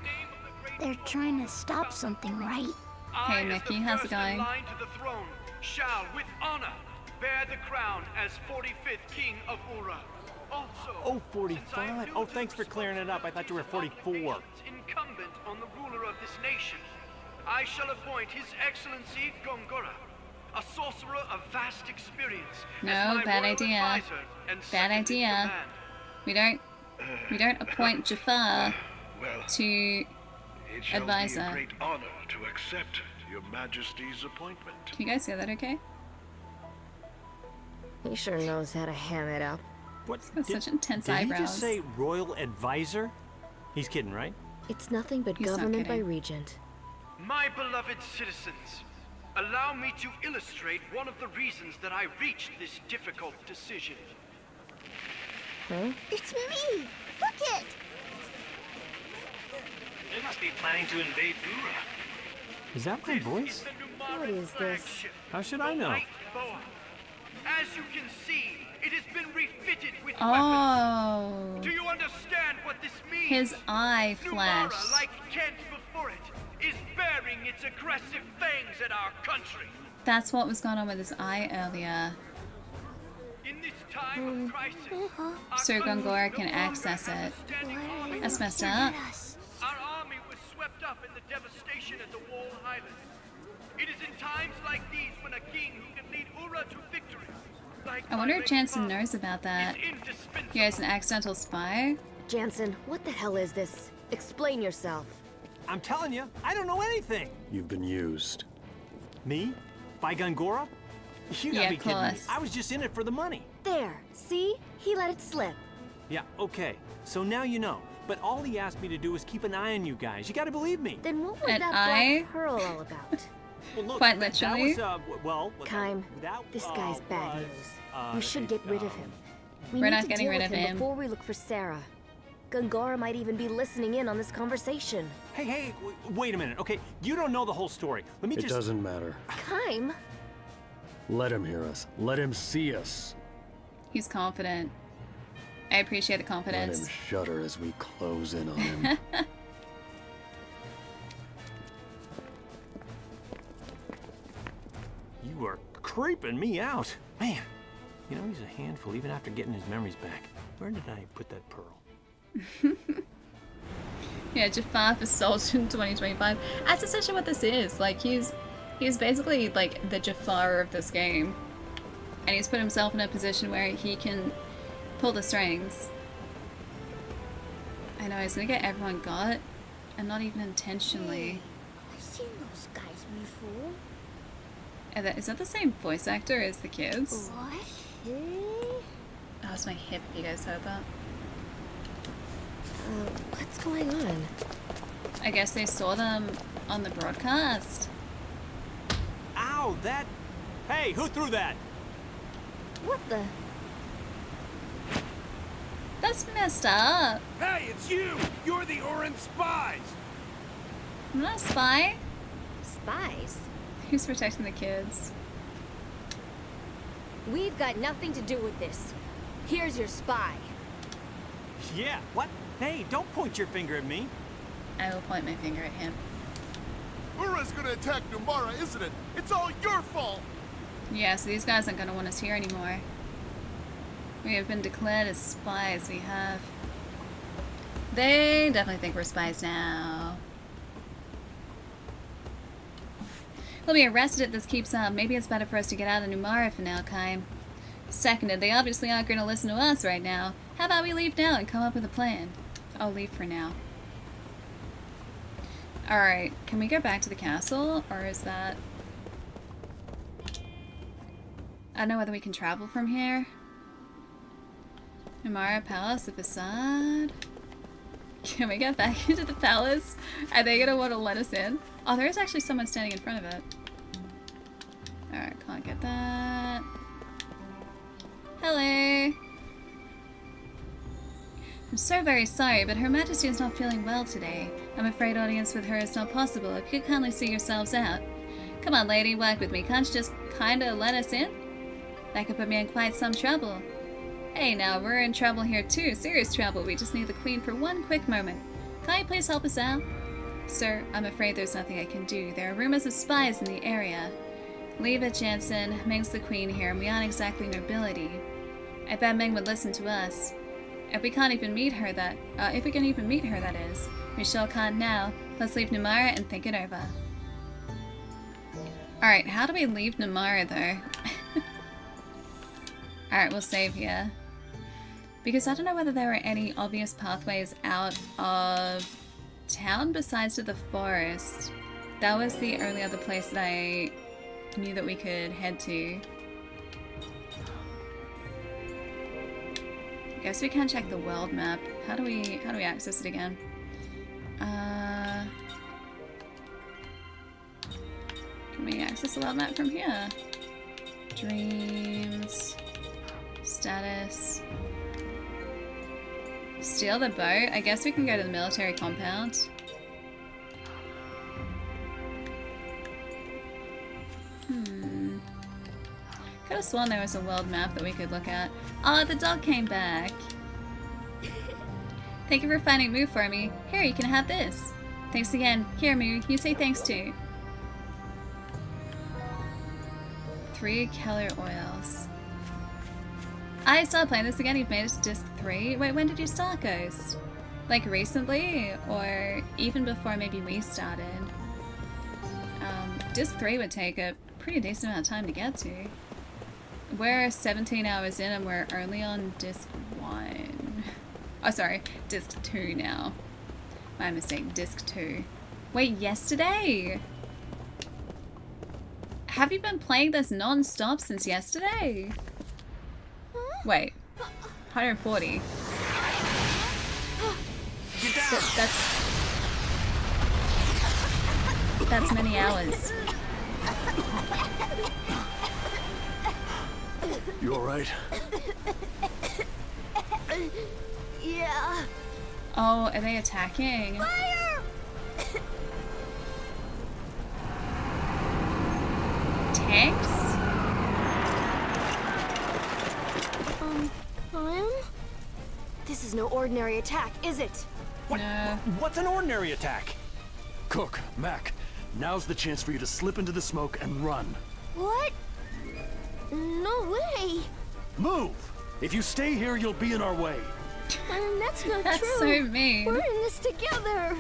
They're trying to stop something, right? Hey, I, Mickey, as the how's it first in going? line to the throne, shall, with honor, bear the crown as 45th King of Ura. Also, Oh, since I am 45. due Oh, to thanks for clearing it up. I thought you were 44. obligations incumbent on the ruler of this nation, I shall appoint His Excellency Gongora, a sorcerer of vast experience, No, as my bad royal idea. advisor and Bad second in idea. command. We don't appoint Jafar Well, to it shall advisor. be a great honor to accept your Majesty's appointment. Can you guys hear that okay? He sure knows how to ham it up. What? got such intense did eyebrows. he just say royal advisor? He's kidding, right? It's nothing but He's not government by kidding. regent. My beloved citizens, allow me to illustrate one of the reasons that I reached this difficult decision. It's me! Look it! They must be planning to invade Ura. Is that my voice? The Numara What is this? flagship, How should I the know? White Boa. As you can see, it has been refitted with weapons. Oh, Do you understand what this means? his eye Numara, flashed. like Kent before it, is bearing its aggressive fangs at our country. That's what was going on with his eye earlier. In this time of crisis, our So country Gongora no can longer access has a it. standing army. That's messed up. Us. Our army was swept up in the devastation at the Wall Highlands. It is in times like these when a king who can lead Ura to victory, like I wonder my if late Jansen father, knows about that. is indispensable. You guys an accidental spy? Jansen, what the hell is this? Explain yourself. I'm telling you, I don't know anything. You've been used. Me? By Gongora? You gotta Yeah, be kidding me. course. I was just in it for the money. There, see? He let it slip. Yeah, okay. So now you know. But all he asked me to do was keep an eye on you guys. You gotta believe me. Then what was An that eye? black pearl all about? Well, look, Quite that literally. was, well, Kime, that, this guy's bad was, news. We should get rid of him. We We're need not to getting deal rid with of him. before we look for Sarah. Gongora might even be listening in on this conversation. Hey, wait a minute, okay? You don't know the whole story. Let me It just... doesn't matter. Kime? Let him hear us. Let him see us. He's confident. I appreciate the Let confidence. him shudder as we close in on him. You are creeping me out. Man, you know, he's a handful even after getting his memories back. Where did I put that pearl? Yeah, Jafar for Sultan 2025. That's essentially what this is. Like, he's basically like the Jafar of this game. And he's put himself in a position where he can pull the strings. I know, he's gonna get everyone got, and not even intentionally. I've seen those guys before. Is that the same voice actor as the kids? What? That was my hip, you guys heard that? What's going on? I guess they saw them on the broadcast. Ow, that... Hey, who threw that? What the? That's messed up. Hey, it's you! You're the orange spies! I'm not a spy. Spies? Who's protecting the kids? We've got nothing to do with this. Here's your spy. Yeah, what? Hey, don't point your finger at me. I will point my finger at him. Ura's gonna attack Numara, isn't it? It's all your fault! Yeah, so these guys aren't gonna want us here anymore. We have been declared as spies, we have. They definitely think we're spies now. We'll be arrested if this keeps up. Maybe it's better for us to get out of Numara for now, Kai. Seconded, they obviously aren't going to listen to us right now. How about we leave now and come up with a plan? I'll leave for now. Alright, can we go back to the castle? Or is that... I don't know whether we can travel from here. Numara Palace, the facade. Can we get back into the palace? Are they gonna want to let us in? Oh, there is actually someone standing in front of it. Alright, can't get that. Hello. I'm so very sorry, but Her Majesty is not feeling well today. I'm afraid audience with her is not possible. If you could kindly see yourselves out. Come on, lady, work with me. Can't you just kinda let us in? That could put me in quite some trouble. Hey, now, we're in trouble here too. Serious trouble. We just need the Queen for one quick moment. Can you please help us out? Sir, I'm afraid there's nothing I can do. There are rumors of spies in the area. Leave it, Jansen. Ming's the Queen here, and we aren't exactly nobility. I bet Ming would listen to us. If we can't even meet her, that is. We sure can't now. Let's leave Numara and think it over. Alright, how do we leave Numara, though? Alright, we'll save here. Because I don't know whether there are any obvious pathways out of town besides to the forest. That was the only other place that I knew that we could head to. I guess we can check the world map. How do we access it again? Can we access the world map from here? Dreams. Status. Steal the boat? I guess we can go to the military compound. Could have sworn there was a world map that we could look at. Oh, the dog came back. Thank you for finding Moo for me. Here, you can have this. Thanks again. Here, Moo, you say thanks too. 3 Keller oils. I started playing this again. You've made it to disc 3. Wait, when did you start, Ghost? Like recently? Or even before maybe we started? Disc 3 would take a pretty decent amount of time to get to. We're 17 hours in and we're only on disc 1. Oh, sorry, disc 2 now. My mistake, disc 2. Wait, yesterday? Have you been playing this non-stop since yesterday? Wait, 140. That's many hours. You alright? Yeah. Oh, are they attacking? Fire! Tanks? This is no ordinary attack, is it? What? No. What's an ordinary attack? Cook, Mac, now's the chance for you to slip into the smoke and run. What? No way. Move! If you stay here, you'll be in our way. That's not That's true. so mean. We're in this together.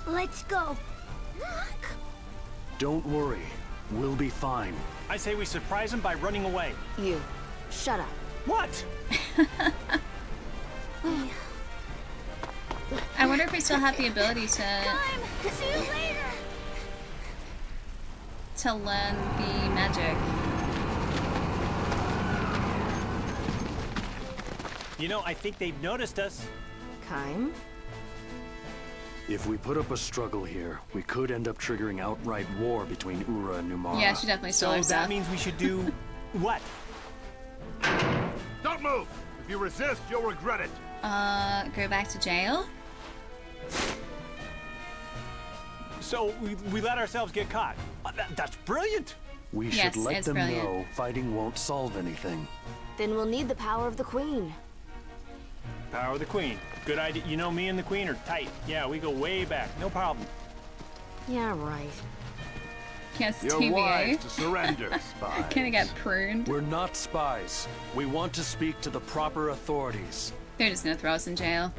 Let's go. Look. Don't worry. We'll be fine. I say we surprise him by running away. You. Shut up. What? I wonder if we still have the ability to See you later. to learn the magic. You know, I think they've noticed us. Kaim? If we put up a struggle here, we could end up triggering outright war between Ura and Numara. Yeah, she definitely stole So her that stuff. means we should do what? Don't move! If you resist, you'll regret it. Go back to jail? So we let ourselves get caught. That's brilliant. We Yes, should let it's them brilliant. know fighting won't solve anything. Then we'll need the power of the Queen. Power of the Queen. Good idea. You know, me and the Queen are tight. Yeah, we go way back. No problem. Yeah, right. Yes, You're wise to surrender, spies. Gonna get pruned. We're not spies. We want to speak to the proper authorities. They're just gonna throw us in jail.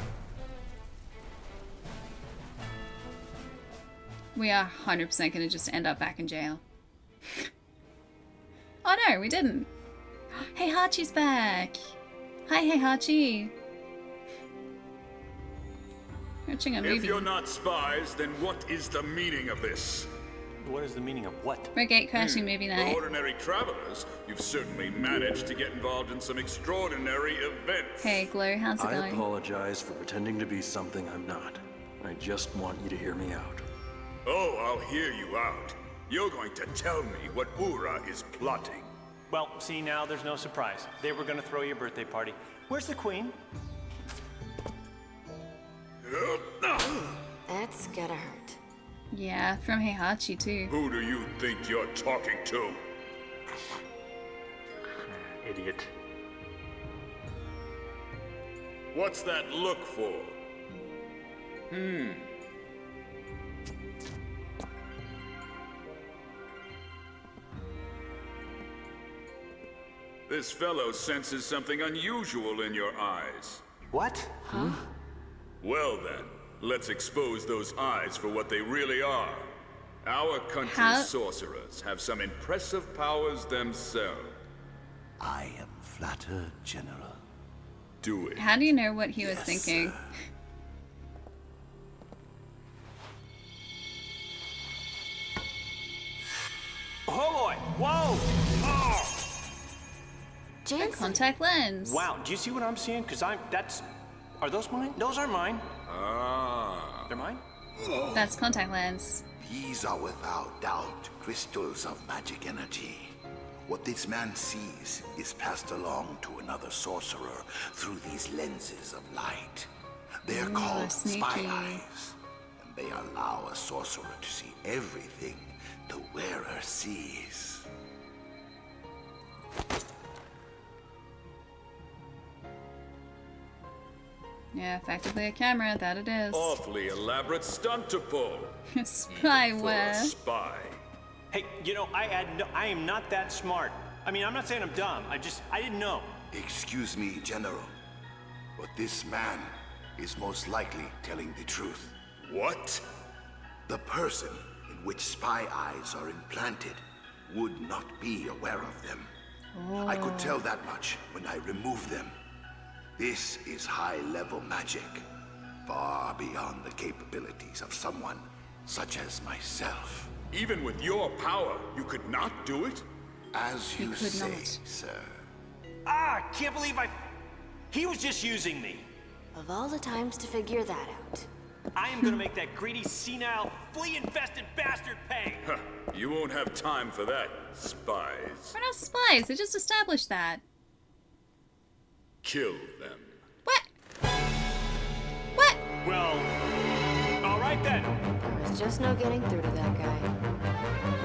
We are 100% gonna just end up back in jail. Oh no, we didn't. Hey, Hachi's back. Hi, hey, Hachi. Watching a movie. If you're not spies, then what is the meaning of this? What is the meaning of what? We're gate crashing movie For night. ordinary travelers, you've certainly managed to get involved in some extraordinary events. Hey, Glow, how's it I going? apologize for pretending to be something I'm not. I just want you to hear me out. Oh, I'll hear you out. You're going to tell me what Ura is plotting. Well, see, now there's no surprise. They were going to throw your birthday party. Where's the Queen? That's gotta hurt. Yeah, from Heihachi too. Who do you think you're talking to? Idiot. What's that look for? This fellow senses something unusual in your eyes. What? Huh? Well then, let's expose those eyes for what they really are. Our country's How- sorcerers have some impressive powers themselves. I am flattered, General. Do it. How do you know what he was thinking? Oh boy! Whoa! Oh! A Jansen. contact lens. Wow, do you see what I'm seeing? Because are those mine? Those are mine. Ah. They're mine? That's contact lens. These are without doubt crystals of magic energy. What this man sees is passed along to another sorcerer through these lenses of light. They're called spy sneaky. eyes, and they allow a sorcerer to see everything the wearer sees. Yeah, effectively a camera, that it is. Awfully elaborate stunt to pull. For a Spyware. spy. Hey, you know, I am not that smart. I mean, I'm not saying I'm dumb. I didn't know. Excuse me, General, but this man is most likely telling the truth. What? The person in which spy eyes are implanted would not be aware of them. I could tell that much when I remove them. This is high-level magic, far beyond the capabilities of someone such as myself. Even with your power, you could not do it? As you could say, not. sir. Ah, I can't believe he was just using me. Of all the times to figure that out. I am gonna make that greedy, senile, flea-infested bastard pay. Huh, you won't have time for that, spies. We're not spies, they just established that. Kill them. What? What? Well, all right then. There was just no getting through to that guy.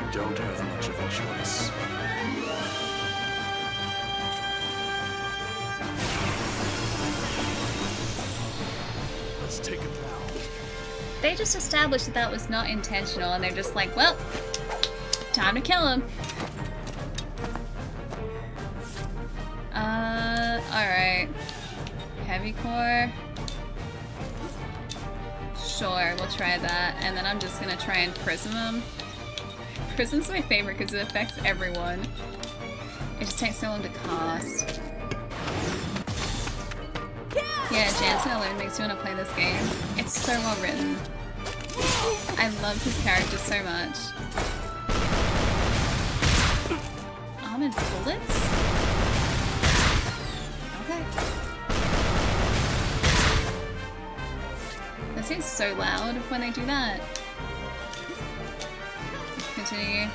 We don't have much of a choice. Let's take him now. They just established that that was not intentional and they're just like, well, time to kill him. Alright. Heavy core. Sure, we'll try that. And then I'm just gonna try and prism him. Prism's my favorite because it affects everyone. It just takes so long to cast. Yeah, Jansen alone makes me want to play this game. It's so well written. I love his character so much. Summon bullets? Okay. That seems so loud when they do that. Continue.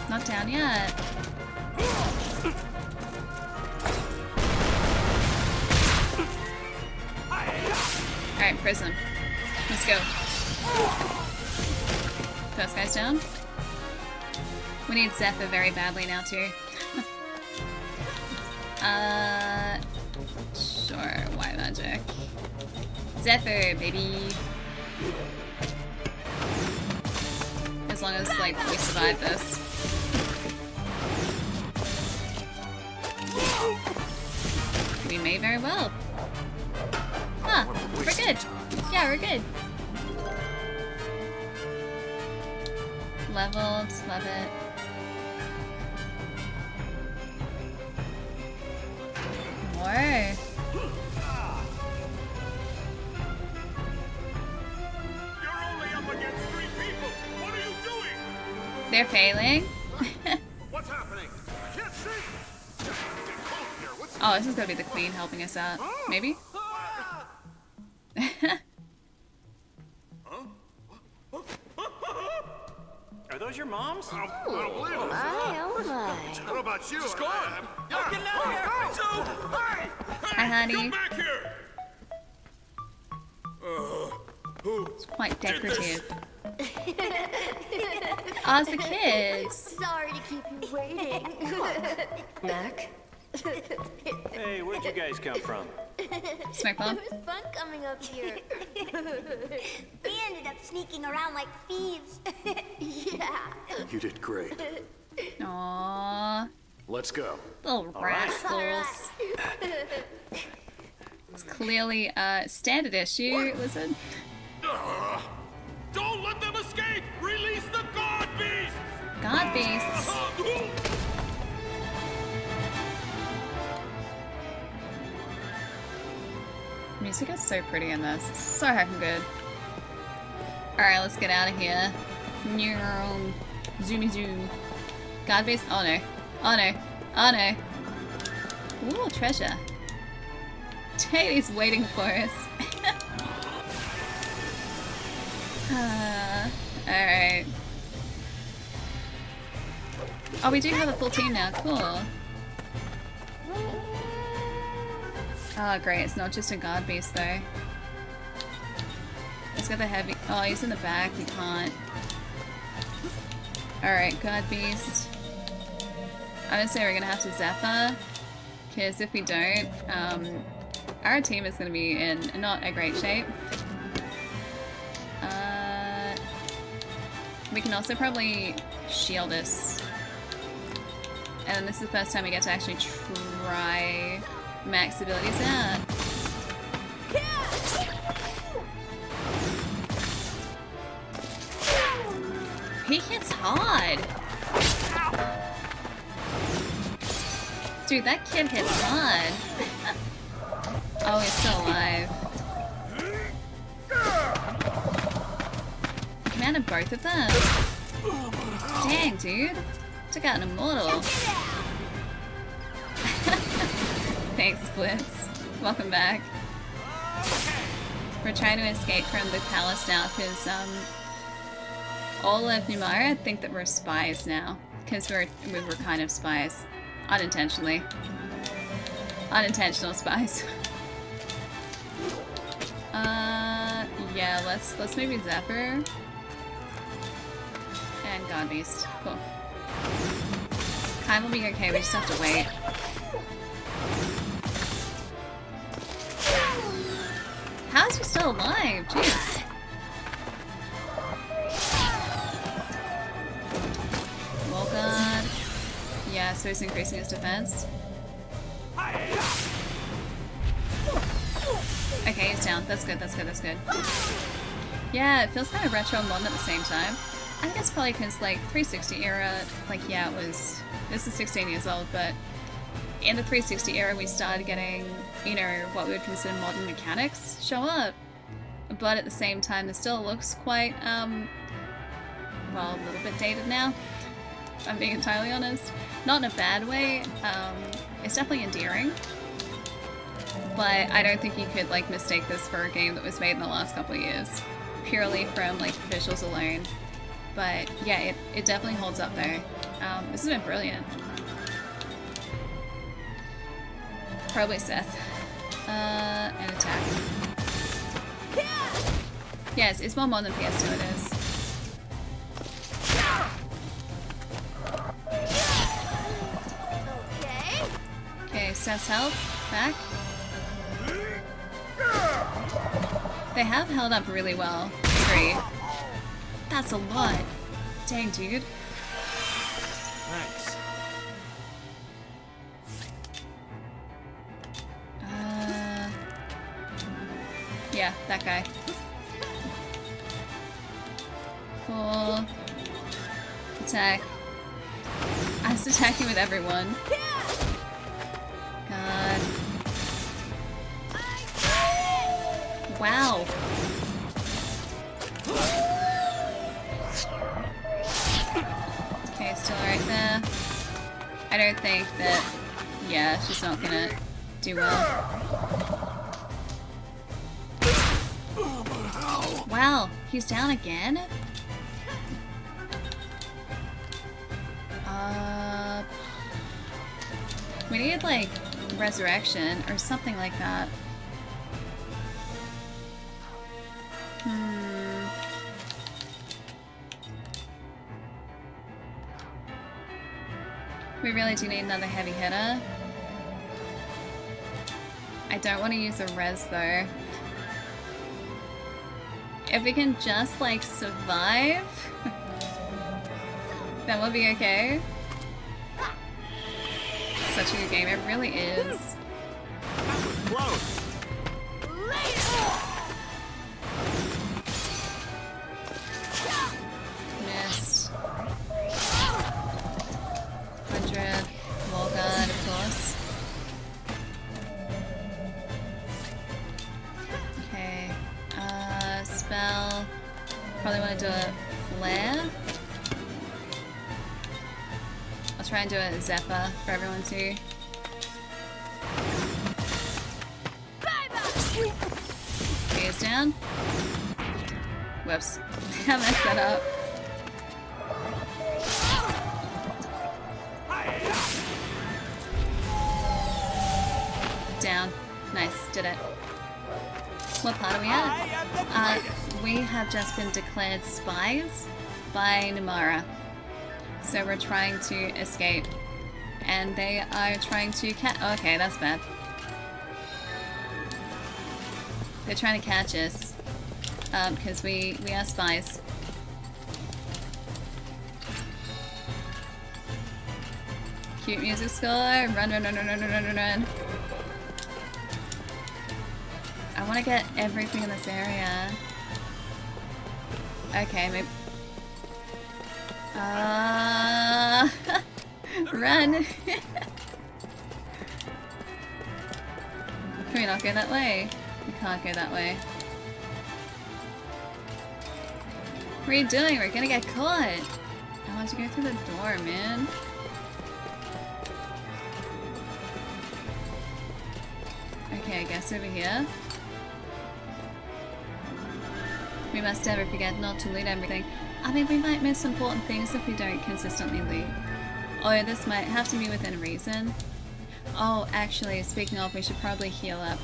Not down yet. Alright, prism. Let's go. First guy's down. We need Zephyr very badly now too. Sure, why magic? Zephyr, baby! As long as, like, we survive this. We may very well. Huh, we're good. Yeah, we're good. Leveled, love it. More. You're only up against 3 people. What are you doing? They're failing. What's happening? I can't see. Oh, this is gonna be the queen helping us out. Maybe? Are those your moms? Oh my. What about you? Just go on. Yeah, get out of here! Hi, honey. Come back here. Who? It's quite did this? decorative. Oh, it's the kids. Sorry to keep you waiting. Mac? Hey, where'd you guys come from? Smoke bomb. It was fun coming up here. We ended up sneaking around like thieves. Yeah. You did great. Aww. Let's go. Little rascals. It's clearly a standard issue, Lizard. Don't let them escape! Release the God Beasts! God beasts. Music is so pretty in this. So heckin' good. Alright, let's get out of here. Zoomy zoom. God base. Oh no. Oh no. Oh no. Ooh, treasure. Tady's waiting for us. Alright. Oh, we do have a full team now. Cool. Oh, great. It's not just a guard beast, though. Let's get the heavy. Oh, he's in the back. We can't. Alright, guard beast. I'm gonna say we're gonna have to Zephyr. Because if we don't, our team is gonna be in not a great shape. We can also probably shield us. And this is the first time we get to actually try Mac's abilities out. He hits hard! Dude, that kid hits hard. Oh, he's still alive. Commanded both of them? Dang, dude. Took out an immortal. Thanks, Blitz. Welcome back. We're trying to escape from the palace now because all of Numara think that we're spies now. Because we were kind of spies. Unintentionally. Unintentional spies. Yeah, let's maybe Zephyr. And God Beast. Cool. Kai will be okay, we just have to wait. How is he still alive? Jeez. Well, God. Yeah, so he's increasing his defense. Okay, he's down. That's good, that's good, that's good. Yeah, it feels kind of retro and modern at the same time. I think it's probably because, like, 360 era, like, yeah, it was... This is 16 years old, but in the 360 era, we started getting, you know, what we would consider modern mechanics show up. But at the same time, it still looks quite, well, a little bit dated now, if I'm being entirely honest. Not in a bad way. It's definitely endearing. But I don't think you could, like, mistake this for a game that was made in the last couple of years. Purely from, like, visuals alone. But, yeah, it definitely holds up, though. This has been brilliant. Probably Seth. And attack. Yes, it's more modern PS2 it is. Okay, Seth's health. Back. They have held up really well. Agree. That's a lot. Dang, dude. Thanks. Yeah, that guy. Cool. Attack. I was attacking with everyone. God. Wow. Okay, still right there. I don't think that... Yeah, she's not gonna do well. Wow, he's down again? We need, like, resurrection or something like that. We really do need another heavy hitter. I don't want to use a res though. If we can just, like, survive, then we'll be okay. Such a good game, it really is. That was close. Missed. 100. Wall guard, of course. Okay. Spell. Probably want to do a flare. I'll try and do a Zephyr for everyone too. Okay, it's down. Whoops. I messed that up. Down. Nice, did it. What part are we at? We have just been declared spies by Namara. So we're trying to escape. And they are trying to okay, that's bad. They're trying to catch us. Because we are spies. Cute music score. Run, run, run, run, run, run, run, run. I want to get everything in this area. Okay, maybe... Run! Can we not go that way? We can't go that way. What are you doing? We're gonna get caught! I want to go through the door, man. Okay, I guess over here. We must never forget not to loot everything. I mean, we might miss important things if we don't consistently loot. Oh, this might have to be within reason. Oh, actually, speaking of, we should probably heal up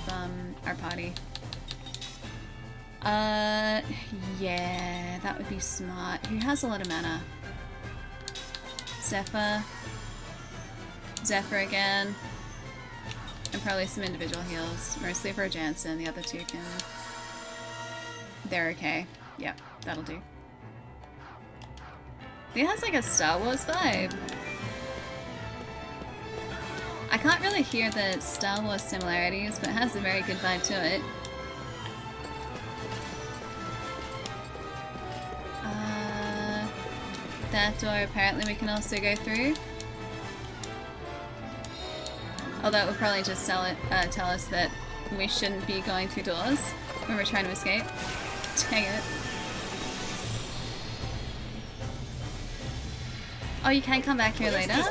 our party. Yeah, that would be smart. Who has a lot of mana? Zephyr. Zephyr again. And probably some individual heals. Mostly for Jansen, the other two can... They're okay. Yep, that'll do. It has like a Star Wars vibe. I can't really hear the Star Wars similarities, but it has a very good vibe to it. That door apparently we can also go through. Although it would probably just tell us that we shouldn't be going through doors when we're trying to escape. Dang it. Oh, you can come back here later?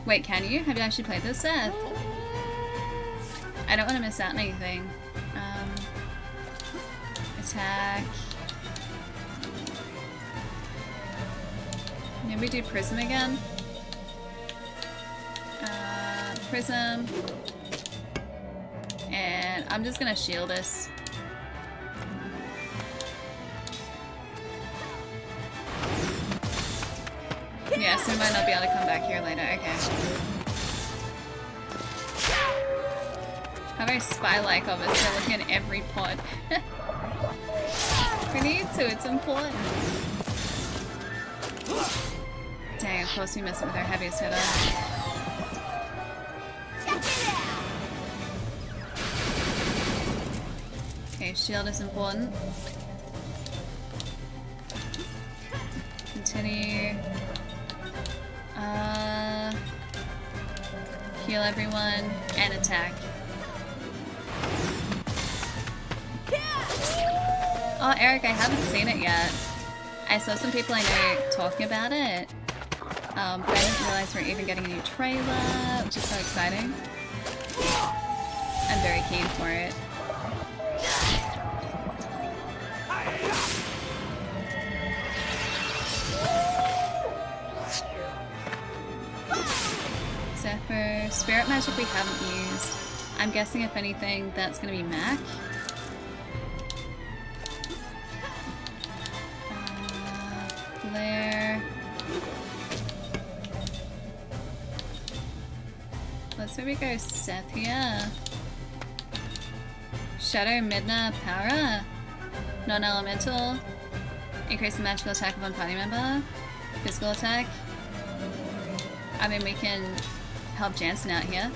Wait, can you? Have you actually played this, Seth? I don't want to miss out on anything. Attack. Maybe we do Prism again? Prism. And I'm just gonna shield us. Yeah, so we might not be able to come back here later. Okay. How very spy-like of us. They're looking at every pod. We need to, it's important. Dang, of course we miss it with our heaviest hitter. Okay, shield is important. Continue. Heal everyone and attack. Oh, Eric, I haven't seen it yet. I saw some people I know talking about it, but I didn't realize we're even getting a new trailer, which is so exciting. I'm very keen for it. Zephyr, spirit magic we haven't used. I'm guessing if anything, that's gonna be Mac. Flare. Let's maybe go Seth here. Shadow, Midna, Power. Non-elemental. Increase the magical attack of one party member. Physical attack. I mean, we can help Jansen out here.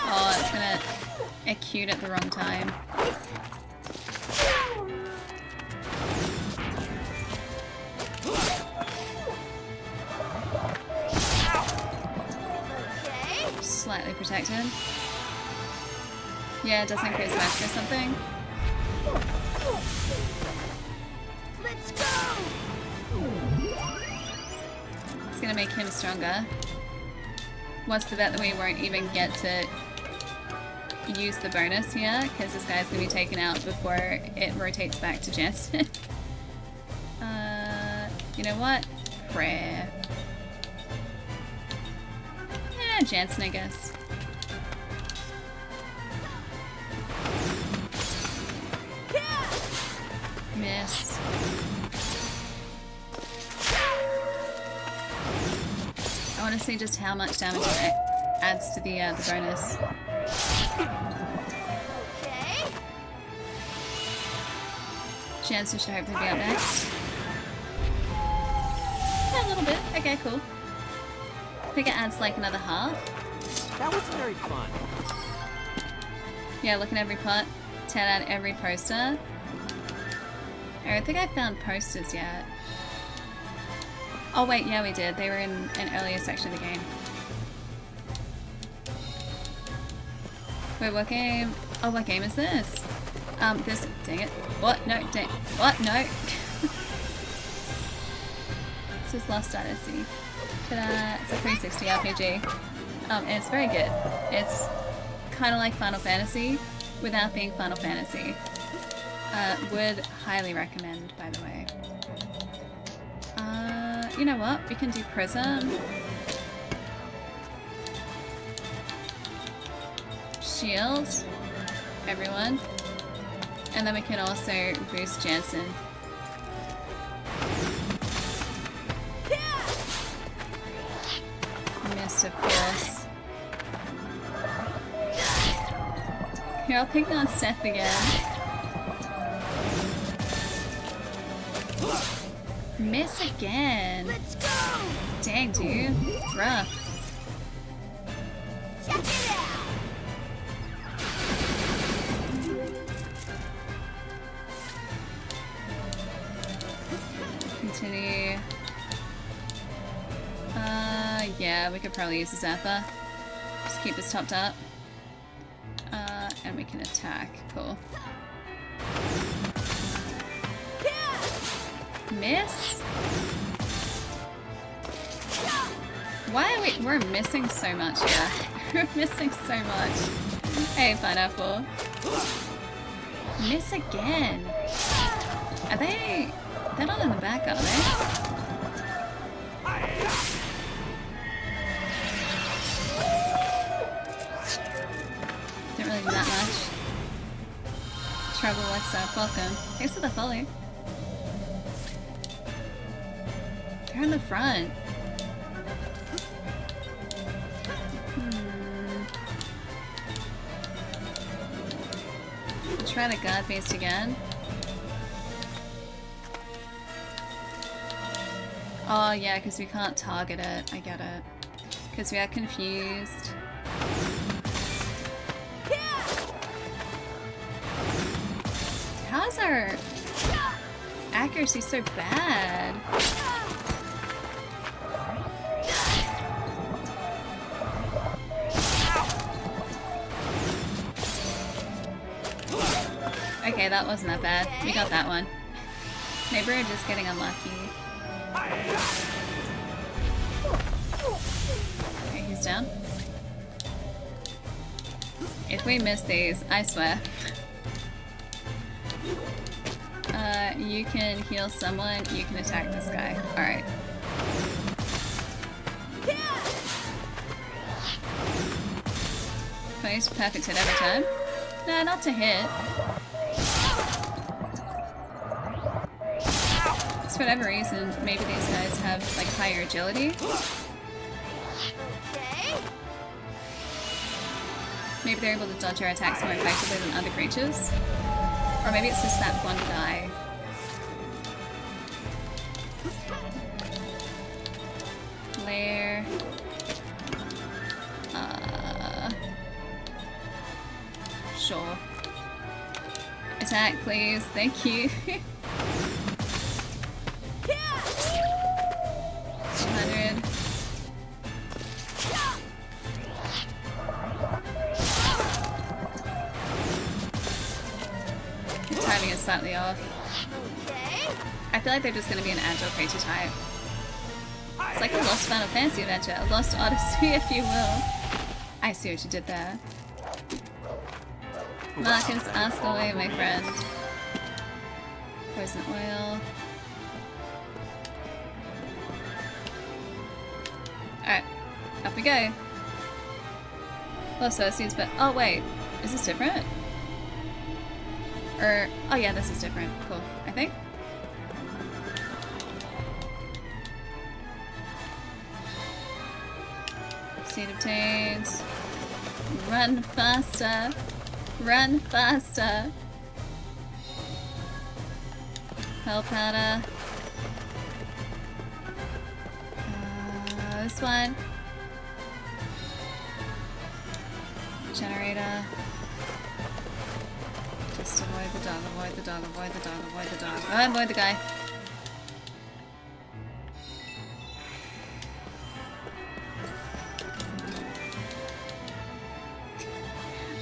Oh, it's gonna acute at the wrong time. Slightly protected. Yeah, it does increase magic or something. Let's go. It's gonna make him stronger. What's the bet that we won't even get to use the bonus here? Because this guy's gonna be taken out before it rotates back to Jansen. You know what? Prayer. Jansen, I guess. Miss. I want to see just how much damage it adds to the bonus. Okay. Jansen should hopefully be up next. Yeah, a little bit. Okay, cool. I think it adds like another half. That was very fun. Yeah, look at every pot. 10 out every poster. I don't think I found posters yet. Oh wait, yeah we did. They were in an earlier section of the game. Wait, what game? Oh, what game is this? This, dang it. What? No, dang, what? No. This is Lost Odyssey. Ta-da! It's a 360 RPG. And it's very good. It's kind of like Final Fantasy without being Final Fantasy. Would highly recommend, by the way. You know what? We can do Prism. Shield. Everyone. And then we can also boost Jansen. Missed, of course. Here, I'll pick on Seth again. Miss again. Let's go. Dang, dude. It's rough. Check it out. Continue. Yeah, Yeah, we could probably use a zapper. Just keep this topped up. And we can attack. Cool. Miss? Why are we're missing so much here. We're missing so much. Hey, Pineapple. Miss again. Are they... They're not in the back, are they? Don't really do that much. Trouble, what's up? Welcome. Thanks for the follow. They're in the front. Try the guard beast again. Oh yeah, because we can't target it. I get it. Because we are confused. How is our accuracy so bad? Okay, that wasn't that bad. We got that one. Maybe we're just getting unlucky. Okay, he's down. If we miss these, I swear. You can heal someone, you can attack this guy. Alright. Place perfect hit every time. No, not to hit. For whatever reason, maybe these guys have like higher agility. Maybe they're able to dodge our attacks more effectively than other creatures. Or maybe it's just that one guy. Lair. Sure. Attack, please. Thank you. 200. The timing is slightly off. I feel like they're just going to be an agile creature type. It's like a Lost Final Fantasy adventure, a Lost Odyssey, if you will. I see what you did there. Marcus, ask away, my friend. Poison oil. Alright, up we go. Lost Odyssey, but oh wait, is this different? Or oh yeah, this is different. Cool, I think. Seed obtained. Run faster. Run faster. Hell powder. This one. Generator. Just avoid the dog, avoid the dog, avoid the dog, avoid the dog. Oh, avoid the guy.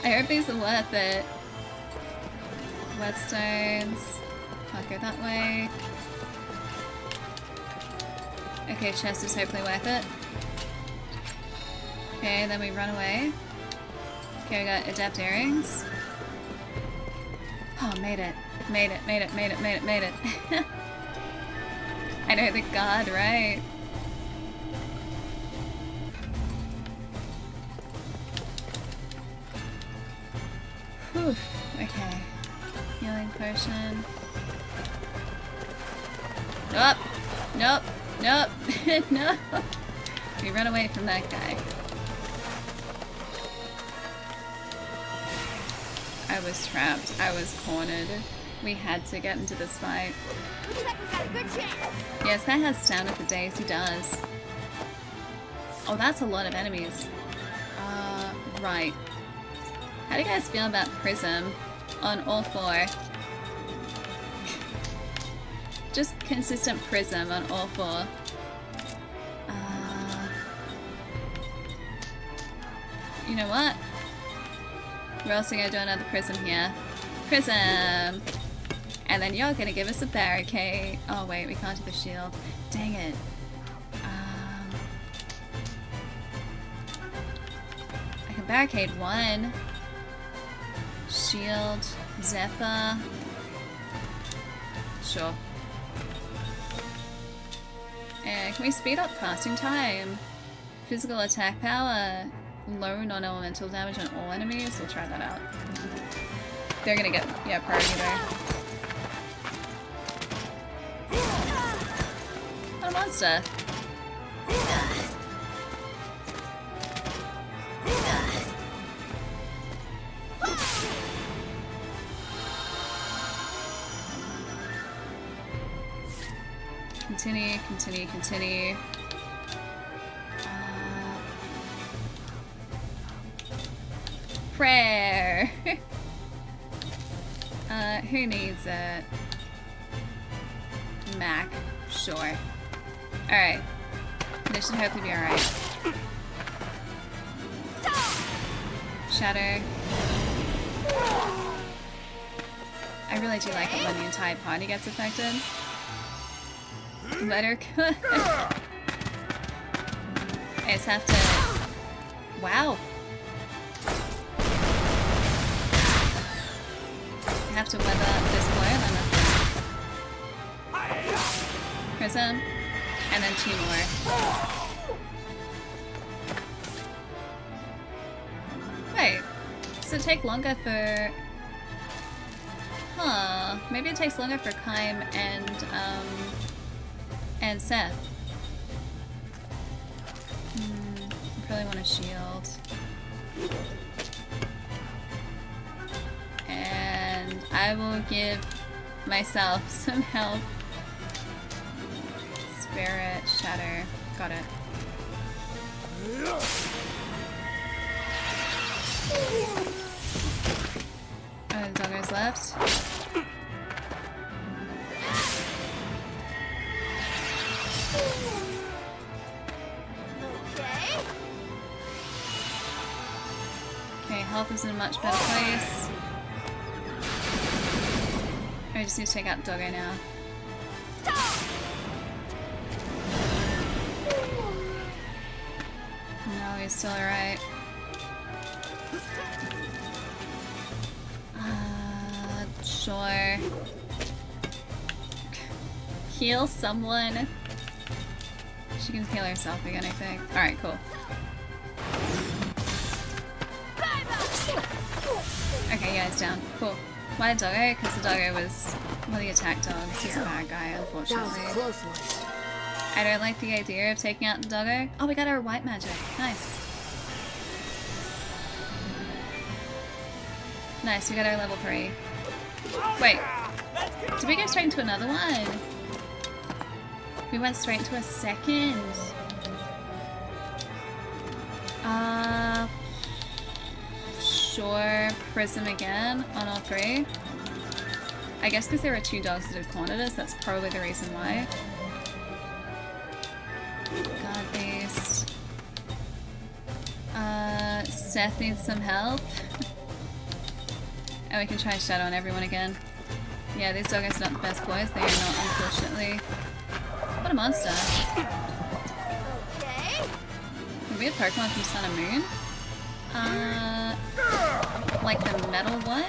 I hope these are worth it. Whetstones. Can't go that way. Okay, chest is hopefully worth it. Okay, then we run away. Okay, we got adept earrings. Oh, made it. Made it, made it, made it, made it, made it. I know the god, right? Whew. Okay. Healing potion. Nope. Nope. Nope. No. We run away from that guy. I was trapped. I was cornered. We had to get into this fight. Looks like we got a good chance. Yes, that has stamina for days. He does. Oh, that's a lot of enemies. Right. How do you guys feel about Prism on all four? Just consistent Prism on all four. You know what? We're also gonna do another prism here. Prism! And then you're gonna give us a barricade. Oh wait, we can't do the shield. Dang it. I can barricade one. Shield. Zephyr. Sure. And can we speed up casting time? Physical attack power. Low non-elemental damage on all enemies. We'll try that out. They're gonna get, yeah, priority though. What a monster. Continue, continue, continue. Prayer! Who needs it? Mac. Sure. Alright. This should hopefully be alright. Shatter. I really do like it when the entire party gets affected. Better. I just have to... Wow. I have to weather this boy, then prism, and then 2 more. Wait, does it take longer for... Huh, maybe it takes longer for Kaim and Seth. I probably want a shield. And I will give myself some help. Spirit, shatter. Got it. Oh, the doggo's left. Okay, health is in a much better place. I just need to take out Doggo now. No, he's still alright. Sure. Heal someone. She can heal herself again, I think. Alright, cool. Okay, yeah, it's down. Cool. Why Doggo? Because the Doggo was one of the attack dogs. He's a bad guy, unfortunately. I don't like the idea of taking out the Doggo. Oh, we got our white magic. Nice. Nice, we got our level 3. Wait. Did we go straight into another one? We went straight into a second. Sure, Prism again on all 3. I guess because there were 2 dogs that had cornered us, that's probably the reason why. God Beast. Seth needs some help. And we can try Shadow on everyone again. Yeah, these doggos are not the best boys, they are not, unfortunately. What a monster. A weird Pokemon from Sun and Moon. Like the metal one?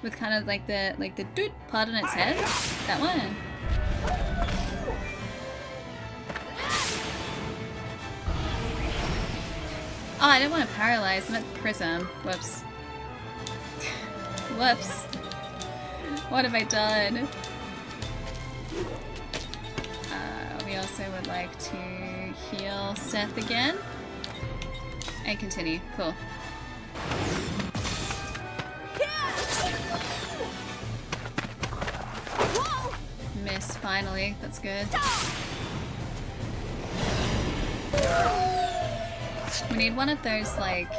With kind of like the doot part on its head? That one? Oh, I didn't want to paralyze, I meant Prism. Whoops. Whoops. What have I done? We also would like to heal Seth again. And continue. Cool. Miss, finally. That's good. We need one of those, like,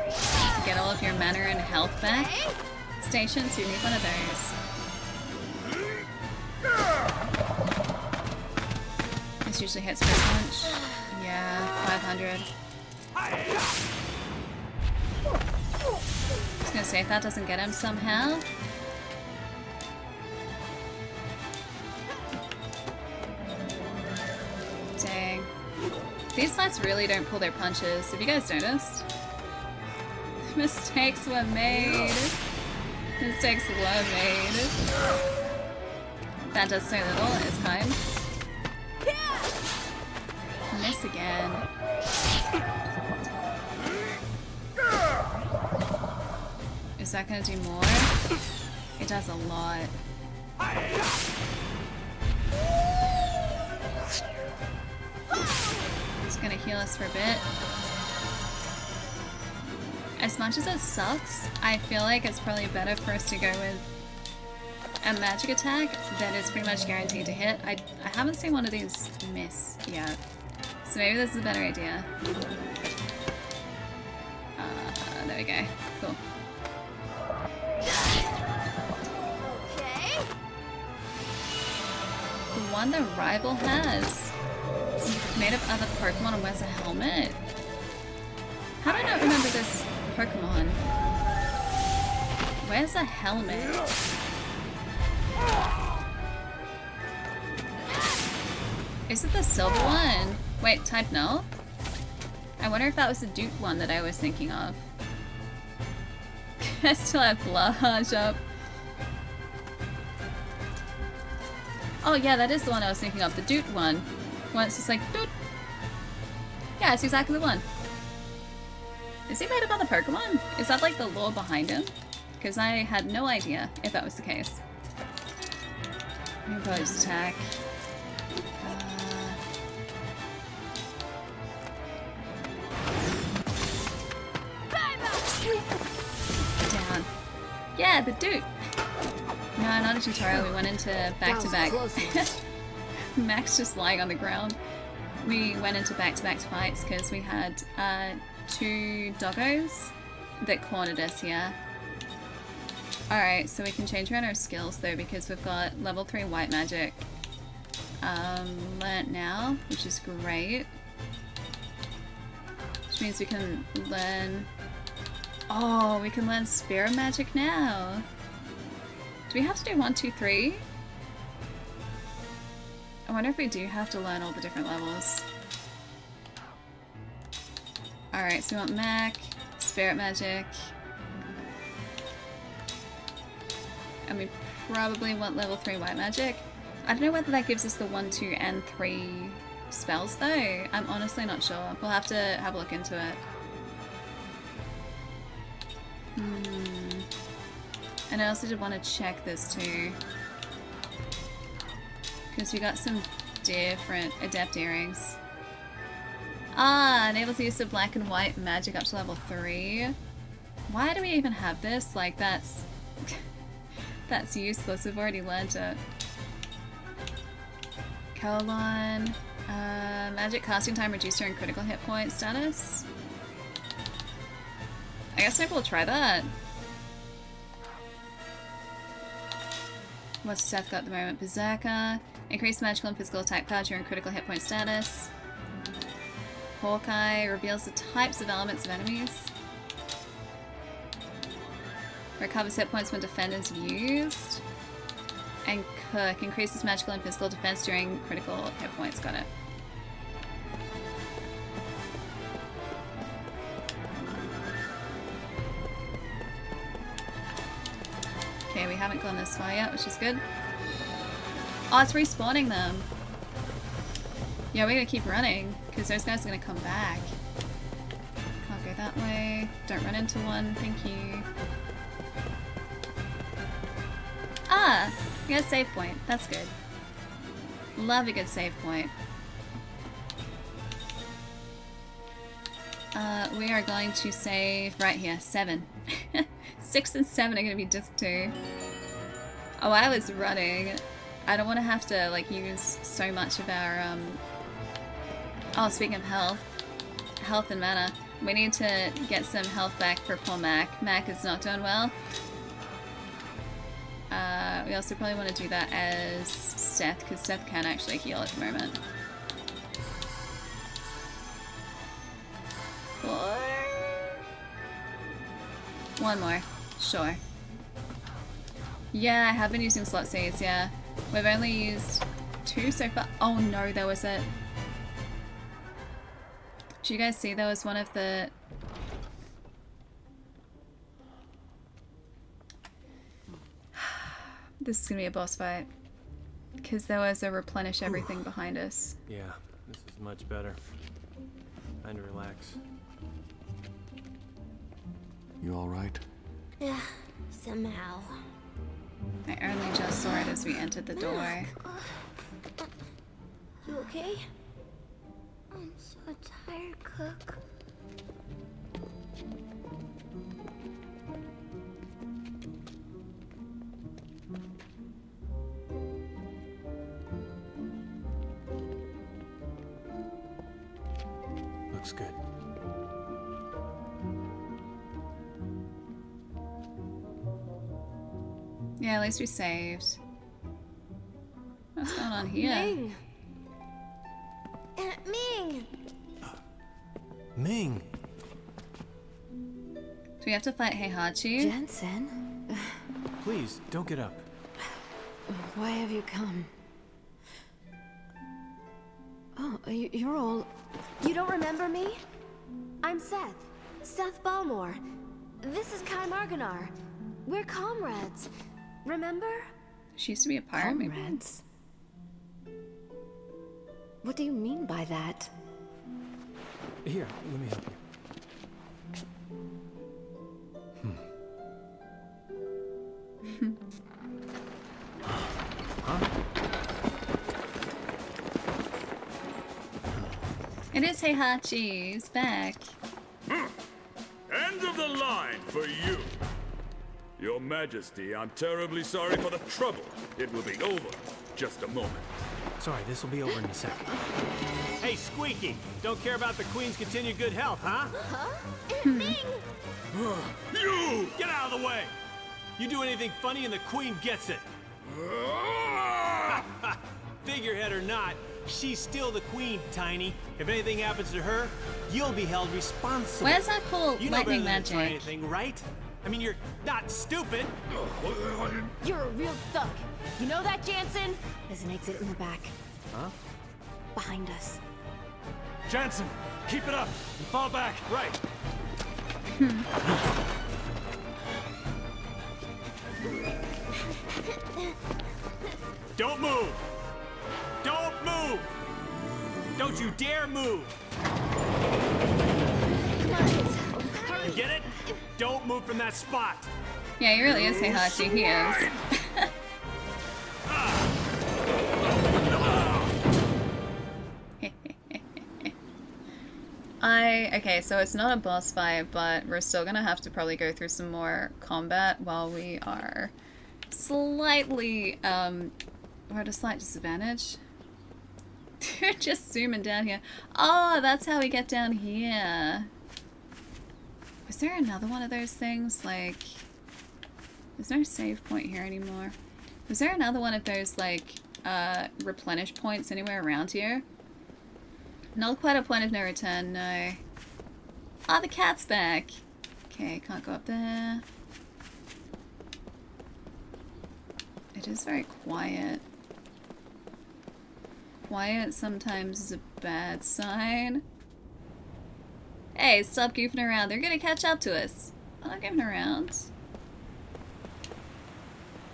get all of your mana and health back stations. You need one of those. This usually hits for a punch. Yeah, 500. Just gonna say if that doesn't get him somehow. Dang. These fights really don't pull their punches. Have you guys noticed? Mistakes were made. Mistakes were made. That does so little, it's kind. Miss again. Is that gonna do more? It does a lot. It's gonna heal us for a bit. As much as it sucks, I feel like it's probably better for us to go with a magic attack that is pretty much guaranteed to hit. I haven't seen one of these miss yet, so maybe this is a better idea. There we go. Cool. Okay. The one the rival has. Made of other Pokemon and wears a helmet? How do I not remember this Pokemon? Where's a helmet? Is it the silver one? Wait, type no? I wonder if that was the Duke one that I was thinking of. I still have Blush up. Oh yeah, that is the one I was thinking of, the Duke one. When it's just like, doot. Yeah, it's exactly the one. Is he made of other Pokemon? Is that like the lore behind him? Because I had no idea if that was the case. Opposed attack. Down. Yeah, the Duke. No, not a tutorial. We went into back-to-back. Max just lying on the ground. We went into back-to-back fights because we had 2 doggos that cornered us here. Alright, so we can change around our skills though because we've got level 3 white magic learnt now, which is great. Which means we can learn... Oh, we can learn spirit magic now. Do we have to do 1, 2, 3? I wonder if we do have to learn all the different levels. Alright, so we want Mac, spirit magic. And we probably want level 3 white magic. I don't know whether that gives us the 1, 2, and 3 spells though. I'm honestly not sure. We'll have to have a look into it. And I also did want to check this too. Because we got some different adept earrings. Ah, enables the use of black and white magic up to level 3. Why do we even have this? Like, that's... that's useless. We've already learned it. Colon. Magic casting time reduced during critical hit point status. I guess maybe we'll try that. What's Seth got at the moment? Berserker. Increased magical and physical attack power during critical hit point status. Hawkeye reveals the types of elements of enemies. Recovers hit points when defend is used. And Cook increases magical and physical defense during critical hit points. Got it. Okay, we haven't gone this far yet, which is good. Oh, it's respawning them. Yeah, we're gonna keep running, because those guys are gonna come back. Can't go that way. Don't run into one, thank you. Ah! We got a save point. That's good. Love a good save point. We are going to save right here, 7. 6 and 7 are gonna be disc 2. Oh, I was running. I don't want to have to like use so much of our Oh, speaking of health and mana, we need to get some health back for poor Mac. Mac is not doing well. We also probably want to do that as Seth, because Seth can actually heal at the moment. 4? One more. Sure. Yeah, I have been using slot seeds, yeah. We've only used 2 so far. Oh no, there was a... Did you guys see there was one of the... This is gonna be a boss fight. Because there was a replenish everything behind us. Yeah, this is much better. Time to relax. You all right? Yeah, somehow. I only just saw it as we entered the door. You okay? I'm so tired, Cook. Looks good. Yeah, at least we saved. What's going on here? Ming! Aunt Ming! Ming! Do we have to fight Heihachi? Jensen? Please, don't get up. Why have you come? Oh, you're all... You don't remember me? I'm Seth. Seth Balmore. This is Kai Marganar. We're comrades. Remember? She used to be a pirate, maybe. Comrades? What do you mean by that? Here, let me help you. Huh? It is Heihachi. He's back. End of the line for you. Your Majesty, I'm terribly sorry for the trouble. It will be over. Just a moment. Sorry, this will be over in a sec. Hey, Squeaky! Don't care about the Queen's continued good health, huh? Huh? Aunt Ming! You! Get out of the way! You do anything funny and the Queen gets it. Figurehead or not, she's still the Queen, Tiny. If anything happens to her, you'll be held responsible. Where's that cool you know lightning better than to try magic? anything, right? I mean, you're not stupid. You're a real thug. You know that, Jansen? There's an exit in the back. Huh? Behind us. Jansen, keep it up and fall back. Right. Don't move! Don't move! Don't you dare move! Come on, kids. Hurry. You get it? Don't move from that spot! Yeah, he really is Heihachi. He is. Okay, so it's not a boss fight, but we're still gonna have to probably go through some more combat while we are slightly, we're at a slight disadvantage. Just zooming down here. Oh, that's how we get down here. Was there another one of those things? Like, there's no save point here anymore. Was there another one of those, like, replenish points anywhere around here? Not quite a point of no return, no. Ah, the cat's back. Okay, can't go up there. It is very quiet. Quiet sometimes is a bad sign. Hey, stop goofing around. They're gonna catch up to us. I'm not goofing around.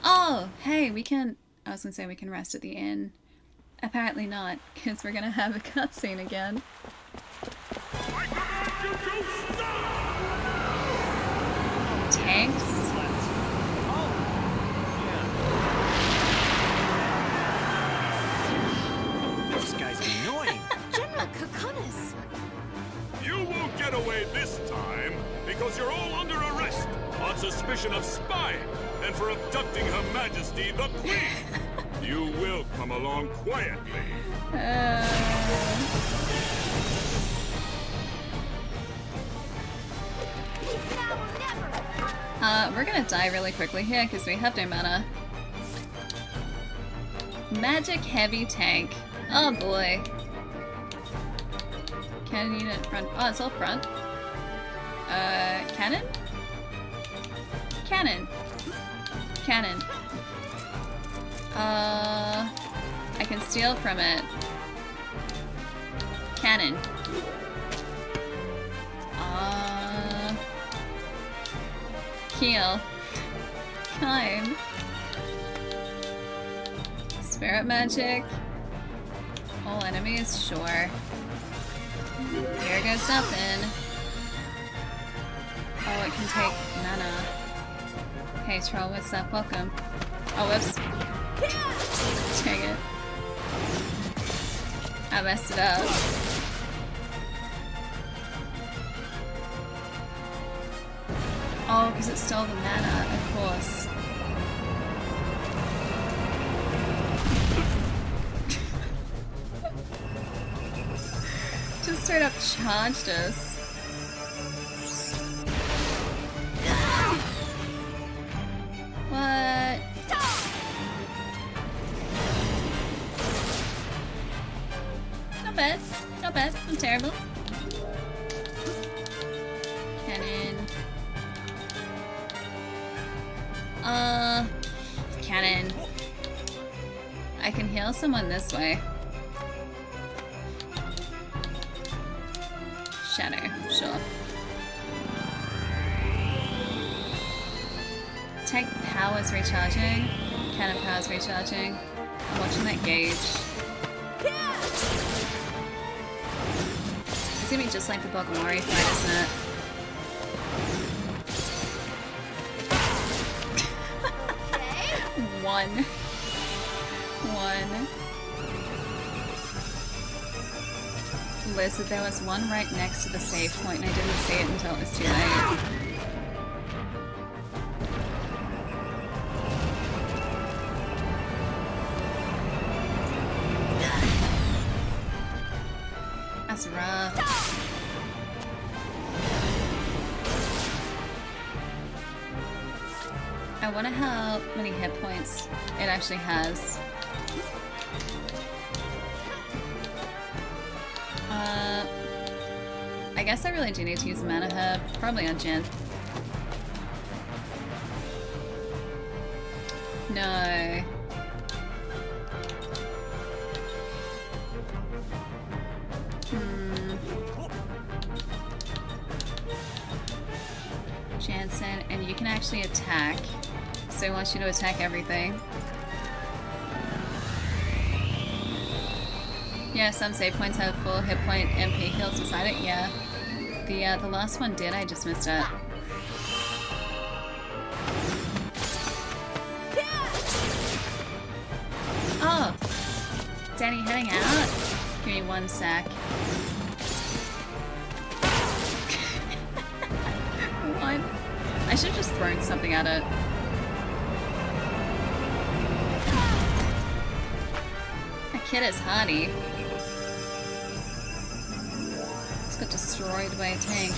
Oh, hey, we can... I was gonna say we can rest at the inn. Apparently not, because we're gonna have a cutscene again. Tanks? This guy's annoying. Genma Kukunis! You won't get away this time, because you're all under arrest on suspicion of spying and for abducting Her Majesty the Queen. You will come along quietly. We're gonna die really quickly here because we have no mana. Magic heavy tank. Oh boy. Cannon unit front. Oh, it's all front. Cannon? Cannon. Cannon. I can steal from it. Cannon. Heal. Time. Spirit magic. All enemies, sure. Here goes nothing. Oh, it can take mana. Hey troll, what's up? Welcome. Oh, whoops. Dang it. I messed it up. Oh, because it stole the mana, of course. Just straight up charged us. What? Not bad. Not bad. I'm terrible. Cannon. Cannon. I can heal someone this way. Shadow, sure. Tank power's recharging. Cannon power's recharging. I'm watching that gauge. It's gonna be just like the Bogomori fight, isn't it? One. Listen, there was one right next to the save point and I didn't see it until it was too late. That's rough. I wonder how many hit points it actually has. I guess I really do need to use a mana herb. Probably on Jen. No. Jansen, and you can actually attack. So he wants you to attack everything. Yeah, some save points have full hit point MP heals inside it. Yeah, the last one did. I just missed it. Oh, Danny heading out. Give me one sec. One. I should have just thrown something at it. That kid is hardy. Got destroyed by a tank.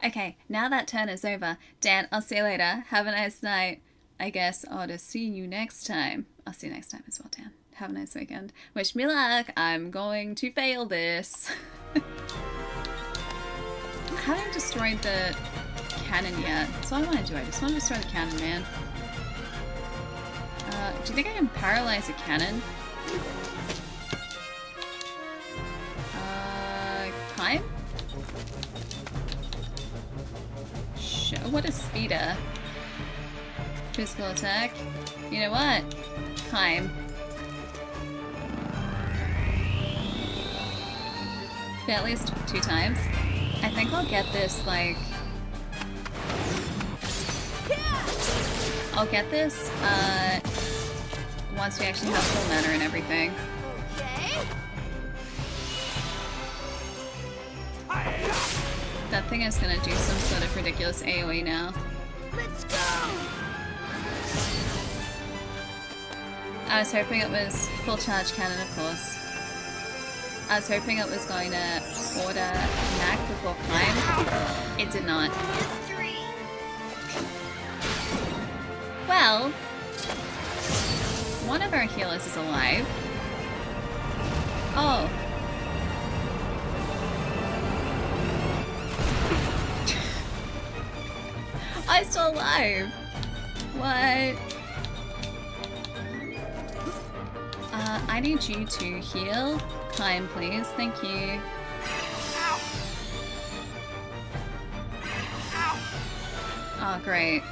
Okay, now that turn is over. Dan, I'll see you later. Have a nice night. I guess I'll just see you next time. I'll see you next time as well, Dan. Have a nice weekend. Wish me luck. I'm going to fail this. I haven't destroyed the cannon yet. That's what I want to do. I just want to destroy the cannon, man. Do you think I can paralyze a cannon? Climb? Sure. What is speeder? Physical attack. You know what? Climb. Fail at least 2 times. I think I'll get this, like... I'll get this, once we actually have full mana and everything. That thing is gonna do some sort of ridiculous AoE now. Let's go! I was hoping it was full charge cannon, of course. I was hoping it was going to order Mac before climb. It did not. Well, one of our healers is alive. Oh. I'm still alive. What? I need you to heal. Time, please. Thank you. Oh, great.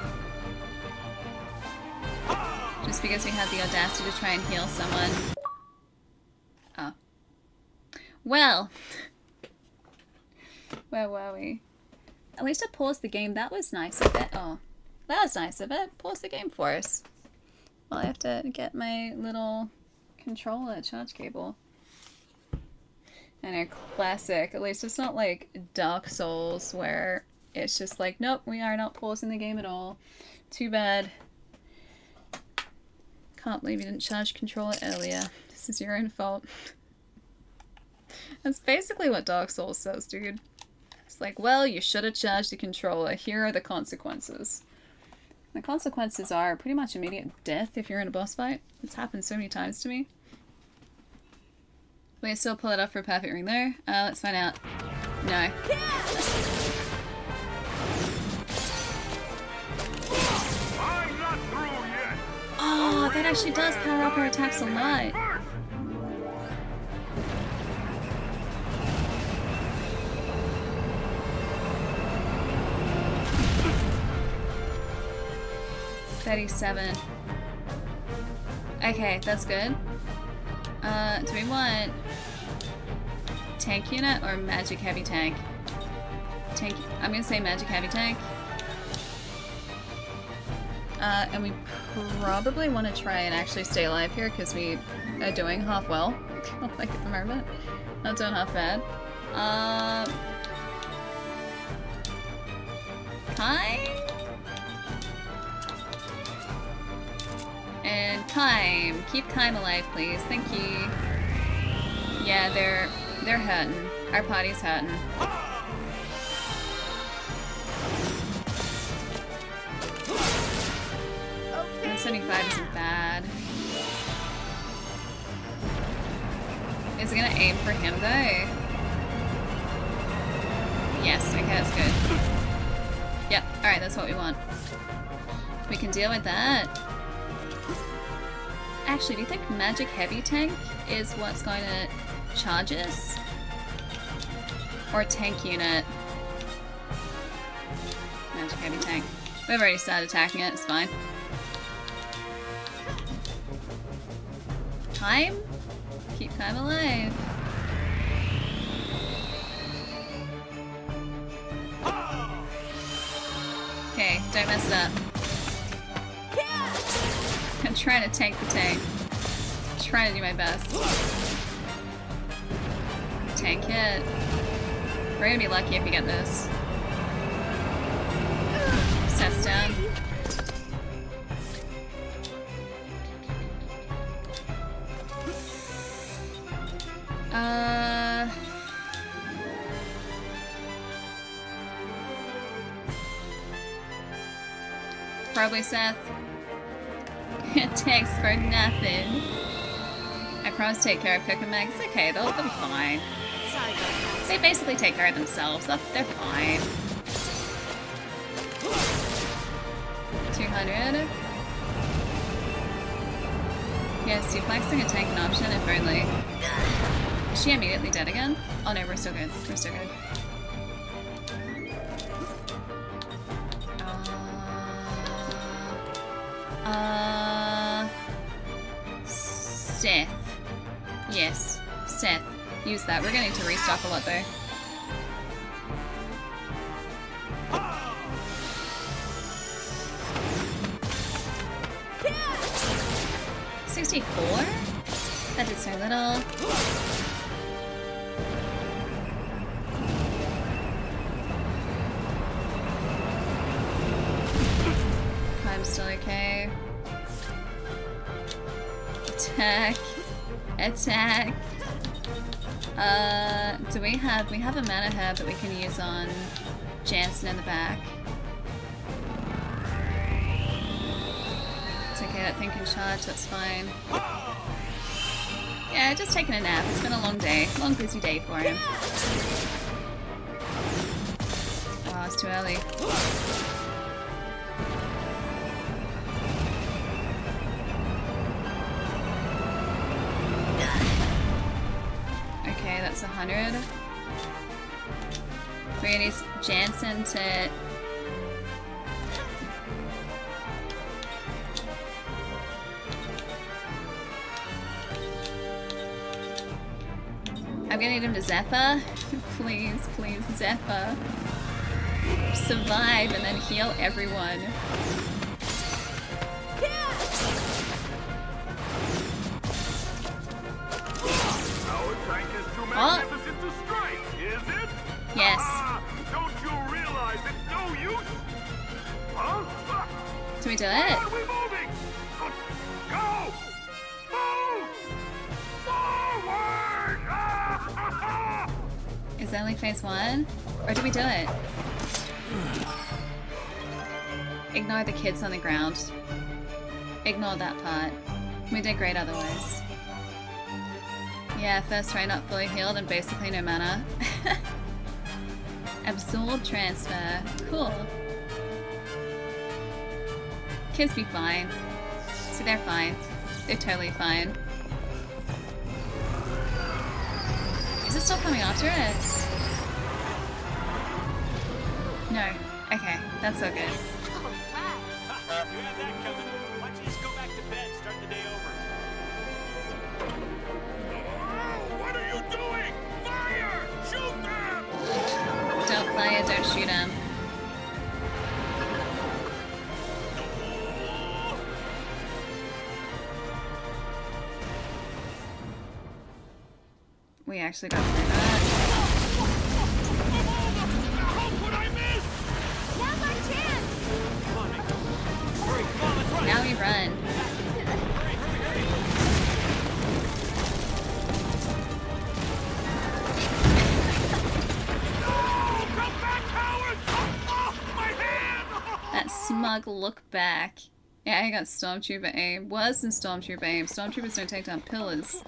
Just because we had the audacity to try and heal someone. Oh. Well. Where were we? At least I paused the game. That was nice of it. Oh. That was nice of it. Pause the game for us. Well, I have to get my little controller charge cable. I know, classic. At least it's not like Dark Souls where it's just like, nope, we are not pausing the game at all. Too bad. Can't believe you didn't charge controller earlier. This is your own fault. That's basically what Dark Souls says, dude. It's like, well, you should have charged the controller. Here are the consequences. The consequences are pretty much immediate death if you're in a boss fight. It's happened so many times to me. Will you still pull it off for a perfect ring though? Let's find out. No. I'm not through yet. Oh, that actually does power up our attacks a lot. $37. Okay, that's good. Do we want tank unit or magic heavy tank? Tank. I'm gonna say magic heavy tank. And we probably want to try and actually stay alive here because we are doing half well. Like at the moment, not doing half bad. Time and Kime. Keep Kime alive, please. Thank you. Yeah, they're hurting. Our party's hurting. Okay. 175 isn't bad. Is it gonna aim for him though? Yes, okay, that's good. Yep, alright, that's what we want. We can deal with that. Actually, do you think magic heavy tank is what's going to charge us? Or tank unit? Magic heavy tank. We've already started attacking it, it's fine. Time? Keep time alive. Okay, don't mess it up. I'm trying to tank the tank. I'm trying to do my best. Tank it. We're gonna be lucky if we get this. Seth's down. Probably Seth. It takes for nothing. I promise to take care of Cook and Meg. It's okay, they'll be fine. They basically take care of themselves. They're fine. 200. Yes, duplexing a tank an option if only. Is she immediately dead again? Oh no, we're still good. We're still good. Seth. Yes, Seth. Use that. We're gonna need to restock a lot though. $64? That did so little. I'm still okay. Attack. Attack. Do we have a mana herb that we can use on Jansen in the back. It's okay. Okay, that thing can charge, that's fine. Yeah, just taking a nap. It's been a long day. Long, busy day for him. Oh, it's too early. Okay, that's 100. We need Jansen to... I'm gonna need him to Zephyr. Please, please, Zephyr. Survive and then heal everyone. Our tank is too magnificent to strike, is it? Yes. Don't you realize it's no use? Huh? Do we do Where it? are we moving? Go! Move! Forward! Is that only phase 1? Or do we do it? Ignore the kids on the ground. Ignore that part. We did great otherwise. Yeah, first try not fully healed and basically no mana. Absorb transfer. Cool. Kids be fine. See, they're fine. They're totally fine. Is it still coming after us? No. Okay, that's so good. You had that coming. Why don't you just go back to bed, start the day over? Oh, what are you doing? Fire! Shoot them! Don't fire, don't shoot him. We actually got through that. Now we run. That smug look back. Yeah, I got Stormtrooper aim. Worse than Stormtrooper aim. Stormtroopers don't take down pillars.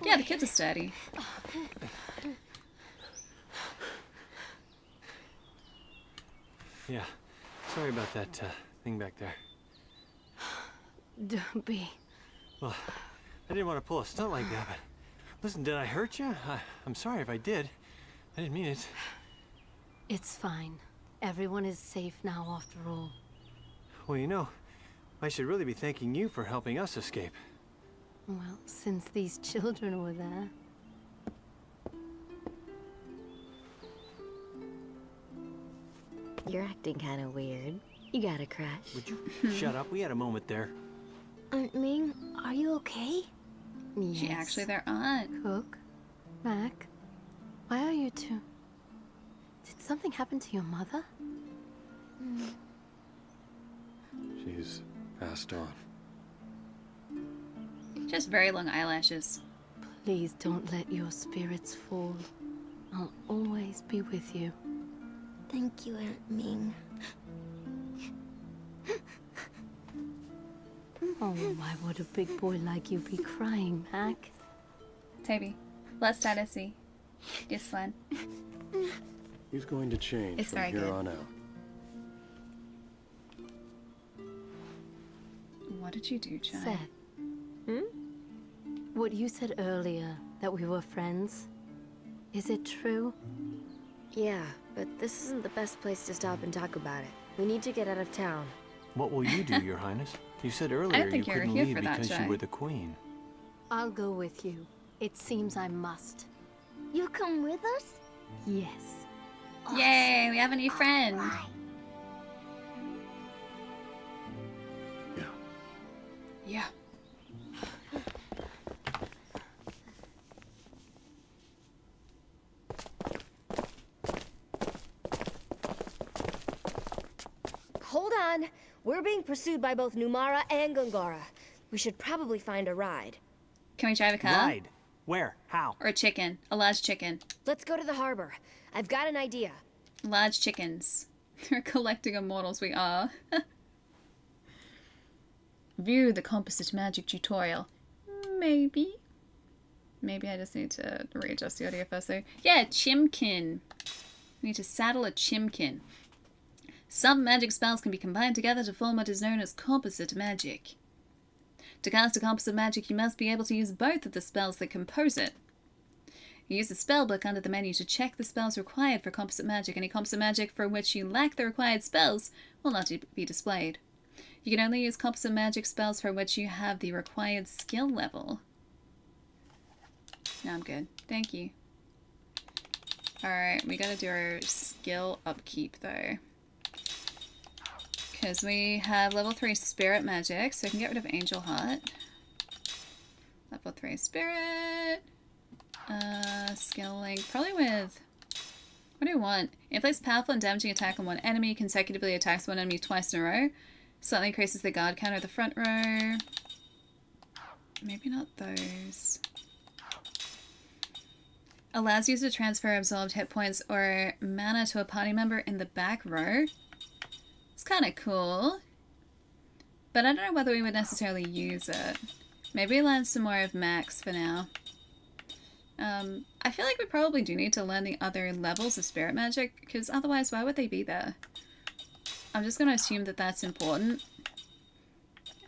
Yeah, the kids are sturdy. Yeah, sorry about that thing back there. Don't be. Well, I didn't want to pull a stunt like that, but listen, did I hurt you? I'm sorry if I did. I didn't mean it. It's fine. Everyone is safe now after all. Well, you know, I should really be thanking you for helping us escape. Well, since these children were there. You're acting kind of weird. You got a crush. Would you shut up? We had a moment there. Aunt Ming, are you okay? Yes. She actually their aunt. Cook? Mac? Why are you two? Did something happen to your mother? She's passed on. Just very long eyelashes. Please don't let your spirits fall. I'll always be with you. Thank you, Aunt Ming. Oh, why would a big boy like you be crying, Mac? Toby, Lost Odyssey. This one. He's going to change It's from very here good. on out. What did you do, Chai? Seth. What you said earlier, that we were friends, is it true? Yeah, but this isn't the best place to stop and talk about it. We need to get out of town. What will you do, Your Highness? You said earlier you think you were couldn't here leave for that, because Jay. you were the queen. I'll go with you. It seems I must. You'll come with us? Yes. Yay, we have a new friend. Yeah. Yeah. Hold on. We're being pursued by both Numara and Gungara. We should probably find a ride. Can we drive a car? Ride? Where? How? Or a chicken. A large chicken. Let's go to the harbor. I've got an idea. Large chickens. We're collecting immortals, we are. View the composite magic tutorial. Maybe. Maybe I just need to readjust the audio first though. Yeah, Chimkin. We need to saddle a Chimkin. Some magic spells can be combined together to form what is known as composite magic. To cast a composite magic, you must be able to use both of the spells that compose it. You use the spell book under the menu to check the spells required for composite magic. Any composite magic for which you lack the required spells will not be displayed. You can only use composite magic spells for which you have the required skill level. No, I'm good. Thank you. Alright, we gotta do our skill upkeep though. Because we have level 3 spirit magic, so I can get rid of Angel Heart. Level 3 spirit. Skill link. Probably with... What do I want? Inflicts powerful and damaging attack on one enemy. Consecutively attacks one enemy twice in a row. Slightly increases the guard counter of the front row. Maybe not those. Allows you to transfer absorbed hit points or mana to a party member in the back row. It's kind of cool. But I don't know whether we would necessarily use it. Maybe learn some more of Max for now. I feel like we probably do need to learn the other levels of spirit magic, because otherwise why would they be there? I'm just going to assume that that's important.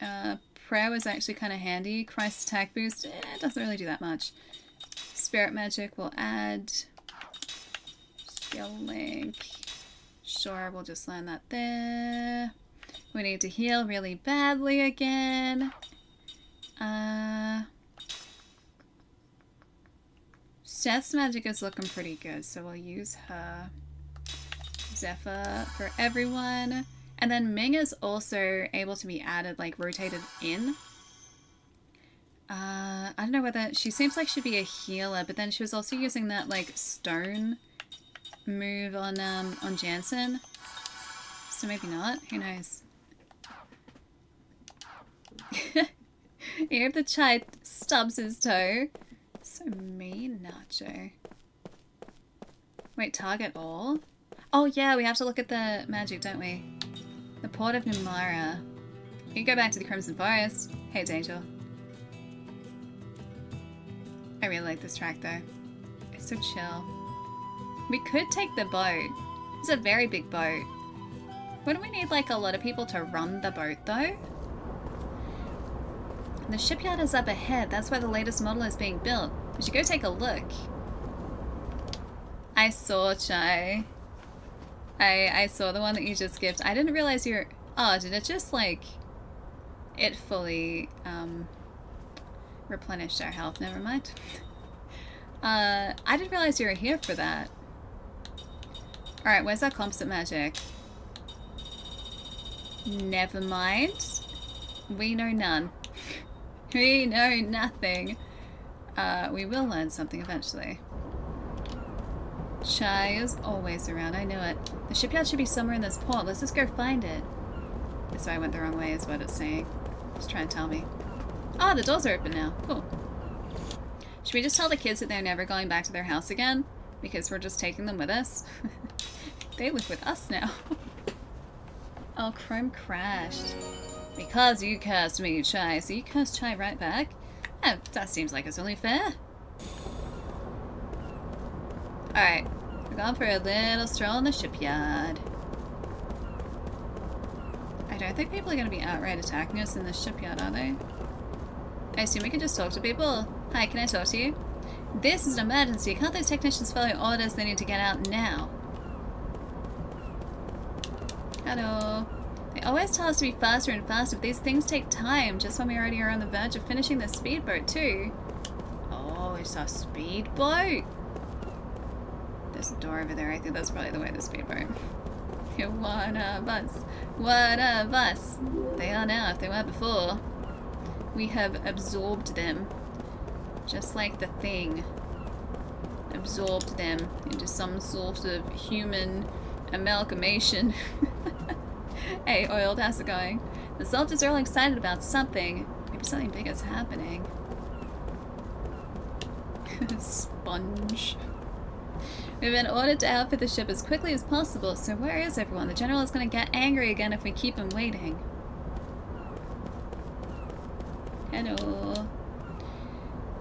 Prayer was actually kind of handy. Christ attack boost, it doesn't really do that much. Spirit magic will add. Skill link. Sure, we'll just learn that there. We need to heal really badly again. Seth's magic is looking pretty good, so we'll use her. Zephyr for everyone. And then Ming is also able to be added, like rotated in. I don't know whether... She seems like she'd be a healer, but then she was also using that like stone move on Jansen. So maybe not. Who knows? Here if the child stubs his toe. So mean, Nacho. Wait, target all? Oh yeah, we have to look at the magic, don't we? The Port of Numara. You can go back to the Crimson Forest. Hey, Danger. I really like this track though. It's so chill. We could take the boat. It's a very big boat. Wouldn't we need like a lot of people to run the boat though? The shipyard is up ahead. That's where the latest model is being built. We should go take a look. I saw Chai. I saw the one that you just gifted. I didn't realize you're... Oh, did it just like... It fully replenished our health. Never mind. I didn't realize you were here for that. Alright, where's our composite magic? Never mind. We know none. We know nothing. We will learn something eventually. Chai is always around, I know it. The shipyard should be somewhere in this port. Let's just go find it. So I went the wrong way is what it's saying. Just trying to tell me. Oh, the doors are open now. Cool. Should we just tell the kids that they're never going back to their house again? Because we're just taking them with us? They live with us now. Oh, Chrome crashed. Because you cursed me, Chai. So you cursed Chai right back? Oh, that seems like it's only fair. Alright. We're going for a little stroll in the shipyard. I don't think people are going to be outright attacking us in the shipyard, are they? I assume we can just talk to people. Hi, can I talk to you? This is an emergency. Can't those technicians follow orders? They need to get out now. Hello. They always tell us to be faster and faster, but these things take time, just when we already are on the verge of finishing the speedboat too. Oh, it's a speedboat. There's a door over there. I think that's probably the way to the speedboat. You're one of us. One of us. They are now, if they weren't before. We have absorbed them. Just like the thing. Absorbed them into some sort of human amalgamation. Hey, Oiled, how's it going? The soldiers are all excited about something. Maybe something big is happening. Sponge. We've been ordered to outfit the ship as quickly as possible, so where is everyone? The general is going to get angry again if we keep him waiting. Hello.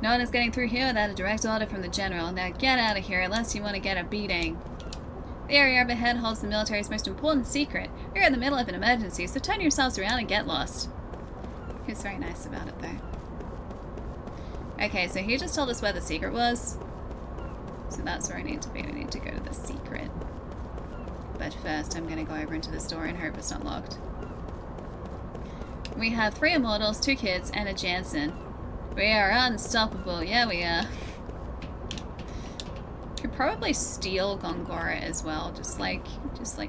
No one is getting through here without a direct order from the general. Now get out of here unless you want to get a beating. The area up ahead holds the military's most important secret. We're in the middle of an emergency, so turn yourselves around and get lost. He was very nice about it, though. Okay, so he just told us where the secret was. So that's where I need to be. I need to go to the secret. But first, I'm going to go over into this door and hope it's not locked. We have 3 immortals, 2 kids, and a Jansen. We are unstoppable. Yeah, we are. Could probably steal Gongora as well. Just like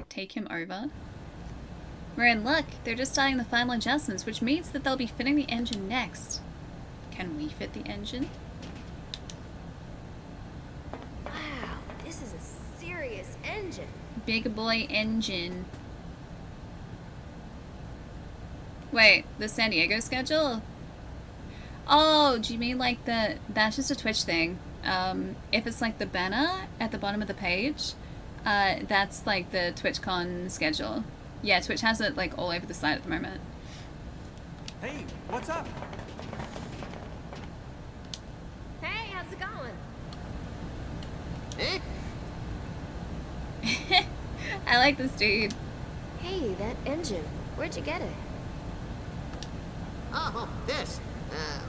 take him over. We're in luck. They're just starting the final adjustments, which means that they'll be fitting the engine next. Can we fit the engine? Wow, this is a serious engine. Big boy engine. Wait, the San Diego schedule? Oh, do you mean like that's just a Twitch thing. If it's like the banner at the bottom of the page, that's like the TwitchCon schedule. Yeah, Twitch has it like all over the site at the moment. Hey, what's up? Hey, how's it going? I like this dude. Hey, that engine. Where'd you get it? Oh, this.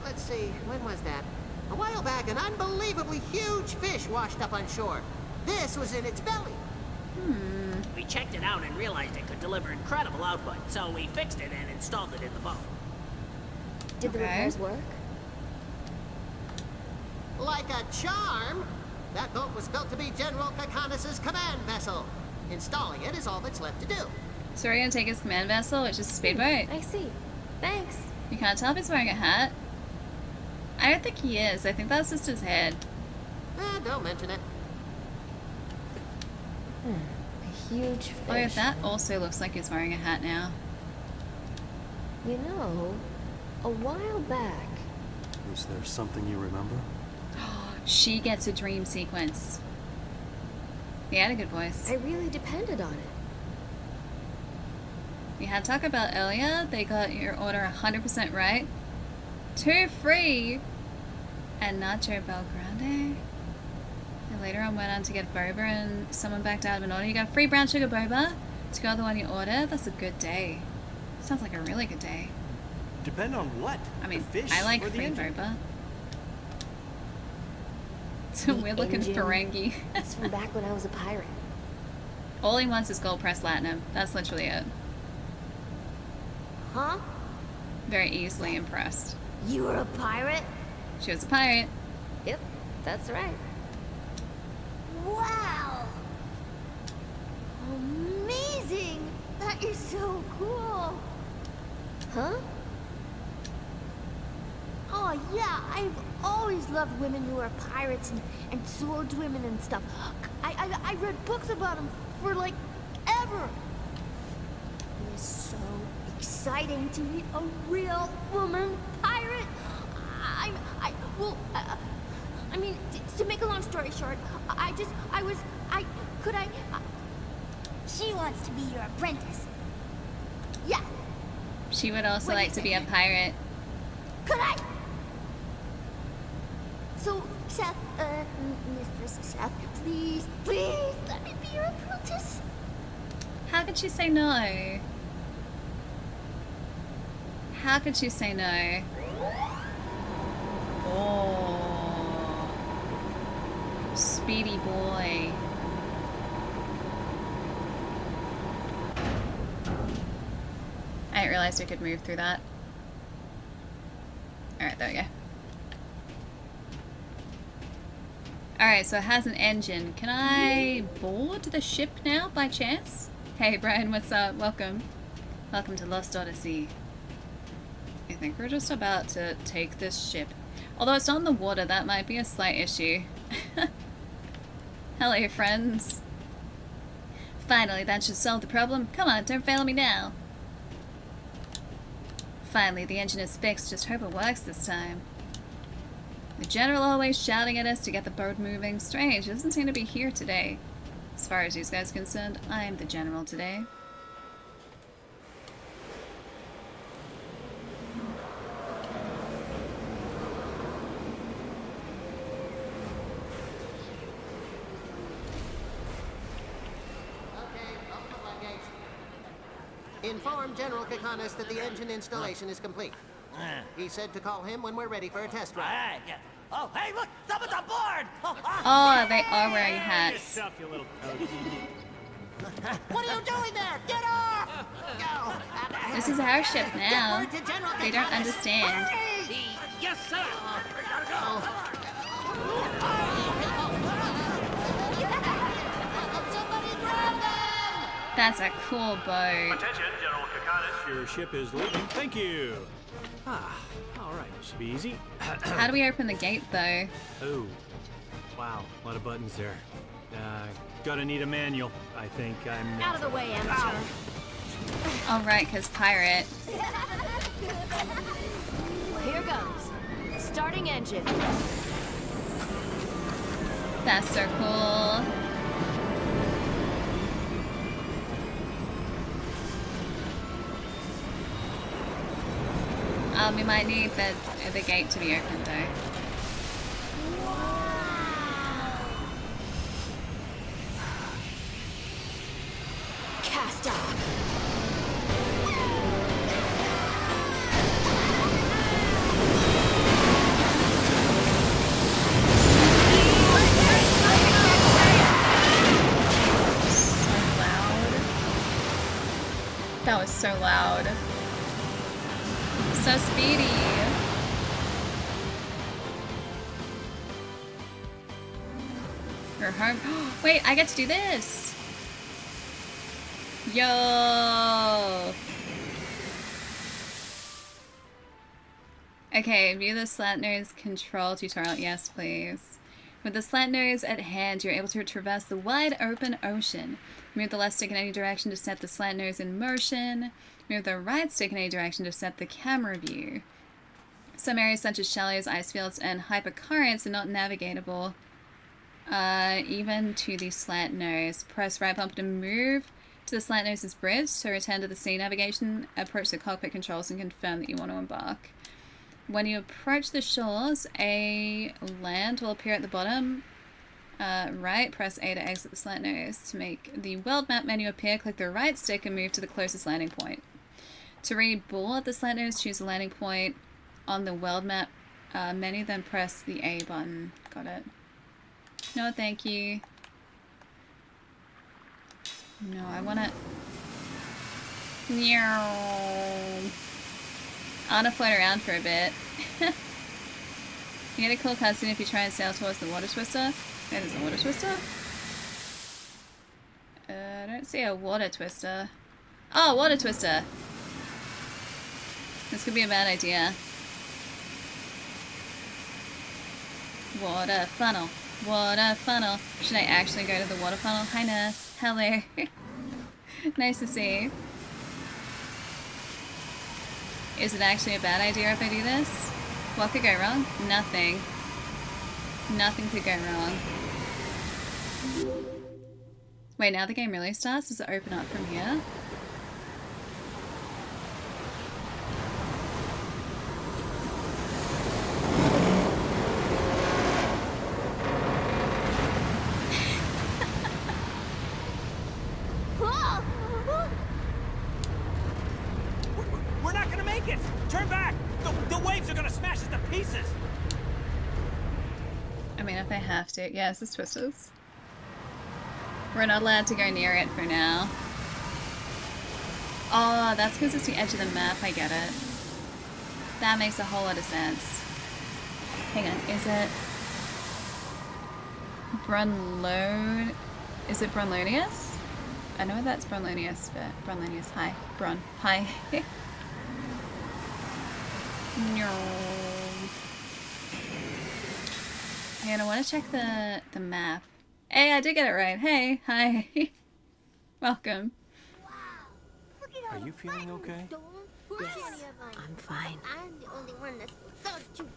Let's see, when was that? A while back, an unbelievably huge fish washed up on shore. This was in its belly. We checked it out and realized it could deliver incredible output, so we fixed it and installed it in the boat. Did the repairs work? Like a charm. That boat was built to be General Kakanis' command vessel. Installing it is all that's left to do. So we're gonna take his command vessel, which is a speedboat. I see. Thanks. You can't tell if he's wearing a hat. I don't think he is. I think that's just his head. Don't mention it. A huge fish. Oh, that also looks like he's wearing a hat now. You know, a while back... Is there something you remember? She gets a dream sequence. He had a good voice. I really depended on it. We had Taco Bell earlier. They got your order 100% right. 2 free! And Nacho Bel Grande. And later on went on to get boba and someone backed out of an order. You got free brown sugar boba to go the one you ordered. That's a good day. Sounds like a really good day. Depend on what? I mean, the fish I like or the free engine? boba. It's a weird looking Ferengi. It's from back when I was a pirate. All he wants is gold press platinum. That's literally it. Huh? Very easily impressed. You were a pirate? She was a pirate. Yep, that's right. Wow! Amazing! That is so cool! Huh? Oh yeah, I've always loved women who are pirates and swordswomen and stuff. I read books about them for like ever. It is so exciting to meet a real woman pirate. I mean, to make a long story short, She wants to be your apprentice. Yeah. She would also like to be a pirate. Could I? So, Seth, Mistress Seth, please let me be your apprentice. How could she say no? How could she say no? Oh. Speedy boy. I didn't realize we could move through that. Alright, there we go. Alright, so it has an engine. Can I board the ship now, by chance? Hey, Brian, what's up? Welcome. Welcome to Lost Odyssey. I think we're just about to take this ship. Although it's not in the water, that might be a slight issue. Hello, friends. Finally, that should solve the problem. Come on, don't fail me now. Finally, the engine is fixed. Just hope it works this time. The general always shouting at us to get the boat moving. Strange, he doesn't seem to be here today. As far as these guys are concerned, I am the general today. Inform General Kakanis that the engine installation is complete. He said to call him when we're ready for a test ride. Alright, yeah. Oh, hey, look! Someone's on board! Oh, they are wearing hats. Get off, you little toad. What are you doing there? Get off! Go. This is our ship now. They don't understand. Yes, sir! We gotta go! That's a cool boat. Attention, General Kakanis. Your ship is leaving. Thank you. All right. This should be easy. How do we open the gate, though? Oh, wow. A lot of buttons there. Gonna need a manual. I think I'm... Out of the way, amateur. All right, because pirate. Well, here goes. Starting engine. That's so cool. We might need the gate to be opened, though. Cast off. That was so loud. So speedy. We're home. Wait, I get to do this. Yo. Okay, view the slant nose control tutorial. Yes, please. With the slant nose at hand, you're able to traverse the wide open ocean. Move the left stick in any direction to set the slant nose in motion. Move the right stick in any direction to set the camera view. Some areas such as shallows, ice fields, and hypercurrents are not navigatable, even to the slant nose. Press right bumper to move to the slant nose's bridge. To return to the sea navigation, approach the cockpit controls and confirm that you want to embark. When you approach the shores, a land will appear at the bottom. Right, press A to exit the slant nose. To make the world map menu appear, click the right stick and move to the closest landing point. To reboard the slant nose, choose a landing point on the world map menu, then press the A button. Got it. No, thank you. No, I want to... I want to float around for a bit. You get a cool cutscene if you try and sail towards the water twister. There's a water twister? I don't see a water twister. Oh, water twister! This could be a bad idea. Water funnel. Water funnel. Should I actually go to the water funnel? Hi, nurse. Hello. Nice to see you. Is it actually a bad idea if I do this? What could go wrong? Nothing. Nothing could go wrong. Wait, now the game really starts? Does it open up from here? We're not gonna make it! Turn back! The waves are gonna smash us to pieces! I mean, if I have to. Yeah, this is Twisters. We're not allowed to go near it for now. Oh, that's because it's the edge of the map. I get it. That makes a whole lot of sense. Hang on, is it... Brunlone... Is it Brunlonius? I know that's Brunlonius, but... Brunlonius, hi. Brun, hi. No. And I want to check the map. Hey, I did get it right. Hey, hi. Welcome. Are you feeling okay? Yes, I'm fine. I'm the only one that thought you...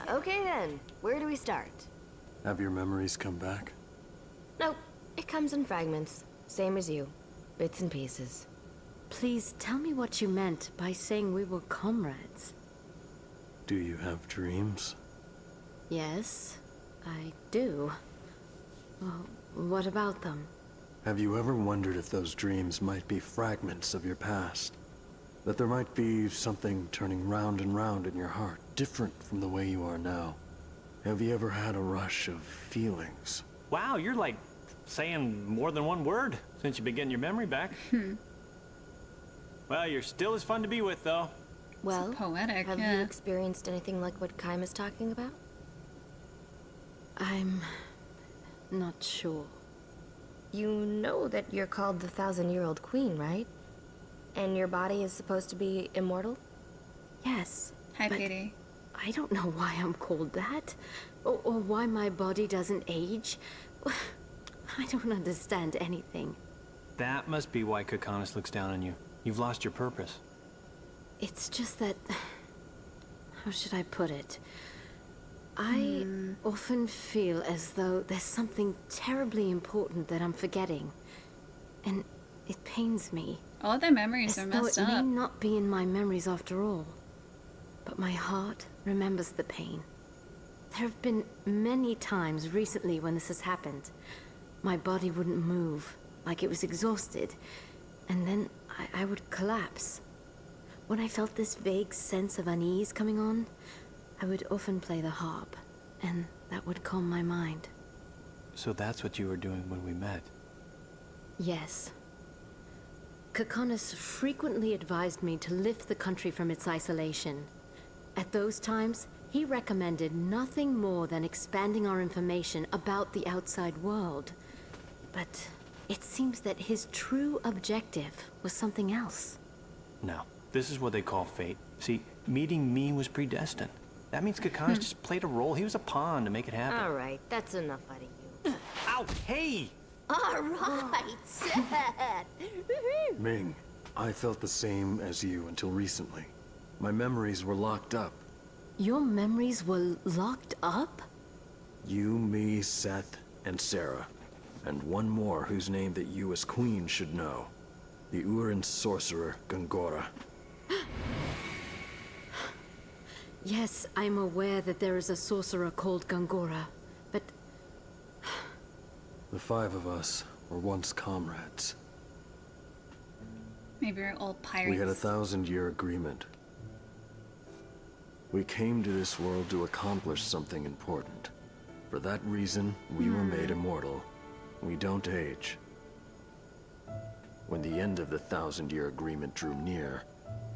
Okay then, where do we start? Have your memories come back? Nope, it comes in fragments. Same as you. Bits and pieces. Please tell me what you meant by saying we were comrades. Do you have dreams? Yes, I do. Well, what about them? Have you ever wondered if those dreams might be fragments of your past? That there might be something turning round and round in your heart, different from the way you are now? Have you ever had a rush of feelings? Wow, you're like saying more than one word since you've been getting your memory back. Well, you're still as fun to be with, though. Well, poetic, have yeah. you experienced anything like what Kaim is talking about? I'm not sure. You know that you're called the 1,000-year-old queen, right? And your body is supposed to be immortal? Yes. Hi, but Petey. I don't know why I'm called that, or why my body doesn't age. I don't understand anything. That must be why Kakanis looks down on you. You've lost your purpose. It's just that... How should I put it? I often feel as though there's something terribly important that I'm forgetting. And it pains me. All their memories As are though messed it may up. not be in my memories after all. But my heart remembers the pain. There have been many times recently when this has happened. My body wouldn't move, like it was exhausted. And then I would collapse. When I felt this vague sense of unease coming on, I would often play the harp, and that would calm my mind. So that's what you were doing when we met? Yes. Kakanis frequently advised me to lift the country from its isolation. At those times, he recommended nothing more than expanding our information about the outside world. But it seems that his true objective was something else. No. This is what they call fate. See, meeting me was predestined. That means Kakanis just played a role. He was a pawn to make it happen. All right, that's enough out of you. Ow! Hey! All right, Seth. Ming, I felt the same as you until recently. My memories were locked up. Your memories were locked up? You, me, Seth, and Sarah. And one more whose name that you as queen should know. The Urin sorcerer, Gongora. Yes, I'm aware that there is a sorcerer called Gongora, but... The five of us were once comrades. Maybe we're all pirates. We had a 1,000-year agreement. We came to this world to accomplish something important. For that reason, we were made immortal. We don't age. When the end of the 1,000-year agreement drew near,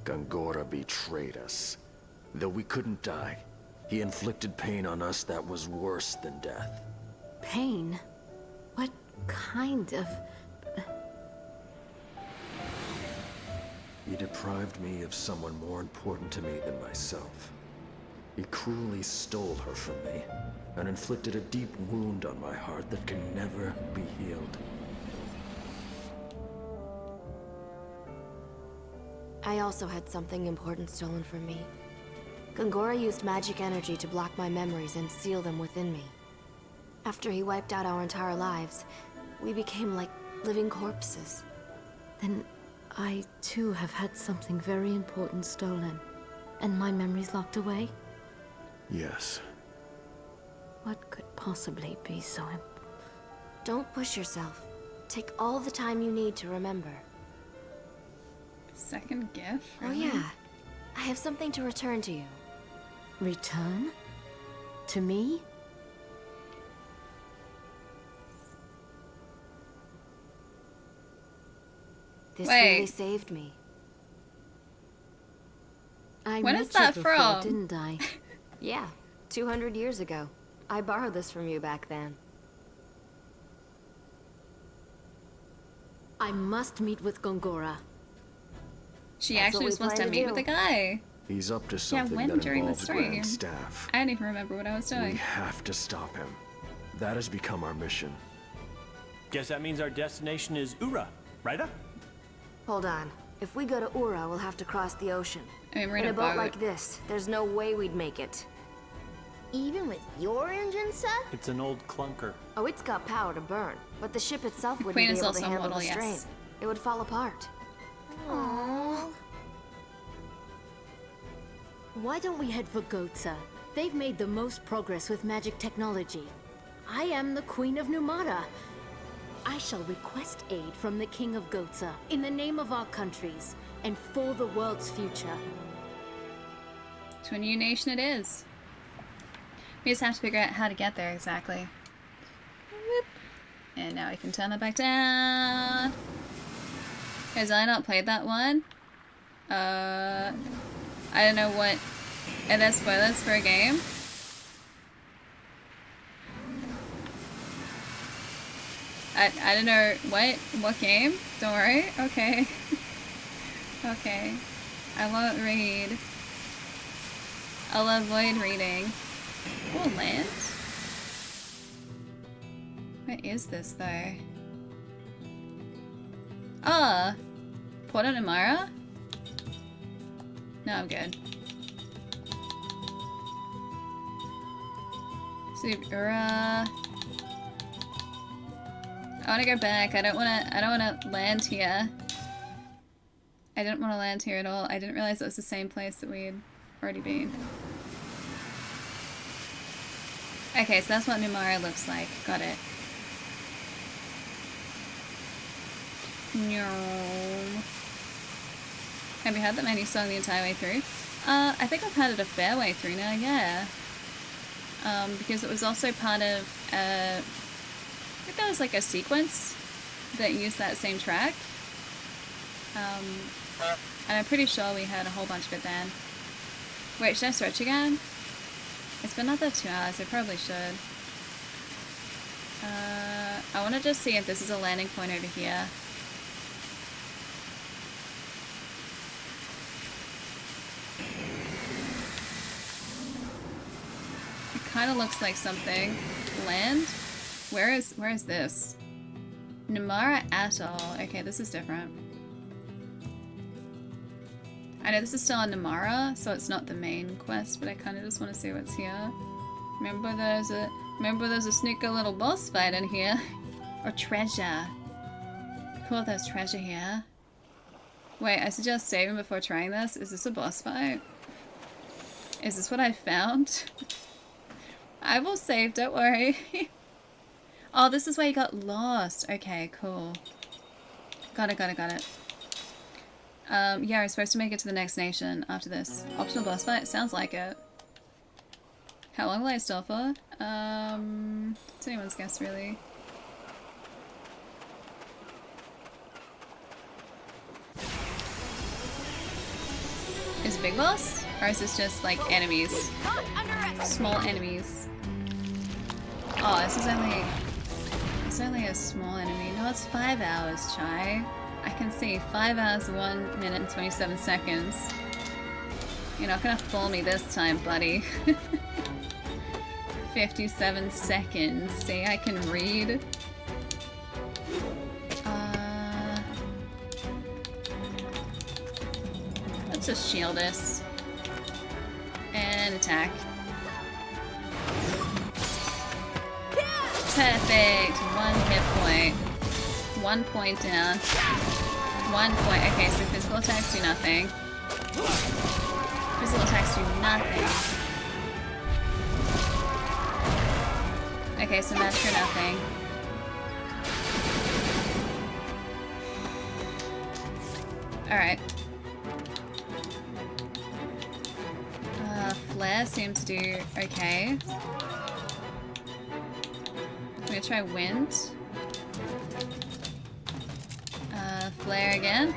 Gongora betrayed us. Though we couldn't die, he inflicted pain on us that was worse than death. Pain? What kind of... He deprived me of someone more important to me than myself. He cruelly stole her from me, and inflicted a deep wound on my heart that can never be healed. I also had something important stolen from me. Gongora used magic energy to block my memories and seal them within me. After he wiped out our entire lives, we became like living corpses. Then I too have had something very important stolen, and my memories locked away? Yes. What could possibly be so important? Don't push yourself. Take all the time you need to remember. Second gift? Oh yeah. I have something to return to you. Return? To me? This Wait. really saved me. I When met is that you before, from? didn't I? Yeah, 200 years ago. I borrowed this from you back then. I must meet with Gongora. She That's actually what was we supposed to plan to meet do. with a guy. He's up to Yeah, something when that during the involves stream? Grand Staff. I didn't even remember what I was We doing. have to stop him. That has become our mission. Guess that means our destination is Ura, right? Hold on. If we go to Ura, we'll have to cross the ocean. I mean, we're In in a a boat boat. like this, there's no way we'd make it. Even with your engine, Seth? It's an old clunker. Oh, it's got power to burn, but the ship itself wouldn't Queen be is able also to handle immortal, the strain. yes. It would fall apart. Aww. Why don't we head for Gotha? They've made the most progress with magic technology. I am the Queen of Numata. I shall request aid from the King of Goatsa in the name of our countries and for the world's future. To a new nation it is. We just have to figure out how to get there exactly. Whoop. And now we can turn it back down. Has I not played that one? I don't know what... Are there spoilers for a game? I don't know. What game? Don't worry. Okay. Okay. I won't read. I'll avoid reading. Oh, land? Where is this, though? Ah! Port of Namara? No, I'm good. City of Ura. I wanna go back. I don't wanna land here. I didn't wanna land here at all. I didn't realize it was the same place that we'd already been. Okay, so that's what Numara looks like. Got it. Have you had that many song the entire way through? I think I've had it a fair way through now, yeah. Because it was also part of, I think that was like a sequence that used that same track. And I'm pretty sure we had a whole bunch of it then. Wait, should I search again? It's been another 2 hours, I probably should. I want to just see if this is a landing point over here. It kind of looks like something. Land? Where is this? Namara Atoll. Okay, this is different. I know this is still on Namara, so it's not the main quest, but I kind of just want to see what's here. Remember there's a sneaky little boss fight in here. Or treasure. Cool, there's treasure here. Wait, I suggest saving before trying this. Is this a boss fight? Is this what I found? I will save, don't worry. Oh, this is where you got lost. Okay, cool. Got it. Yeah, we're supposed to make it to the next nation after this. Optional boss fight? Sounds like it. How long will I stall for? It's anyone's guess, really. Is it big boss? Or is this just, like, enemies? Small enemies. Oh, this is only... It's only a small enemy. No, it's 5 hours, Chai. I can see 5 hours, 1 minute and 27 seconds. You're not gonna fool me this time, buddy. 57 seconds. See, I can read. Let's just shield us. And attack. Perfect! 1 hit point. 1 point down. 1 point. Okay, so physical attacks do nothing. Physical attacks do nothing. Okay, so magic or nothing. Alright. Flare seemed to do okay. I'm gonna try wind. Flare again.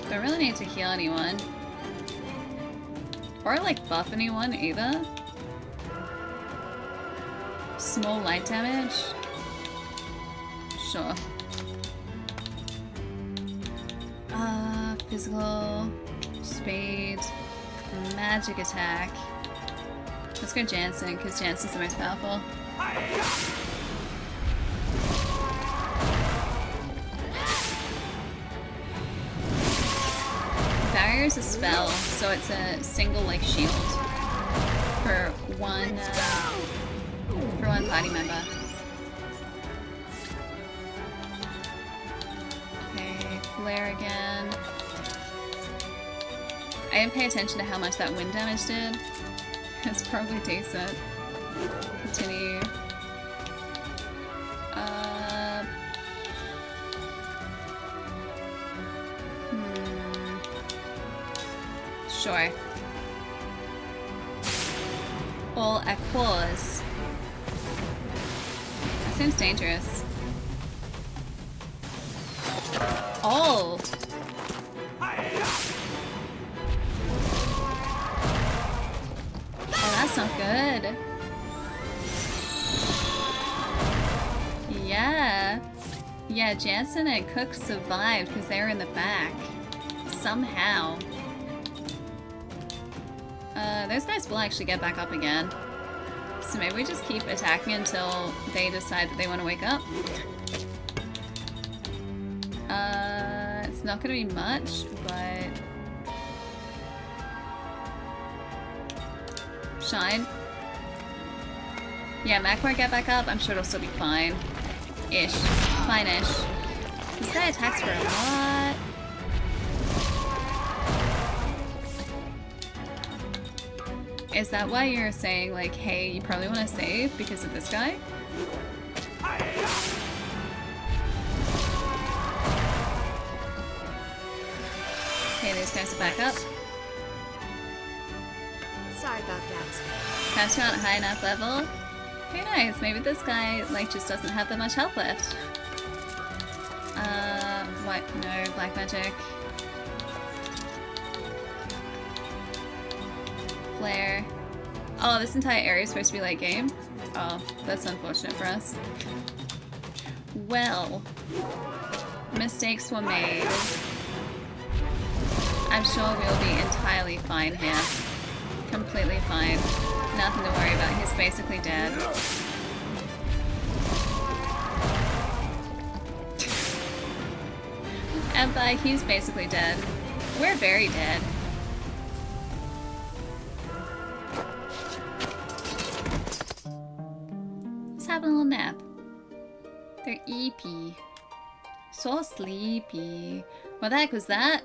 Don't really need to heal anyone. Or like buff anyone either. Small light damage. Sure. Physical, speed, magic attack. Let's go Jansen, because Jansen's the most powerful. Barrier is a spell, so it's a single like shield for one party member. Okay, flare again. I didn't pay attention to how much that wind damage did. It's probably decent. Continue. Sure. All aquas. That seems dangerous. Oh! Oh, that's not good. Yeah. Yeah, Jansen and Cook survived because they were in the back. Somehow. Those guys will actually get back up again. So maybe we just keep attacking until they decide that they want to wake up. It's not gonna be much, but... Shine. Yeah, Mac won't get back up. I'm sure it'll still be fine. Ish. Fine-ish. This guy attacks for a lot. Is that why you're saying, like, hey, you probably want to save because of this guy? Okay, these guys are back up. Sorry about that. Perhaps you're not high enough level? Who knows? Maybe this guy, like, just doesn't have that much health left. What? No, black magic. Flare. Oh, this entire area is supposed to be late game? Oh, that's unfortunate for us. Well, mistakes were made. I'm sure we'll be entirely fine here. Completely fine. Nothing to worry about. He's basically dead. And by he's basically dead, we're very dead. Let's have a little nap. They're eepy. So sleepy. What the heck was that?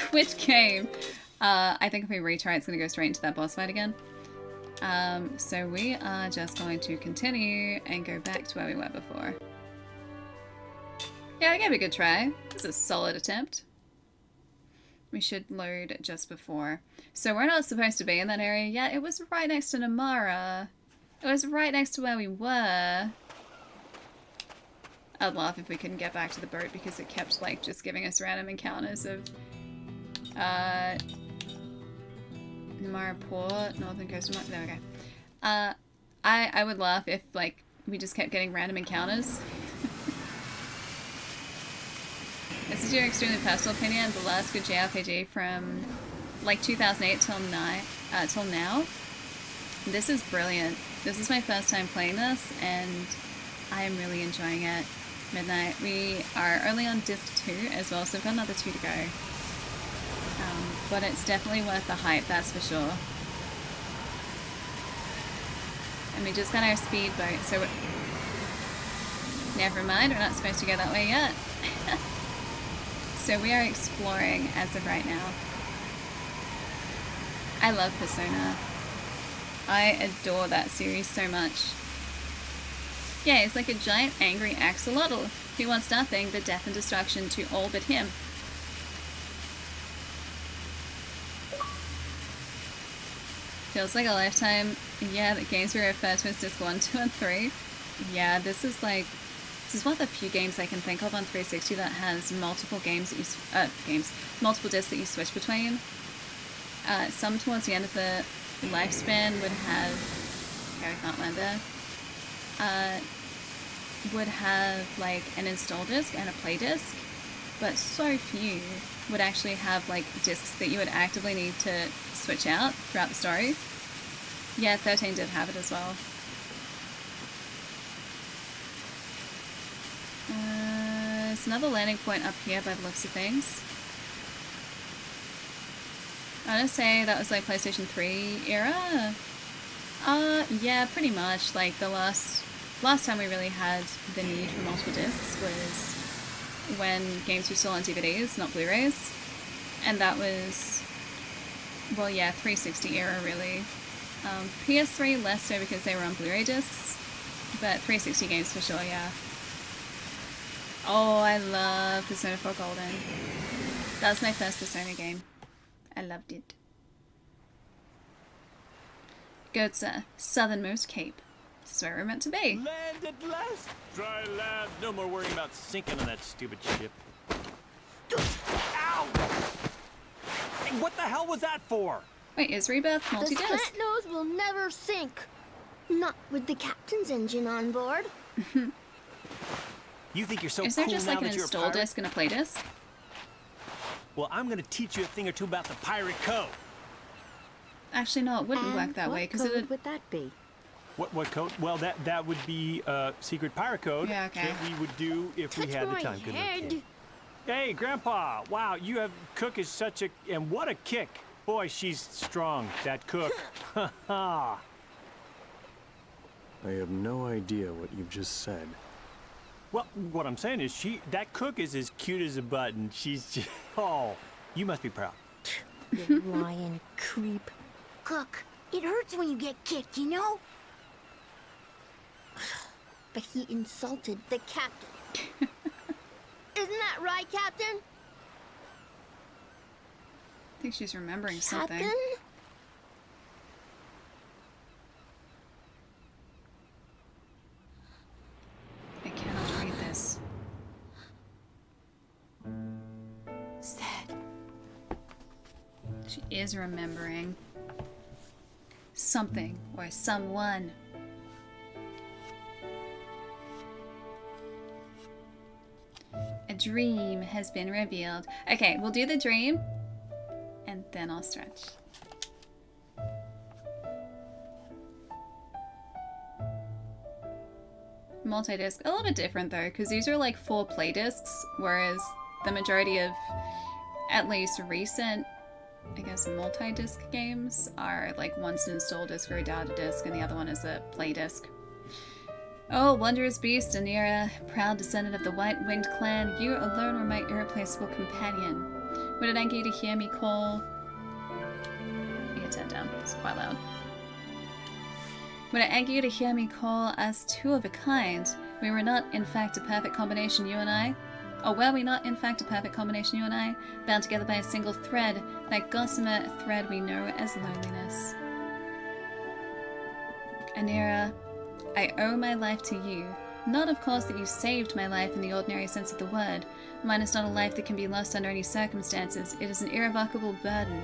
Quit game. I think if we retry, it's going to go straight into that boss fight again. So we are just going to continue and go back to where we were before. Yeah, I gave it a good try. This is a solid attempt. We should load just before. So we're not supposed to be in that area yet. It was right next to Namara. It was right next to where we were. I'd laugh if we couldn't get back to the boat because it kept, like, just giving us random encounters of Namara Port, Northern Coast of there we go. I would laugh if, like, we just kept getting random encounters. This is your extremely personal opinion, the last good JRPG from, like, 2008 till now. This is brilliant. This is my first time playing this, and I am really enjoying it. Midnight. We are only on disc 2 as well, so we've got another 2 to go. But it's definitely worth the hype, that's for sure. And we just got our speedboat, so never mind, we're not supposed to go that way yet. So we are exploring as of right now. I love Persona. I adore that series so much. Yeah, it's like a giant angry axolotl who wants nothing but death and destruction to all but him. Feels like a lifetime. Yeah, the games we refer to as disc 1, 2, and 3. Yeah, this is one of the few games I can think of on 360 that has multiple games that you multiple discs that you switch between. Some towards the end of the lifespan would have. Okay, we can't land there. Would have like an install disc and a play disc, but so few would actually have like discs that you would actively need to switch out throughout the story. Yeah, 13 did have it as well. There's another landing point up here by the looks of things. I want to say that was like PlayStation 3 era. Yeah, pretty much. Like the last time we really had the need for multiple discs was when games were still on DVDs, not Blu-rays. And that was, well, yeah, 360 era really. PS3 less so because they were on Blu-ray discs, but 360 games for sure, yeah. Oh, I love Persona 4 Golden. That was my first Persona game. I loved it. Goetze, southernmost cape. This is where we're meant to be. Land at last! Dry land. No more worrying about sinking on that stupid ship. Ow! Hey, what the hell was that for? Wait, is Rebirth The multi-disc? slant nose will never sink. Not with the captain's engine on board. You think you're so Is there cool just now like an that you're a install pirate? disc and a play disc? Well, I'm gonna teach you a thing or two about the pirate code. Actually, no, it wouldn't And work that way because what it code would that be? What code? Well, that would be secret pirate code Yeah, okay. that we would do if we Touch had the my time. Couldn't we, head. kid? Hey, Grandpa! Wow, you have Cook is such a and what a kick! Boy, she's strong. That Cook. Ha ha. I have no idea what you've just said. Well, what I'm saying is that Cook is as cute as a button. She's just, oh, you must be proud. You lying creep. Cook, it hurts when you get kicked, you know? But he insulted the captain. Isn't that right, Captain? I think she's remembering something. Captain? I cannot read this. Sad. She is remembering something or someone. A dream has been revealed. Okay, we'll do the dream and then I'll stretch. Multi-disc, a little bit different though, because these are like 4 play discs, whereas the majority of, at least recent, I guess, multi-disc games are like one's an install disc or a data disc, and the other one is a play disc. Oh, wondrous beast, Anira, proud descendant of the White-Winged clan, you alone are my irreplaceable companion. Would it anger you to hear me call? You can turn it down, it's quite loud. Would it anger you to hear me call us two of a kind? We were not, in fact, a perfect combination, you and I? Or were we not, in fact, a perfect combination, you and I? Bound together by a single thread, that gossamer thread we know as loneliness. Anira, I owe my life to you. Not, of course, that you saved my life in the ordinary sense of the word. Mine is not a life that can be lost under any circumstances. It is an irrevocable burden.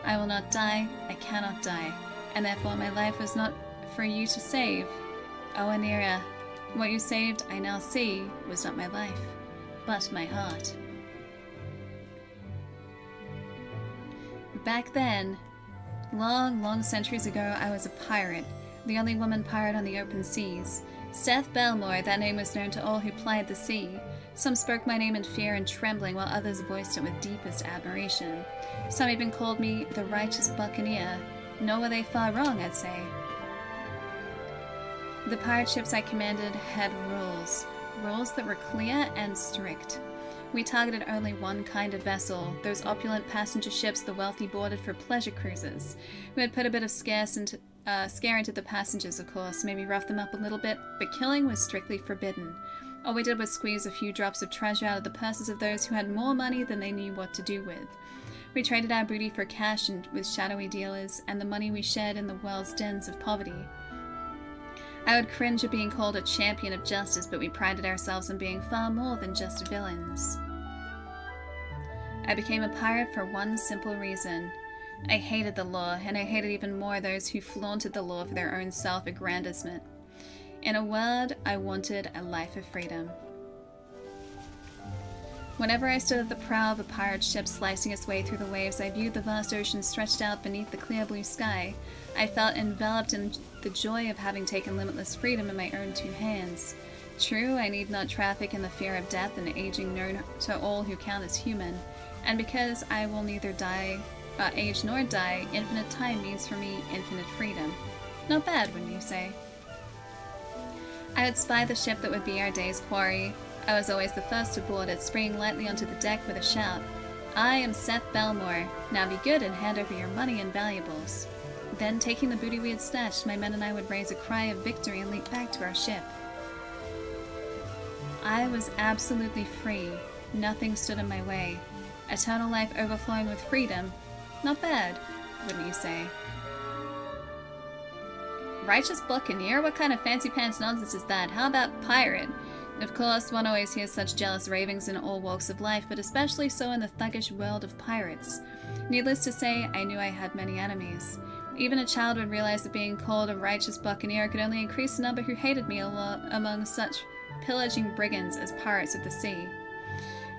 I will not die, I cannot die. And therefore my life was not for you to save. Oh, Anira, what you saved, I now see, was not my life, but my heart. Back then, long, long centuries ago, I was a pirate, the only woman pirate on the open seas. Seth Belmore, that name was known to all who plied the sea. Some spoke my name in fear and trembling, while others voiced it with deepest admiration. Some even called me the righteous buccaneer. Nor were they far wrong, I'd say. The pirate ships I commanded had rules. Rules that were clear and strict. We targeted only one kind of vessel, those opulent passenger ships the wealthy boarded for pleasure cruises. We had put a bit of scare into the passengers, of course, maybe rough them up a little bit, but killing was strictly forbidden. All we did was squeeze a few drops of treasure out of the purses of those who had more money than they knew what to do with. We traded our booty for cash and with shadowy dealers, and the money we shared in the world's dens of poverty. I would cringe at being called a champion of justice, but we prided ourselves on being far more than just villains. I became a pirate for one simple reason. I hated the law, and I hated even more those who flaunted the law for their own self-aggrandizement. In a word, I wanted a life of freedom. Whenever I stood at the prow of a pirate ship slicing its way through the waves, I viewed the vast ocean stretched out beneath the clear blue sky. I felt enveloped in the joy of having taken limitless freedom in my own 2 hands. True, I need not traffic in the fear of death and aging known to all who count as human. And because I will neither age nor die, infinite time means for me infinite freedom. Not bad, wouldn't you say? I would spy the ship that would be our day's quarry. I was always the first to board it, springing lightly onto the deck with a shout. I am Seth Belmore. Now be good and hand over your money and valuables. Then, taking the booty we had snatched, my men and I would raise a cry of victory and leap back to our ship. I was absolutely free. Nothing stood in my way. Eternal life overflowing with freedom. Not bad, wouldn't you say? Righteous buccaneer? What kind of fancy pants nonsense is that? How about pirate? Of course, one always hears such jealous ravings in all walks of life, but especially so in the thuggish world of pirates. Needless to say, I knew I had many enemies. Even a child would realize that being called a righteous buccaneer could only increase the number who hated me among such pillaging brigands as pirates of the sea.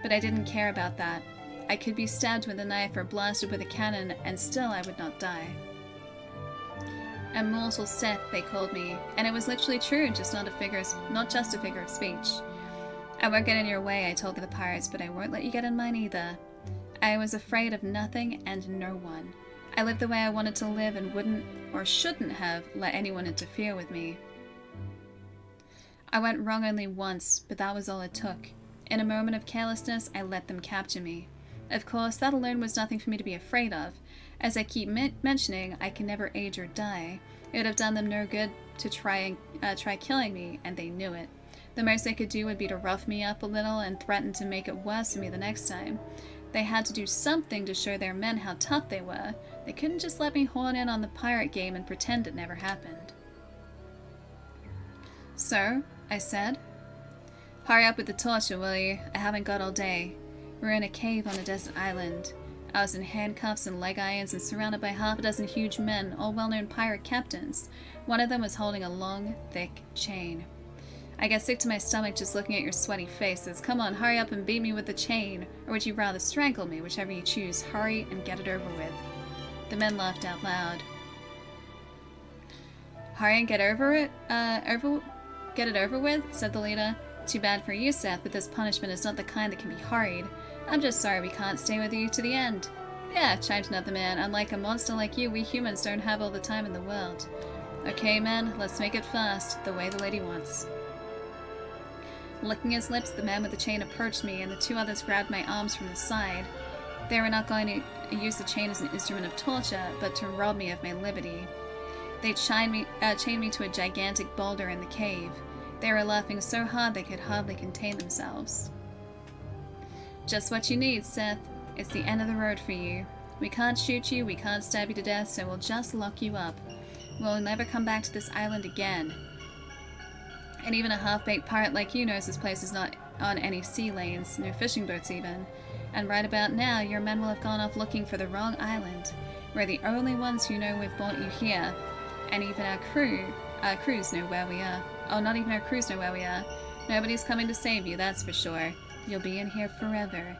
But I didn't care about that. I could be stabbed with a knife or blasted with a cannon, and still I would not die. Immortal Seth, they called me, and it was literally true, not just a figure of speech. I won't get in your way, I told the pirates, but I won't let you get in mine either. I was afraid of nothing and no one. I lived the way I wanted to live and wouldn't or shouldn't have let anyone interfere with me. I went wrong only once, but that was all it took. In a moment of carelessness, I let them capture me. Of course, that alone was nothing for me to be afraid of. As I keep mentioning, I can never age or die. It would have done them no good to try killing me, and they knew it. The most they could do would be to rough me up a little and threaten to make it worse for me the next time. They had to do something to show their men how tough they were. They couldn't just let me horn in on the pirate game and pretend it never happened. "Sir," I said, "hurry up with the torture, will you? I haven't got all day. We're in a cave on a desert island. I was in handcuffs and leg irons and surrounded by half a dozen huge men, all well-known pirate captains. One of them was holding a long, thick chain. I get sick to my stomach just looking at your sweaty faces. Come on, hurry up and beat me with the chain, or would you rather strangle me? Whichever you choose, hurry and get it over with." The men laughed out loud. "Hurry and get it over with?" said the leader. "Too bad for you, Seth, but this punishment is not the kind that can be hurried. I'm just sorry we can't stay with you to the end." "Yeah," chimed another man. "Unlike a monster like you, we humans don't have all the time in the world." "Okay, men, let's make it fast, the way the lady wants." Licking his lips, the man with the chain approached me, and the two others grabbed my arms from the side. They were not going to use the chain as an instrument of torture, but to rob me of my liberty. They chained me to a gigantic boulder in the cave. They were laughing so hard they could hardly contain themselves. "Just what you need, Seth. It's the end of the road for you. We can't shoot you, we can't stab you to death, so we'll just lock you up. We'll never come back to this island again. And even a half-baked pirate like you knows this place is not on any sea lanes, no fishing boats even. And right about now, your men will have gone off looking for the wrong island. We're the only ones who know we've brought you here. And even our crews know where we are. Oh, not even our crews know where we are. Nobody's coming to save you, that's for sure. You'll be in here forever.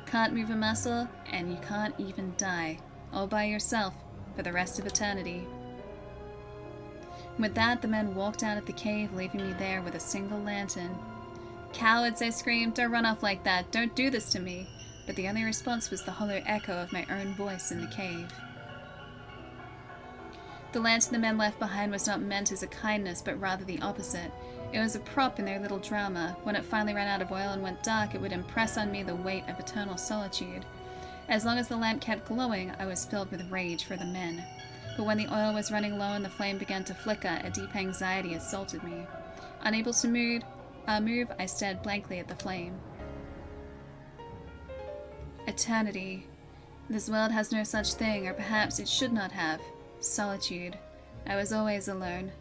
Can't move a muscle, and you can't even die. All by yourself, for the rest of eternity." With that, the men walked out of the cave, leaving me there with a single lantern. "Cowards," I screamed. "Don't run off like that. Don't do this to me." But the only response was the hollow echo of my own voice in the cave. The lantern the men left behind was not meant as a kindness, but rather the opposite. It was a prop in their little drama. When it finally ran out of oil and went dark, it would impress on me the weight of eternal solitude. As long as the lamp kept glowing, I was filled with rage for the men. But when the oil was running low and the flame began to flicker, a deep anxiety assaulted me. Unable to move, I stared blankly at the flame. Eternity. This world has no such thing, or perhaps it should not have. Solitude. I was always alone.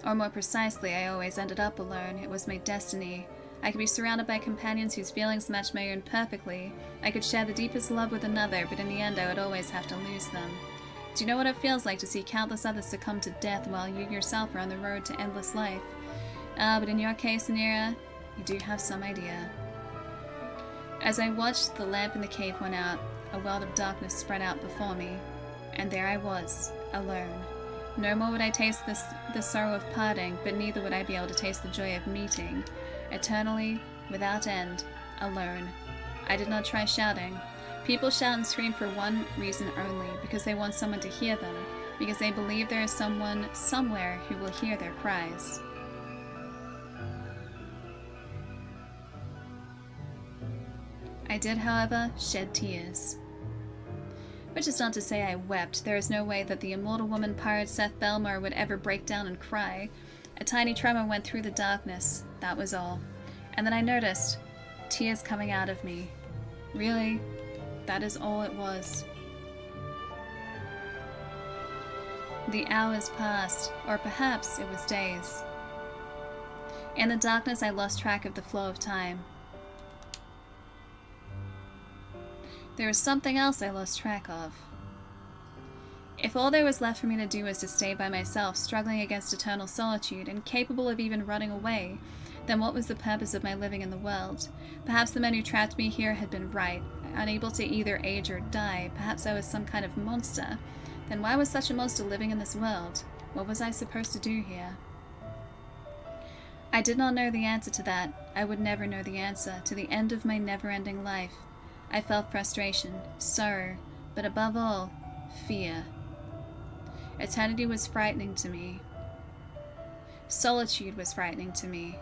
Or more precisely, I always ended up alone. It was my destiny. I could be surrounded by companions whose feelings matched my own perfectly. I could share the deepest love with another, but in the end I would always have to lose them. Do you know what it feels like to see countless others succumb to death while you yourself are on the road to endless life? But in your case, Anira, you do have some idea. As I watched, the lamp in the cave went out. A world of darkness spread out before me. And there I was, alone. No more would I taste the sorrow of parting, but neither would I be able to taste the joy of meeting. Eternally, without end, alone. I did not try shouting. People shout and scream for one reason only, because they want someone to hear them, because they believe there is someone somewhere who will hear their cries. I I did, however, shed tears. Which is not to say I wept. There is no way that the immortal woman pirate Seth Belmar would ever break down and cry. A tiny tremor went through the darkness, that was all. And then I noticed tears coming out of me. Really, that is all it was. The hours passed, or perhaps it was days. In the darkness, I lost track of the flow of time. There was something else I lost track of. If all there was left for me to do was to stay by myself, struggling against eternal solitude, incapable of even running away, then what was the purpose of my living in the world? Perhaps the men who trapped me here had been right, unable to either age or die. Perhaps I was some kind of monster. Then why was such a monster living in this world? What was I supposed to do here? I did not know the answer to that. I would never know the answer, to the end of my never-ending life. I felt frustration, sorrow, but above all, fear. Eternity was frightening to me. Solitude was frightening to me.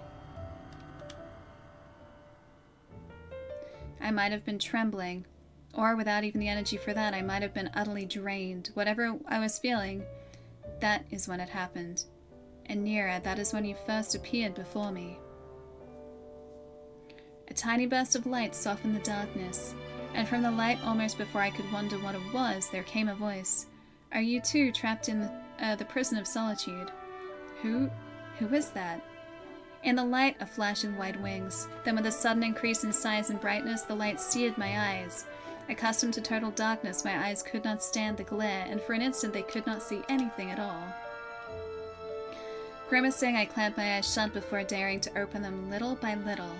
I might have been trembling, or without even the energy for that, I might have been utterly drained. Whatever I was feeling, that is when it happened. And Nira, that is when you first appeared before me. A tiny burst of light softened the darkness, and from the light, almost before I could wonder what it was, there came a voice. Are you too trapped in the prison of solitude? Who is that? In the light, a flash of white wings. Then with a sudden increase in size and brightness, the light seared my eyes. Accustomed to total darkness, my eyes could not stand the glare, and for an instant they could not see anything at all. Grimacing, I clamped my eyes shut before daring to open them little by little.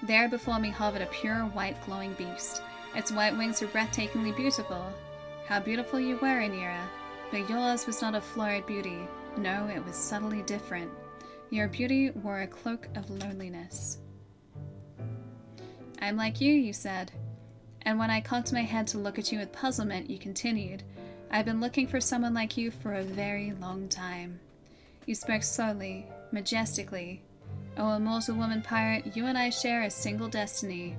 There before me hovered a pure, white, glowing beast. Its white wings were breathtakingly beautiful. How beautiful you were, Anira. But yours was not a florid beauty. No, it was subtly different. Your beauty wore a cloak of loneliness. I'm like you said. And when I cocked my head to look at you with puzzlement, you continued. I've been looking for someone like you for a very long time. You spoke slowly, majestically. Oh, immortal woman pirate, you and I share a single destiny.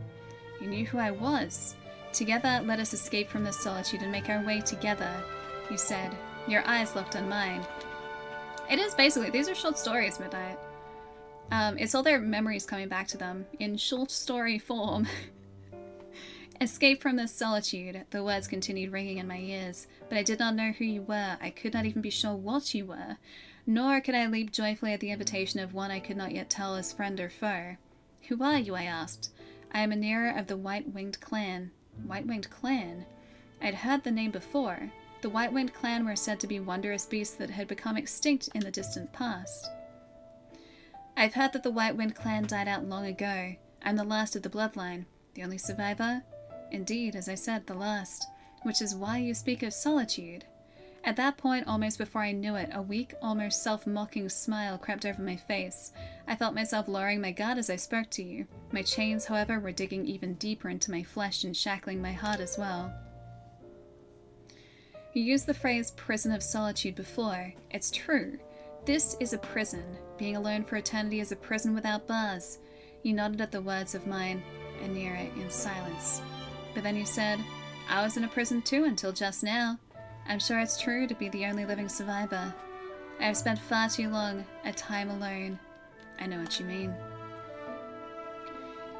You knew who I was. Together, let us escape from this solitude and make our way together, you said. Your eyes locked on mine. It is basically, these are short stories, Midnight. It's all their memories coming back to them in short story form. Escape from this solitude, the words continued ringing in my ears, but I did not know who you were. I could not even be sure what you were. Nor could I leap joyfully at the invitation of one I could not yet tell as friend or foe. Who are you, I asked. I am Anira of the White-Winged Clan. White-Winged Clan? I'd heard the name before. The White-Winged Clan were said to be wondrous beasts that had become extinct in the distant past. I've heard that the White-Winged Clan died out long ago. I'm the last of the bloodline. The only survivor? Indeed, as I said, the last. Which is why you speak of solitude. At that point, almost before I knew it, a weak, almost self-mocking smile crept over my face. I felt myself lowering my guard as I spoke to you. My chains, however, were digging even deeper into my flesh and shackling my heart as well. You used the phrase prison of solitude before. It's true. This is a prison. Being alone for eternity is a prison without bars. You nodded at the words of mine, Anira, in silence. But then you said, I was in a prison too until just now. I'm sure it's true to be the only living survivor. I have spent far too long a time alone. I know what you mean.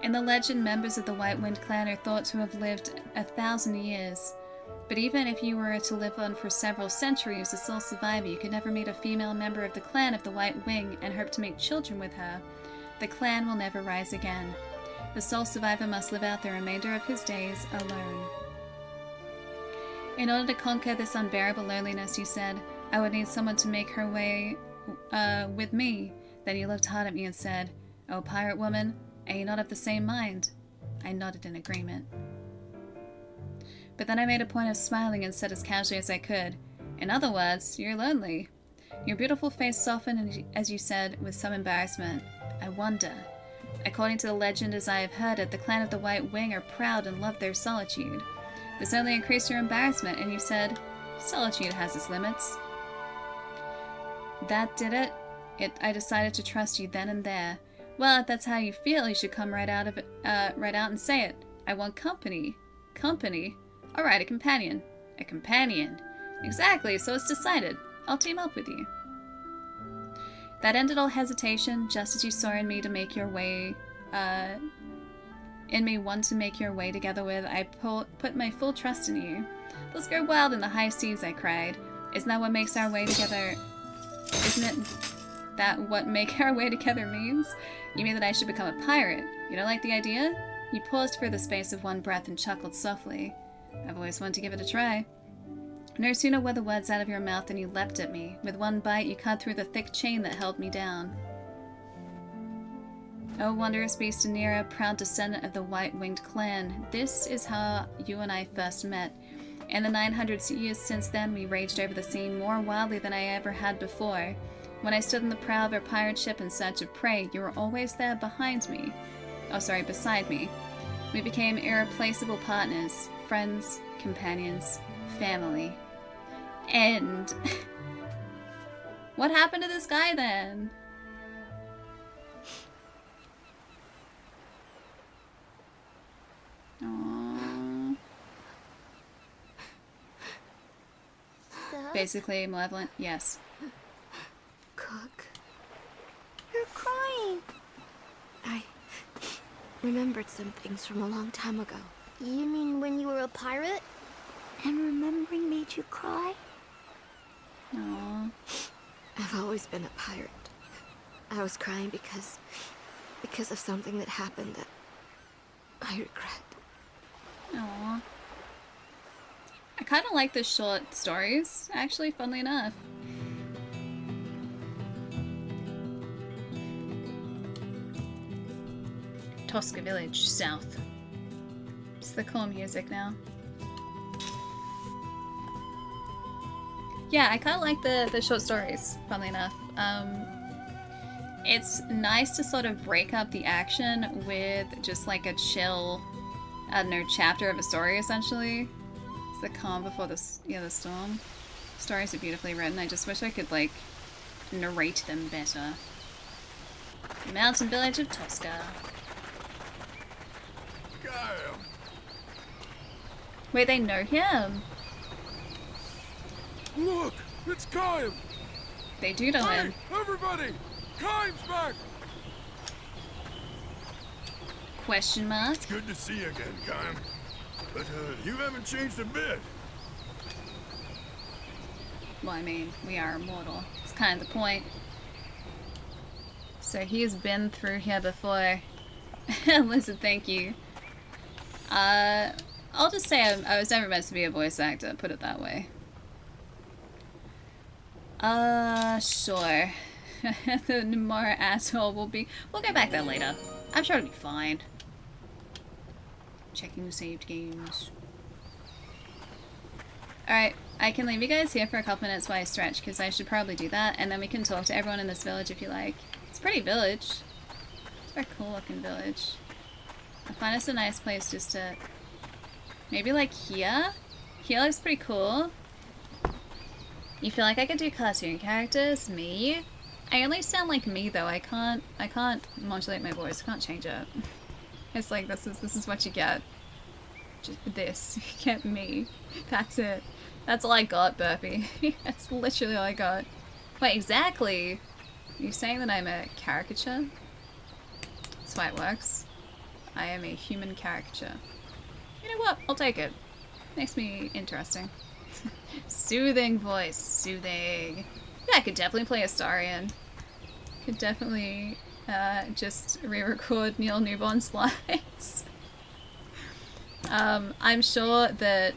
In the legend, members of the White-Winged Clan are thought to have lived 1,000 years. But even if you were to live on for several centuries, a sole survivor, you could never meet a female member of the clan of the White Wing and hope to make children with her. The clan will never rise again. The sole survivor must live out the remainder of his days alone. In order to conquer this unbearable loneliness, you said, I would need someone to make her way with me. Then you looked hard at me and said, Oh, pirate woman, are you not of the same mind? I nodded in agreement. But then I made a point of smiling and said as casually as I could, In other words, you're lonely. Your beautiful face softened as you said, with some embarrassment, I wonder. According to the legend as I have heard it, the clan of the White Wing are proud and love their solitude. This only increased your embarrassment, and you said, Solitude has its limits. That did it. I decided to trust you then and there. Well, if that's how you feel, you should come right out and say it. I want company. Company? Alright, a companion. A companion. Exactly, so it's decided. I'll team up with you. That ended all hesitation, just as you saw in me to make your way, in me want to make your way together with, I put my full trust in you. Let's go wild in the high seas, I cried. Isn't that what makes our way together? Isn't it that what make our way together means? You mean that I should become a pirate? You don't like the idea? You paused for the space of one breath and chuckled softly. I've always wanted to give it a try. No sooner were the words out of your mouth than you leapt at me. With one bite, you cut through the thick chain that held me down. O wondrous beast Anira, proud descendant of the white-winged clan, this is how you and I first met. In the 900 years since then, we raged over the sea more wildly than I ever had before. When I stood in the prow of a pirate ship in search of prey, you were always there behind me. Oh, sorry, beside me. We became irreplaceable partners, friends, companions, family. End. What happened to this guy then? Aww. Basically malevolent, yes. Cook. You're crying. I remembered some things from a long time ago. You mean when you were a pirate? And remembering made you cry? Aww. I've always been a pirate. I was crying because of something that happened that I regret. Aww. I kind of like the short stories, actually, funnily enough. Tosca Village, south. It's the cool music now. Yeah, I kind of like the short stories, funnily enough. It's nice to sort of break up the action with just like a chill, I don't know, chapter of a story, essentially. It's the calm before the storm. Stories are beautifully written. I just wish I could, like, narrate them better. Mountain village of Tosca. Kyle. Wait, they know him? Look, it's Kyle. They do know him. Everybody, Kyle's back. Question mark? It's good to see you again, Kyle. But you haven't changed a bit. Well, I mean, we are immortal. It's kind of the point. So he's been through here before. Listen, thank you. I'll just say I was never meant to be a voice actor, put it that way. Sure. The Namara asshole will be... We'll get back there later. I'm sure it'll be fine. Checking the saved games. Alright, I can leave you guys here for a couple minutes while I stretch, because I should probably do that, and then we can talk to everyone in this village if you like. It's a pretty village. It's a very cool looking village. I find it's a nice place just to... Maybe like here? Here looks pretty cool. You feel like I could do cartoon characters? Me? I only sound like me though. I can't modulate my voice. I can't change it. It's like this is what you get. Just this. You get me. That's it. That's all I got, Burpee. That's literally all I got. Wait, exactly. Are you saying that I'm a caricature? That's why it works. I am a human caricature. You know what? I'll take it. Makes me interesting. Soothing voice. Soothing. Yeah, I could definitely play Astarion. Could definitely just re-record Neil Newborn slides. I'm sure that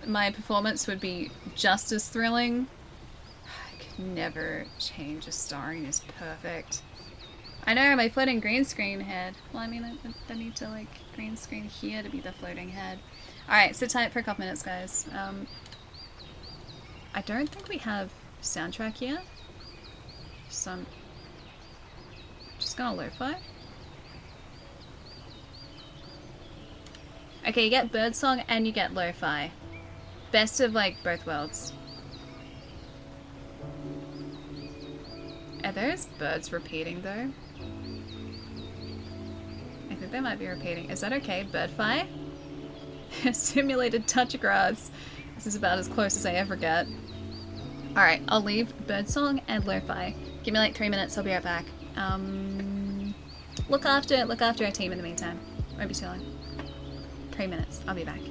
my performance would be just as thrilling. I could never change Astarion. Is perfect. I know, my floating green screen head. Well, I mean, I need to, like, green screen here to be the floating head. Alright, sit tight for a couple minutes, guys. I don't think we have soundtrack here. So I'm just gonna lo-fi. Okay, you get birdsong and you get lo-fi. Best of, like, both worlds. Are those birds repeating, though? I think they might be repeating. Is that okay? Birdfi? Simulated touch grass. This is about as close as I ever get. Alright, I'll leave birdsong and lo-fi. Give me like 3 minutes, I'll be right back. Look after our team in the meantime. Won't be too long. 3 minutes, I'll be back.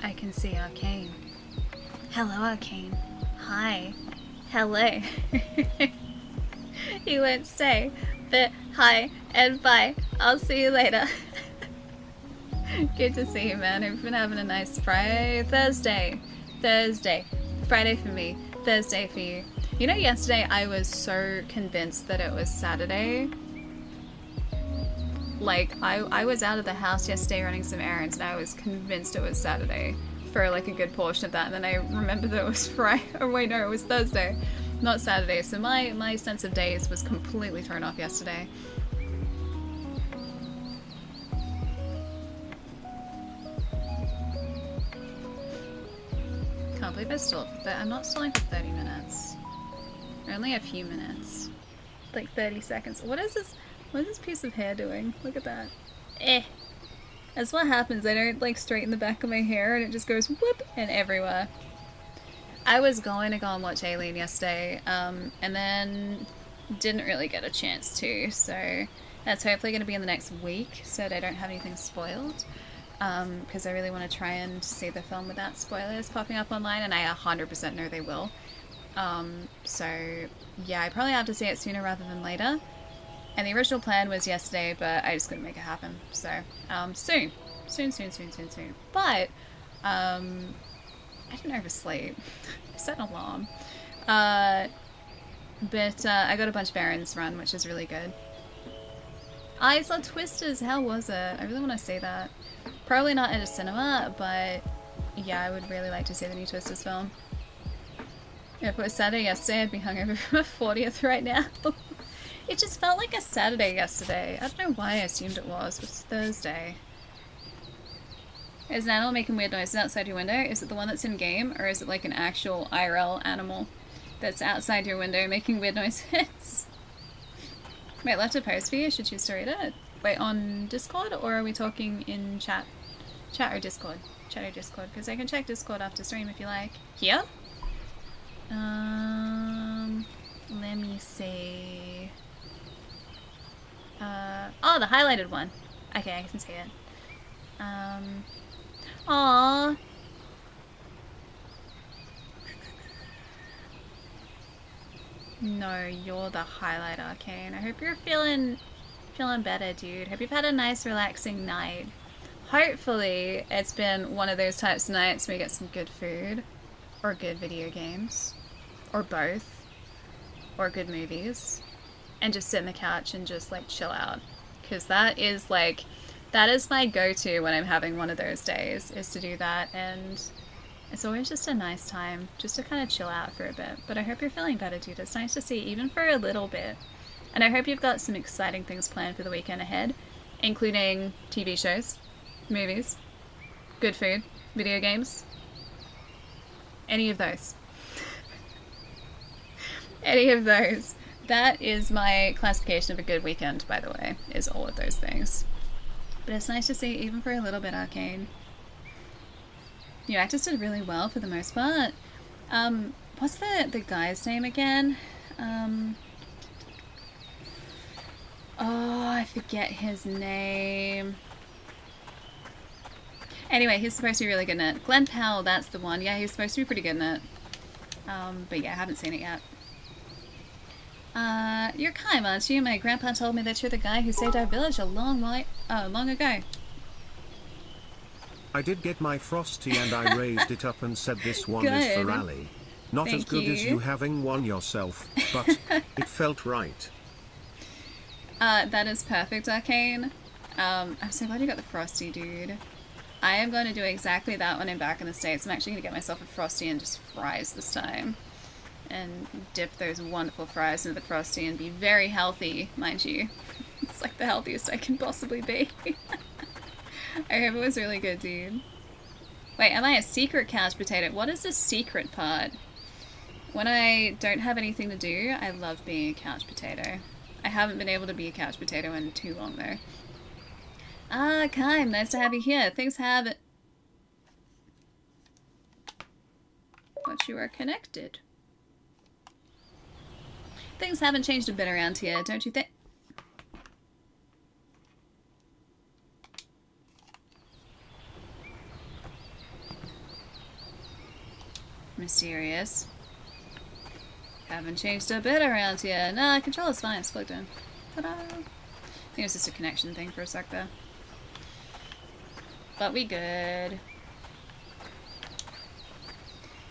I can see Arcane. Hello, Arcane. Hi. Hello. He won't stay, but hi and bye. I'll see you later. Good to see you, man. Hope you've been having a nice Thursday. Friday for me, Thursday for you. You know, yesterday I was so convinced that it was Saturday. Like, I was out of the house yesterday running some errands and I was convinced it was Saturday for like a good portion of that, and then I remembered that it was Friday. Oh wait, no, it was Thursday, not Saturday. So my sense of days was completely thrown off yesterday. Can't believe I stalled, but I'm not stalling for 30 minutes. Only a few minutes. Like 30 seconds. What is this? What is this piece of hair doing? Look at that. Eh. That's what happens. I don't like straighten the back of my hair and it just goes whoop and everywhere. I was going to go and watch Alien yesterday, and then didn't really get a chance to, so that's hopefully going to be in the next week so that I don't have anything spoiled. Because I really want to try and see the film without spoilers popping up online, and I 100% know they will. So yeah, I probably have to see it sooner rather than later. And the original plan was yesterday, but I just couldn't make it happen. So soon. But I didn't oversleep. I set an alarm. But I got a bunch of errands run, which is really good. I saw Twisters. How was it? I really want to see that. Probably not at a cinema, but yeah, I would really like to see the new Twisters film. If it was Saturday yesterday, I'd be hungover for my 40th right now. It just felt like a Saturday yesterday. I don't know why I assumed it was. It was Thursday. Is an animal making weird noises outside your window? Is it the one that's in game, or is it like an actual IRL animal that's outside your window making weird noises? Wait, left a post for you? Should choose to read it? Wait, on Discord, or are we talking in chat? Chat or Discord? Chat or Discord, because I can check Discord after stream if you like. Here? Let me see. Oh, the highlighted one. Okay, I can see it. Aww. No, you're the highlight, Arcane. I hope you're feeling better, dude. Hope you've had a nice, relaxing night. Hopefully, it's been one of those types of nights where you get some good food, or good video games, or both, or good movies, and just sit on the couch and just like chill out. Because that is my go-to when I'm having one of those days, is to do that, and it's always just a nice time just to kind of chill out for a bit. But I hope you're feeling better, dude. It's nice to see, even for a little bit. And I hope you've got some exciting things planned for the weekend ahead, including TV shows, movies, good food, video games, any of those. Any of those. That is my classification of a good weekend, by the way, is all of those things. But it's nice to see, even for a little bit, Arcane. You actors did really well for the most part. What's the guy's name again? Oh, I forget his name. Anyway, he's supposed to be really good in it. Glenn Powell, that's the one. Yeah, he's supposed to be pretty good in it. But yeah, I haven't seen it yet. You're Kaim, aren't you? My grandpa told me that you're the guy who saved our village a long ago. I did get my Frosty and I raised it up and said this one is for Ali. Not Thank as good you. as you having one yourself, but it felt right. That is perfect, Arcane. I'm so glad you got the Frosty, dude. I am going to do exactly that when I'm back in the States. I'm actually going to get myself a Frosty and just fries this time. And dip those wonderful fries into the Frosty and be very healthy, mind you. It's like the healthiest I can possibly be. I hope it was really good, dude. Wait, am I a secret couch potato? What is the secret part? When I don't have anything to do, I love being a couch potato. I haven't been able to be a couch potato in too long, though. Ah, Kaim, nice to have you here. Things have... But you are connected. Things haven't changed a bit around here, don't you think? mysterious. Haven't changed a bit around here. Nah, controller's fine. It's plugged in. Ta-da! I think it was just a connection thing for a sec there. But we good.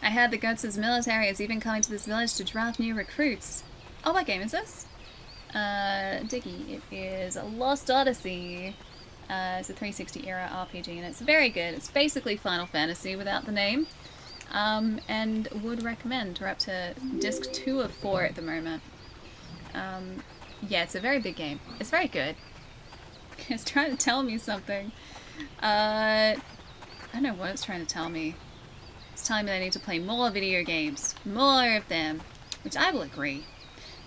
I heard the Goats' military is even coming to this village to draft new recruits. Oh, what game is this? Diggy. It is Lost Odyssey. It's a 360 era RPG and it's very good. It's basically Final Fantasy without the name. And would recommend. We're up to disc 2 of 4 at the moment. Yeah, it's a very big game. It's very good. It's trying to tell me something. I don't know what it's trying to tell me. It's telling me that I need to play more video games. More of them. Which I will agree.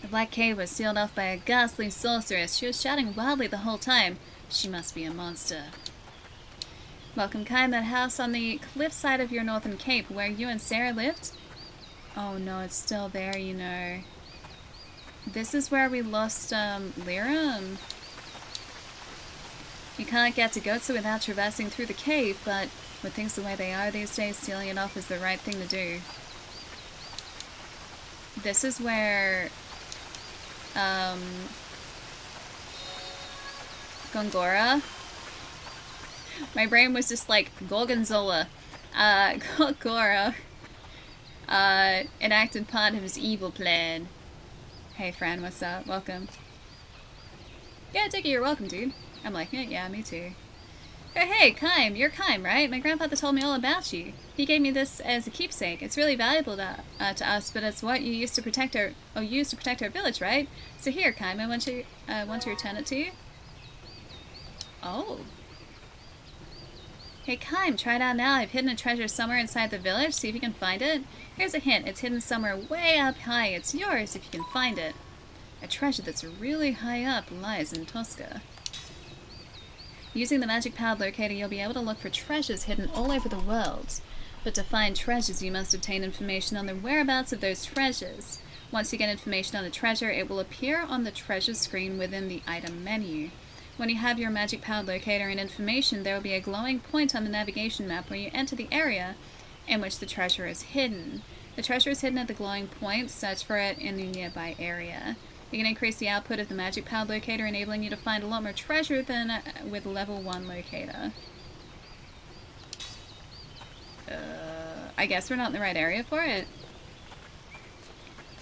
The Black Cave was sealed off by a ghastly sorceress. She was shouting wildly the whole time. She must be a monster. Welcome, Kai. That house on the cliffside of your northern cape where you and Sarah lived? Oh no, it's still there, you know. This is where we lost, Lyra. You can't get to Gotsu without traversing through the cave, but with things the way they are these days, sealing it off is the right thing to do. This is where, Gongora. My brain was just like, Gorgonzola. Gongora, enacted part of his evil plan. Hey, Fran, what's up? Welcome. Yeah, Dickie, you're welcome, dude. I'm like, yeah, me too. Oh, hey, Kime, you're Kime, right? My grandfather told me all about you. He gave me this as a keepsake. It's really valuable to us, but it's what you used to protect our village, right? So here, Kime, I want to return it to you. Oh. Hey, Kime, try it out now. I've hidden a treasure somewhere inside the village. See if you can find it. Here's a hint. It's hidden somewhere way up high. It's yours if you can find it. A treasure that's really high up lies in Tosca. Using the magic pad locator, you'll be able to look for treasures hidden all over the world. But to find treasures, you must obtain information on the whereabouts of those treasures. Once you get information on a treasure, it will appear on the treasure screen within the item menu. When you have your magic pad locator and information, there will be a glowing point on the navigation map where you enter the area in which the treasure is hidden. The treasure is hidden at the glowing point. Search for it in the nearby area. You can increase the output of the magic pad locator, enabling you to find a lot more treasure than with level 1 locator. I guess we're not in the right area for it.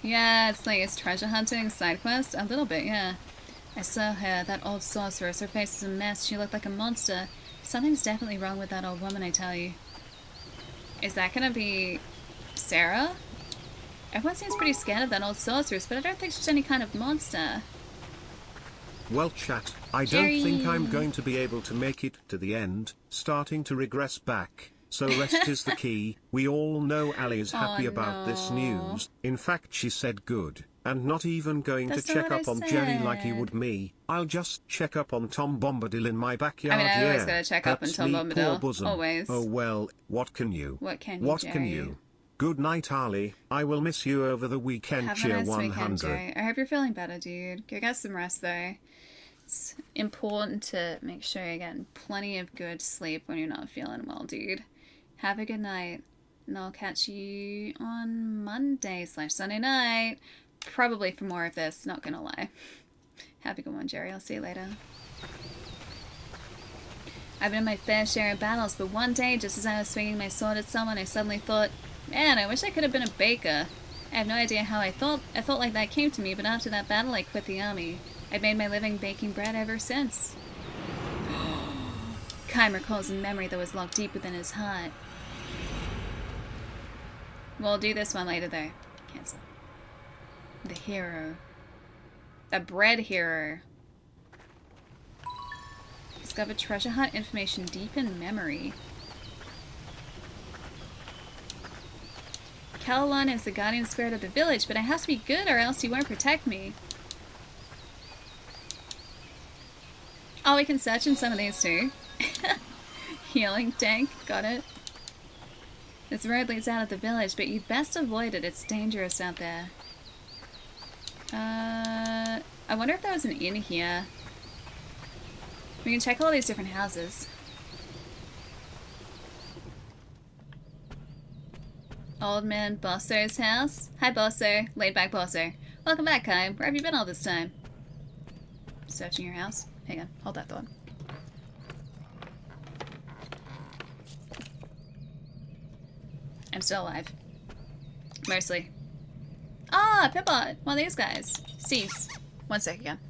Yeah, it's treasure hunting, side quest. A little bit, yeah. I saw her, that old sorceress. Her face was a mess. She looked like a monster. Something's definitely wrong with that old woman, I tell you. Is that gonna be Sarah? Everyone seems pretty scared of that old sorceress, but I don't think she's any kind of monster. Well, chat, I don't think I'm going to be able to make it to the end, starting to regress back. So rest is the key. We all know Ali is happy about this news. In fact, she said good. And not even going to check up on Jerry like he would me. I'll just check up on Tom Bombadil in my backyard. I mean, I always gotta check up on Tom Bombadil. Always. Oh well, what can you? What can you, What can you? Good night, Ali. I will miss you over the weekend. Have Cheer a nice 100. weekend, Jerry. I hope you're feeling better, dude. Go get some rest, though. It's important to make sure you're getting plenty of good sleep when you're not feeling well, dude. Have a good night. And I'll catch you on Monday/Sunday night. Probably for more of this, not gonna lie. Have a good one, Jerry. I'll see you later. I've been in my fair share of battles, but one day, just as I was swinging my sword at someone, I suddenly thought, man, I wish I could have been a baker. I have no idea how I thought like that came to me, but after that battle, I quit the army. I've made my living baking bread ever since. Kime recalls a memory that was locked deep within his heart. We'll do this one later, though. Cancel. The hero. A bread hero. Discover treasure hunt information deep in memory. Calalon is the guardian spirit of the village, but I have to be good or else he won't protect me. Oh, we can search in some of these too. Healing tank, got it. This road leads out of the village, but you'd best avoid it. It's dangerous out there. I wonder if there was an inn here. We can check all these different houses. Old man Bosso's house. Hi, Bosso. Laid back Bosso. Welcome back, Kaim. Where have you been all this time? Searching your house? Hang on. Hold that thought. I'm still alive. Mostly. Ah, Pipot! One of these guys. Cease. One sec again.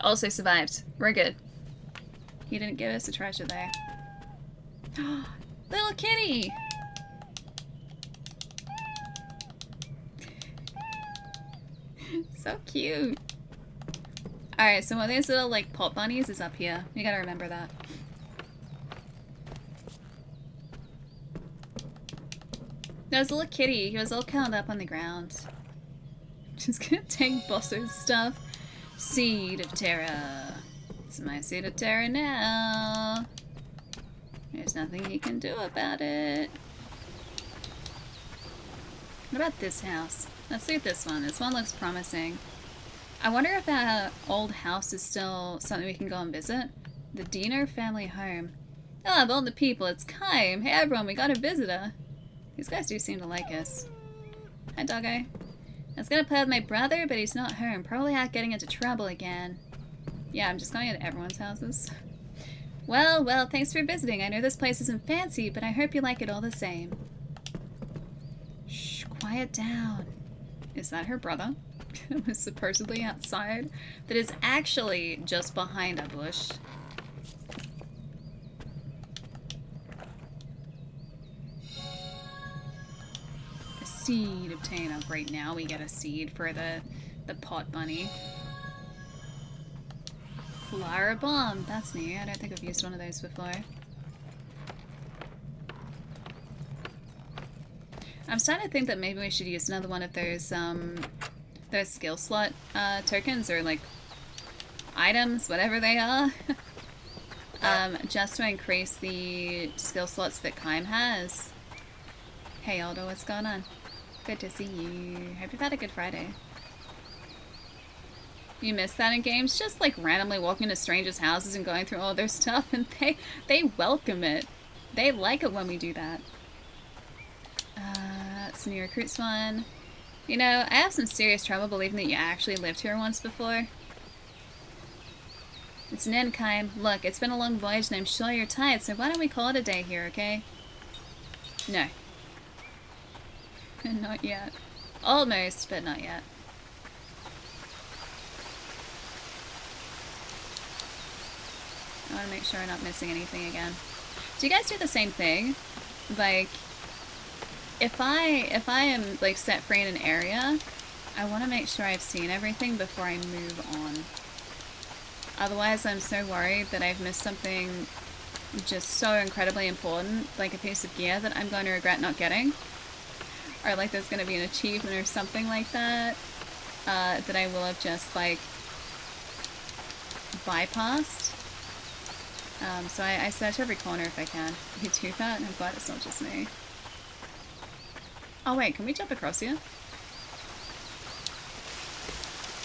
Also survived. We're good. He didn't give us a treasure there. Little kitty! So cute. Alright, so one of these little like pot bunnies is up here. You gotta remember that. There's a little kitty. He was all curled up on the ground. Just gonna take Bosso's stuff. Seed of Terror. It's my Seed of Terror now. There's nothing he can do about it. What about this house? Let's see this one. This one looks promising. I wonder if that old house is still something we can go and visit. The Dino family home. Oh, of all the people, it's Kaim. Hey everyone, we got a visitor. These guys do seem to like us. Hi, doggo. I was gonna play with my brother, but he's not home. Probably out getting into trouble again. Yeah, I'm just going into everyone's houses. Well, thanks for visiting. I know this place isn't fancy, but I hope you like it all the same. Shh, quiet down. Is that her brother? Who was supposedly outside, that is actually just behind a bush. A seed obtained. Oh, great, now we get a seed for the pot bunny. Flower bomb. That's new. I don't think I've used one of those before. I'm starting to think that maybe we should use another one of those skill slot tokens or like items, whatever they are, just to increase the skill slots that Kaim has. Hey Aldo, what's going on? Good to see you. Hope you've had a good Friday. You miss that in games? Just like randomly walking into strangers' houses and going through all their stuff, and they welcome it. They like it when we do that. It's a new recruits one. You know, I have some serious trouble believing that you actually lived here once before. It's an end, Kaim. Look, it's been a long voyage and I'm sure you're tired, so why don't we call it a day here, okay? No. Not yet. Almost, but not yet. I want to make sure I'm not missing anything again. Do you guys do the same thing? Like, if I am like set free in an area, I want to make sure I've seen everything before I move on. Otherwise, I'm so worried that I've missed something just so incredibly important, like a piece of gear that I'm going to regret not getting. Or like there's going to be an achievement or something like that, that I will have just like bypassed. So I search every corner if I can. You do that? I'm glad it's not just me. Oh wait, can we jump across here?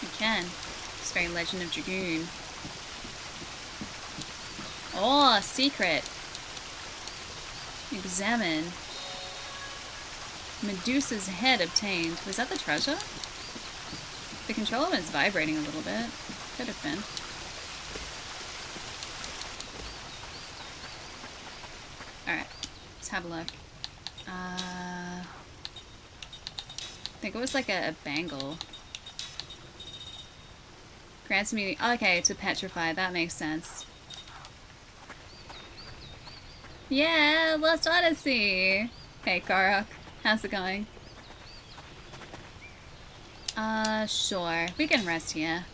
We can. It's very Legend of Dragoon. Oh, secret. Examine. Medusa's head obtained. Was that the treasure? The controller was vibrating a little bit. Could have been. Alright, let's have a look. I think it was like a bangle. Grants me. Okay, to petrify. That makes sense. Yeah, Lost Odyssey. Hey, Karok. How's it going? Sure. We can rest here.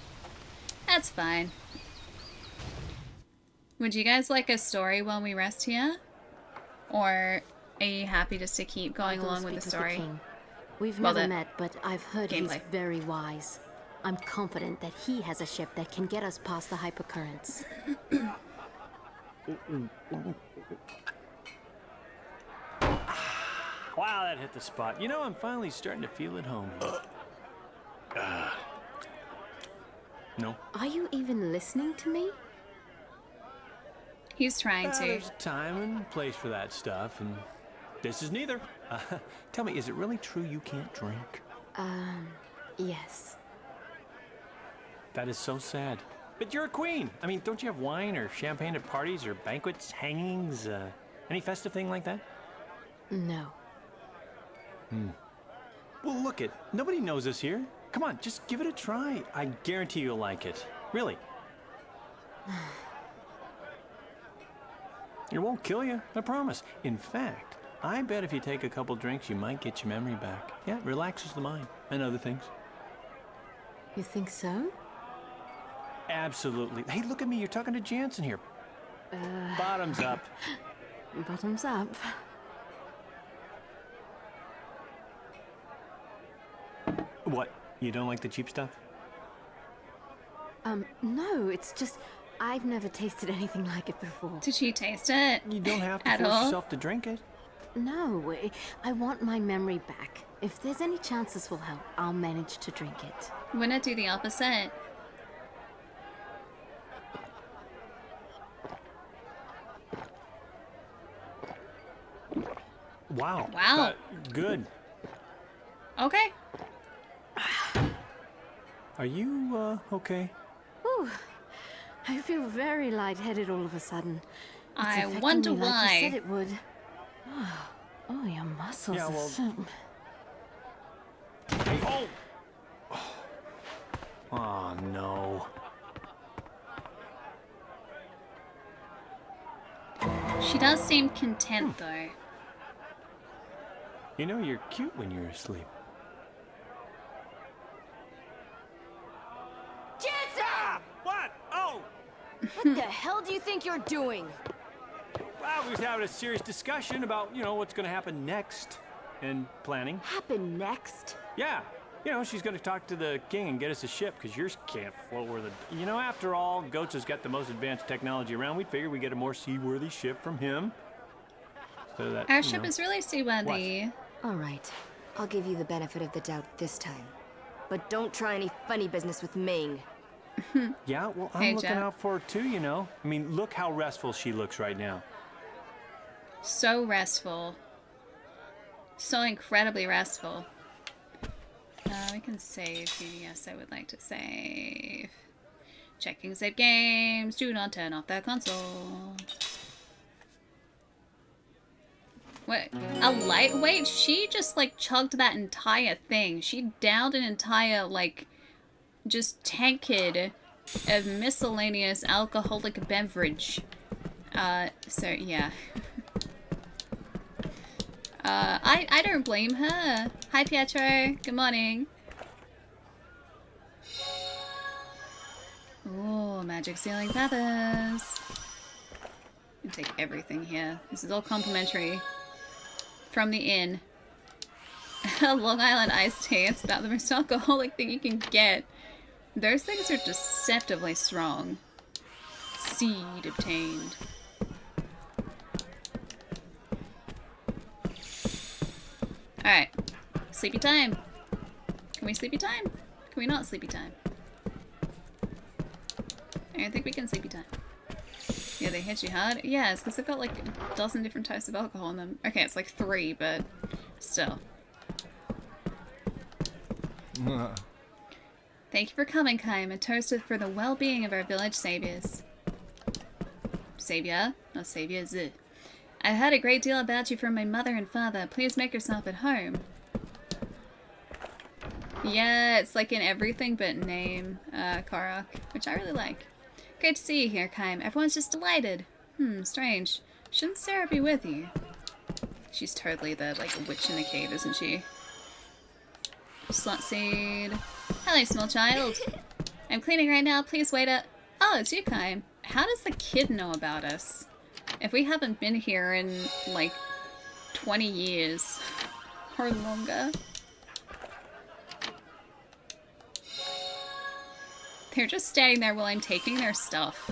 That's fine. Would you guys like a story while we rest here? Or are you happy just to keep going along with the story? We've never met, but I've heard he's very wise. I'm confident that he has a ship that can get us past the hypercurrents. Wow, that hit the spot. You know, I'm finally starting to feel at home. No. Are you even listening to me? He's trying to. There's a time and place for that stuff, and this is neither. Tell me, is it really true you can't drink? Yes. That is so sad. But you're a queen. I mean, don't you have wine or champagne at parties or banquets, hangings, any festive thing like that? No. Well, look it. Nobody knows us here. Come on, just give it a try. I guarantee you'll like it. Really. It won't kill you, I promise. In fact, I bet if you take a couple drinks, you might get your memory back. Yeah, it relaxes the mind and other things. You think so? Absolutely. Hey, look at me. You're talking to Jansen here. Bottoms up. Bottoms up. What? You don't like the cheap stuff? No, it's just I've never tasted anything like it before. Did she taste it? You don't have to at force all? yourself to drink it. No, I want my memory back. If there's any chance this will help, I'll manage to drink it. Wouldn't it do the opposite? Wow. Wow. Good. Okay. Are you, okay? Ooh, I feel very lightheaded all of a sudden. It's I affecting wonder me like why. you said it would. Oh, your muscles Yeah, are well- so... Hey, oh! Oh, no. She does seem content, though. You know, you're cute when you're asleep. Jansen! What? Oh! What the hell do you think you're doing? Well, we was having a serious discussion about, what's going to happen next. And planning. Happen next? Yeah. She's going to talk to the king and get us a ship, because yours can't float where the... after all, Goats has got the most advanced technology around. We'd figure we'd get a more seaworthy ship from him. So that, Our ship is really seaworthy. All right. I'll give you the benefit of the doubt this time. But don't try any funny business with Ming. Yeah, well, I'm Hey, looking Jeff. out for her too, I mean, look how restful she looks right now. So restful. So incredibly restful. We can save here. Yes, I would like to save. Checking save games. Do not turn off that console. What? A lightweight? She just, chugged that entire thing. She downed an entire, just tankard of miscellaneous alcoholic beverage. So, yeah. I don't blame her. Hi, Pietro. Good morning. Oh, magic ceiling feathers. I can take everything here. This is all complimentary. From the inn. Long Island iced tea. It's about the most alcoholic thing you can get. Those things are deceptively strong. Seed obtained. Alright. Sleepy time. Can we sleepy time? Can we not sleepy time? I don't think we can sleepy time. Yeah, they hit you hard? Yeah, it's because they've got a dozen different types of alcohol in them. Okay, it's 3, but still. Thank you for coming, Kaim. A toast for the well-being of our village saviors. Savior? Not saviors. I heard a great deal about you from my mother and father. Please make yourself at home. Yeah, it's in everything but name, Korok, which I really like. Great to see you here, Kaim. Everyone's just delighted. Strange. Shouldn't Sarah be with you? She's totally the, witch in the cave, isn't she? Slot seed. Hello, small child. I'm cleaning right now. Please wait up. Oh, it's you, Kaim. How does the kid know about us? If we haven't been here in, 20 years or longer. They're just standing there while I'm taking their stuff.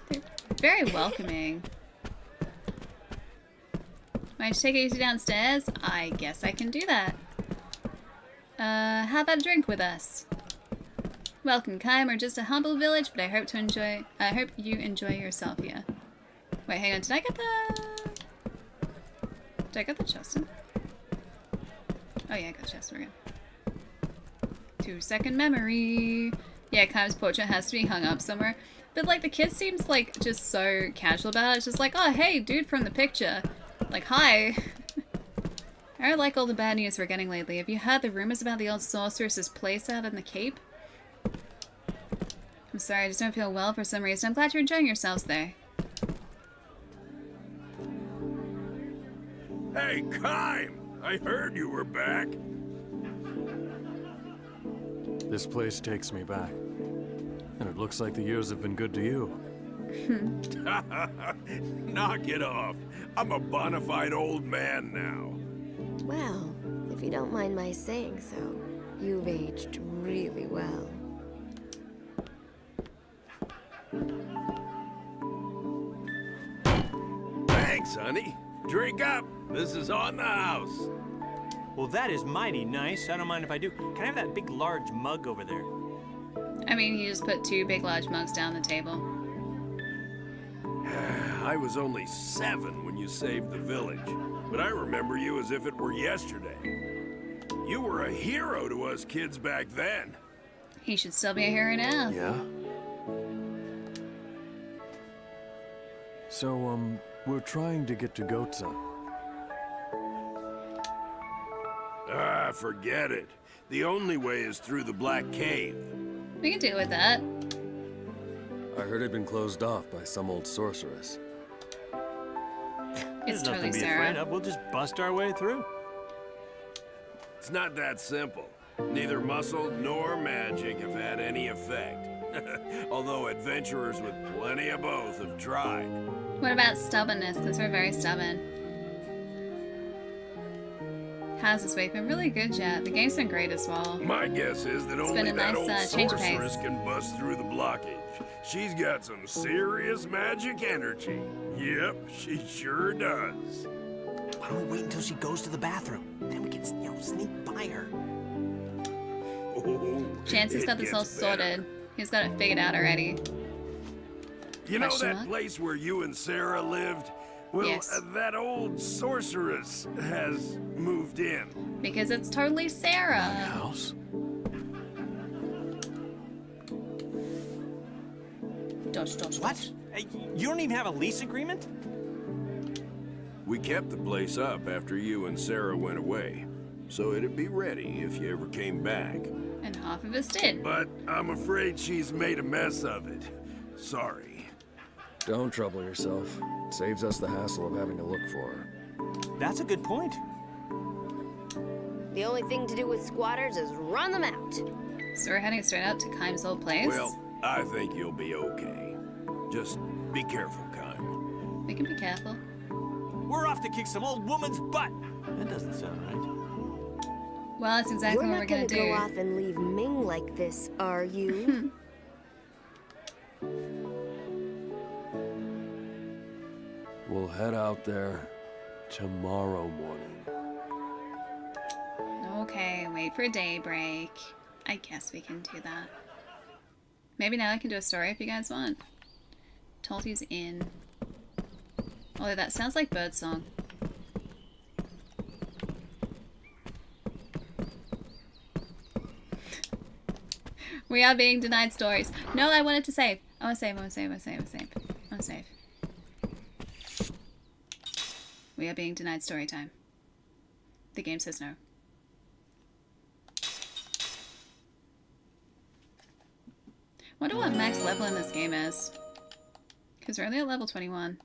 They're very welcoming. Want to take it easy downstairs? I guess I can do that. How about a drink with us? Welcome, Kaim. We're just a humble village, but I hope you enjoy yourself here. Wait, hang on. Did I get the chest? Oh yeah, I got the chest. We're good. 2-second memory. Yeah, Kaim's portrait has to be hung up somewhere. But like the kid seems like just so casual about it. It's just like, oh hey, dude from the picture. Like, hi. I don't like all the bad news we're getting lately. Have you heard the rumors about the old sorceress's place out in the Cape? I'm sorry, I just don't feel well for some reason. I'm glad you're enjoying yourselves there. Hey, Kaim! I heard you were back. This place takes me back. And it looks like the years have been good to you. Knock it off. I'm a bona fide old man now. Well, if you don't mind my saying so, you've aged really well. Thanks, honey. Drink up. This is on the house. Well, that is mighty nice. I don't mind if I do. Can I have that big, large mug over there? I mean, he just put 2 big, large mugs down the table. I was only 7 when you saved the village, but I remember you as if it were yesterday. You were a hero to us kids back then. He should still be a hero now. Yeah? So, we're trying to get to Goatsa. Ah, forget it. The only way is through the Black Cave. We can deal with that. I heard it'd been closed off by some old sorceress. It's There's totally nothing to be Sarah. afraid of. We'll just bust our way through. It's not that simple. Neither muscle nor magic have had any effect. Although adventurers with plenty of both have tried. What about stubbornness? Because we're very stubborn. How's this week been? Really good, Jet. The game's been great as well. My guess is that It's only been a that nice, old change of sorceress pace. can bust through the blockage. She's got some serious magic energy. Yep, she sure does. Why don't we wait until she goes to the bathroom? Then we can, sneak by her. Oh, Chance's it got this all gets better. sorted. He's got it figured out already. You know Question that mark? place where you and Sarah lived? Well, Yes. that old sorceress has moved in. Because it's totally Sarah. House? What? Hey, you don't even have a lease agreement? We kept the place up after you and Sarah went away, so it'd be ready if you ever came back. And half of us did. But I'm afraid she's made a mess of it. Sorry. Don't trouble yourself. It saves us the hassle of having to look for her. That's a good point. The only thing to do with squatters is run them out. So we're heading straight out to Kaim's old place. Well, I think you'll be okay. Just be careful, Kaim. We can be careful. We're off to kick some old woman's butt. That doesn't sound right. Well, that's exactly You're what we're not gonna gonna do. go off and leave Ming like this, are you? We'll head out there tomorrow morning. Okay, wait for daybreak. I guess we can do that. Maybe now I can do a story if you guys want. Tolty's Inn. Although that sounds like birdsong. We are being denied stories. No, I wanted to save. I want to save, I want to save, I want to save, I want to save. I want to save. We are being denied story time. The game says no. Wonder what max level in this game is. Because we're only at level 21.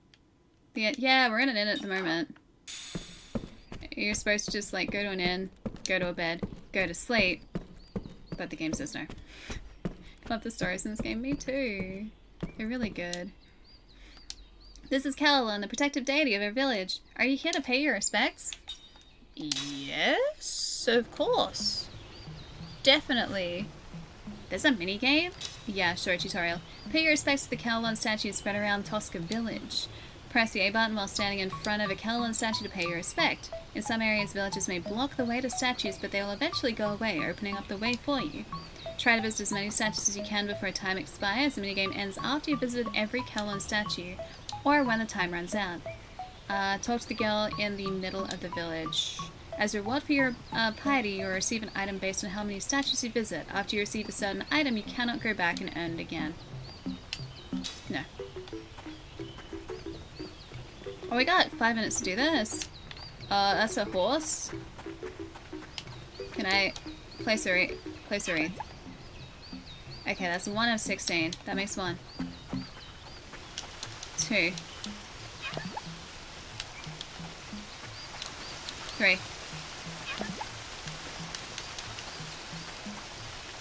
Yeah, we're in an inn at the moment. You're supposed to just like go to an inn, go to a bed, go to sleep. But the game says no. Love the stories in this game. Me too. They're really good. This is Caroline, the protective deity of our village. Are you here to pay your respects? Yes, of course. Definitely. There's a minigame? Yeah, sure, tutorial. Pay your respects to the Caroline statue spread around Tosca village. Press the A button while standing in front of a Kellan statue to pay your respect. In some areas, villagers may block the way to statues, but they will eventually go away, opening up the way for you. Try to visit as many statues as you can before time expires. The minigame ends after you've visited every Kellan statue, or when the time runs out. Talk to the girl in the middle of the village. As a reward for your piety, you will receive an item based on how many statues you visit. After you receive a certain item, you cannot go back and earn it again. No. Oh, we got 5 minutes to do this. That's a horse. Can I place a wreath? Okay, that's 1 of 16. That makes 1. 2. 3.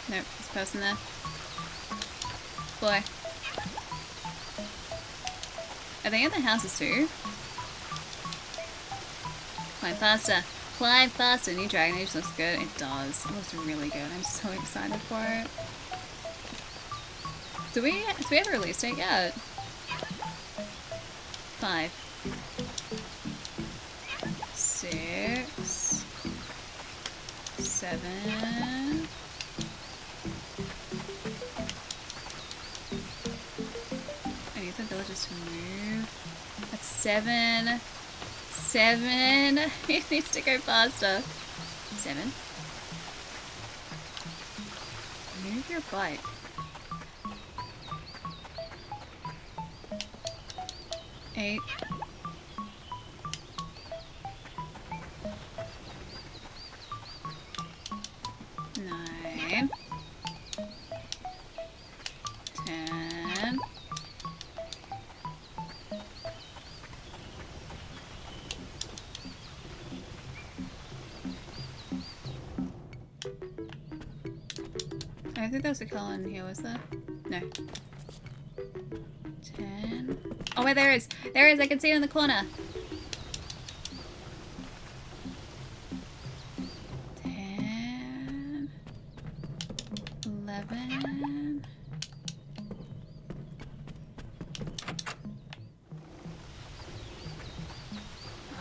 Nope, there's a person there. 4. Are they in the houses too? Climb faster. Climb faster. New Dragon Age looks good. It does. It looks really good. I'm so excited for it. Do we have a release date yet? 5. 6. 7. I need the villagers to move. That's 7. 7. It needs to go faster. 7. Move your butt. 8. 9. 10. 'I think there was a color in here, was there? No. 10. Oh wait, there is! There is! I can see it in the corner! 10. 11.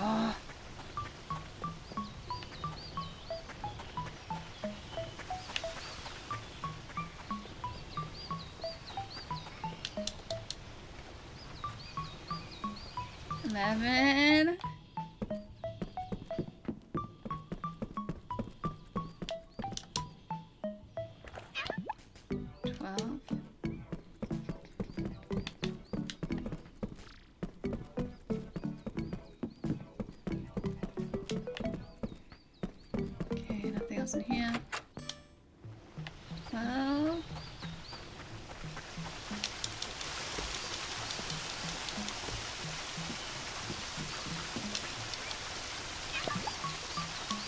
Oh. 11. 12. 'kay, nothing else in here. 12.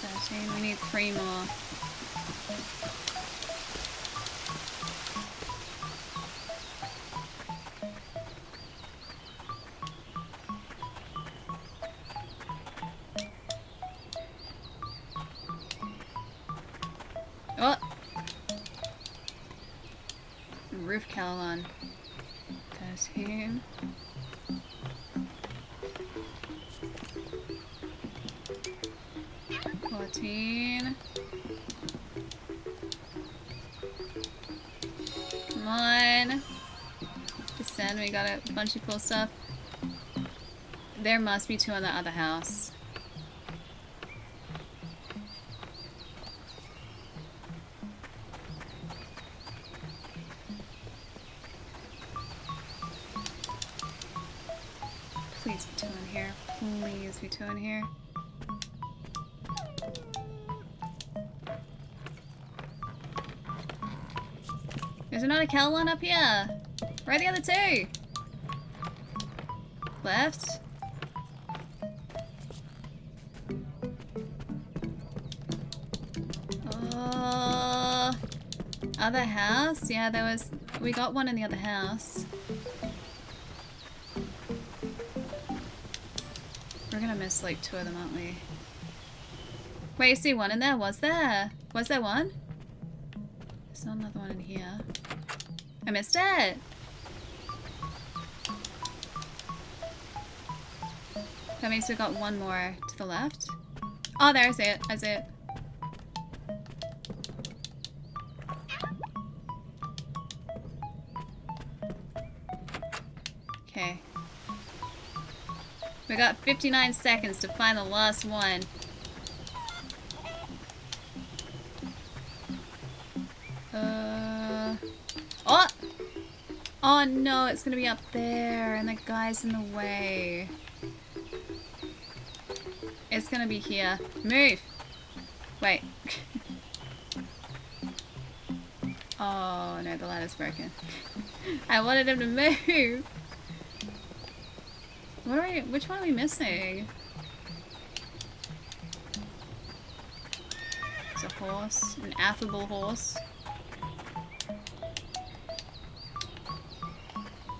13. We need 3 more. Oh! Roof Calon. 13. 14. Come on. Descend, we got a bunch of cool stuff. There must be 2 in the other house. Please be 2 in here. Please be 2 in here. There's another Cal one up here. Where are the other 2? Left. Oh, other house? Yeah, there was. We got one in the other house. We're gonna miss like 2 of them, aren't we? Wait, you see one in there? Was there? Was there one? There's not another one in here. I missed it! That means we got one more to the left. Oh, there, I see it. I see it. Okay. We got 59 seconds to find the last one. Oh! Oh no, it's gonna be up there and the guy's in the way. It's gonna be here. Move! Wait. Oh no, the ladder's broken. I wanted him to move! Which one are we missing? It's a horse. An affable horse.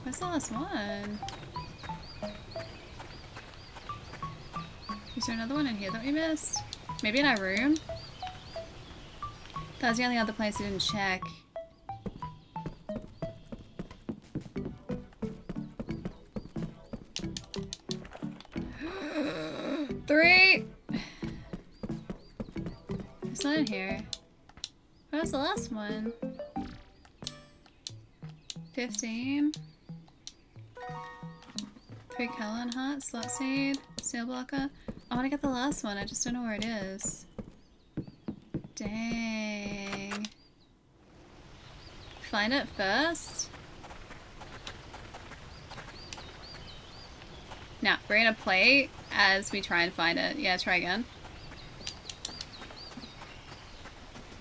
Where's the last one? Is there another one in here that we missed? Maybe in our room? That was the only other place I didn't check. Three! It's not in here. Where's the last one? 15. 3 Callan Heart, Slot Seed, Seal Blocker. I want to get the last one, I just don't know where it is. Dang. Find it first? Now, we're gonna play as we try and find it. Yeah, try again.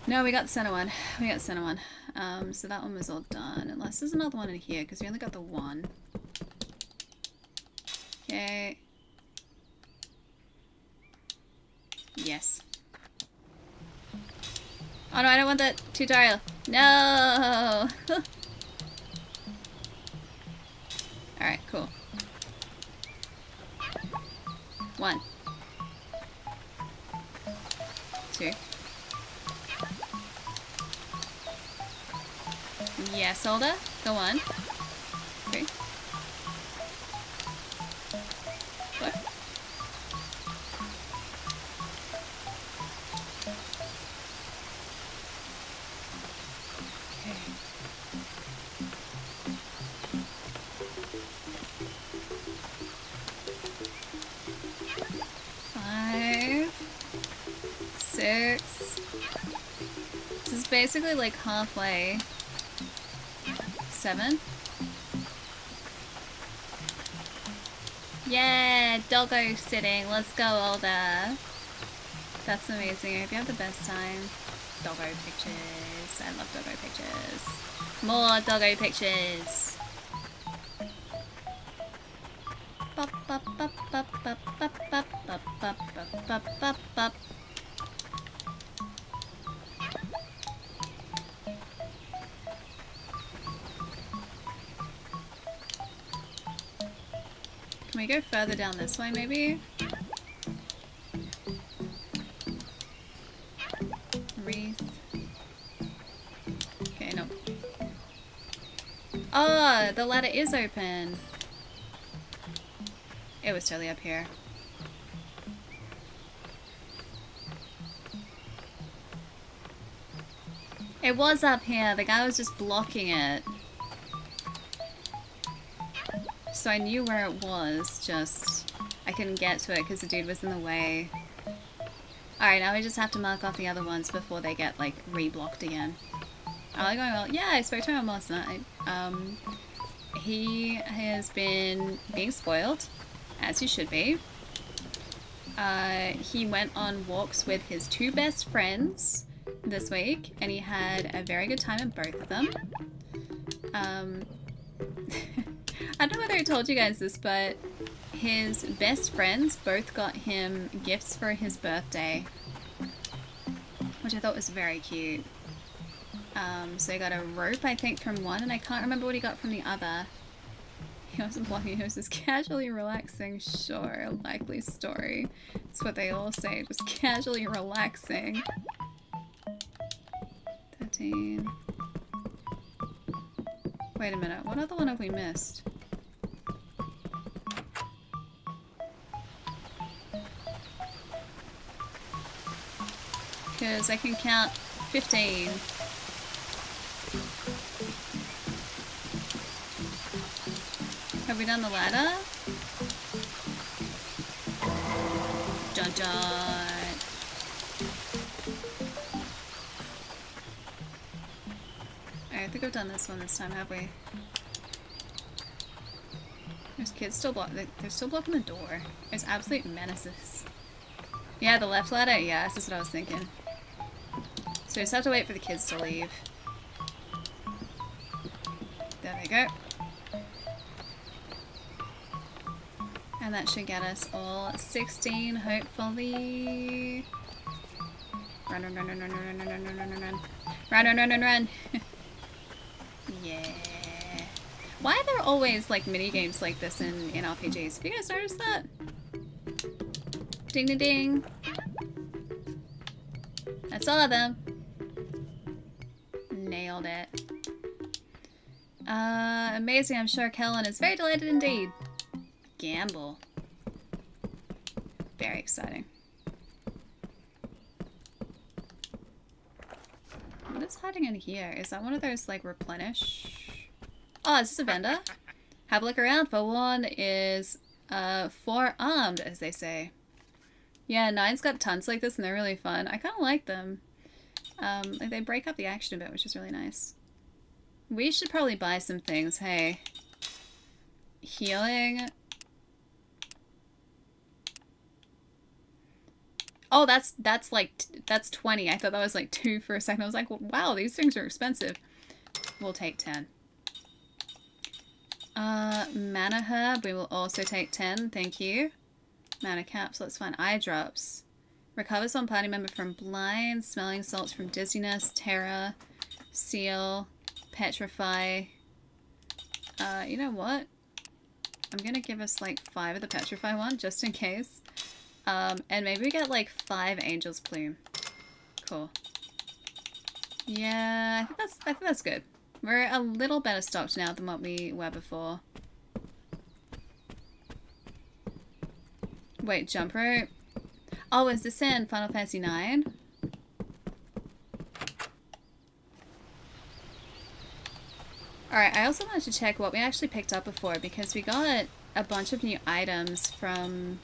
No, we got the center one. We got the center one. So that one was all done. Unless there's another one in here, because we only got the one. Okay. Yes. Oh no, I don't want that tutorial. No! Alright, cool. 1. 2. Yes, Older. Go on. 3. 4. This is basically like halfway. 7. Yeah, doggo sitting. Let's go, Older. That's amazing. I hope you have the best time. Doggo pictures. I love doggo pictures. More doggo pictures. Bop, bop, bop, bop, bop, bop, bop, bop, bop, bop, bop, bop. Can we go further down this way, maybe? Wreath. Okay, no. Oh, the ladder is open. It was totally up here. It was up here. The guy was just blocking it. So I knew where it was, just I couldn't get to it because the dude was in the way. Alright, now we just have to mark off the other ones before they get, like, re-blocked again. Are they going well? Yeah, I spoke to him last night. He has been being spoiled, as he should be. He went on walks with his 2 best friends this week, and he had a very good time in both of them. I don't know whether I told you guys this, but his best friends both got him gifts for his birthday, which I thought was very cute. So he got a rope, I think, from one, and I can't remember what he got from the other. He wasn't blocking, he was just casually relaxing. Sure, likely story. That's what they all say, just casually relaxing. 13. Wait a minute, what other one have we missed? Because I can count 15. Have we done the ladder? Dun dun. I think I've done this one this time, have we? There's kids still they're still blocking the door. There's absolute menaces. Yeah, the left ladder? Yeah, this is what I was thinking. So we just have to wait for the kids to leave. There they go. And that should get us all 16, hopefully. Run, run, run, run, run, run, run, run, run, run, run. Run, run, run, run, run. Yeah. Why are there always like mini games like this in RPGs? Have you guys noticed that? Ding ding ding. That's all of them. Nailed it. Amazing. I'm sure Kellen is very delighted indeed. Gamble. Very exciting. What is hiding in here? Is that one of those like replenish? Oh, is this a vendor? Have a look around. For one is four-armed, as they say. Yeah, Nine's got tons like this and they're really fun. I kind of like them. They break up the action a bit, which is really nice. We should probably buy some things, hey. Healing. Oh, that's 20. I thought that was like 2 for a second. I was like, wow, these things are expensive. We'll take 10. Mana herb, we will also take 10, thank you. Mana capsule, that's fine. Eye drops. Recovers one party member from blind, smelling salts from dizziness, terror, seal, petrify. You know what? I'm gonna give us like 5 of the petrify one, just in case. And maybe we get like 5 angel's plume. Cool. Yeah, I think that's good. We're a little better stocked now than what we were before. Wait, jump rope? Oh, is this in Final Fantasy 9? Alright, I also wanted to check what we actually picked up before because we got a bunch of new items from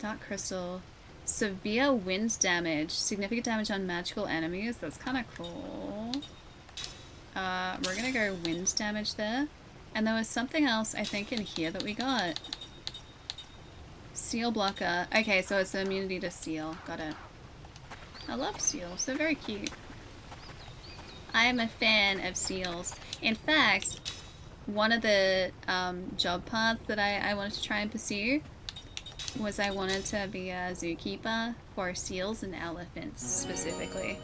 Dark Crystal. Severe wind damage. Significant damage on magical enemies. That's kind of cool. We're gonna go wind damage there. And there was something else, I think, in here that we got. Seal blocker. Okay, so it's immunity to seal. Got it. I love seals. They're very cute. I am a fan of seals. In fact, one of the job paths that I wanted to try and pursue was I wanted to be a zookeeper for seals and elephants specifically.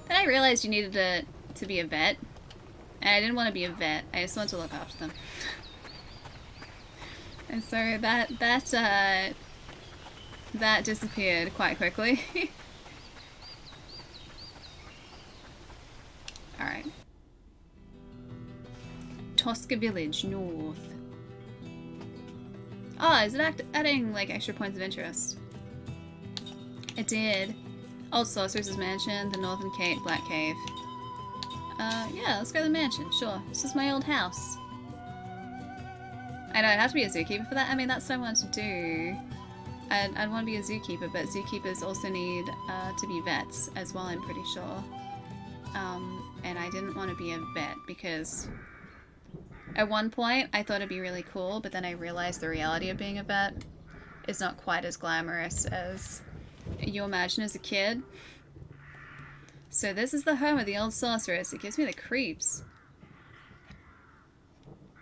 Then I realized you needed to be a vet. And I didn't want to be a vet. I just wanted to look after them. And so that disappeared quite quickly. Alright. Tosca Village, north. Oh, is it adding like extra points of interest? It did. Old Sorceress's Mansion, the Northern Gate, Black Cave. Yeah, let's go to the mansion, sure. This is my old house. I know, I'd have to be a zookeeper for that. I mean, that's what I wanted to do. I'd want to be a zookeeper, but zookeepers also need to be vets as well, I'm pretty sure. And I didn't want to be a vet because at one point I thought it'd be really cool, but then I realized the reality of being a vet is not quite as glamorous as you imagine as a kid. So this is the home of the old sorceress. It gives me the creeps.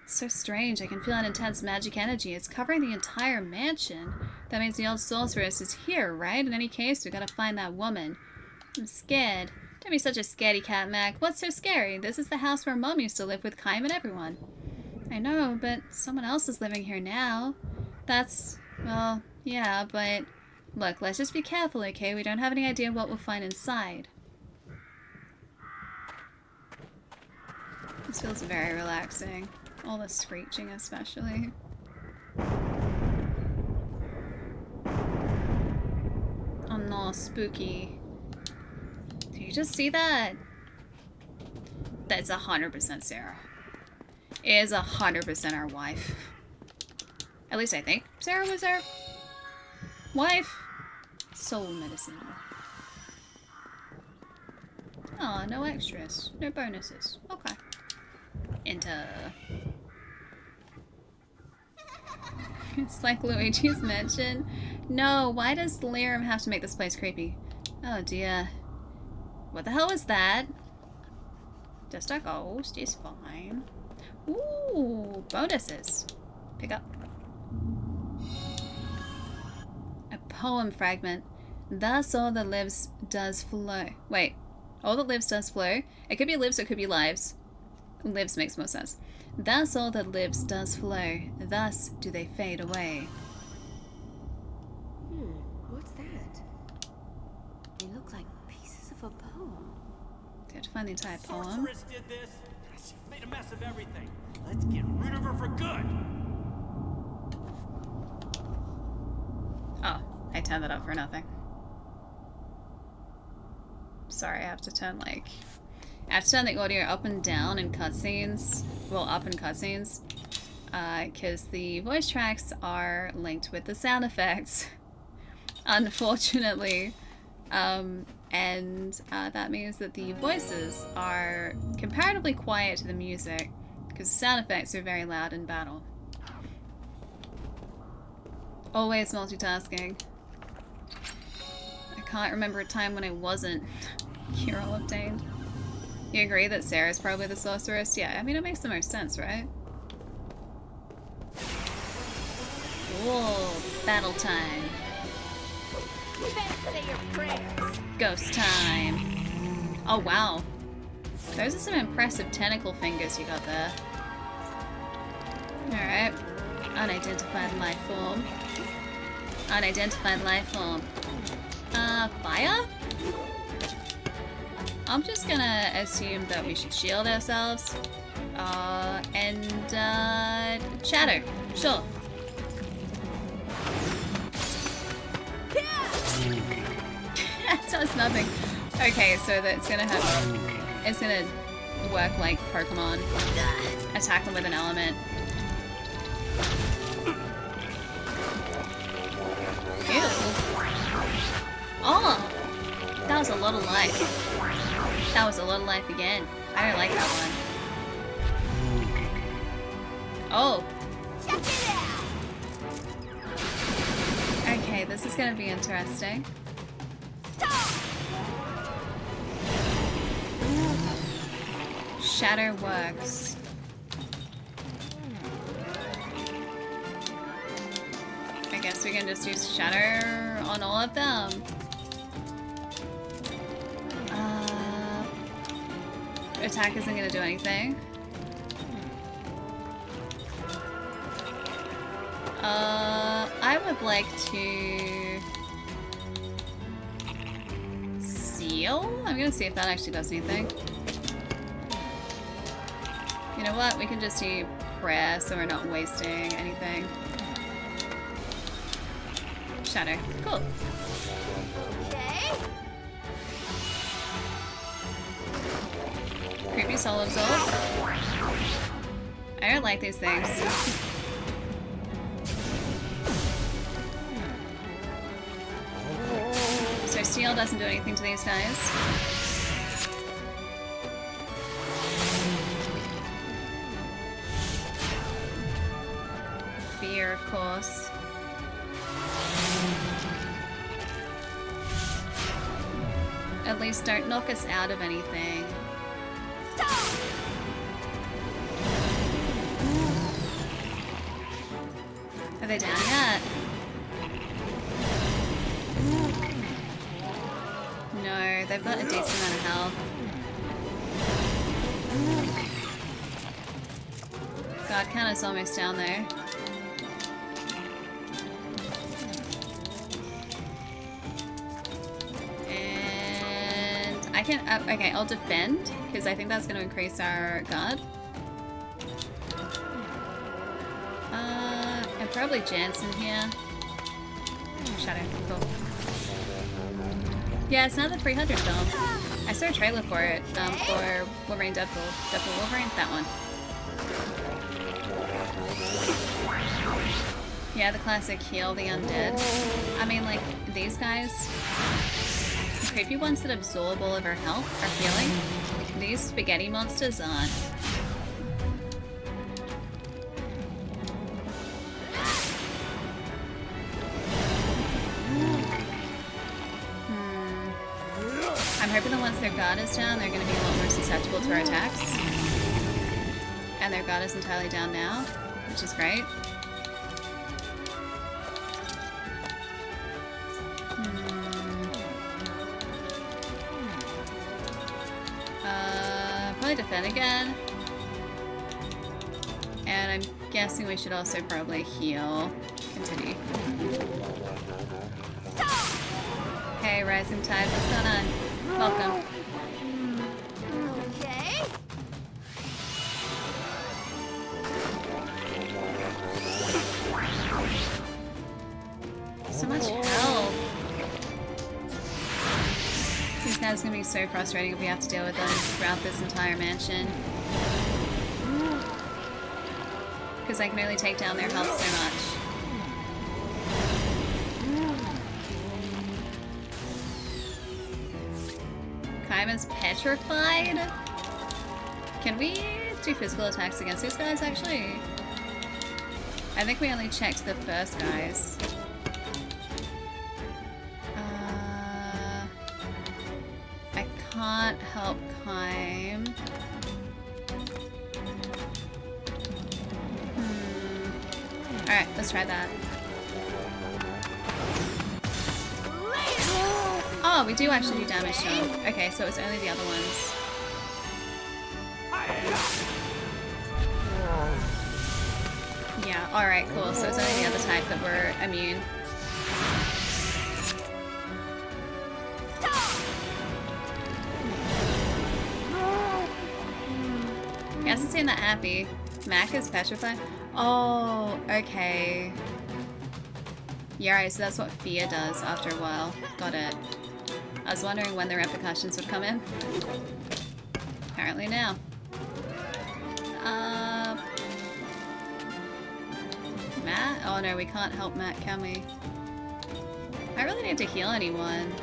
It's so strange. I can feel an intense magic energy. It's covering the entire mansion. That means the old sorceress is here, right? In any case, we gotta find that woman. I'm scared. Don't be such a scaredy cat, Mac. What's so scary? This is the house where Mom used to live with Kaim and everyone. I know, but someone else is living here now. That's, well, yeah, but look, let's just be careful, okay? We don't have any idea what we'll find inside. This feels very relaxing. All the screeching especially. Oh no, spooky. just see that? That's 100% Sarah. It is 100% our wife. At least I think Sarah was our wife. Soul medicine. Oh, no extras. No bonuses. Okay. Enter. It's like Luigi's Mansion. No, why does Lirim have to make this place creepy? Oh dear. What the hell was that? Just a ghost is fine. Ooh, bonuses. Pick up. A poem fragment. Thus all that lives does flow. Wait. All that lives does flow. It could be lives or it could be lives. Lives makes more sense. Thus all that lives does flow. Thus do they fade away. What's that? They look like pieces of a poem. Do you have to find the entire poem? Sorceress did this. She made a mess of everything. Let's get rid of her for good. Oh, I turned that up for nothing. Sorry, I have to turn the audio up and down in cutscenes. Well, up in cutscenes. Because the voice tracks are linked with the sound effects. Unfortunately. And that means that the voices are comparatively quiet to the music. Because the sound effects are very loud in battle. Always multitasking. I can't remember a time when I wasn't. Kirill obtained. You agree that Sarah's probably the sorceress? Yeah, I mean, it makes the most sense, right? Whoa, battle time. You better say your prayers. Ghost time. Oh, wow. Those are some impressive tentacle fingers you got there. Alright. Unidentified life form. Unidentified life form. Fire? I'm just gonna assume that we should shield ourselves. Shatter. Sure. That does nothing. Okay, so that's gonna have... It's gonna work like Pokemon. Attack them with an element. Ew. Oh! That was a lot of life. That was a lot of life again. I don't like that one. Oh. Check it out. Okay, this is gonna be interesting. Shatter works. I guess we can just use shatter on all of them. Attack isn't gonna do anything. I would like to seal? I'm gonna see if that actually does anything. You know what? We can just do prayer so we're not wasting anything. Shatter. Cool. Okay. Creepy soul absorb. I don't like these things. So steel doesn't do anything to these guys. Fear, of course. At least don't knock us out of anything. Are they down yet? No, they've got a decent amount of health. God counter's almost down there. And I can, okay, I'll defend, because I think that's going to increase our guard. And probably Jansen here. Shadow, cool. Yeah, it's another 300 film. I saw a trailer for it, for Wolverine Deadpool. Deadpool Wolverine, that one. Yeah, the classic heal the undead. I mean, like, these guys, the creepy ones that absorb all of our health are healing. These spaghetti monsters aren't. I'm hoping that once their guard is down, they're going to be a lot more susceptible to our attacks. And their guard is entirely down now, which is great. Probably defend again. And I'm guessing we should also probably heal. Continue. Hey, Rising Tide, what's going on? Welcome. Okay. So much health. These guys are gonna be so frustrating if we have to deal with them throughout this entire mansion. Because I can only take down their health so much. Kaima's petrified? Can we do physical attacks against these guys, actually? I think we only checked the first guys. I can't help Kaim. Alright, let's try that. Oh, we do actually do damage to them. Okay, so it's only the other ones. Yeah, alright, cool. So it's only the other type that we're immune. He hasn't seemed that happy. Mac is petrified. Oh, okay. Yeah, right, so that's what fear does after a while. Got it. I was wondering when the repercussions would come in. Apparently now. Matt? Oh no, we can't help Matt, can we? I really need to heal anyone.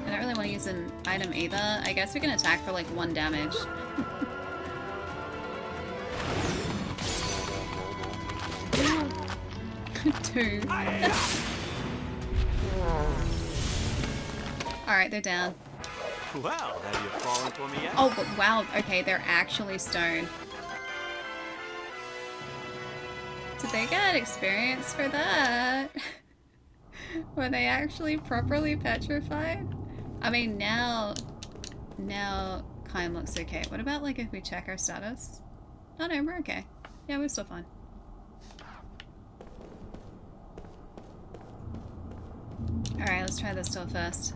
I don't really want to use an item either. I guess we can attack for like 1 damage. Two. Alright, they're down. Well, have you fallen for me yet? Oh, but wow. Okay, they're actually stone. Did they get experience for that? Were they actually properly petrified? I mean, now Kaim looks okay. What about, like, if we check our status? Oh no, we're okay. Yeah, we're still fine. Alright, let's try this door first.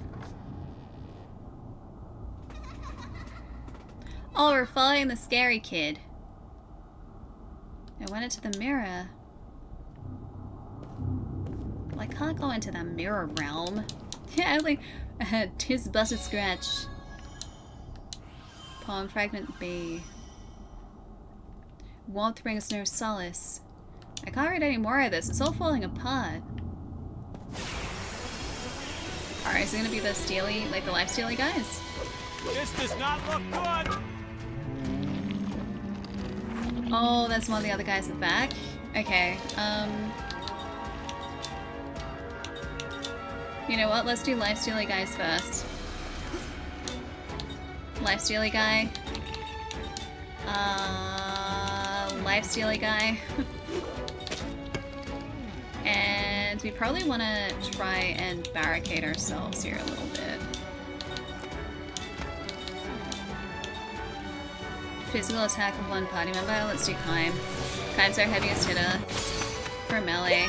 Oh, we're following the scary kid. I went into the mirror. Well, I can't go into the mirror realm. Yeah, like, tis but a scratch. Poem fragment B. Warmth brings no solace. I can't read any more of this. It's all falling apart. Alright, is it gonna be the steely, like the life steely guys? This does not look good! Oh, that's one of the other guys at the back? Okay, you know what? Let's do life steely guys first. Life steely guy. Life steely guy. And we probably want to try and barricade ourselves here a little bit. Physical attack of 1 party member. Let's do Kaim. Kaim's our heaviest hitter for melee.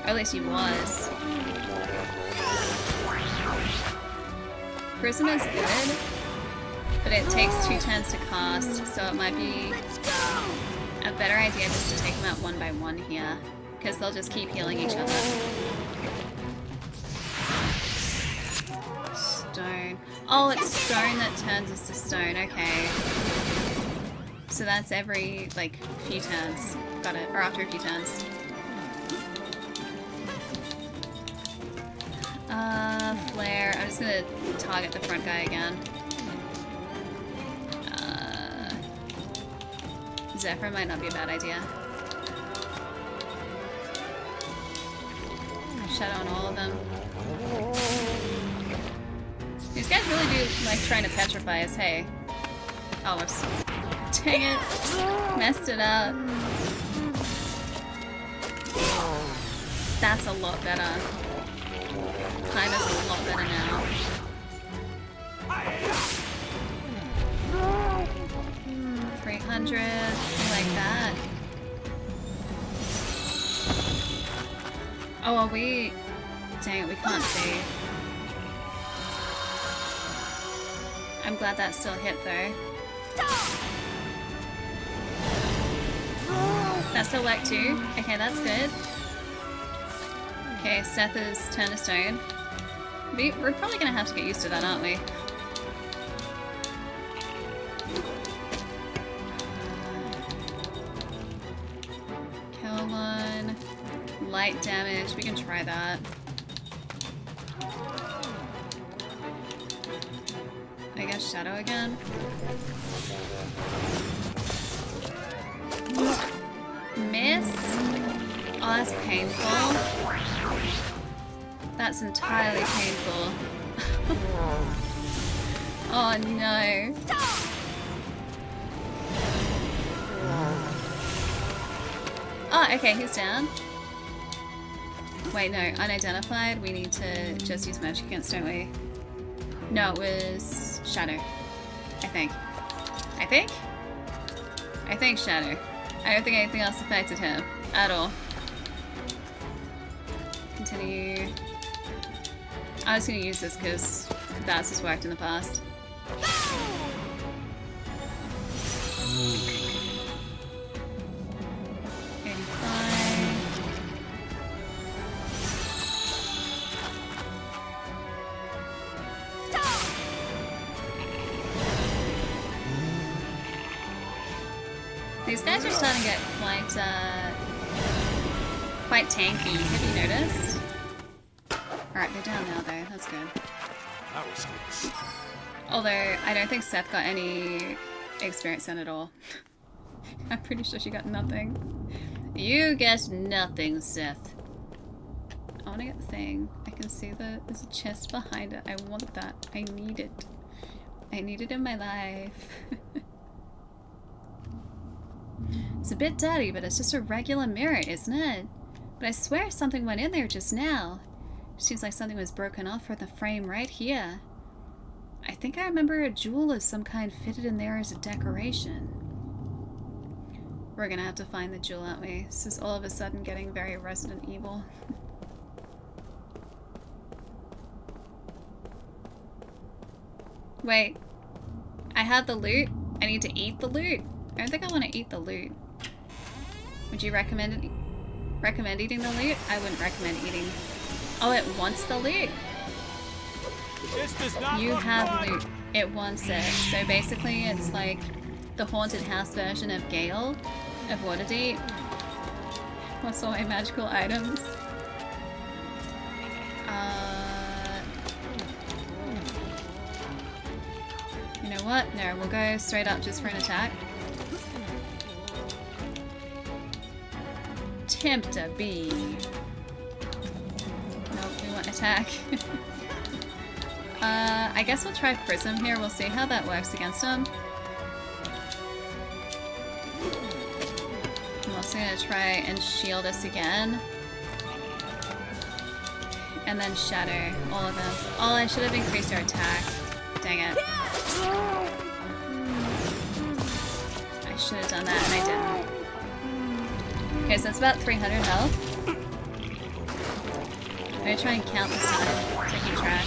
Or at least he was. Prisoner's good, but it takes 2 turns to cast, so it might be a better idea just to take them out 1 by 1 here. because they'll just keep healing each other. Stone. Oh, it's stone that turns us to stone. Okay. So that's every, like, few turns. Got it. Or after a few turns. Flare. I'm just gonna target the front guy again. Zephyr might not be a bad idea. Shadow on all of them. These guys really do like trying to petrify us, hey? Oh, whoops. Dang it. Messed it up. That's a lot better. Time is a lot better now. 300, like that. Oh, are we... Dang it, we can't see. I'm glad that still hit though. That still worked too? Okay, that's good. Okay, Seth is turned to stone. We're probably gonna have to get used to that, aren't we? Kill one. Light damage, we can try that. I guess Shadow again. Miss? Oh, that's painful. That's entirely painful. Oh no. Oh, okay, he's down. Wait, no, unidentified. We need to just use magic against, don't we? No, it was Shadow. I think. I think Shadow. I don't think anything else affected him at all. Continue. I was gonna use this because that's just worked in the past. These guys are starting to get quite tanky. Have you noticed? Alright, they're down now though. That's good. That was close. Although, I don't think Seth got any experience in it at all. I'm pretty sure she got nothing. You get nothing, Seth. I want to get the thing. I can see there's a chest behind it. I want that. I need it. I need it in my life. It's a bit dirty, but it's just a regular mirror, isn't it? But I swear something went in there just now. Seems like something was broken off from the frame right here. I think I remember a jewel of some kind fitted in there as a decoration. We're gonna have to find the jewel, aren't we? This is all of a sudden getting very Resident Evil. Wait. I have the loot? I need to eat the loot? I don't think I want to eat the loot. Would you recommend eating the loot? I wouldn't recommend eating. Oh, it wants the loot. This does not You look have good. loot. It wants it. So basically, it's like the haunted house version of Gale, of Waterdeep. What's all my magical items? You know what? No, we'll go straight up just for an attack. Tempter B. Nope, we want attack. I guess we'll try Prism here. We'll see how that works against him. I'm also gonna try and shield us again. And then Shatter all of them. Oh, I should have increased our attack. Dang it. I should have done that and I didn't. Okay, so it's about 300 health. I'm gonna try and count this time to keep track.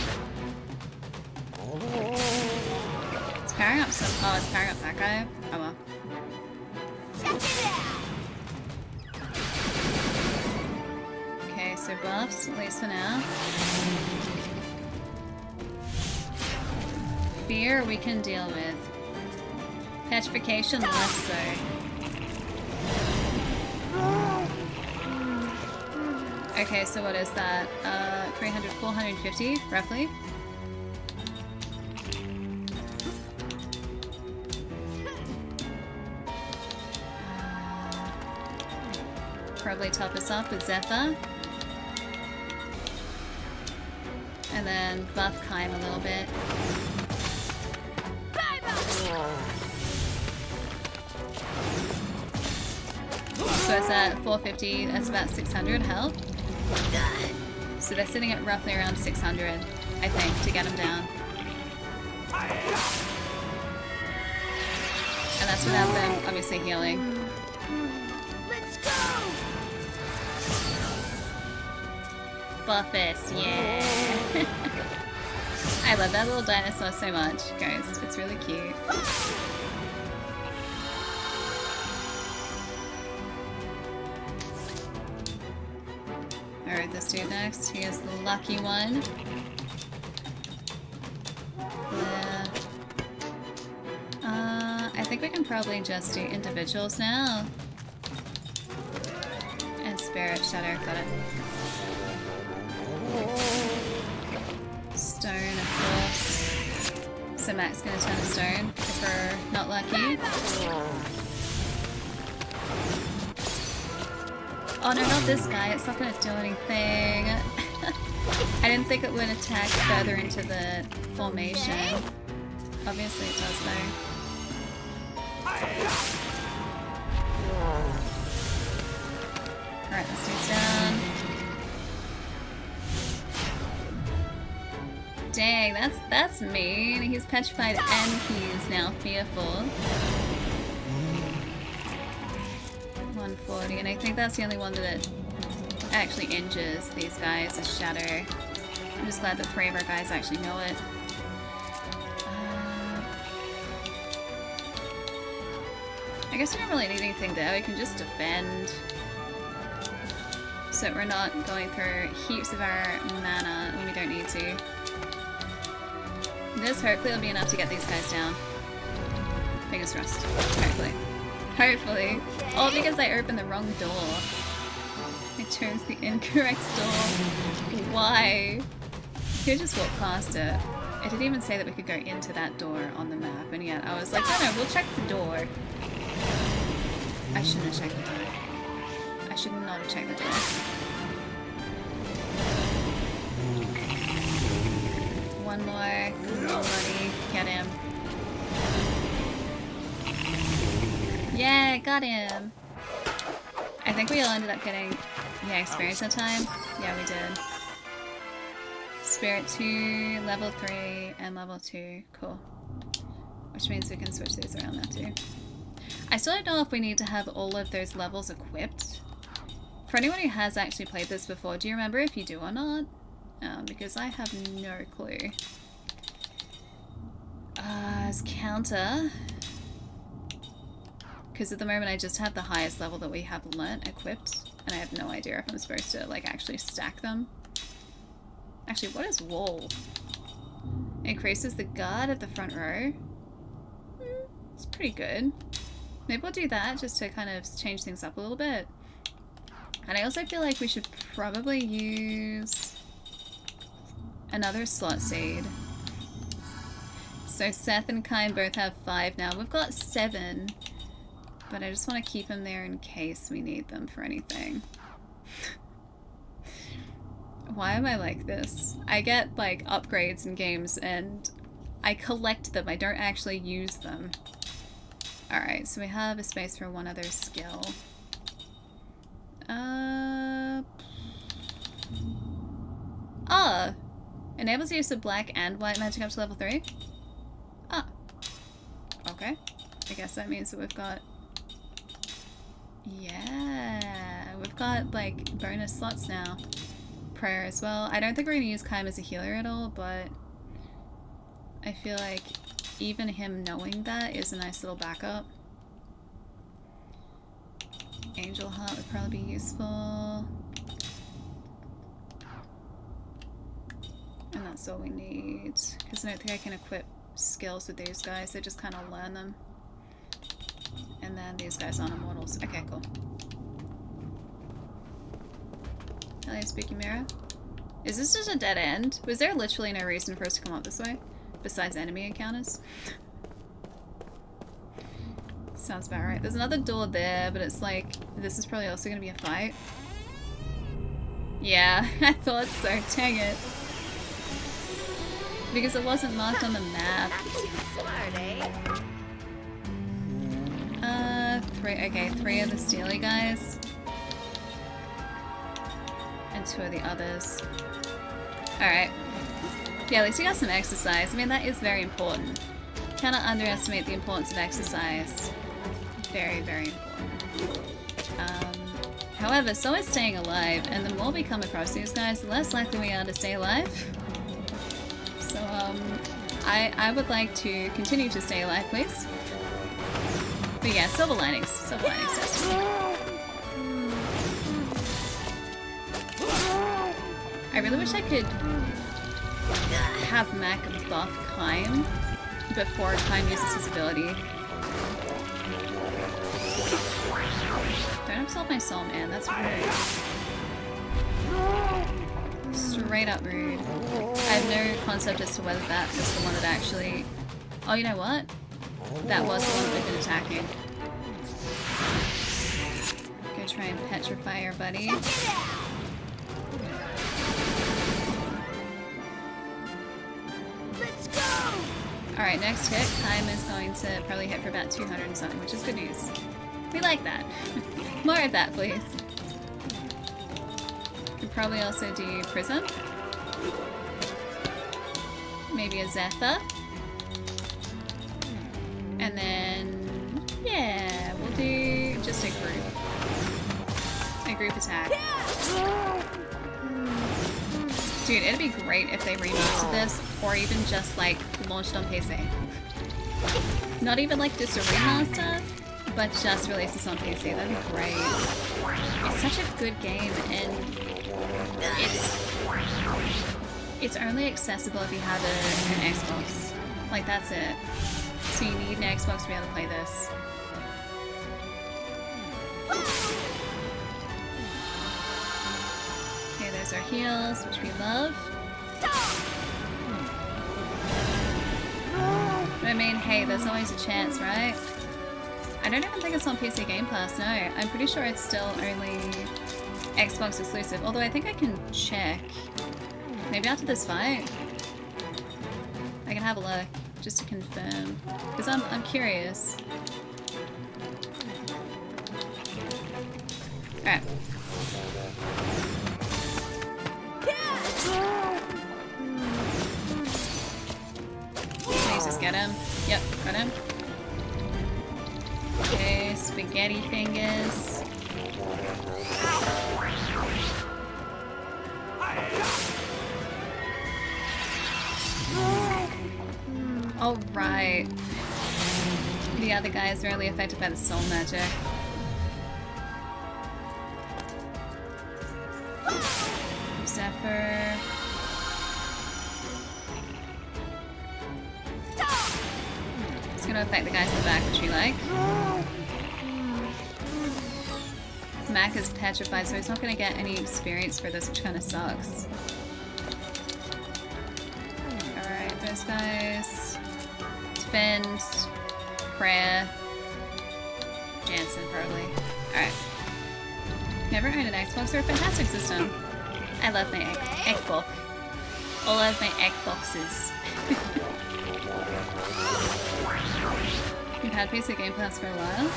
It's powering up some. Oh, it's powering up that guy. Oh well. so buffs, at least for now. Fear we can deal with. Petrification, less so. Okay, so what is that? 300, 450, roughly. Probably top us up with Zephyr. And then buff Kaim a little bit. So it's at 450, that's about 600 health. So they're sitting at roughly around 600, I think, to get them down. And that's without them obviously healing. Let's go! Buffus, yeah! I love that little dinosaur so much, guys. It's really cute. Alright, this dude next. He is the lucky one. Yeah. I think we can probably just do individuals now. And Spirit Shadow, got it. Stone, of course. So Mac's gonna turn to stone if we're not lucky. Oh no, not this guy. It's not gonna do anything. I didn't think it would attack further into the formation. Obviously it does though. Alright, this dude's down. Dang, that's mean. He's petrified and he's now fearful. 140, and I think that's the only one that it actually injures these guys is Shadow. I'm just glad that 3 of our guys actually know it. I guess we don't really need anything there. We can just defend. So we're not going through heaps of our mana when we don't need to. This hopefully will be enough to get these guys down. Fingers crossed. Hopefully. Hopefully. All because I opened the wrong door. I chose the incorrect door. Why? You could just walk past it. It didn't even say that we could go into that door on the map, and yet I was like, no, we'll check the door. I shouldn't have checked the door. I should not have checked the door. One more. Come on, buddy. Get him. Yeah, got him. I think we all ended up getting, experience that time. Yeah, we did. Spirit 2, level 3, and level 2. Cool. Which means we can switch these around now too. I still don't know if we need to have all of those levels equipped. For anyone who has actually played this before, do you remember if you do or not? Because I have no clue. As counter, because at the moment I just have the highest level that we have learnt equipped, and I have no idea if I'm supposed to like actually stack them. Actually, what is wall? Increases the guard at the front row. It's pretty good. Maybe we'll do that just to kind of change things up a little bit. And I also feel like we should probably use another slot seed. So Seth and Kaim both have 5 now. We've got 7. But I just want to keep them there in case we need them for anything. Why am I like this? I get like upgrades in games and I collect them. I don't actually use them. Alright, so we have a space for one other skill. Enables use of black and white magic up to level 3? Ah. Okay. I guess that means that we've got... Yeah, we've got like bonus slots now. Prayer as well. I don't think we're going to use Kaim as a healer at all, but I feel like even him knowing that is a nice little backup. Angel Heart would probably be useful. that's all we need. Because I don't think I can equip skills with these guys. They just kind of learn them. And then these guys aren't immortals. Okay, cool. Hello, spooky mirror. Is this just a dead end? Was there literally no reason for us to come up this way? Besides enemy encounters? Sounds about right. There's another door there, but it's like, this is probably also gonna be a fight. Yeah, I thought so. Dang it. Because it wasn't marked on the map. Three of the steely guys. And 2 of the others. Alright. Yeah, at least you got some exercise. I mean, that is very important. Cannot underestimate the importance of exercise. Very, very important. However, so is staying alive, and the more we come across these guys, the less likely we are to stay alive. So, I would like to continue to stay alive, please. But yeah, silver linings. Silver linings, definitely. I really wish I could have Mac buff Kime before Kime uses his ability. Don't absolve my soul, man. That's rude. Straight up rude. I have no concept as to whether that was the one that actually... Oh, you know what? That was the one that we've been attacking. Go try and petrify our buddy. Let's go! Alright, next hit. Time is going to probably hit for about 200 and something, which is good news. We like that. More of that, please. Could probably also do Prism. Maybe a Zephyr. And then, yeah, we'll do just a group. A group attack. Dude, it'd be great if they remastered this, or even just like launched on PC. Not even like just a remaster, but just release this on PC. That'd be great. It's such a good game, and it's only accessible if you have an Xbox. Like, that's it. So you need an Xbox to be able to play this. Okay, there's our heals, which we love. But I mean, hey, there's always a chance, right? I don't even think it's on PC Game Pass, no. I'm pretty sure it's still only Xbox exclusive, although I think I can check. Maybe after this fight, I can have a look. Just to confirm, because I'm curious. Alright. Please just get him. Yep, got him. Okay, spaghetti fingers. Oh, right. The other guys are only affected by the soul magic. Zephyr. It's gonna affect the guys in the back, which we like. Mac is petrified, so he's not gonna get any experience for this, which kind of sucks. Alright, those guys. Defend, prayer, Jansen probably. Alright. Never owned an Xbox. They're a fantastic system. I love my Xbox. All of my Xboxes. We've had PC Game Pass for a while.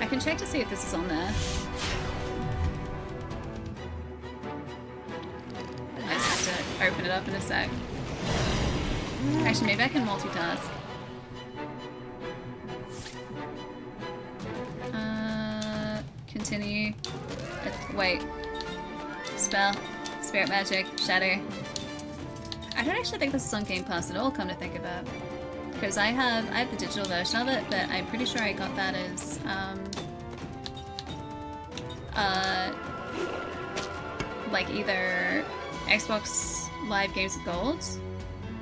I can check to see if this is on there. I just have to open it up in a sec. Actually, maybe I can multitask. Continue. Wait. Spell. Spirit magic. Shadow. I don't actually think this is on Game Pass at all, come to think of it. Because I have the digital version of it, but I'm pretty sure I got that as, like either Xbox live games with gold,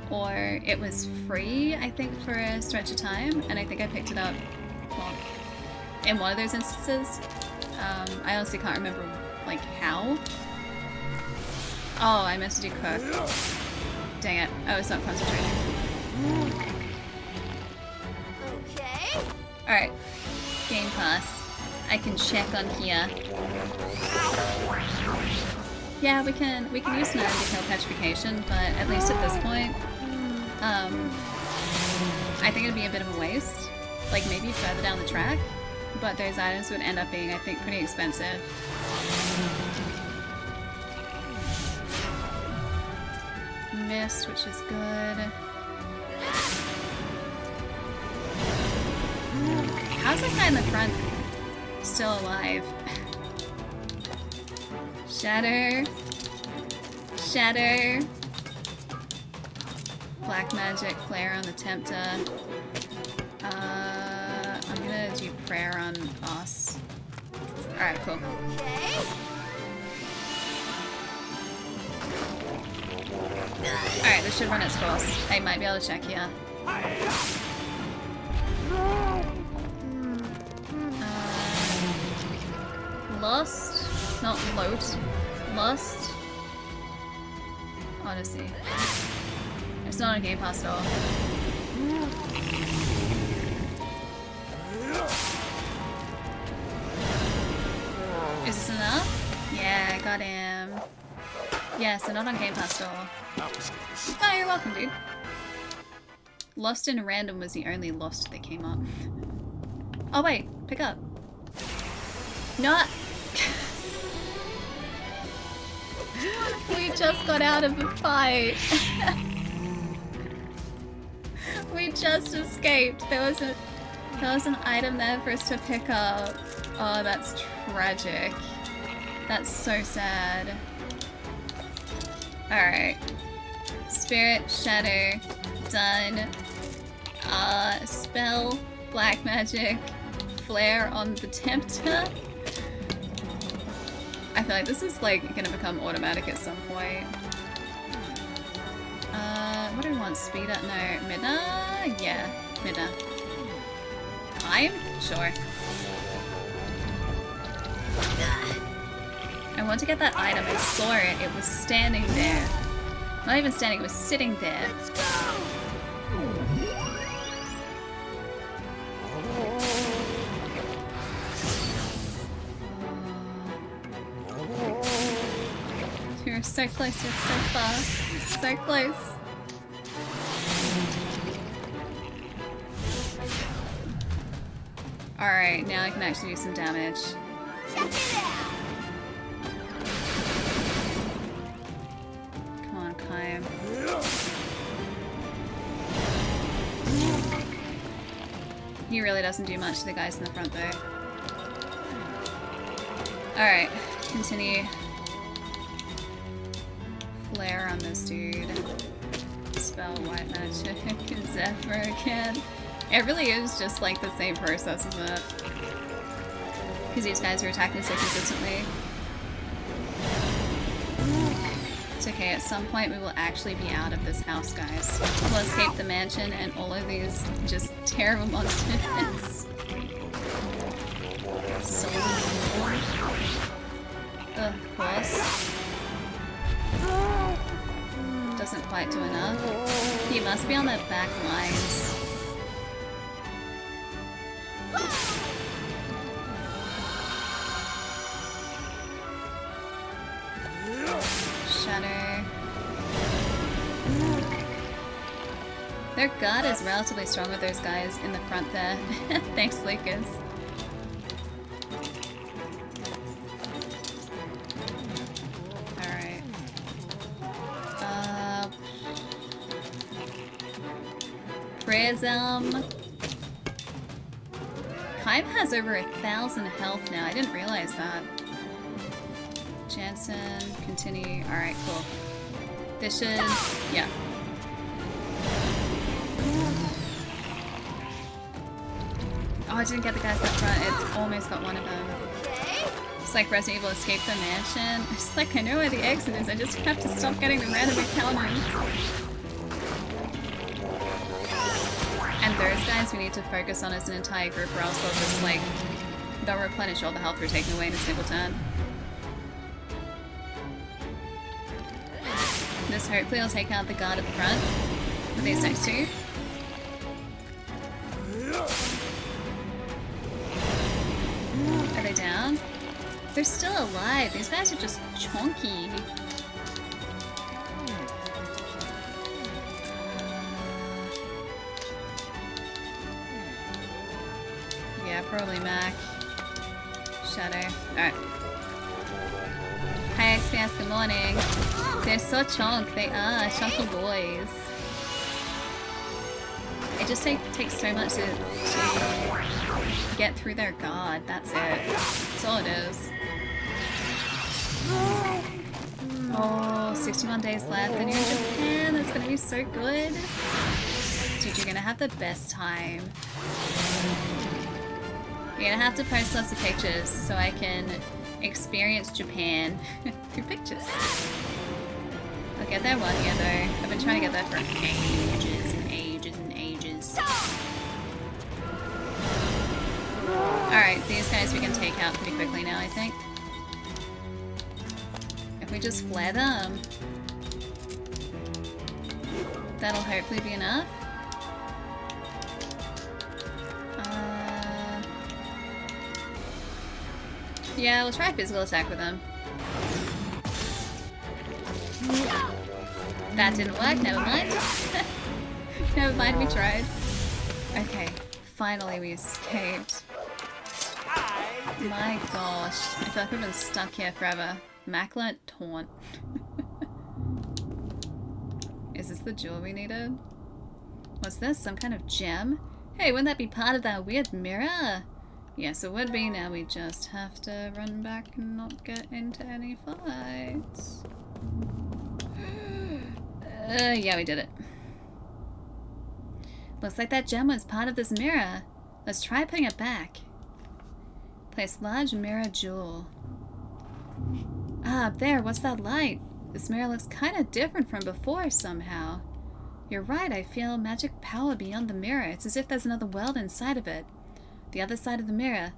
or it was free, I think, for a stretch of time, and I think I picked it up, well, in one of those instances. I honestly can't remember, like, how. Oh, I meant to do cook. Dang it, I was not concentrating. Okay. Alright, Game Pass. I can check on here. Yeah, we can use an kill petrification, but at least at this point, I think it'd be a bit of a waste. Like maybe further down the track, but those items would end up being, I think, pretty expensive. Mist, which is good. How's that guy in the front still alive? Shatter. Shatter. Black magic, flare on the Tempter. I'm gonna do prayer on us. Alright, cool. Alright, this should run its course. I might be able to check here. Lost? Not Lost. Lost Odyssey. It's not on Game Pass at all. Is this enough? Yeah, I got him. Yeah, so not on Game Pass at all. Oh, you're welcome, dude. Lost in Random was the only Lost that came up. Oh wait, pick up. No! We just got out of a fight. We just escaped. There was an item there for us to pick up. Oh, that's tragic. That's so sad. Alright. Spirit, Shatter, done. Spell, Black Magic, Flare on the Tempter. I feel like this is like gonna become automatic at some point. What do we want? Speed up? No. Midna? Yeah, Midna. Time? Sure. I want to get that item. I saw it. It was standing there. Not even standing, it was sitting there. Let's go! You're so close, you're so far. So close. Alright, now I can actually do some damage. Check it out. Come on, Kaim. He really doesn't do much to the guys in the front though. Alright, continue. Flare on this dude. Spell white magic and Zephyr again. It really is just like the same process, isn't it? Because these guys are attacking so consistently. It's okay, at some point we will actually be out of this house, guys. We'll escape the mansion and all of these just terrible monsters. So of course. Doesn't quite do enough. He must be on the back lines. Shatter. Their god is relatively strong with those guys in the front there. Thanks, Lucas. Alright. Prism. Kaim has over 1,000 health now. I didn't realize that. Jansen, continue. Alright, cool. This should... yeah. Oh, I didn't get the guys up front. It almost got one of them. It's like Resident Evil Escape the Mansion. It's like I know where the exit is, I just have to stop getting the random encounters. And those guys we need to focus on as an entire group, or else they'll just like, they'll replenish all the health we're taking away in a single turn. This hopefully will take out the guard at the front with these next two. Are they down? They're still alive. These guys are just chonky. Yeah, probably Mac. Shadow. Alright. Hi XPS, good morning. They're so chonk. They are chunky boys. It just takes so much to get through their guard. That's it. That's all it is. Oh, 61 days left and you're in Japan. That's gonna be so good. Dude, you're gonna have the best time. You're gonna have to post lots of pictures so I can experience Japan through pictures. I'll get there one year though. I've been trying to get there for ages and ages and ages. Alright, these guys we can take out pretty quickly now, I think. If we just flare them, that'll hopefully be enough. Yeah, we'll try a physical attack with them. That didn't work, never mind. Never mind, we tried. Okay, finally we escaped. My gosh, I feel like we've been stuck here forever. Maclet Taunt. Is this the jewel we needed? What's this? Some kind of gem? Hey, wouldn't that be part of that weird mirror? Yes, it would be. Now we just have to run back and not get into any fights. Yeah, we did it. Looks like that gem was part of this mirror. Let's try putting it back. Place large mirror jewel. Ah, up there, what's that light? This mirror looks kind of different from before somehow. You're right, I feel magic power beyond the mirror. It's as if there's another world inside of it. The other side of the mirror.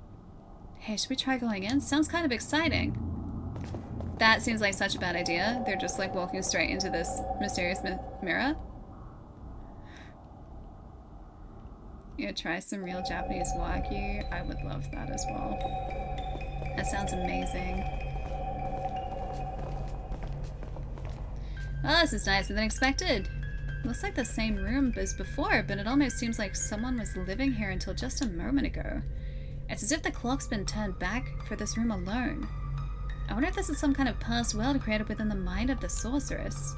Hey, should we try going in? Sounds kind of exciting. That seems like such a bad idea. They're just like walking straight into this mysterious mirror. Yeah, try some real Japanese wagyu. I would love that as well. That sounds amazing. Oh, this is nicer than expected. Looks like the same room as before, but it almost seems like someone was living here until just a moment ago. It's as if the clock's been turned back for this room alone. I wonder if this is some kind of past world created within the mind of the sorceress.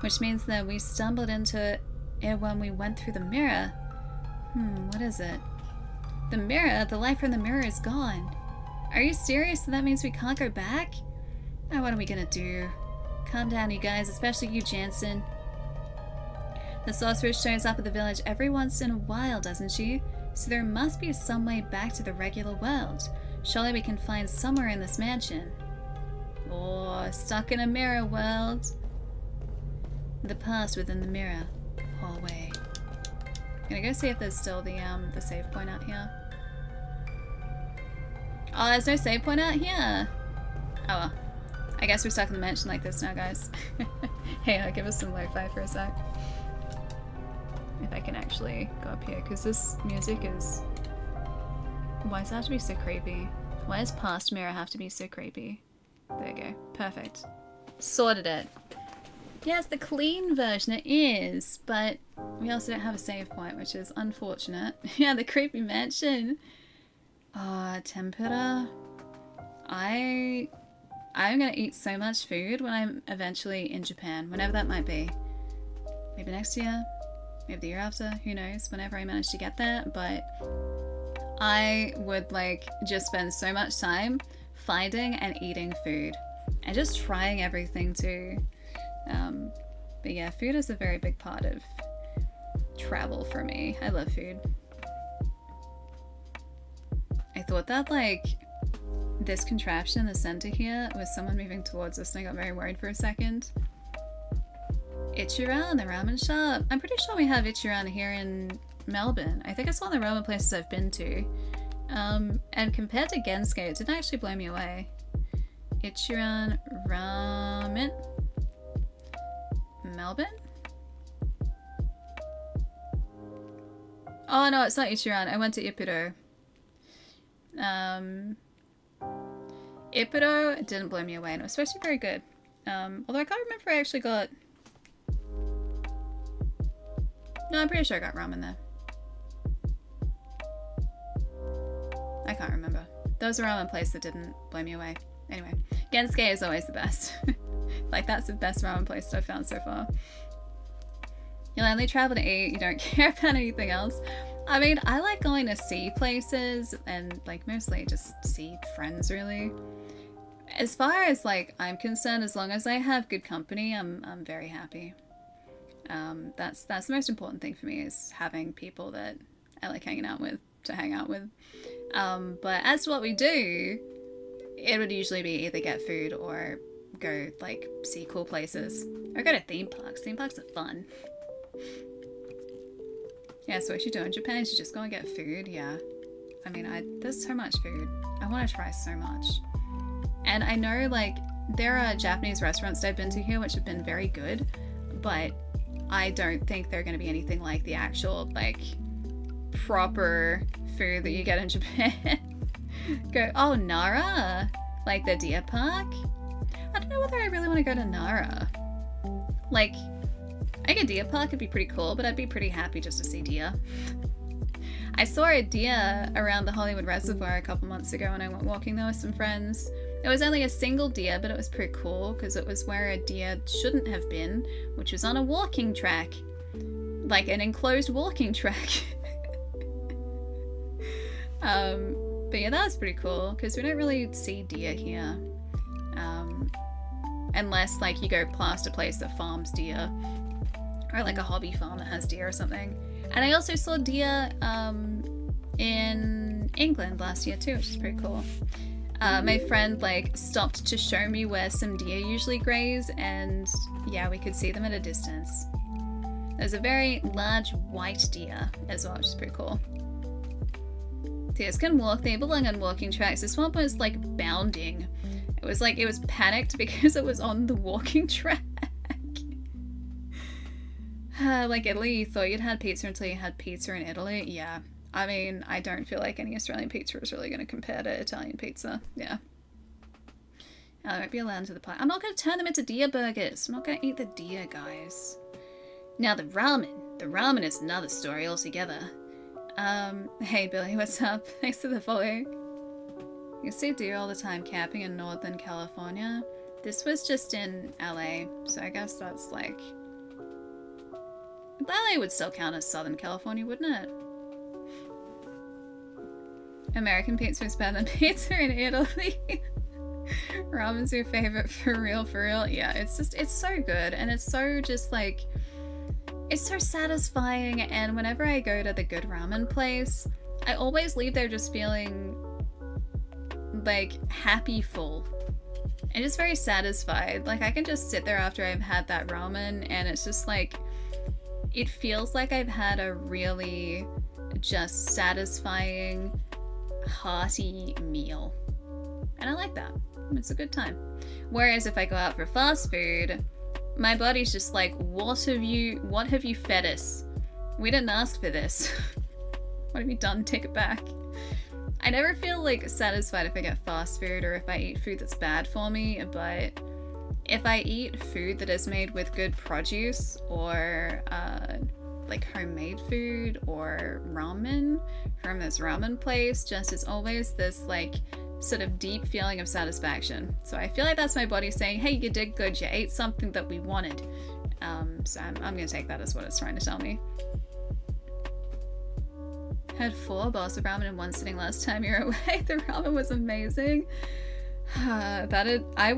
Which means that we stumbled into it when we went through the mirror. What is it? The mirror? The light from the mirror is gone. Are you serious? That means we can't go back? Oh, what are we gonna do? Calm down, you guys, especially you, Jansen. The sorceress shows up at the village every once in a while, doesn't she? So there must be some way back to the regular world. Surely we can find somewhere in this mansion. Oh, stuck in a mirror world. The past within the mirror hallway. Gonna go see if there's still the save point out here. Oh, there's no save point out here. Oh well. I guess we're stuck in the mansion like this now, guys. Hey, I'll give us some lo-fi for a sec. If I can actually go up here, because this music is... Why does it have to be so creepy? Why does past mirror have to be so creepy? There you go. Perfect. Sorted it. Yes, the clean version it is, but we also don't have a save point, which is unfortunate. Yeah, the creepy mansion. Tempura. I'm gonna eat so much food when I'm eventually in Japan, whenever that might be. Maybe next year, maybe the year after, who knows, whenever I manage to get there, but I would like just spend so much time finding and eating food and just trying everything too. But yeah, food is a very big part of travel for me. I love food. I thought that like this contraption in the center here was someone moving towards us and I got very worried for a second. Ichiran, the ramen shop. I'm pretty sure we have Ichiran here in Melbourne. I think it's one of the ramen places I've been to. And compared to Gensuke, it didn't actually blow me away. Ichiran ramen. Melbourne? Oh no, it's not Ichiran. I went to Ippudo. Ippudo didn't blow me away and it was supposed to be very good. Although I can't remember if I actually got... No, I'm pretty sure I got ramen there. I can't remember. There was a ramen place that didn't blow me away. Anyway, Gensuke is always the best. Like, that's the best ramen place I've found so far. You'll only travel to eat, you don't care about anything else. I mean, I like going to see places and, like, mostly just see friends, really. As far as, like, I'm concerned, as long as I have good company, I'm very happy. That's the most important thing for me, is having people that I like hanging out with to hang out with. But as to what we do, it would usually be either get food or go, like, see cool places. Or go to theme parks. Theme parks are fun. Yeah, so what you do in Japan is you just go and get food, yeah. I mean, there's so much food. I want to try so much. And I know, like, there are Japanese restaurants that I've been to here which have been very good, but I don't think they're going to be anything like the actual, like, proper food that you get in Japan. Go, oh, Nara? Like the deer park? I don't know whether I really want to go to Nara. Like, I think a deer park would be pretty cool, but I'd be pretty happy just to see deer. I saw a deer around the Hollywood Reservoir a couple months ago when I went walking there with some friends. It was only a single deer, but it was pretty cool because it was where a deer shouldn't have been, which was on a walking track. Like an enclosed walking track. But yeah, that was pretty cool because we don't really see deer here. Unless, like, you go past a place that farms deer. Or like a hobby farm that has deer or something. And I also saw deer in England last year too, which is pretty cool. My friend, like, stopped to show me where some deer usually graze, and yeah, we could see them at a distance. There's a very large white deer as well, which is pretty cool. Deers can walk, they belong on walking tracks. This one was, like, bounding. It was like, it was panicked because it was on the walking track. Like Italy, you thought you'd had pizza until you had pizza in Italy? Yeah. I mean, I don't feel like any Australian pizza is really going to compare to Italian pizza. Yeah. I won't be allowed into the pie. I'm not going to turn them into deer burgers. I'm not going to eat the deer, guys. Now the ramen. The ramen is another story altogether. Hey Billy, what's up? Thanks for the follow. You see deer all the time camping in Northern California. This was just in LA, so I guess that's like... LA would still count as Southern California, wouldn't it? American pizza is better than pizza in Italy. Ramen's your favorite for real. Yeah, it's so good, and it's so just like... It's so satisfying, and whenever I go to the good ramen place, I always leave there just feeling like happy full and just very satisfied. Like, I can just sit there after I've had that ramen and it's just like, it feels like I've had a really just satisfying, hearty meal. And I like that. It's a good time. Whereas if I go out for fast food, my body's just like, what have you fed us? We didn't ask for this. What have you done? Take it back. I never feel like satisfied if I get fast food or if I eat food that's bad for me, but if I eat food that is made with good produce or like homemade food or ramen from this ramen place, just as always this like sort of deep feeling of satisfaction. So I feel like that's my body saying, hey, you did good, you ate something that we wanted. So I'm gonna take that as what it's trying to tell me. Had 4 bowls of ramen in one sitting last time you were away. The ramen was amazing. I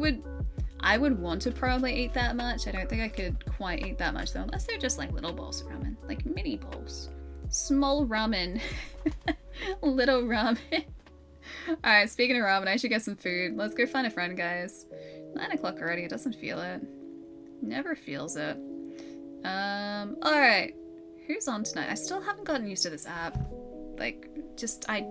would want to probably eat that much. I don't think I could quite eat that much though, unless they're just like little bowls of ramen, like mini bowls. Small ramen. Little ramen. Alright, speaking of ramen, I should get some food. Let's go find a friend, guys. 9 o'clock already, it doesn't feel it. Never feels it. Alright. Who's on tonight? I still haven't gotten used to this app. Like, just, I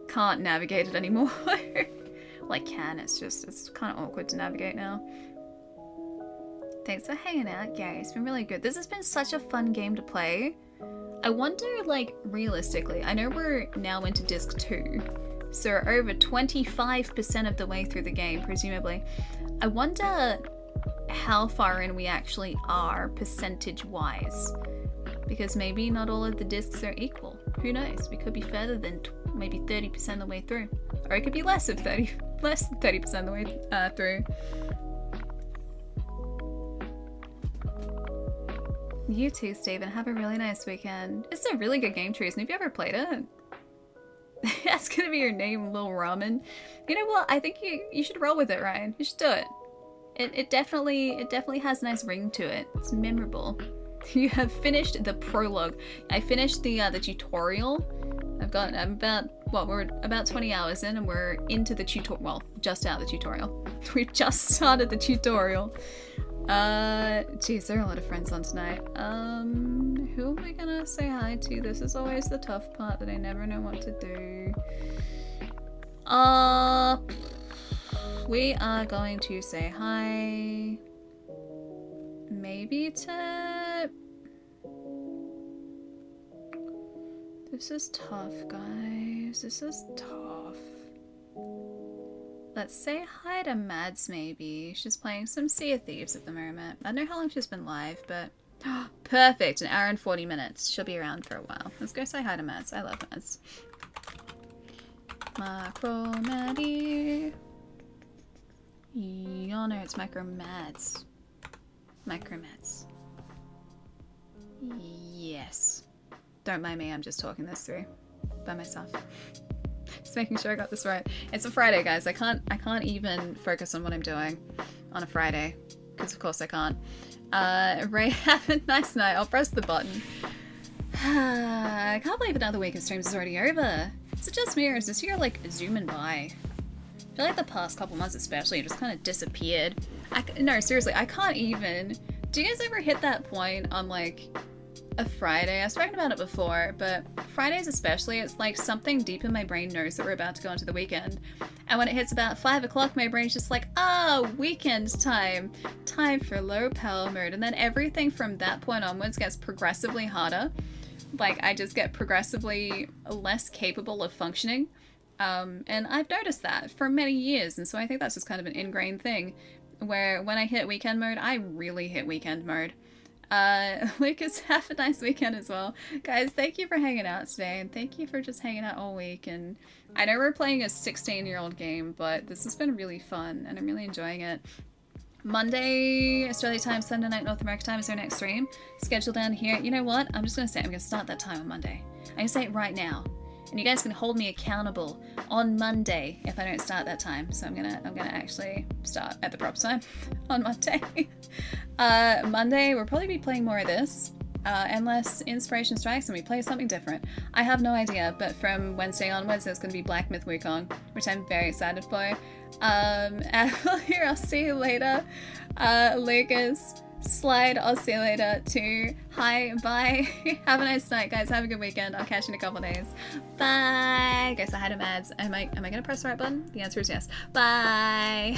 can't navigate it anymore. Well, I can, it's kind of awkward to navigate now. Thanks for hanging out, Gary. It's been really good. This has been such a fun game to play. I wonder, like, realistically, I know we're now into disc 2, so we're over 25% of the way through the game, presumably. I wonder how far in we actually are, percentage-wise. Because maybe not all of the discs are equal. Who knows? We could be further than maybe 30% of the way through. Or it could be less than 30% of the way through. You too, Steven. Have a really nice weekend. It's a really good game, Trees. Have you ever played it? That's gonna be your name, Lil Ramen. You know what? I think you should roll with it, Ryan. You should do it. It definitely has a nice ring to it. It's memorable. You have finished the prologue. I finished the tutorial. We're about 20 hours in and we're into the tutorial. Well, just out of the tutorial. We've just started the tutorial. Geez, there are a lot of friends on tonight. Who am I gonna say hi to? This is always the tough part that I never know what to do. We are going to say hi. Maybe to... This is tough, guys. This is tough. Let's say hi to Mads, maybe. She's playing some Sea of Thieves at the moment. I don't know how long she's been live, but... Perfect! An hour and 40 minutes. She'll be around for a while. Let's go say hi to Mads. I love Mads. Macro Maddie. Y'all know it's Micro Mads. Micro Mads. Yes. Don't mind me, I'm just talking this through by myself. Just making sure I got this right. It's a Friday, guys. I can't even focus on what I'm doing on a Friday. Because of course I can't. Ray, have a nice night. I'll press the button. I can't believe another week of streams is already over. Is it just me or is this year like zooming by? I feel like the past couple months especially just kind of disappeared. No, seriously, I can't even... Do you guys ever hit that point on like a Friday? I've spoken about it before, but Fridays especially, it's like something deep in my brain knows that we're about to go into the weekend. And when it hits about 5 o'clock, my brain's just like, weekend time. Time for low power mode. And then everything from that point onwards gets progressively harder. Like, I just get progressively less capable of functioning. And I've noticed that for many years. And so I think that's just kind of an ingrained thing. Where when I hit weekend mode, I really hit weekend mode. Lucas, have a nice weekend as well. Guys, thank you for hanging out today, and thank you for just hanging out all week. And I know we're playing a 16-year-old game, but this has been really fun, and I'm really enjoying it. Monday, Australia time, Sunday night, North America time is our next stream. Scheduled down here. You know what? I'm just going to say I'm going to start that time on Monday. I'm going to say it right now. And you guys can hold me accountable on Monday if I don't start that time. So I'm gonna actually start at the proper time on Monday. Monday we'll probably be playing more of this, unless inspiration strikes and we play something different. I have no idea, but from Wednesday onwards there's gonna be Black Myth Wukong, which I'm very excited for. Here, I'll see you later. Lucas. Slide, I'll see you later too. Hi, bye. Have a nice night, guys. Have a good weekend. I'll catch you in a couple days. Bye. Guys, I had a Mads. Am I gonna press the right button? The answer is yes. Bye.